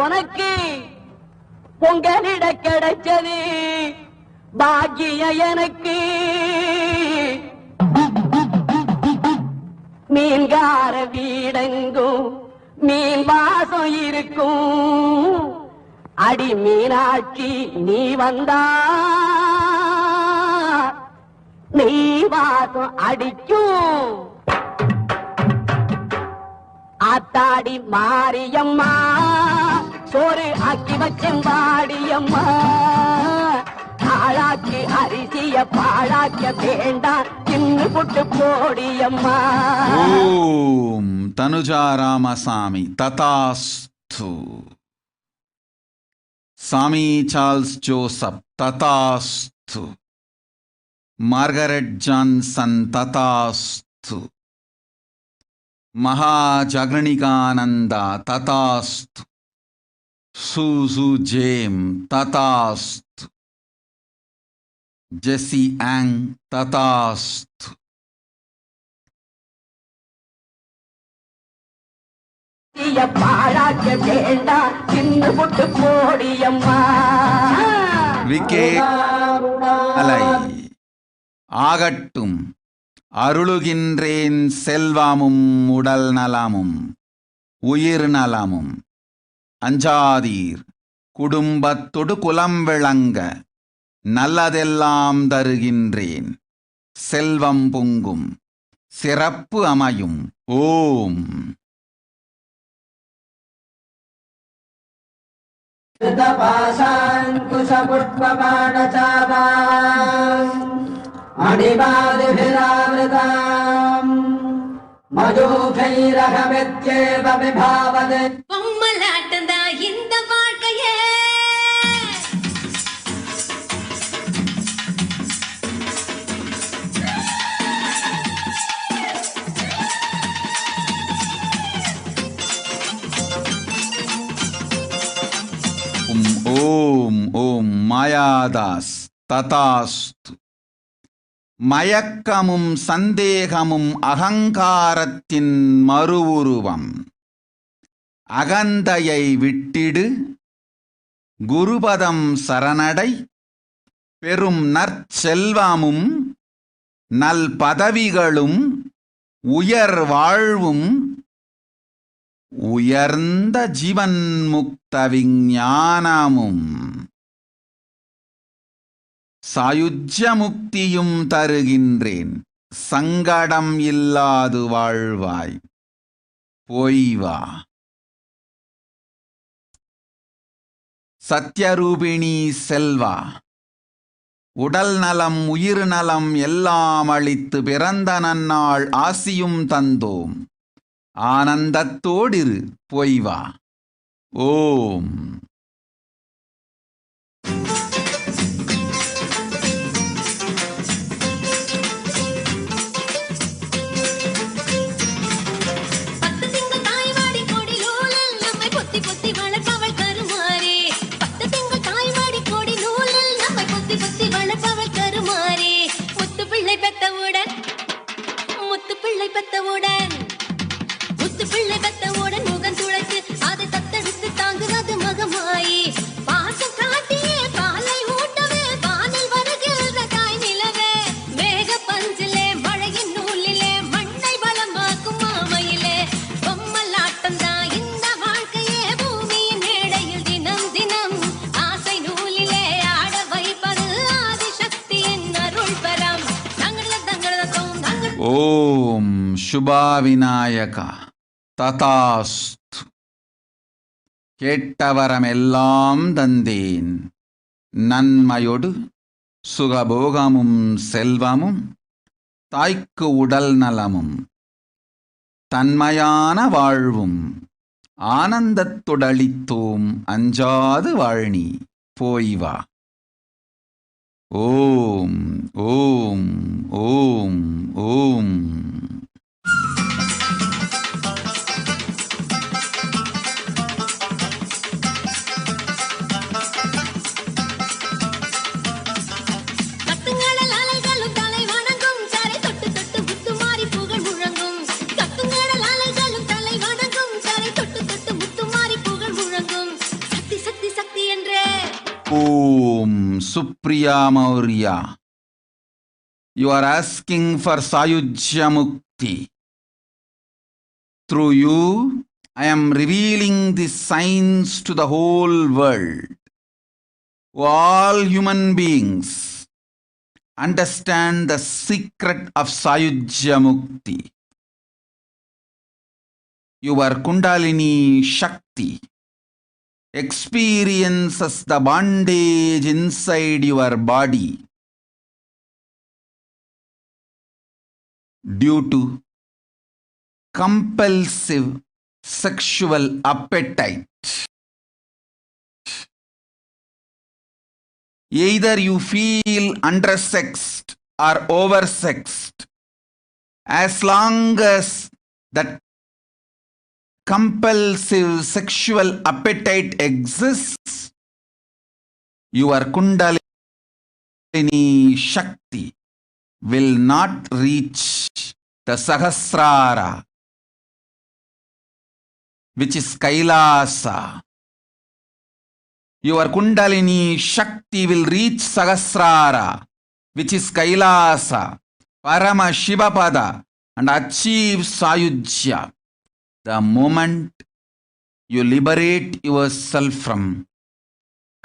Speaker 15: உனக்கு பொங்கலிட கிடைச்சது பாக்கிய எனக்கு, மீன்கார வீடெங்கும் மீன் வாசம் இருக்கும். அடி மீனாட்சி நீ வந்தா நீ வாசம் அடிக்கும். ஆத்தாடி மாரியம்மா சோறு ஆக்கி வச்சம் வாடியம்மா, ஆளாக்கி அரிசிய பாழாக்க வேண்டாம் தின்னு புட்டு போடியம்மா.
Speaker 2: ஓம் தனுஜா ராமசாமி ததாஸ்து. சாமி சார்ல்ஸ் ஜோசப் ததாஸ்து. மார்கரெட் ஜான்சன் ததாஸ்து. மகாஜாகரணிகானந்தா ததாஸ்து. சூசு ஜேம் ததாஸ்து. ஜெசி ஆங் ததாஸ்து.
Speaker 15: பாழாக்க வேண்டாம் தின்னு புட்டு போடியம்மா.
Speaker 2: விக்கே அலை ஆகட்டும். அருளுகின்றேன் செல்வமும் உடல் நலமும் உயிர் நலமும். அஞ்சாதீர். குடும்பத்தொடு குலம் விளங்க நல்லதெல்லாம் தருகின்றேன். செல்வம் பொங்கும். சிறப்பு அமையும். ஓம்.
Speaker 14: பாசாங்குஷ புஷ்பபாண சாபா मणिपादिभिरावृताम् मयूखैरहमित्येव विभावते
Speaker 11: பொம்மலாட்டந்தா இந்த வாழ்க்கையே
Speaker 2: ஓம் மாயாதாஸ் ததாஸ்து. மயக்கமும் சந்தேகமும் அகங்காரத்தின் மறுவுருவம். அகந்தையை விட்டிடு, குருபதம் சரணடை. பெரும் நற்செல்வமும் நல் பதவிகளும் உயர் வாழ்வும் உயர்ந்த ஜீவன் முக்த விஞ்ஞானமும் சாயுஜ்ய முக்தியும் தருகின்றேன். சங்கடம் இல்லாது வாழ்வாய், போய் வா. சத்யரூபிணி செல்வா, உடல் நலம் உயிர் நலம் எல்லாம் அளித்து பிறந்த நன்னாள் ஆசியும் தந்தோம். ஆனந்தத்தோடிரு, போய் வா. ஓம்.
Speaker 11: பெத்தவுடன் முத்து பிள்ளை பெத்தவுடன் முகம் துளைத்து அதை தத்தெடுத்து தாங்குவது மகமாயி பாசம் காட்டியே பாலை ஊட்டவே வானில் வருகிற தாய் நிலவே மேக பஞ்சிலே மழையின் நூலிலே மண்ணை வளமாக்கும் மாமையிலே பொம்மலாட்டம் தான் இந்த வாழ்க்கையே பூமியின் மேடையில் தினம் தினம் ஆசை நூலிலே ஆட வைப்பது ஆதிசக்தியின் அருள் பெறம்.
Speaker 2: ஓம் சுபா விநாயகா ததாஸ்து. கேட்டவரமெல்லாம் தந்தேன். நன்மையொடு சுகபோகமும் செல்வமும் தாய்க்கு உடல் நலமும் தன்மையான வாழ்வும் ஆனந்தத்துடளித்தோம். அஞ்சாது வாழ்நீ, போய் வா. ஓம் ஓம் ஓம் ஓம். Om Supriya Maurya, you are asking for Sayujya Mukti. Through you, I am revealing the signs to the whole world. All human beings understand the secret of Sayujya Mukti. Your Kundalini Shakti experiences the bondage inside your body due to compulsive sexual appetite. Either you feel undersexed or oversexed. As long as that compulsive sexual appetite exists, your Kundalini Shakti will not reach the Sahasrara, which is Kailasa. Your Kundalini Shakti will reach Sahasrara, which is Kailasa, Paramashivoham, and achieve Sayujya. The moment you liberate yourself from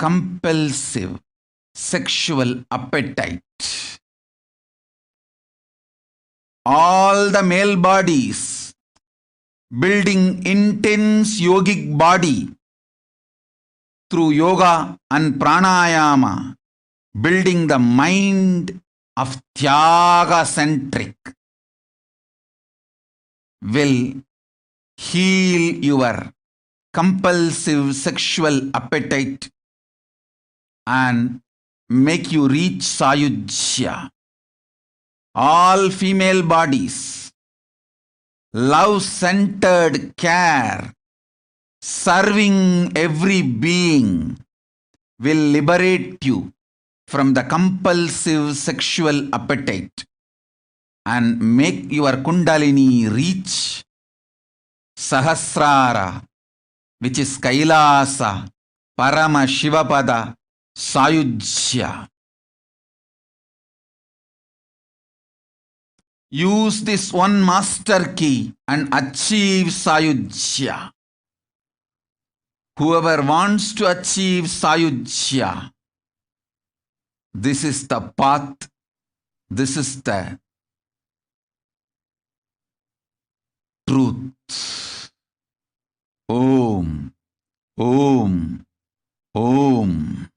Speaker 2: compulsive sexual appetite, all the male bodies building intense yogic body through yoga and pranayama, building the mind of Tyaga centric will heal your compulsive sexual appetite and make you reach Sayujya. All female bodies, love-centered care, serving every being will liberate you from the compulsive sexual appetite and make your Kundalini reach Sahasrara, which is Kailasa, Paramashivapada, Sayujya. Use this one master key and achieve Sayujya. Whoever wants to achieve Sayujya, this is the path, this is the truth. Om, Om, Om.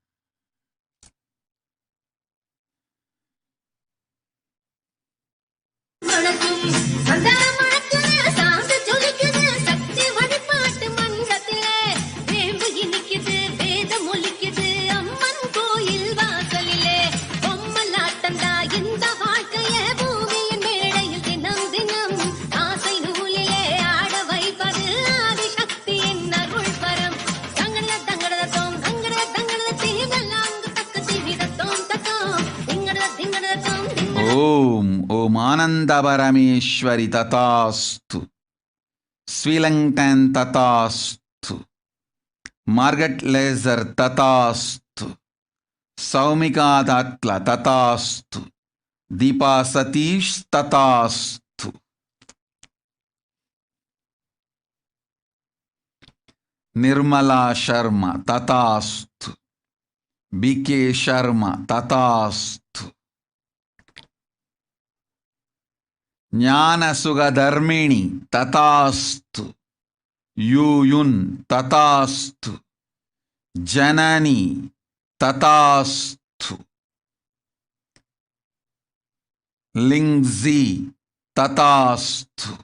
Speaker 2: Om Ananda Parameshwari Tatastu, Svilangtan Tatastu, Margaret Laser Tatastu, Saumika Datla Tatastu, Deepa Satish Tatastu. Nirmala Sharma Tatastu, BK Sharma Tatastu. Jnana Sugha Dharmini Tatastu, Yuyun Tatastu, Janani Tatastu, Lingzi Tatastu.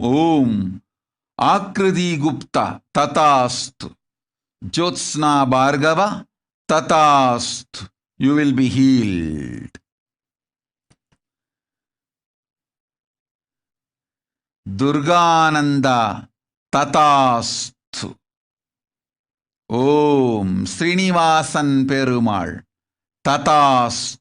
Speaker 2: Om Akriti Gupta Tatastu, Jyotsna Bhargava Tatastu. You will be healed. Durgananda Tatastu. Om Srinivasan Perumal Tatastu.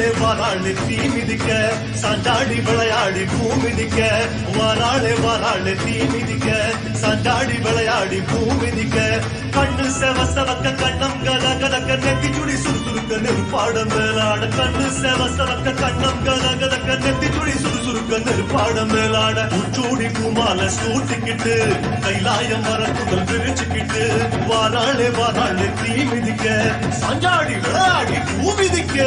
Speaker 16: வாராளே வாராளே தீ மிதிக்க சாஞ்சாடி விளையாடி பூ மிதிக்க வாராளே வாராளே தீ மிதிக்க சாஞ்சாடி விளையாடி பூ மிதிக்க கண்ணு செவ செவக்க கண்ணம் கத கதக்க நெத்தி சுடி சுறுசுறுக்க நெருப்பாடம் மேலாட கண்ணு செவ செவக்க கண்ணம் கத கதக்க நெத்தி சுடி சுறுசுறுக்க நெருப்பாடம் மேலாட உச்சூடி பூமால சூட்டிக்கிட்டு கைலாயம் மரத்துகள் விரிச்சுக்கிட்டு வாராளே வாராளே தீ மிதிக்க சாஞ்சாடி விளையாடி பூ மிதிக்க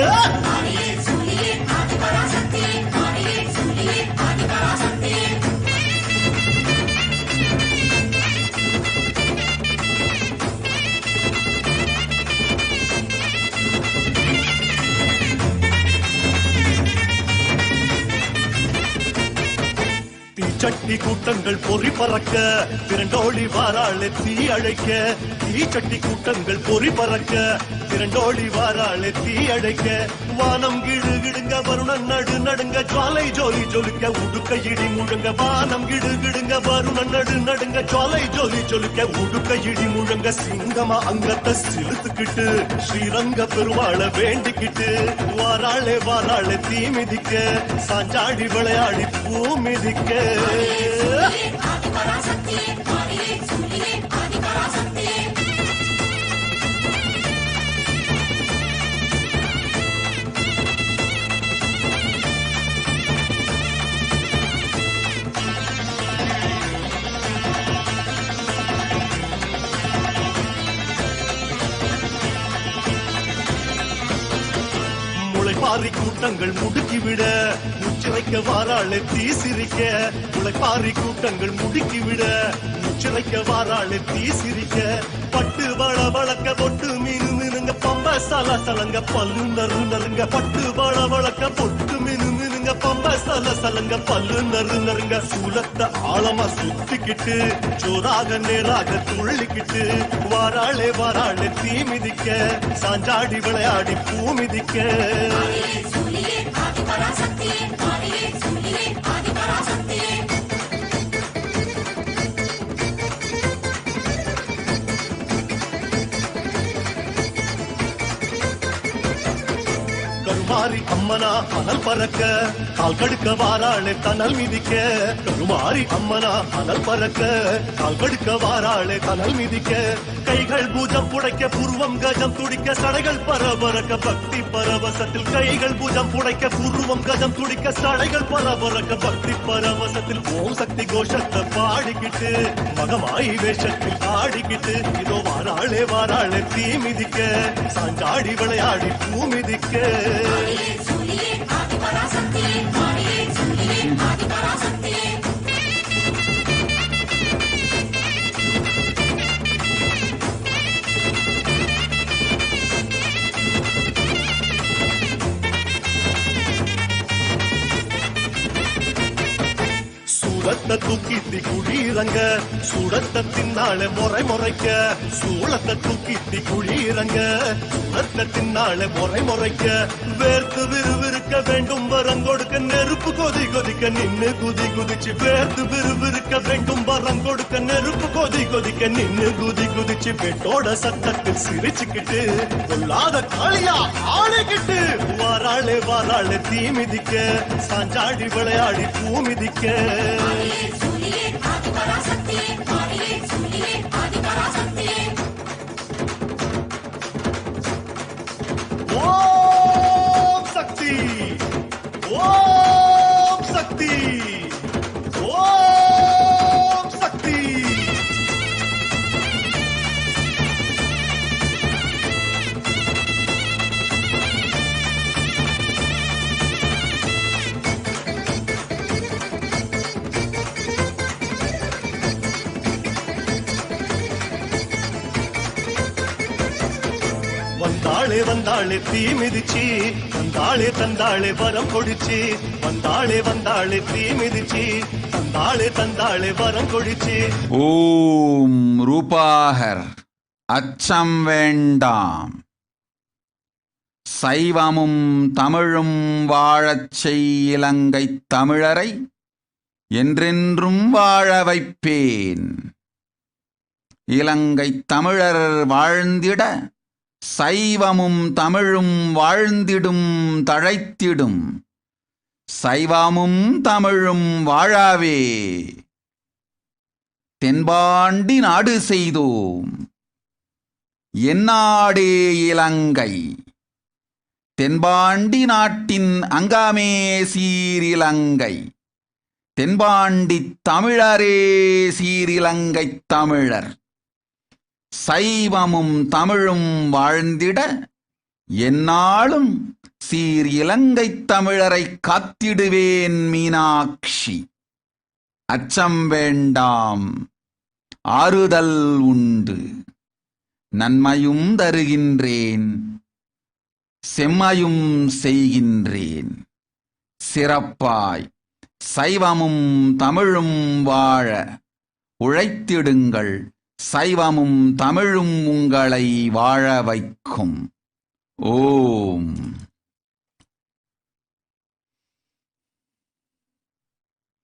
Speaker 16: தீச்சட்டி கூட்டங்கள் பொறி பறக்க திரண்டோடி வாராளே தீ அழைக்க தீச்சட்டி கூட்டங்கள் பொறி பறக்க திரண்டோடி வாராளே தீ அழைக்க வானம் கிடு கிடுங்க வருணன் நடு நடுங்க ஜுவாலை ஜோலி ஜொலிக்க உடுக்க இடி முழங்க வானம் கிடு கிடுங்க வருணன் நடு நடுங்க ஜுவாலை ஜோலி ஜொலிக்க உடுக்க இடி முழங்க சிங்கமா அங்கத்தை சிலுத்துக்கிட்டு ஸ்ரீரங்க பெருமாள வேண்டிக்கிட்டு வாராளே வாராளே தீ மிதிக்க சாஞ்சாடி விளையாடி பூ மிதிக்க முளைப்பாரி கூட்டங்கள் முடுக்கிவிட முச்சு வைக்க வாராளே தீ சிரிக்க முளைப்பாரி கூட்டங்கள் முடுக்கிவிட முச்சு வைக்க வாராளே தீ சிரிக்க பட்டு வள வளக்க பொட்டு மீனு மீனுங்க பம்ப சல சலங்க பல்லு நறு நறுங்க பட்டு வள வளக்க பொட்டு மீனு மீனுங்க பம்ப சல சலங்க பல்லு நறு நறுங்க சூலத்தை ஆழமா சுத்திக்கிட்டு ஜோராக நேராக துள்ளிக்கிட்டு வாராளே வாராளே தீ மிதிக்க சாஞ்சாடி விளையாடி பூ மிதிக்க கருமாரி அம்மனா அனல் பறக்க கால் கடுக்க வாராளே தனல் மிதிக்க கருமாரி அம்மனா அனல் பறக்க கால் கடுக்க வாராளே தனல் மிதிக்க கைகள் பூஜம் புடைக்க பூர்வம் கஜம் துடிக்க சடைகள் பரபரக்க பக்தி பரவசத்தில் கைகள் பூஜம் புடைக்க பூர்வம் கஜம் துடிக்க சடைகள் பரபரக்க பக்தி பரவசத்தில் ஓம் சக்தி கோஷத்தை பாடிக்கிட்டு மகமாயி வேஷத்தில் ஆடிக்கிட்டு இதோ வாராளே வாராளே தீ மிதிக்க சாஞ்சாடி விளையாடி பூ மிதிக்க சூளத்தை தூக்கித்தி குடியிறங்க சூடத்தை தின்னால முறை முறைக்க சூளத்தை தூக்கித்தி குடியிறங்க சூடத்தை தின்னால முறை முறைக்க வேர்த்து விறுவிறுக்க வேண்டும் வரம் கொடுக்க நெருப்பு கொதி கொதிக்க நின்னு குதி குதிச்சு வேர்த்து விறுவிறுக்க வேண்டும் வரம் கொடுக்க நெருப்பு கொதி கொதிக்க நின்னு குதி குதிச்சு பெட்டோட சத்தத்தில் சிரிச்சுக்கிட்டு கொல்லாத காளியா ஆளைக்கிட்டு வாராளே வாராளே தீ மிதிக்க சாஞ்சாடி விளையாடி பூ மிதிக்க ஓம் சக்தி ஓம் சக்தி ஓம் சக்தி வந்தாளே வந்தாளே தீ மிதிச்சி வந்தாளே தந்தாளே வரம் கொடிச்சி வந்தாளே வந்தாளே தீ மிதிச்சி தந்தாளே தந்தாளே வரம் கொடிச்சி
Speaker 2: ஓம் ரூபாகர் அச்சம் வேண்டாம் சைவமும் தமிழும் வாழச் செய் இலங்கை தமிழரை என்றென்றும் வாழ வைப்பேன். இலங்கை தமிழர் வாழ்ந்திட சைவமும் தமிழும் வாழ்ந்திடும் தழைத்திடும். சைவமும் தமிழும் வாழாவே தென்பாண்டி நாடு செய்தோம். எந்நாடே இலங்கை தென்பாண்டி நாட்டின் அங்கமே சீரிலங்கை. தென்பாண்டி தமிழரே சீரிலங்கை தமிழர். சைவமும் தமிழும் வாழ்ந்திட எந்நாளும் சீர் இலங்கை தமிழரை காத்திடுவேன் மீனாட்சி. அச்சம் வேண்டாம், ஆறுதல் உண்டு. நன்மையும் தருகின்றேன், செம்மையும் செய்கின்றேன். சிறப்பாய் சைவமும் தமிழும் வாழ உழைத்திடுங்கள். சைவமும் தமிழும் உங்களை வாழ வைக்கும். ஓம்.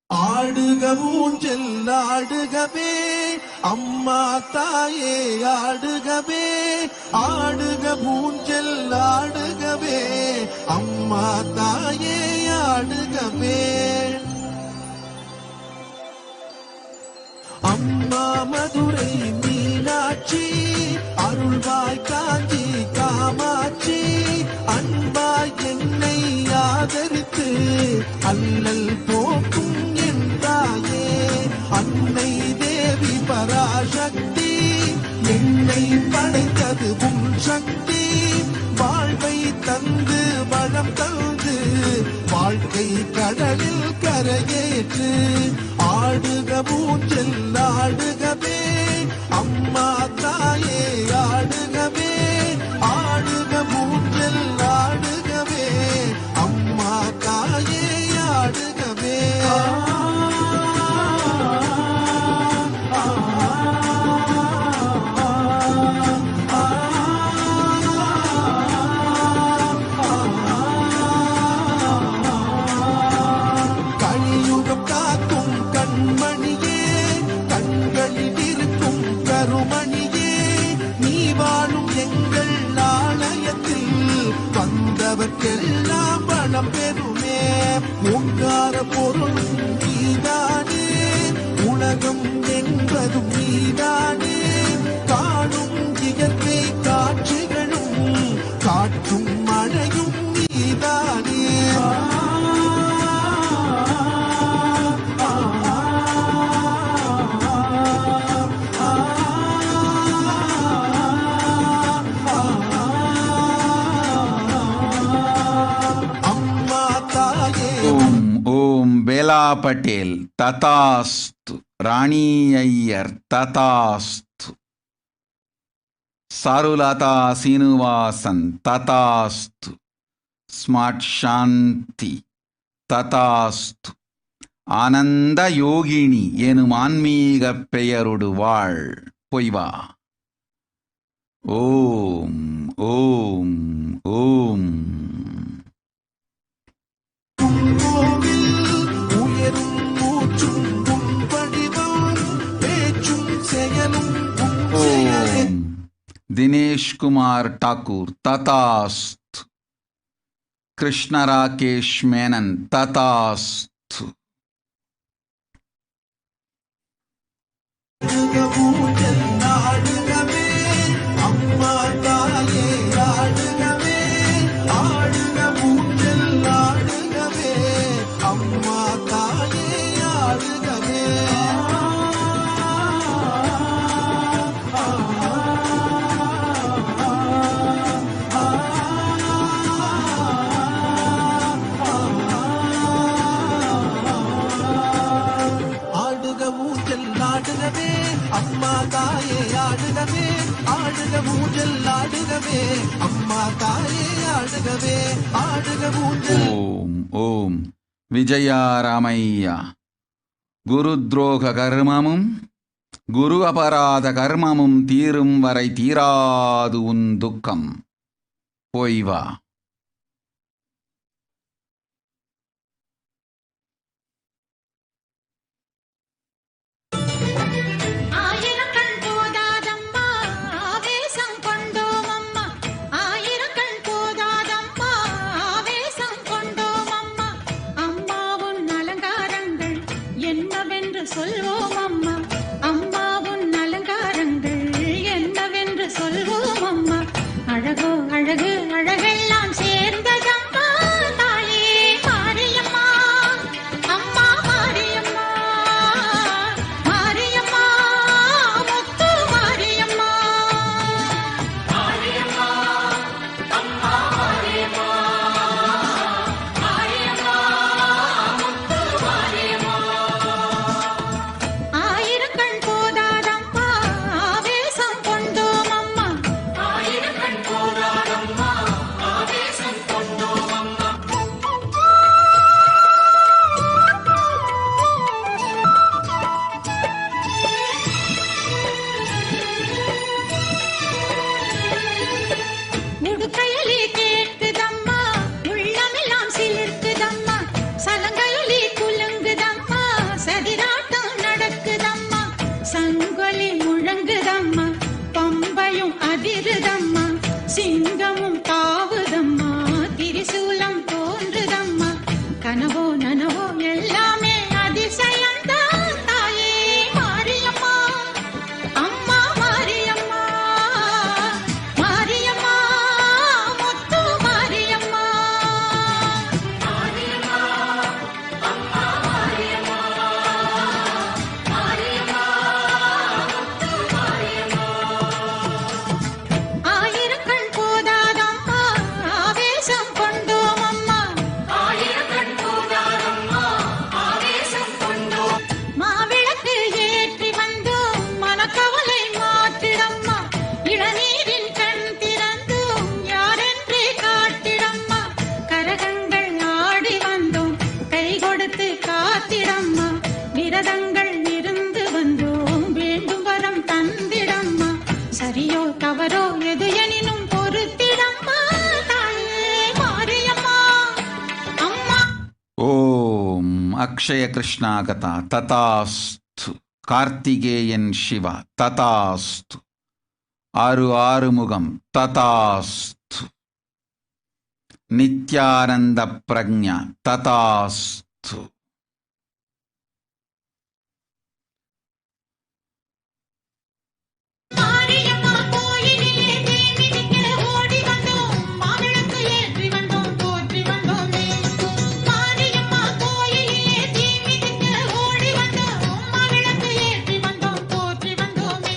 Speaker 16: ஆடுக ஊஞ்சல் ஆடுகவே அம்மா தாயே ஆடுகவே. ஆடுக ஊஞ்சல் ஆடுகவே அம்மா தாயே ஆடுகவே. அம்மா மதுரை மீனாட்சி அருள்வாய் காஞ்சி காமாட்சி. அன்பாய் என்னை ஆதரித்து அல்லல் போக்கும் என் தாயே. அன்னை தேவி பராசக்தி என்னை படைத்தது உன் சக்தி. வாழ்வை தந்து வளம் தந்து வாழ்க்கை கடலில் கரையேற்று. ஆடுக ஊஞ்சல் ஆடுகவே அம்மா தாயே ஆடுகவே. ஆடுக ஊஞ்சல் ஆடுகவே அம்மா தாயே ஆடுகவே. கலியுகம் காக்கும் கண்மணியே கண்களில் இருக்கும் கருமணியே. நீ வாழும் எங்கள் ஆலயத்தில் வந்தவர்க்கெல்லாம் வளம் பெறுமே. ஓங்கார பொருளும் நீதானே, உலகம் என்பதும் நீதானே. காணும் இயற்கை காட்சிகளும் காற்றும் மழையும் நீதானே.
Speaker 2: ஓம் ஓம் பேலா பட்டேல் ததாஸ்து. ராணி ஐயர் ததாஸ்து. சாருலதா சீனிவாசன் ததாஸ்து. ஸ்மார்ட் சாந்தி ததாஸ்து. ஆனந்த யோகினி எனும் ஆன்மீக பெயருடு வாழ். பொய்வா. ஓம் ஓம் ஓம்.
Speaker 16: உயரும் மூச்சும் உன் வடிவம் பேச்சும் செயலும் உன் செயலே.
Speaker 2: ஓம் தினேஷ் குமார் ठाकुर तथास्तु. कृष्ण राकेश मेनन तथास्तु.
Speaker 16: ஆடுகவே அம்மா தாயே ஆடுகவே. ஆடுக ஊஞ்சல் ஆடுகவே அம்மா தாயே ஆடுகவே. ஆடுக ஊஞ்சல் ஆடுகவே அம்மா தாயே ஆடுகவே. ஆடுக ஊஞ்சல் ஆடுகவே அம்மா தாயே ஆடுகவே. ஆடுக ஊஞ்சல்.
Speaker 2: ஓம் ஓம் விஜயாராமையா. குருத்ரோக கர்மமும் குரு அபராத கர்மமும் தீரும் வரை தீராது உன் துக்கம். பொய்வா.
Speaker 11: ஆயிரம் கண் போதாதம்மா ஆவேசம் கொண்டோம் அம்மா.
Speaker 12: சங்கொலி முழங்குதம்மா, பம்பையும் அதிருதம்மா, சிங்கமும் தாவுதம்மா, திரிசூலம் தோன்றுதம்மா, கனவோ நனவோ எல்லாமே அதிசயம்தான் தாயே மாரியம்மா, அம்மா மாரியம்மா, மாரியம்மா முத்து மாரியம்மா, மாரியம்மா அம்மா மாரியம்மா, மாரியம்மா முத்து மாரியம்மா. ஆயிரக்கண் போதாதம்மா ஆவேசம் கொண்டோம் அம்மா, ஆயிரக்கண் போதாதம்மா ஆவேசம் கொண்டோம், மாவிளக்கு ஏற்றி வந்தோம் மனக்கவலை மாற்றிடம்மா, இளநீரின் கண் திறந்தோம் யாரென்று காட்டிடம்மா, கரகங்கள் ஆடி வந்தோம் கை கொடுத்து காத்திடம்மா, விரதங்கள் இருந்து வந்தோம் வேண்டும் வரம் தந்திடம்மா, சரியோ தவறோ எது எனினும் பொறுத்திடம்மா தாயே மாரியம்மா, அம்மா.
Speaker 2: ஓம் அக்ஷய கிருஷ்ணாகதா ததாஸ்து. கார்த்திகேயன் சிவா ததாஸ்து. ஆறு ஆறுமுகம் ததாஸ்து. நித்யானந்த பிரக்ஞா ததாஸ்து.
Speaker 12: மாரியம்மா கோயிலிலே தீமிதிக்க ஓடி வந்தோம், மாவிளக்கு ஏற்றி வந்தோம் போற்றி வந்தோமே, மாரியம்மா கோயிலிலே தீமிதிக்க ஓடி வந்தோம், மாவிளக்கு ஏற்றி வந்தோம் போற்றி வந்தோமே,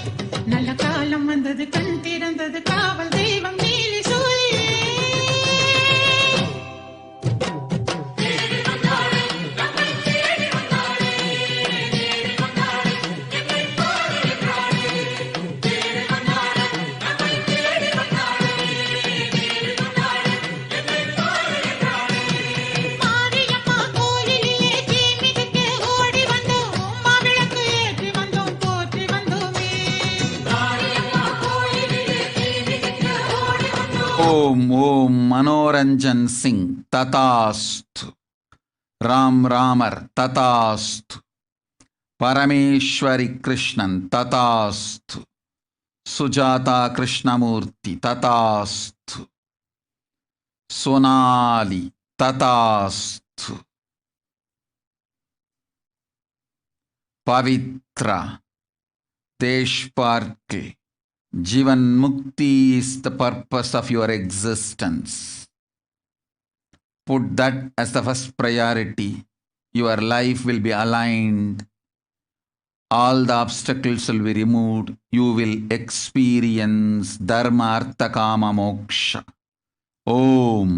Speaker 12: நல்ல காலம் வந்தது கண் திறந்தது காவல் தெய்வம் நீலி சூழியே, தேடி வந்தாளே நம்மை தேடி வந்தாளே, தேடி வந்தாளே என்னை பாடுகிறாளே, தேடி வந்தாளே நம்மை தேடி வந்தாளே, தேடி வந்தாளே என்னை பாடுகிறாளே, மாரியம்மா கோயிலிலே தீமிதிக்க ஓடி வந்தோம், மாவிளக்கு ஏற்றி வந்தோம் போற்றி வந்தோமே, மாரியம்மா கோயிலிலே தீமிதிக்க ஓடி வந்தோம்.
Speaker 2: ஓம் ஓம் Manoranjan Singh ததாஸ்து. Ram Ramar ததாஸ்து. Parameswari Krishnan ததாஸ்து. Sujatha Krishnamurthy ததாஸ்து. Sonali ததாஸ்து. Pavithra தேஷ்பார்கே. Jivan Mukti is the purpose of your existence. Put that as the first priority. Your life will be aligned. All the obstacles will be removed. You will experience Dharma, Artha, Kama, Moksha. Om.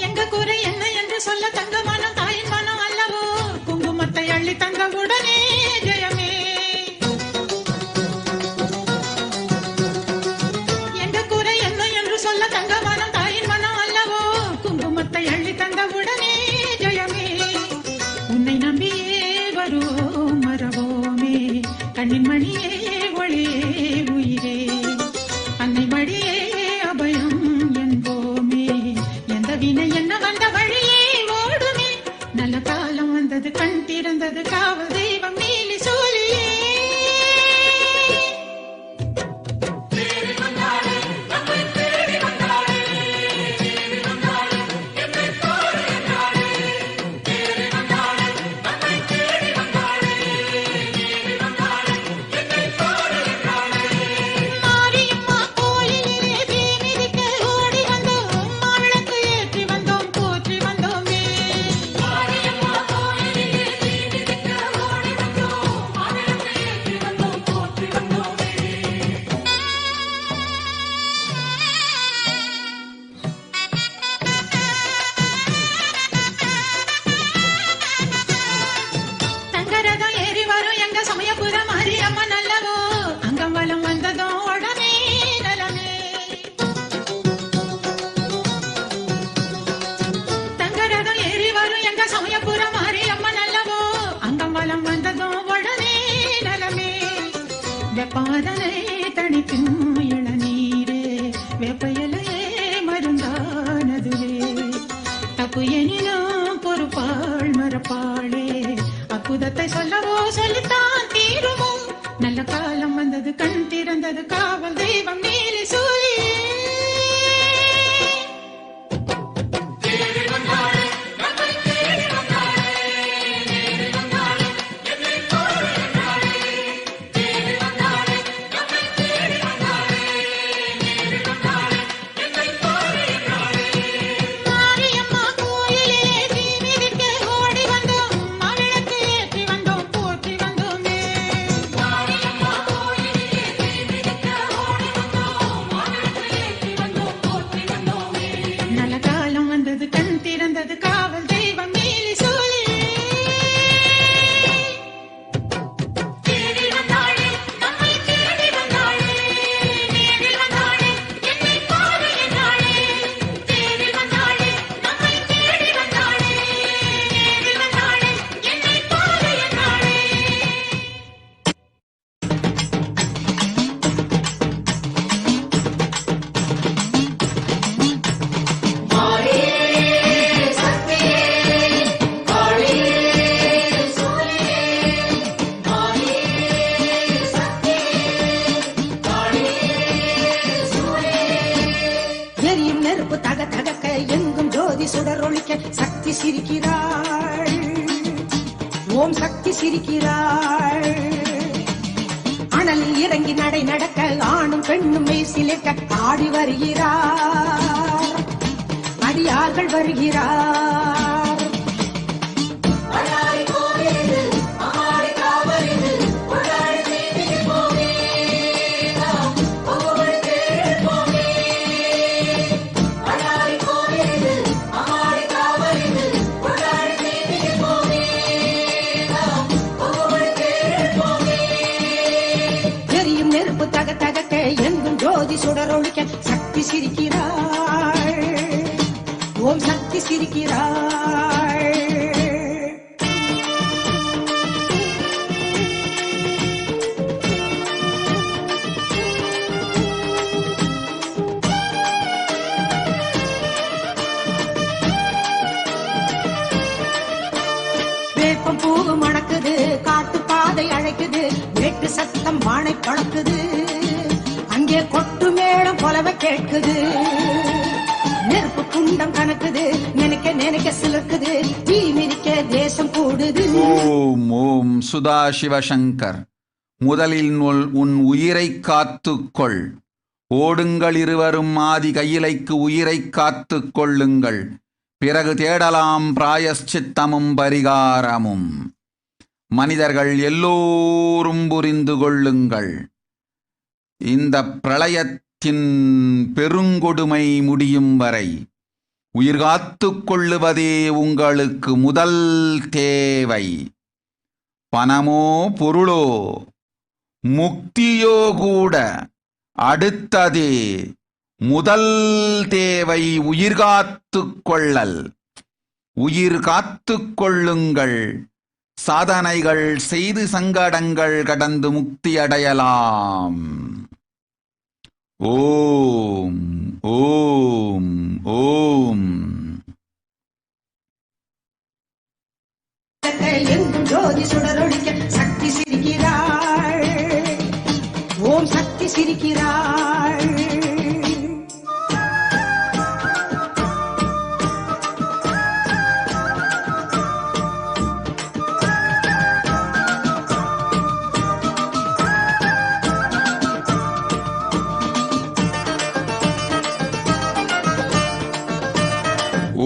Speaker 12: எங்க குறை என்ன என்று சொல்ல தங்க மனம் தாயின் மனம் அல்லவோ, குங்குமத்தை அள்ளி தந்த உடனே ஜெயமே, எங்க குறை என்ன என்று சொல்ல தங்க மனம் தாயின் மனம் அல்லவோ, குங்குமத்தை அள்ளி தந்த உடனே ஜெயமே, உன்னை நம்பியே வருவோம் மறவோமே, கண்ணின் மணியே ஒளியே உயிரே, அன்னை மடியே அபயம் என்போமே, எந்த வினை என்ன வந்த வழியே ஓடுமே, நல்ல காலம் வந்தது கண் திறந்தது காவல் தெய்வம் நீலி சூழியே, தேடி வந்தாளே நம்மை தேடி வந்தாளே, தேடி வந்தாளே என்னை பாடுகிறாளே, தேடி வந்தாளே நம்மை தேடி வந்தாளே, தேடி வந்தாளே என்னை பாடுகிறாளே, மாரியம்மா கோயிலிலே தீமிதிக்க ஓடி வந்தோம், மாவிளக்கு ஏற்றி வந்தோம் போற்றி வந்தோமே, மாரியம்மா கோயிலிலே தீமிதிக்க ஓடி வந்தோம், மாவிளக்கு ஏற்றி வந்தோம் போற்றி வந்தோமே. தங்கரதம் ஏறி வரும் எங்க சமயபுர மாரியம்மன் அல்லவோ, அங்கம் வலம் வந்ததும் உடனே நலமே, தங்கரதம் ஏறி வரும் எங்க சமயபுர மாரியம்மன் அல்லவோ, அங்கம் வலம் வந்ததும் உடனே நலமே, வெப்பாதனை தணிக்கும் இளநீரே, வேப்பையிலே மருந்தானதுவே, தப்பு
Speaker 18: எனினும் பொறுப்பாள் மரப்பாளே அற்புதத்தை சொல்லவோ சொல்லித்தான் தீருமோ நல்ல காலம் வந்தது கண் திறந்தது காவல் தெய்வம் நீலி சூழி சிரிக்கிறாள் அனலில் இறங்கி நடை நடக்க ஆணும் பெண்ணும் மெய்சிலிருக்க ஆடி வருகிறார் அடியார்கள் வருகிறார் சுடரொழிக்க சக்தி சிரிக்கிறாள் ஓம் சக்தி சிரிக்கிறாள் வேப்பம் பூவு மணக்குது காட்டு பாதை அழைக்குது வேட்டு சத்தம் வானை பழக்குது அங்கே கொட்டு மேளம் போலவே கேட்குது நெருப்பு குண்டம் கணக்குது நினைக்க நினைக்க சிலக்குது தீ மிதிக்க தேசம் கூடுது.
Speaker 2: ஓம் ஓம் சுதா சிவசங்கர். முதலில் உன் உயிரை காத்துக்கொள். ஓடுங்கள் இருவரும் ஆதி கையிலைக்கு உயிரை காத்து கொள்ளுங்கள். பிறகு தேடலாம் பிராயஷ்சித்தமும் பரிகாரமும். மனிதர்கள் எல்லோரும் புரிந்து கொள்ளுங்கள். இந்த பிரளயத்தின் பெருங்கொடுமை முடியும் வரை உயிர் காத்து கொள்ளுவதே உங்களுக்கு முதல் தேவை. பணமோ பொருளோ முக்தியோ கூட அடுத்ததே. முதல் தேவை உயிர் காத்து கொள்ளல். உயிர் காத்து கொள்ளுங்கள். சாதனைகள் செய்து சங்கடங்கள் கடந்து முக்தி அடையலாம். ஓம் ஓம் ஓம்.
Speaker 18: எங்கும் ஜோதி சுடரொழிக்க சக்தி சிரிக்கிறாள் ஓம் சக்தி சிரிக்கிறாள்.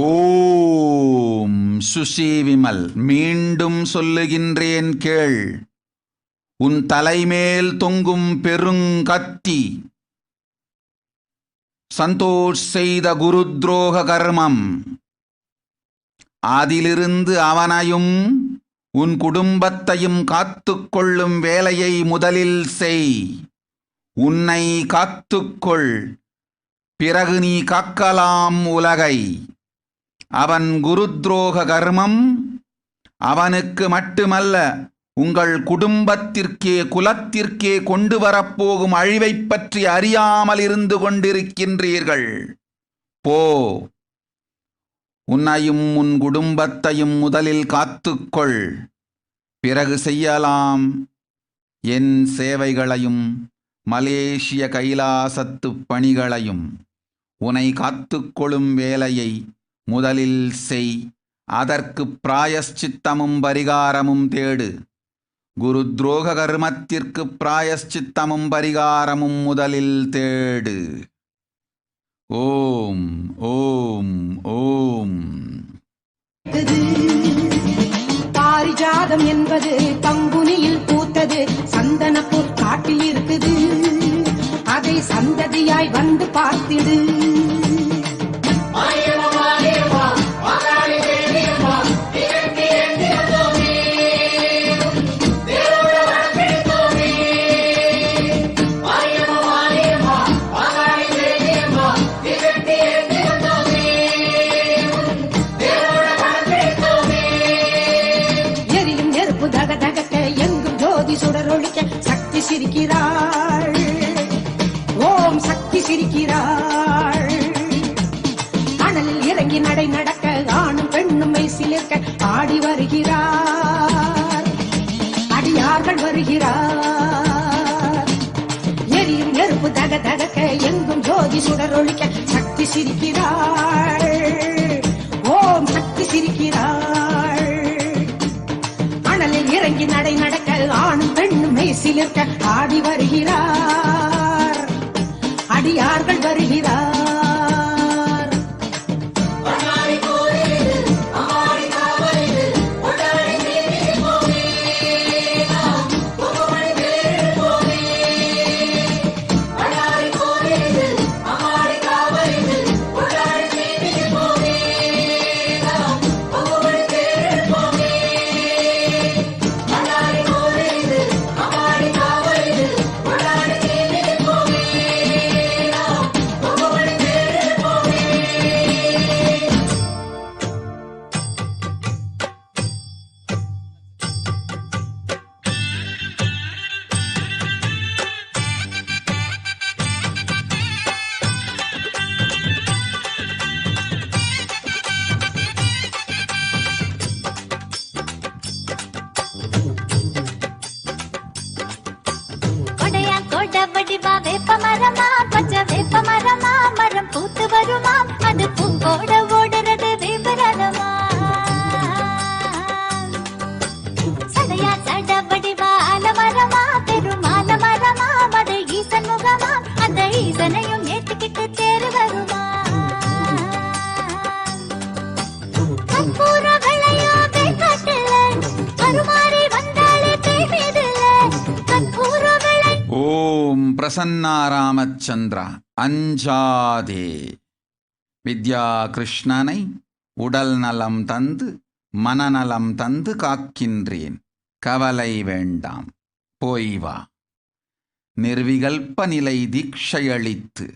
Speaker 2: ஓம் சுசி விமல். மீண்டும் சொல்லுகின்றேன் கேள். உன் தலைமேல் தொங்கும் பெருங்கத்தி சந்தோஷ் செய்த குருத்ரோக கர்மம். அதிலிருந்து அவனையும் உன் குடும்பத்தையும் காத்துக்கொள்ளும் வேலையை முதலில் செய். உன்னை காத்துக்கொள். பிறகு நீ காக்கலாம் உலகை. அவன் குருத்ரோக கர்மம் அவனுக்கு மட்டுமல்ல, உங்கள் குடும்பத்திற்கே குலத்திற்கே கொண்டு வரப்போகும் அழிவை பற்றி அறியாமல் இருந்து கொண்டிருக்கின்றீர்கள். போ, உன்னையும் உன் குடும்பத்தையும் முதலில் காத்துக்கொள். பிறகு செய்யலாம் என் சேவைகளையும் மலேசிய கைலாசத்து பணிகளையும். உன்னை காத்துக்கொள்ளும் வேலையை முதலில் செய். அதற்கு பிராயஷ்சித்தமும் பரிகாரமும் தேடு. குரு துரோக கர்மத்திற்கு பிராயஷ்சித்தமும் பரிகாரமும் முதலில் தேடு. ஓம் ஓம் ஓம்.
Speaker 18: பாரிஜாதம் என்பது பங்குனியில் பூத்தது, சந்தனப்பூர் காட்டில் இருக்குது, அதை சந்ததியாய் வந்து பார்த்திடு. சுடரொழிக்க சக்தி சிரிக்கிறாள். ஓம் சக்தி சிரிக்கிறாள். அனலில் இறங்கி நடை நடக்க ஆணும் பெண்ணும் மெய்சிலிருக்க ஆடி வருகிறார். அடியார்கள் வருகிறார். எரியும் நெருப்பு தக தகக்க எங்கும் ஜோதி சுடரொழிக்க சக்தி சிரிக்கிறாள். ஓம் சக்தி சிரிக்கிறாள். அனலில் இறங்கி நடை நடக்க ஆணும் பெண்ணும் மெய்சிலிருக்க ஆடி வருகிறார். அடியார்கள் வருகிறார்.
Speaker 2: பிரசன்னா ராமச்சந்திரா, அஞ்சாதே. வித்யா கிருஷ்ணனை உடல் நலம் தந்து மனநலம் தந்து காக்கின்றேன். கவலை வேண்டாம், போய் வா. நிர்விகல்ப நிலை தீட்சையளித்து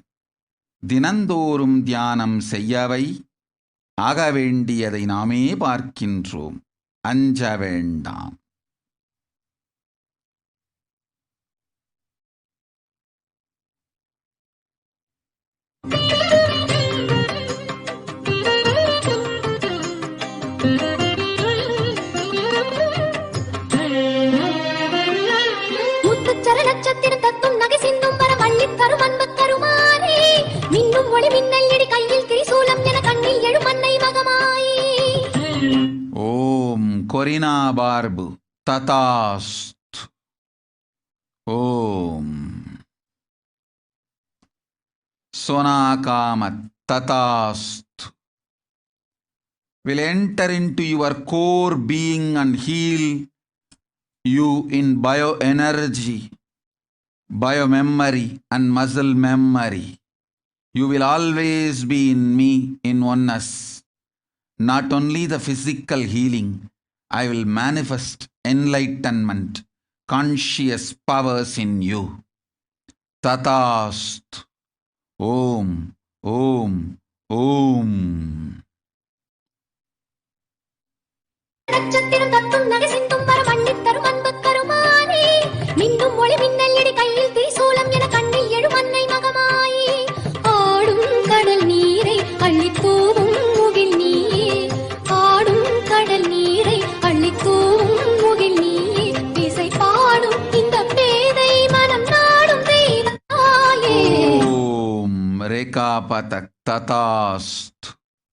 Speaker 2: தினந்தோறும் தியானம் செய்யவை. ஆக வேண்டியதை நாமே பார்க்கின்றோம். அஞ்ச வேண்டாம்.
Speaker 11: நட்சத்திரம் தத்தும் நகை சிந்தும் வரம் அள்ளி தரும் அன்பு தருமாறே. மின்னும் ஒளி மின்னல் இடி கையில் திரிசூலம் என கண்ணில் எழும் அன்னை மகமாயி.
Speaker 2: ஓம் கொரினா barb ததாஸ்து. Om சோனாகாமத் ததாஸ்து. Will enter into your core being and heal you in bioenergy, biomemory and muscle memory. You will always be in me in oneness. Not only the physical healing, I will manifest enlightenment, conscious powers in you. Tatast. Om, Om, Om.
Speaker 11: நட்சத்திரம் தத்தும் நகை சிந்தும் வரம் அள்ளி தரும் அன்பு தருமாறே. மின்னும் ஒளி மின்னல் இடி கையில் திரிசூலம் என கண்ணில் எழும் அன்னை மகமாயி. ஆடும் கடல் நீரை அள்ளி தூவும் முகில் நீயே
Speaker 2: Prajapatak Tatast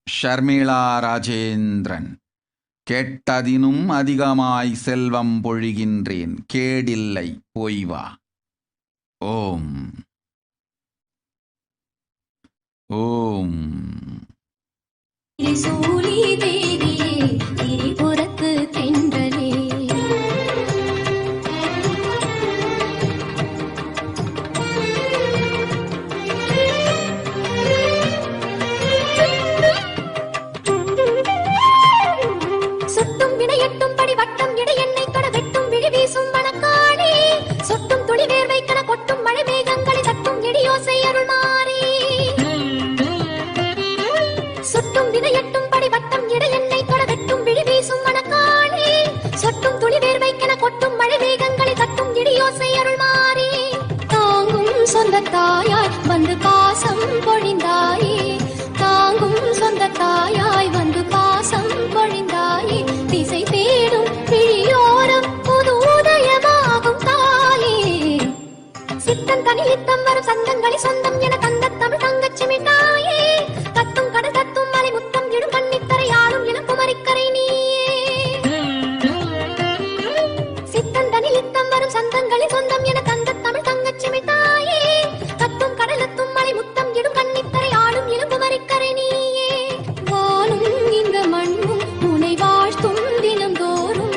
Speaker 2: Sharmila Rajendran கேட்டதினும் அதிகமாய் செல்வம் பொழிகின்றேன் கேடில்லை போய்வா. ஓம் ஓம்.
Speaker 11: திரிசூலி தேவியே திரிபுரத்து தென்றலே சொட்டும் வினையட்டும் படி வட்டம் இடை எண்ணெய் தொட வெட்டும் விழி வீசும் வனக்காளே சொட்டும் துளி வேர்வை கன கொட்டும் மழை மேகங்களை தட்டும் இடியோசை அருள்மாறே சொட்டும் வினையட்டும் படி வட்டம் இடை எண்ணெய் தொட வெட்டும் விழி வீசும் வனக்காளே சொட்டும் துளி வேர்வை கன கொட்டும் மழை மேகங்களை தட்டும் இடியோசை அருள்மாறே தாங்கும் சொந்த தாயாய் வந்து பாசம் பொழிந்தாயே தாங்கும் சொந்த தாயாய் வந்து பாசம் பொழிந்தாயே திசை தேடும் விழியோரம் புது உதயமாகும் தாயே சித்தன் தனிலித்தம் வரும் சந்தங்களில் சொந்தம் என தந்த தமிழ் தங்கச்சி மிட்டாயே கத்தும் கடல் தத்தும் மலை முத்தம் இடும் கண்ணித்தரை ஆளும் என குமரிக்கரை நீயே சித்தன் தனிலித்தம் வரும் சந்தங்களில் சொந்தம் என தந்த தமிழ் தங்கச்சி மிட்டாயே கத்தும் கடலத்தும் மலை முத்தம் இடும் கண்ணித்தரை ஆளும் என குமரிக்கரை நீயே வானும் இந்த மண்ணும் உனை வாழ்த்தும் தினந்தோறும்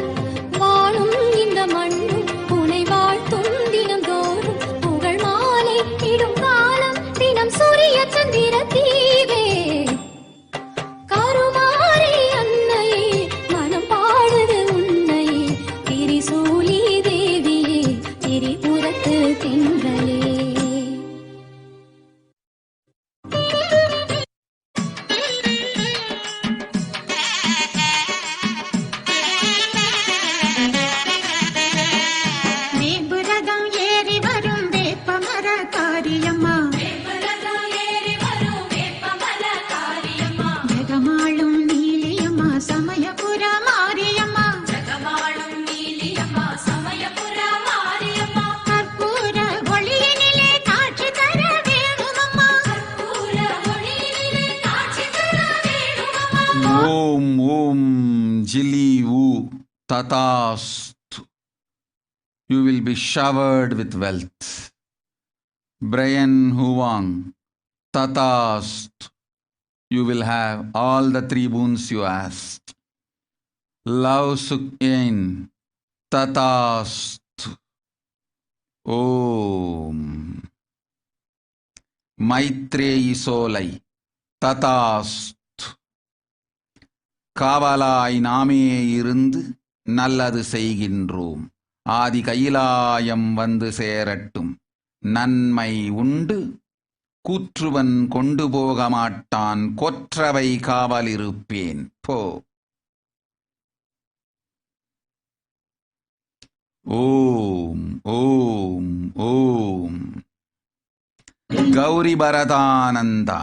Speaker 11: வானும் இந்த மண்ணும் உனை வாழ்த்தும் தினந்தோறும் புகழ் மாலை இடும் காலம் தினம் சூரிய சந்திர தீவே கருமாரி அன்னையே மனம் பாடுது உன்னையே திரிசூலி தேவியே திரிபுரத்து தென்றலே
Speaker 18: வேம்புரதம் ஏறி வரும் வேப்பமர காரியம்மா ஜெகமாளும் நீலியம்மா சமயபுர மாரியம்மா கற்பூர ஒளியினிலே காட்சி தர வேணுமம்மா
Speaker 2: ஓம் ஓம் ஜிலி ஊ ததாஸ்து. You will be showered with wealth. Brian Huang Tatast. You will have all the three boons you asked. Love Sukyen Tatast. Om. Maitreyi Solai Tatast. காவலாய் நாமே இருந்து நல்லது செய்கின்றோம். ஆதி கைலாயம் வந்து சேரட்டும். நன்மை உண்டு கூற்றுவன் கொண்டு போக மாட்டான். கொற்றவை காவலிருப்பேன் போ. ஓம் ஓம் ஓம். Gowri பரதானந்தா.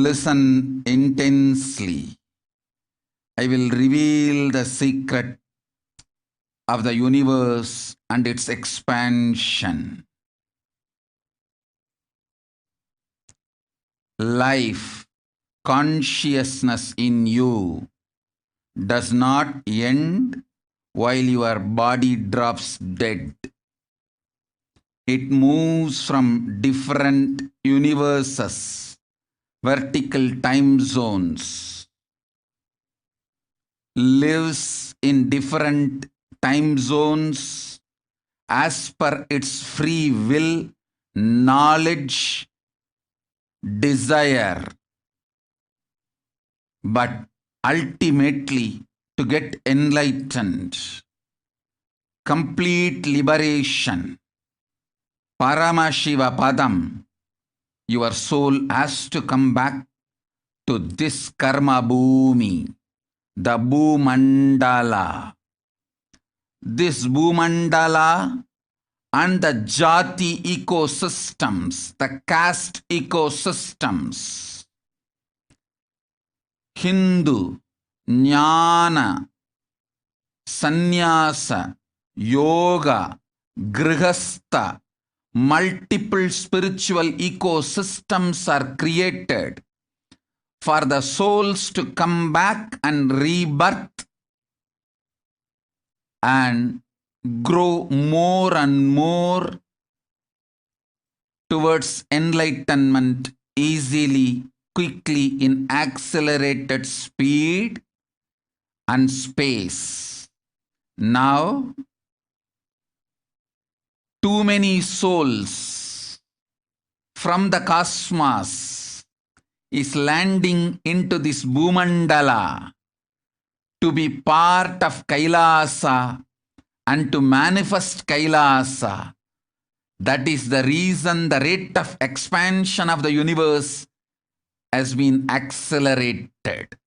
Speaker 2: Listen intensely. I will reveal the secret of the universe and its expansion. Life, consciousness in you does not end while your body drops dead. It moves from different universes, vertical time zones, lives in different time zones as per its free will, knowledge, desire, but ultimately to get enlightened, complete liberation, Paramashivoham, your soul has to come back to this karma bhumi, the Bhumandala. This Bhumandala and the Jati ecosystems, the caste ecosystems, Hindu, Jnana, Sannyasa, Yoga, Grihastha, multiple spiritual ecosystems are created for the souls to come back and rebirth and grow more and more towards enlightenment easily, quickly, in accelerated speed and space. Now, too many souls from the cosmos is landing into this Bhumandala to be part of Kailasa and to manifest Kailasa. That is the reason the rate of expansion of the universe has been accelerated.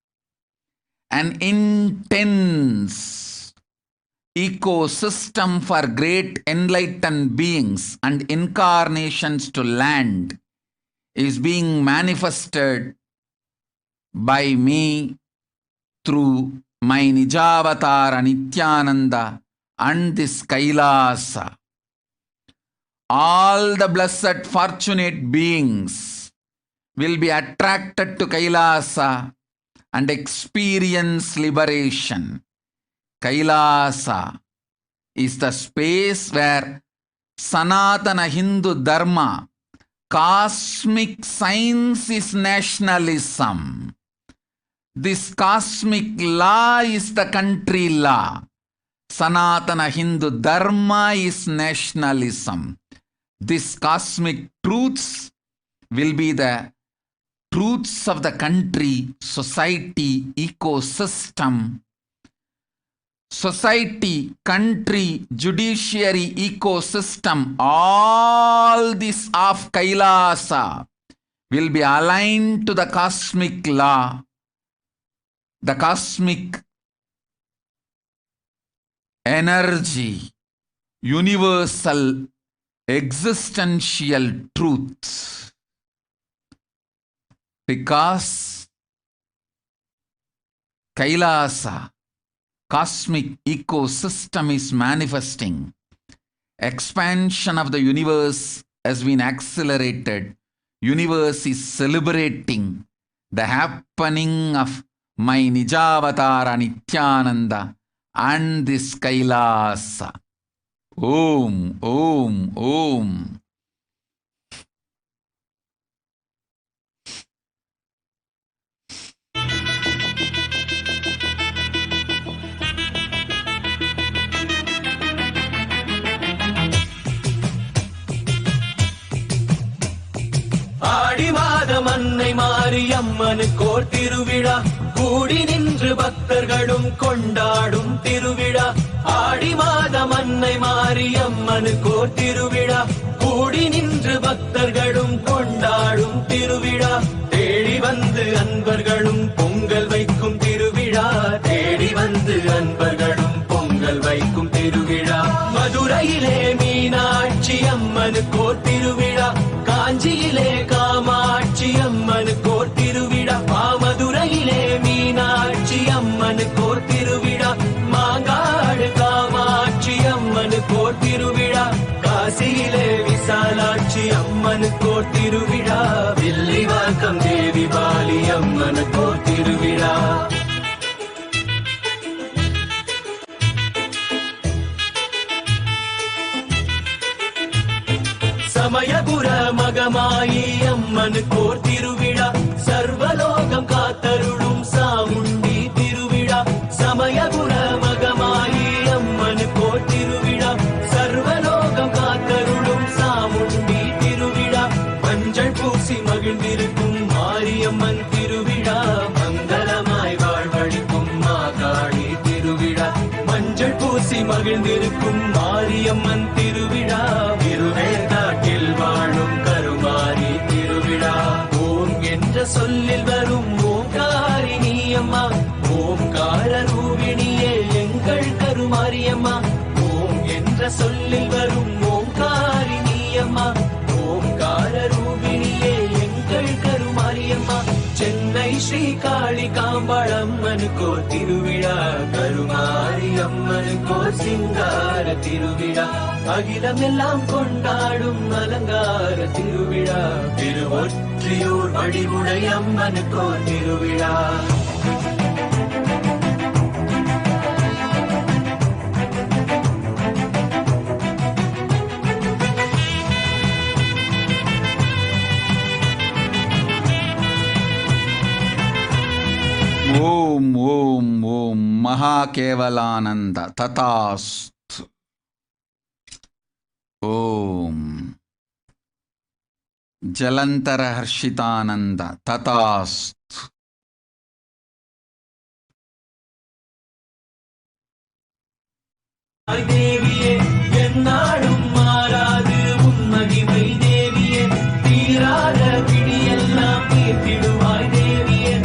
Speaker 2: An intense ecosystem for great enlightened beings and incarnations to land is being manifested by me through my Nijavatara Nithyananda and this Kailasa. All the blessed fortunate beings will be attracted to Kailasa and experience liberation. Kailasa is the space where Sanatana Hindu Dharma, cosmic science, is nationalism. This cosmic law is the country law. Sanatana Hindu Dharma is nationalism. These cosmic truths will be the truths of the country, society, ecosystem. Society, country, judiciary, ecosystem, all this of Kailasa will be aligned to the cosmic law, the cosmic energy, universal existential truth. Because Kailasa, cosmic ecosystem, is manifesting. Expansion of the universe has been accelerated. Universe is celebrating the happening of my Nijavatara Nithyananda and this Kailasa. Om, Om, Om.
Speaker 19: ஆடி மாதம் அன்னை மாரியம்மனுக்கோர் திருவிழா, கூடி நின்று பக்தர்களும் கொண்டாடும் திருவிழா. ஆடி மாதம் அன்னை மாரியம்மனுக்கோர் திருவிழா, கூடி நின்று பக்தர்களும் கொண்டாடும் திருவிழா. தேடி வந்து அன்பர்களும் பொங்கல் வைக்கும் திருவிழா, தேடி வந்து அன்பர்களும் பொங்கல் வைக்கும் திருவிழா. மதுரையிலே மீனாட்சி அம்மனுக்கோர் திருவிழா, காஞ்சியிலே காமாட்சி அம்மனுக்கோர் திருவிழா. மதுரையிலே மீனாட்சி அம்மனுக்கோர் திருவிழா, மாங்காடு காமாட்சி அம்மனுக்கோர் திருவிழா. காசியிலே விசாலாட்சி அம்மனுக்கோர் திருவிழா, வில்லிவாக்கம் தேவி பாலி அம்மனுக்கோர் திருவிழா. சமயபுர மகமாயி அம்மனுக்கோர் திருவிழா, சர்வலோகம் காத்தருளும் சாமுண்டி திருவிழா. சமயபுர மகமாயி அம்மனுக்கோர் திருவிழா, சர்வலோகம் காத்தருளும் சாமுண்டி திருவிழா. மஞ்சள் பூசி மகிழ்ந்திருக்கும் மாரியம்மன் திருவிழா, மங்களமாய் வாழ்வழிக்கும் மாகாளி திருவிழா. மஞ்சள் பூசி மகிழ்ந்திருக்கும் மாரியம்மன் திருவிழா, திருவேற்காட்டில் வாழும் கருமாரி திருவிழா. ஓம் என்ற சொல்லில் வரும் ஓங்காரிணி அம்மா, ஓம்கார ரூபிணியே எங்கள் கருமாரியம்மா. ஓம் என்ற சொல்லில் வரும் ஓங்காரிணி அம்மா, ஓம்கார ரூபிணியே எங்கள் கருமாரியம்மா. சென்னை ஸ்ரீ காளி காம்பாளம்மனுக்கோ திருவிழா, கருமாரி அம்மனுக்கோ சிங்கார திருவிழா, அகிலம் எல்லாம் கொண்டாடும் அலங்கார திருவிழா, திருவொற்றியூர் வடிவுடை அம்மனுக்கோ திருவிழா.
Speaker 2: ஓம் ஓம் ஓம் மகாகேவலானந்த ததாஸ்து. ஓம் ஜலந்தர ஹர்ஷிதானந்த ததாஸ்து.
Speaker 19: தேவியே என்னாடும் மாறாது உன் மகிமை தேவியே, தீராத பிடியெல்லாம் தீர்த்திடுவாய் தேவியே,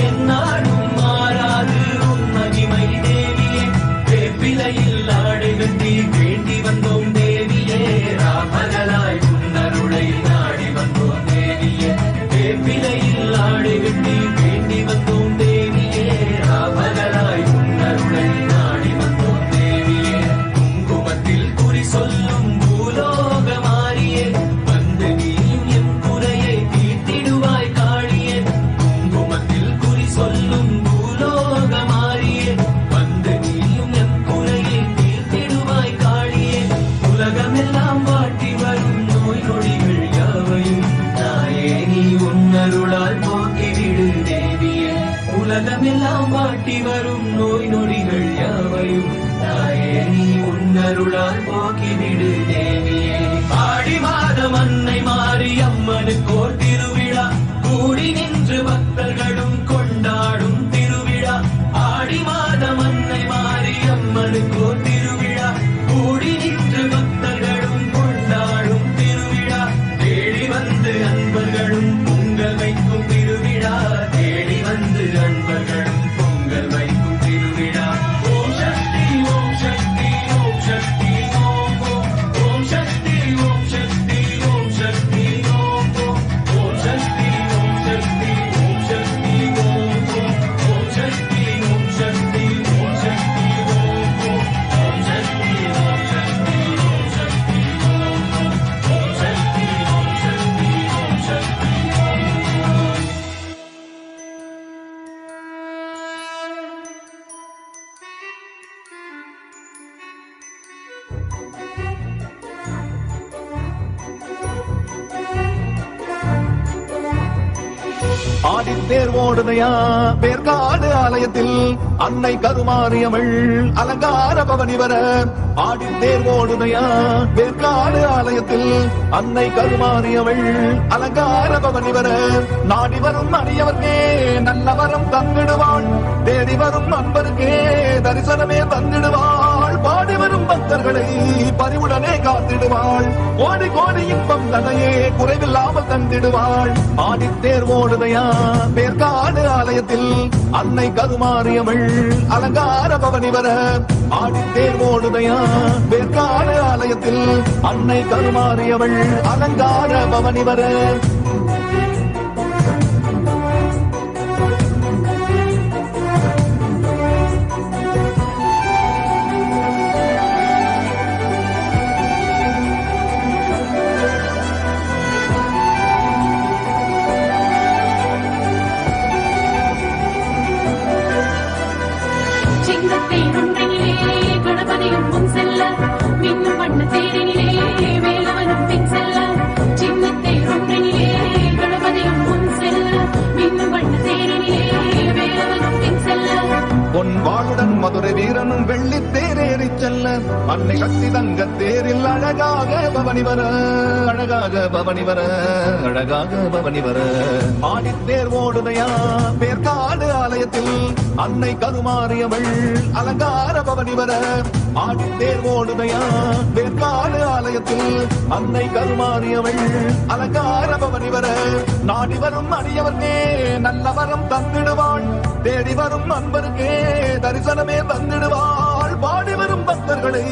Speaker 19: என்னாடும் மாறாது உன் மகிமை தேவியே, வேப்பிலையில் ஆடை வெட்டி வேண்டி வந்தோம் தேவியே, ராமகளாய் உன்னருளை நாடி வந்தோம் தேவியே, வேப்பிலையில் ஆடை வெட்டி வேண்டி வந்தோம் தேவியே, ராமகளாய் உன்னருளை நாடி வந்தோம் தேவியே, குங்குமத்தில் குறி சொல்லும் பூலோக மாறியே, வந்து நீயும் என் குறையை தீர்த்திடுவாய் காளியே, குங்குமத்தில் குறி சொல்லும் பூலோக மாறியே, வந்து நீயும் என் குறையை தீர்த்திடுவாய் காளியே, உலகமெல்லாம் வாட்டி வரும் நோய் நொடிகள் யாவையும் தாயே நீ உன்னருளால் போக்கிவிடு தேவியே, உலகமெல்லாம் வாட்டி வரும் நோய் நொடிகள் யாவையும் தாயே நீ உன்னருளால் போக்கிவிடு தேவியே. ஆடி மாதம் அன்னை மாறி அம்மனுக்கோர் திருவிழா, கூடி நின்று பக்தர்களும் கொண்டாடும் திருவிழா, ஆடி மாதம் அன்னை மாறி அம்மனுக்கோர் திருவிழா, கூடி நின்று பக்தர்களும் கொண்டாடும் திருவிழா, தேடி வந்து அன்பர்களும் பொங்கல் வைக்கும் திருவிழா, தேடி வந்து அன்பர்களும் பொங்கல் வைக்கும் திருவிழா. ஓம் சக்தி ஓம் சக்தி ஓம் சக்தி ஓம் ஓம், ஓம் சக்தி ஓம் சக்தி ஓம் சக்தி ஓம் ஓம், ஓம் சக்தி ஓம் சக்தி ஓம் சக்தி ஓம் ஓம், ஓம் சக்தி ஓம் சக்தி ஓம் சக்தி ஓம் ஓம், ஓம் சக்தி ஓம் சக்தி ஓம் சக்தி ஓம் ஓம், ஓம் சக்தி ஓம் சக்தி ஓம் சக்தி ஓம் ஓம்.
Speaker 13: ஆடித்தேர் ஓடுதையா வேர்காடு ஆலயத்தில் அன்னை கருமாரியவள் அலங்கார பவனி வர, ஆடித்தேர் ஓடுதையா வேர்காடு ஆலயத்தில் அன்னை கருமாரியவள் அலங்கார பவனி வர, நாடி வரும் அடியவர்க்கே நல்ல வரம் தந்திடுவாள், தேடி வரும் அன்பருக்கே தரிசனமே தந்திடுவாள், பாடி வரும் பக்தர்களை பரிவுடனே காத்திடுவாள், கோடி கோடி இன்பம் தனையே குறைவில்லாமல் தந்திடுவாள். ஆடித்தேர் ஓடுதையா வேர்காடு ஆலயத்தில் அன்னை கருமாரியவள் அலங்கார பவனி வர, ஆடித்தேர் ஓடுதையா வேர்காடு ஆலயத்தில் அன்னை கருமாரியவள் அலங்கார பவனி வர.
Speaker 11: சிங்கத்தை ஒன்றினிலே கணபதியும் முன் செல்ல, மின்னும் வண்ண தேரினிலே வேலவனும் பின் செல்ல, சின்னத்தை ஒன்றினிலே கணபதியும் முன் செல்ல, மின்னும் வண்ண தேரினிலே வேலவனும் பின் செல்ல,
Speaker 13: பொன் வாளுடன் மதுரை வீரனும் வெள்ளி தேரேறிச் செல்ல, அன்னை சக்தி தங்க தேரில் அழகாக பவனி வர, அழகாக பவனி வர, அழகாக பவனி வர. ஆடித்தேர் ஓடுதையா வேர்காடு ஆலயத்தில் அன்னை கருமாரியவள் அலங்கார பவனி வர, ஆடித்தேர் ஓடுதையா வேர்காடு ஆலயத்தில் அன்னை கருமாரியவள் அலங்கார பவனி வர, நாடி வரும் அடியவர்க்கே நல்ல வரம் தந்திடுவாள்,
Speaker 20: தேடி வரும் அன்பருக்கே தரிசனமே தந்திடுவாள். பாடி வரும் பக்தர்களை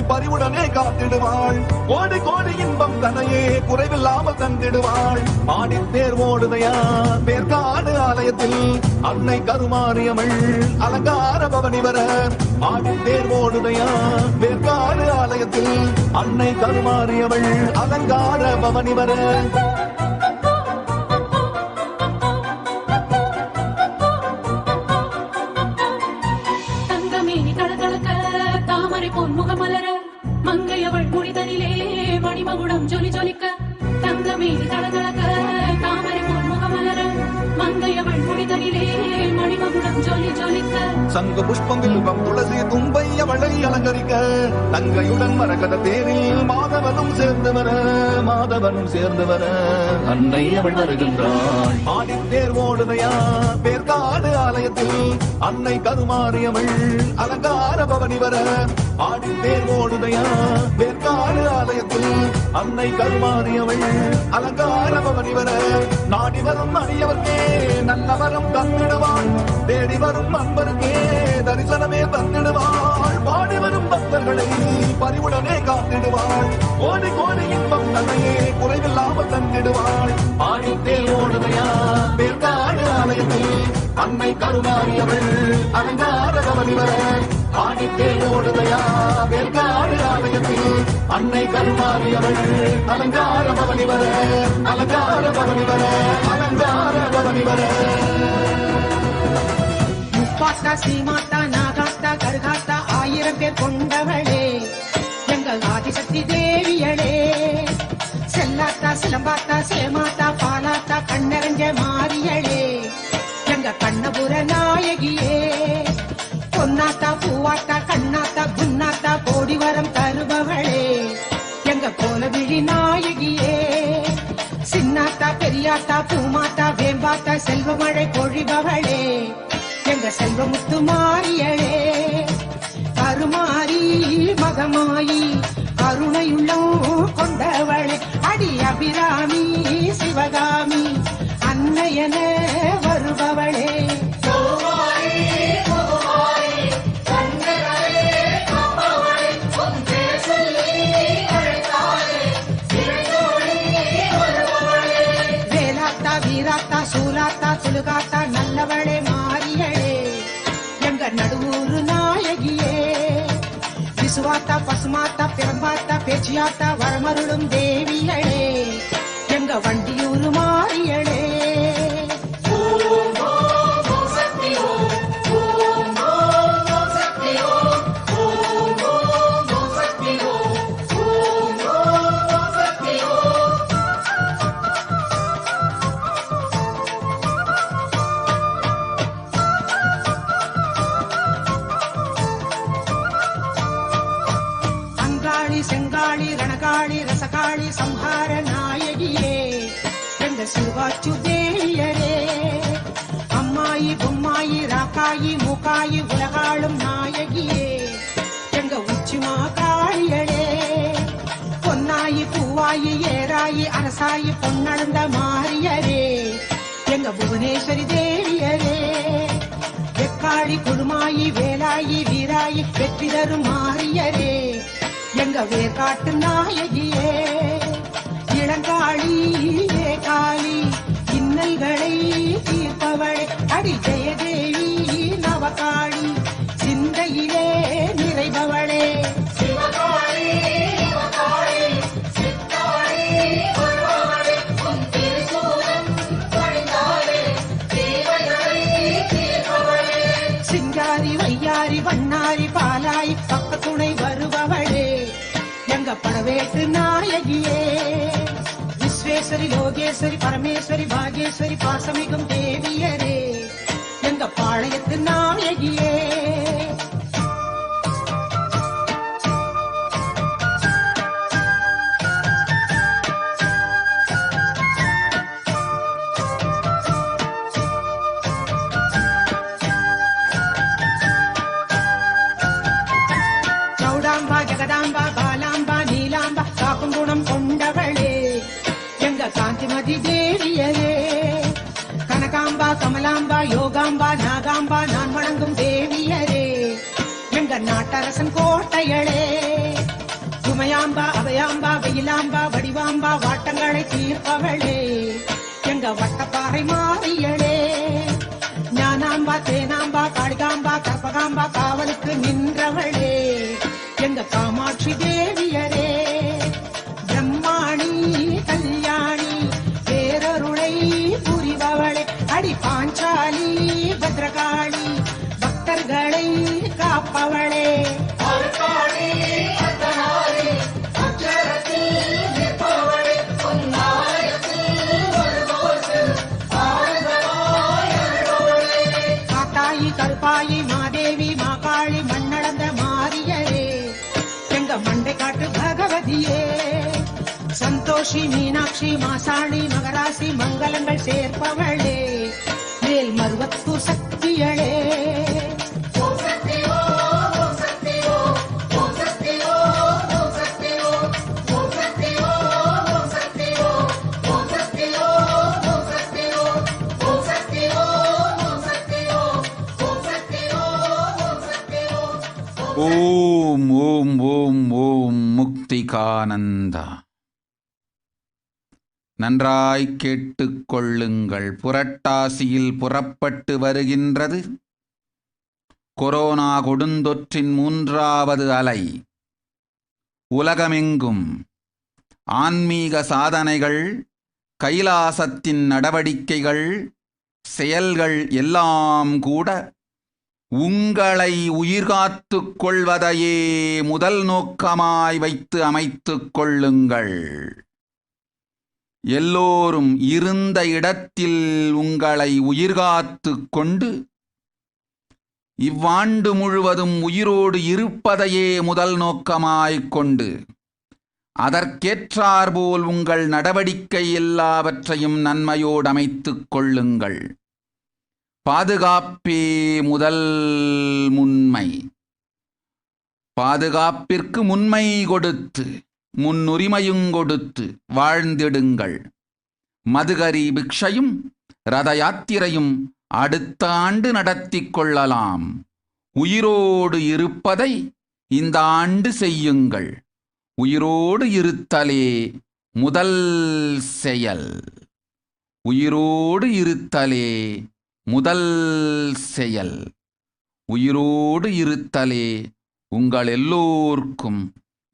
Speaker 20: பரிவுடனே காத்திடுவாள். கோடி கோடி இன்பம் தன்னையே குறைவில்லாமல் தந்திடுவாள். ஆடி தேர் ஓடுதையா பேர்காடு ஆலயத்தில் அன்னை கருமாரியவள் அலங்கார பவனி வர. ஆடி தேர் ஓடுதையா பேர்காடு ஆலயத்தில் அன்னை கருமாரியவள் அலங்கார பவனி வர.
Speaker 11: தங்கமேனி தளதளக்க தாமரை பொன்முகமலர மங்கையவள் முடிதனிலே மணிமகுடம் ஜொலி ஜொலிக்க. தங்கமேனி தளதளக்க தாமரை பொன்முகமலர மங்கையவள் முடிதனிலே மணிமகுடம் ஜொலி ஜொலிக்க.
Speaker 20: சங்கு புஷ்பம் வில்வம் துளசி தும்பை அவளை அலங்கரிக்க. தங்கையுடன் மரகத தேரில் மாதவனும் சேர்ந்து வர. மாதவனும் சேர்ந்து வர அன்னை அவள் வருகின்றாள். ஆடித்தேர் ஓடுதையா பேர்காடு ஆலயத்தில் அன்னை கருமாரியவள் அலங்கார பவனி வர. ஆடித்தேர் ஓடுதையா பேர்காடு ஆலயத்தில் அன்னை கருமாரியவள் அலங்கார பவனி வர. நாடி வரும் அடியவர்க்கே நல்லவரம் தந்திடுவாள். தேடி வரும் அன்பருக்கே தரிசனமே தந்திடுவாள். பாடி வரும் பக்தர்களை பரிவுடனே காத்திடுவாள். கோடி கோடி இன்பம் தன்னையே குறைவில்லாமல் தந்திடுவாள். ஆடித்தேர் ஓடுதையா பேர்காடு ஆலயத்தில் அன்னை கருமாரியவள் அலங்கார பவனி வர. ஆடித்தேர் ஓடுதையா பேர்காடு ஆலயத்தில் அன்னை கருமாரியவள் அலங்கார பவனி வர. அலங்கார பவனி வர. அலங்கார பவனி வர.
Speaker 18: முப்பாத்தா சீமாத்தா நாகாத்தா கருகாத்தா 1000 பேர் கொண்டவளே எங்கள் ஆதிசக்தி தேவியளே. செல்லாத்தா சிலம்பாத்தா சேமாத்தா பாலாத்தா கண்ணரஞ்ச மாரியளே எங்க கண்ணபுர நாயகியே. பொன்னாத்தா பூவாத்தா கண்ணாத்தா குன்னாத்தா கோடி வரம் தருபவளே எங்க கோலவிழி நாயகியே. சின்னாத்தா பெரியாத்தா பூமாத்தா வேம்பாத்தா செல்வமழை பொழிபவளே எங்க செல்வமுத்து மாரியளே. கருமாரி மகமாயி கருணையுள்ளம் கொண்டவளே அடி அபிராமி சிவகாமி அன்னையன வருபவளே. வேலாத்தா வீராத்தா சூலாத்தா துலுகாத்தா நல்லவளே மாரியளே எங்க நடுவூரு நாயகியே. விசுவாத்தா பசுமாத்தா பிறம்பாத்தா பேச்சியாத்தா வரமருளும் தேவியளே எங்க வண்டியூரு மாரியளே. செங்காளி ரணகாளி ரசகாளி சம்ஹார நாயகியே எங்க சிவாச்சு தேவியரே. அம்மாயி பொம்மாயி ராக்காயி மூக்காயி உலகாளும் நாயகியே எங்க உச்சிமா காளியளே. பொன்னாயி பூவாயி ஏராயி அரசாயி பொன்னடந்த மாரியரே எங்க புவனேஸ்வரி தேவியரே. வெக்காளி குழுமாயி வேலாயி வீராயி வெற்றி தரும் மாரியரே எங்க வேர்காட்டு நாயகியே. இளங்காளி ஏகாளி இன்னல்களை தீர்ப்பவளே அடி ஜெயதேவி நவகாளி சிந்தையிலே நிறைபவளே. சிங்காரி வையாரி வண்ணாரி பாலாய் பக்க துணை வருபவளே எங்க படவேட்டு நாயகியே. விஸ்வேஸ்வரி லோகேஸ்வரி பரமேஸ்வரி பாகேஸ்வரி பாசமிகும் தேவியரே எங்க பாளையத்து நாயகியே. சௌடாம்பா ஜெகதாம்பா பாலாம்பா நீலாம்பா காக்கும் குணம் கொண்டவளே எங்க காந்திமதி தேவியரே. கனகாம்பா கமலாம்பா யோகாம்பா நாகா கனகாம்பா நான் வணங்கும் தேவியரே எங்க நாட்டரசன் கோட்டையளே சுமையாம்பா அபயாம்பா வெயிலாம்பா வடிவாம்பா வாட்டங்களை தீர்ப்பவளே எங்க வட்டப்பாறை மாறியளே ஞானாம்பா தேனாம்பா காளிகாம்பா கற்பகாம்பா காவலுக்கு நின்றவளே எங்க காமாட்சி தேவியரே பிரம்மாணி கல்யாணி பேரருளை புரிபவளே அடி பாஞ்சாலி பத்ரகாளி பக்தர்களை காப்பவளே காத்தாயி கருப்பாயி மாதேவி மாகாளி மண்ணளந்த மாரியரே எங்க மண்டை காட்டு பகவதியே சந்தோஷி மீனாட்சி மாசாணி மகராசி மங்களங்கள் சேர்ப்பவளே மேல் மருவத்தூர் சக்தியளே
Speaker 2: ஓம் ஓம் ஓம் ஓம் முக்திகானந்தா. நன்றாய் கேட்டுக்கொள்ளுங்கள். புரட்டாசியில் புறப்பட்டு வருகின்றது கொரோனா கொடுந்தொற்றின் 3வது அலை. உலகமெங்கும் ஆன்மீக சாதனைகள், கைலாசத்தின் நடவடிக்கைகள், செயல்கள் எல்லாம் கூட உங்களை உயிர்காத்துக் கொள்வதையே முதல் நோக்கமாய் வைத்து அமைத்துக் கொள்ளுங்கள். எல்லோரும் இருந்த இடத்தில் உங்களை உயிர்காத்துக் கொண்டு இவ்வாண்டு முழுவதும் உயிரோடு இருப்பதையே முதல் நோக்கமாய்க் கொண்டு அதற்கேற்றாற்போல் உங்கள் நடவடிக்கை எல்லாவற்றையும் நன்மையோடு அமைத்துக் கொள்ளுங்கள். பாதுகாப்பே முதல் முன்மை. பாதுகாப்பிற்கு முன்மை கொடுத்து முன்னுரிமையும் கொடுத்து வாழ்ந்திடுங்கள். மதுகரி பிக்ஷையும் ரத யாத்திரையும் அடுத்த ஆண்டு நடத்தி கொள்ளலாம். உயிரோடு இருப்பதை இந்த ஆண்டு செய்யுங்கள். உயிரோடு இருத்தலே முதல் செயல். உயிரோடு இருத்தலே முதல் செயல். உயிரோடு இருத்தலே உங்கள் எல்லோர்க்கும்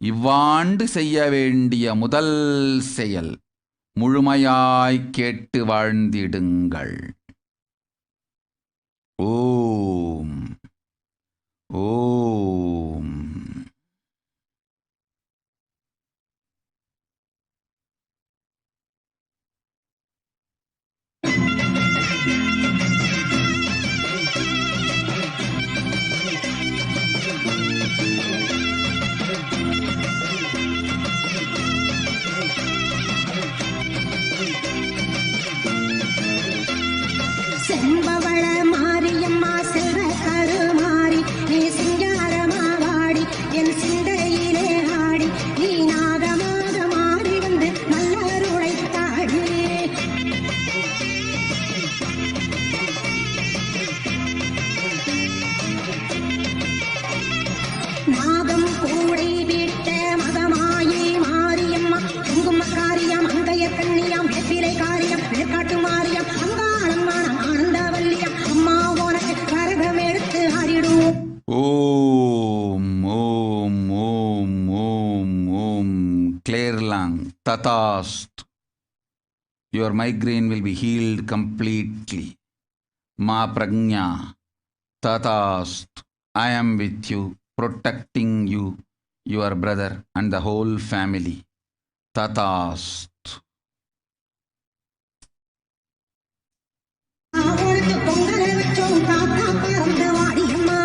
Speaker 2: இவ்வாண்டு செய்ய வேண்டிய முதல் செயல். முழுமையாய் கேட்டு வாழ்ந்திடுங்கள். ஓம் ஓம்.
Speaker 12: செம்பவள மாரியம்மா செல்வ கருமாரி நீ சிங்காரமா வாடி என் சிந்தையிலே ஆடி நீ நாகமாக மாறி வந்து நல்லருளை தாடி நாகம் கூடை வீட்ட மகமாயி மாரியம்மா குங்குமக்காரியம் அங்கைய கண்ணியம் வெப்பிலை காரியம் வேர்க்காட்டு மாரியம் அங்காளம்மானம் ஆனந்தவல்லியம் அம்மா உனக்கு கரகம் எடுத்து ஆடிடுவோம்.
Speaker 2: ஓம் ஓம் ஓம் ஓம் ஓம். கிளேர்லாங் ததாஸ்த். Your migraine will be healed completely. Ma pragnya tatast. I am with you, protecting you, your brother and the whole family. Tatast.
Speaker 12: உனக்கு பொங்கல வச்சோம் காத்தா பறந்து வாடியம்மா.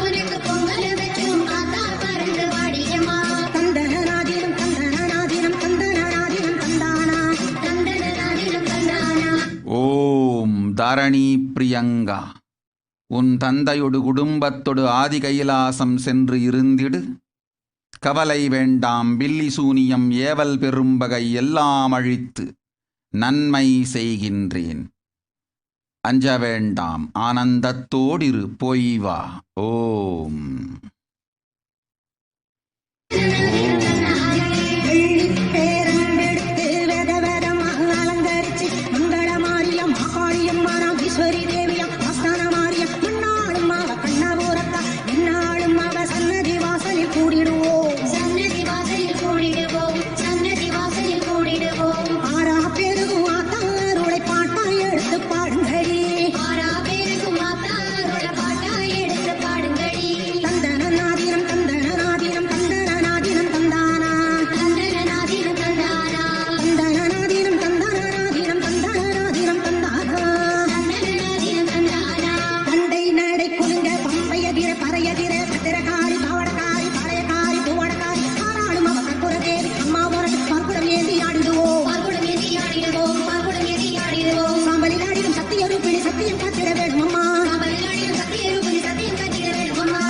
Speaker 12: உனக்கு பொங்கல வச்சோம் காத்தா பறந்து வாடியம்மா. தந்தனாதினம் தந்தனாதினம் தந்தனாதினம் தந்தானா தந்தனாதினம் தந்தானா.
Speaker 2: ஓம் தாரணி பிரியங்கா. உன் தந்தையொடு குடும்பத்தொடு ஆதி கைலாசம் சென்று இருந்திடு. கவலை வேண்டாம். பில்லி சூனியம் ஏவல் பெரும்பகை எல்லாம் அழித்து நன்மை செய்கின்றேன். அஞ்ச வேண்டாம், ஆனந்தத்தோடிரு, போய் வா. ஓம்.
Speaker 18: பேரண்டெடுத்து வெத வெதமாக அலங்கரிச்சு மங்கள மாரியம் மகாளியம் மாறாம் ஈஸ்வரி தேவியம் ஆஸ்தான மாரியம் முன்னாளும் அவ கண்ணபூரத்தா என்னாலும் அவ சன்னதி வாசலில் கூடிடுவோம். சன்னதி வாசலில் கூடிடுவோம். சன்னதி வாசலில் கூடிடுவோம். ஆறா பேருக்கும் ஆத்தாருடைய பாட்டா எடுத்து பாடுங்கடி. ஆறா பேருக்கும் ஆத்தாருடைய பாட்டா எடுத்து பாடுங்கடி. தந்தன நாதினம் தந்தன நாதினம் தந்தன நாதினம் தந்தானா தந்தன நாதினம் தந்தானா தந்தன நாதினம் தந்தன நாதினம் தந்தன நாதினம் தந்தானா தந்தன நாதினம் தந்தானா. தண்டை நடை குலுங்க பம்பையதிர பறையதிர பத்திரகாரி பாவடக்காரி பழையக்காரி பூவடக்காரி ஆறாளும் அவ கற்புர தேவி அம்மா உனக்கு பார்க்குடம் ஏந்தி ஆடிடுவோம். பார்க்குடம் ஏந்தி ஆடிடுவோம். பார்க்குடம் ஏந்தி ஆடிடுவோம். சாம்பலில் ஆடிடும் சத்திய ரூபிணி சத்தியம் காத்திட வேண்டும் அம்மா. சாம்பலில் ஆடிடும் சத்திய ரூபிணி சத்தியம் காத்திட வேண்டும் அம்மா.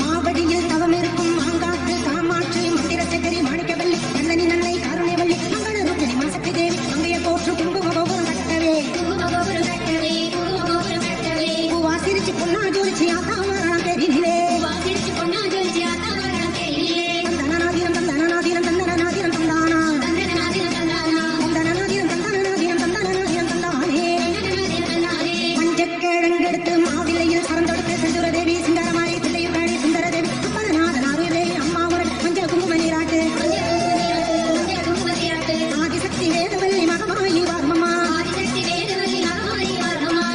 Speaker 18: மாவடியில் தவம் இருக்கும் மாங்காட்டு காமாட்சி மந்திர சக்கரி மாணிக்கவல்லி கண்ணனி நன்னை கருணைவல்லி மங்கள ரூபிணி மாசக்தி தேவி அங்கைய போற்று குங்கும கோபுரம் கட்டவே. குங்கும கோபுரம் கட்டவே. குங்கும கோபுரம் கட்டவே. பூவா சிரிச்சு பொன்னா ஜோலிச்சு ஆத்தாமரம் தெரியிலே. பூவா சிரிச்சு பொன்னா ஜோலிச்சு ஆத்தாமரம் தெரியிலே. தந்தனநாதினம் தந்தனநாதினம் தந்தனநாதினம் தந்தானா தந்தனநாதினம் தந்தானா தந்தனநாதினம் தந்தனநாதினம் தந்தனநாதினம் தந்தானே தந்தனநாதினம் தந்தானே. பஞ்சக்கிழங்கெடுத்து மாவிலையில் சரந்தொடுத்து செந்துர தேவி சிங்கரமாரி தில்லையும் காடி சுந்தர தேவி அப்பரநாதன் அருவே அம்மா உனக்கு மஞ்சள் குங்கும நீராட்டு. ஆதிசக்தி வேதவல்லி மகமாயி வார்மமா. ஆதிசக்தி வேதவல்லி மகமாயி வார்மமா.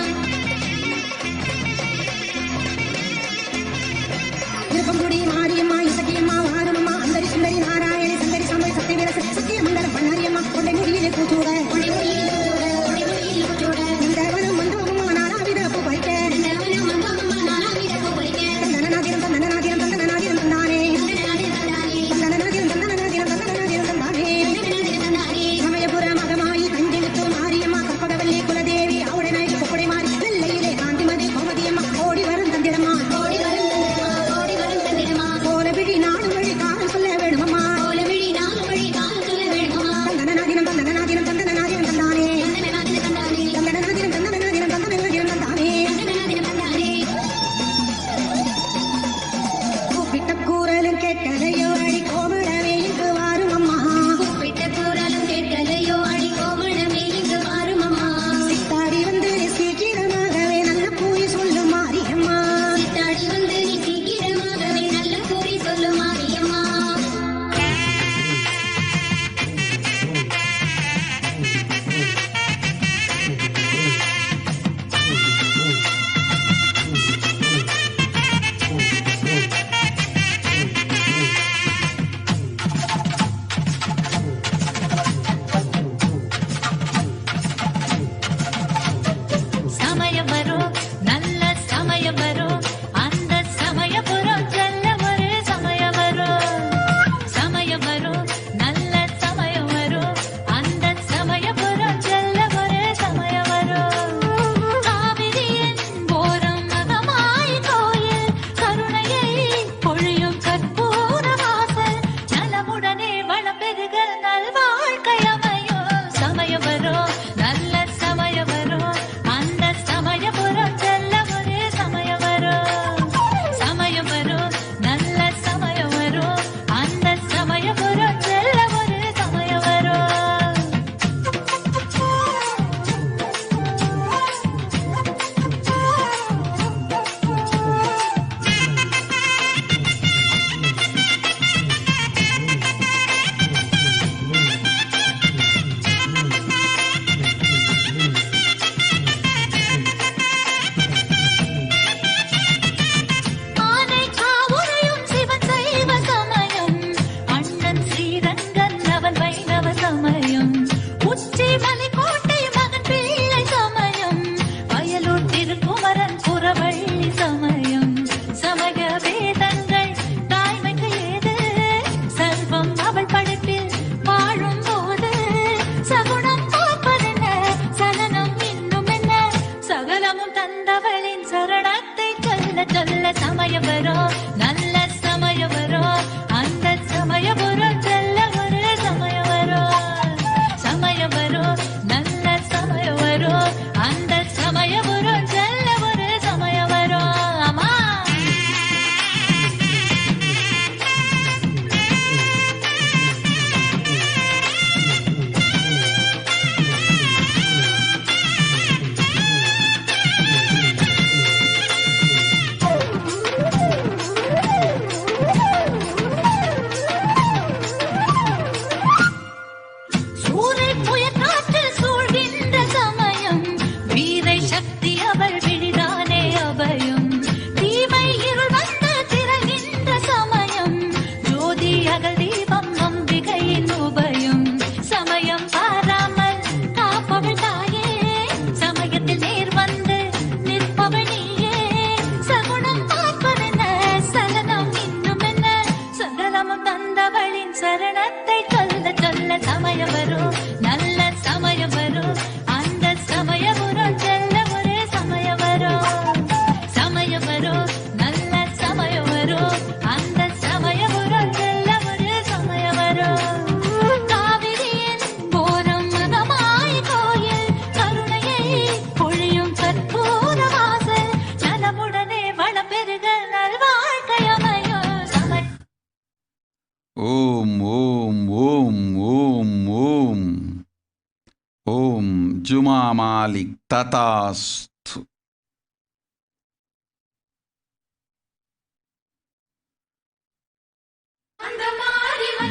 Speaker 2: Om Juma Malik Tatastu.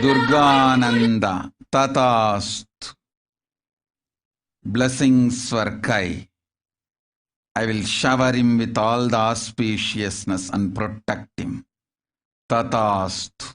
Speaker 2: Durgananda Tatastu. Blessings for Kai. I will shower him with all the auspiciousness and protect him. Tatastu.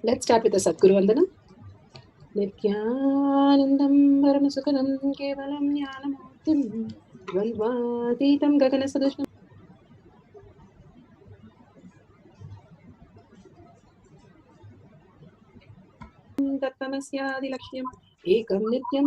Speaker 21: Let's start with the Sadguru Vandanam. Nithyanandam Paramashivoham Kevalam Jnanamurtim Dvandvatitam Gaganasadusham Tattamasyadi Lakshmam Ekam Nityam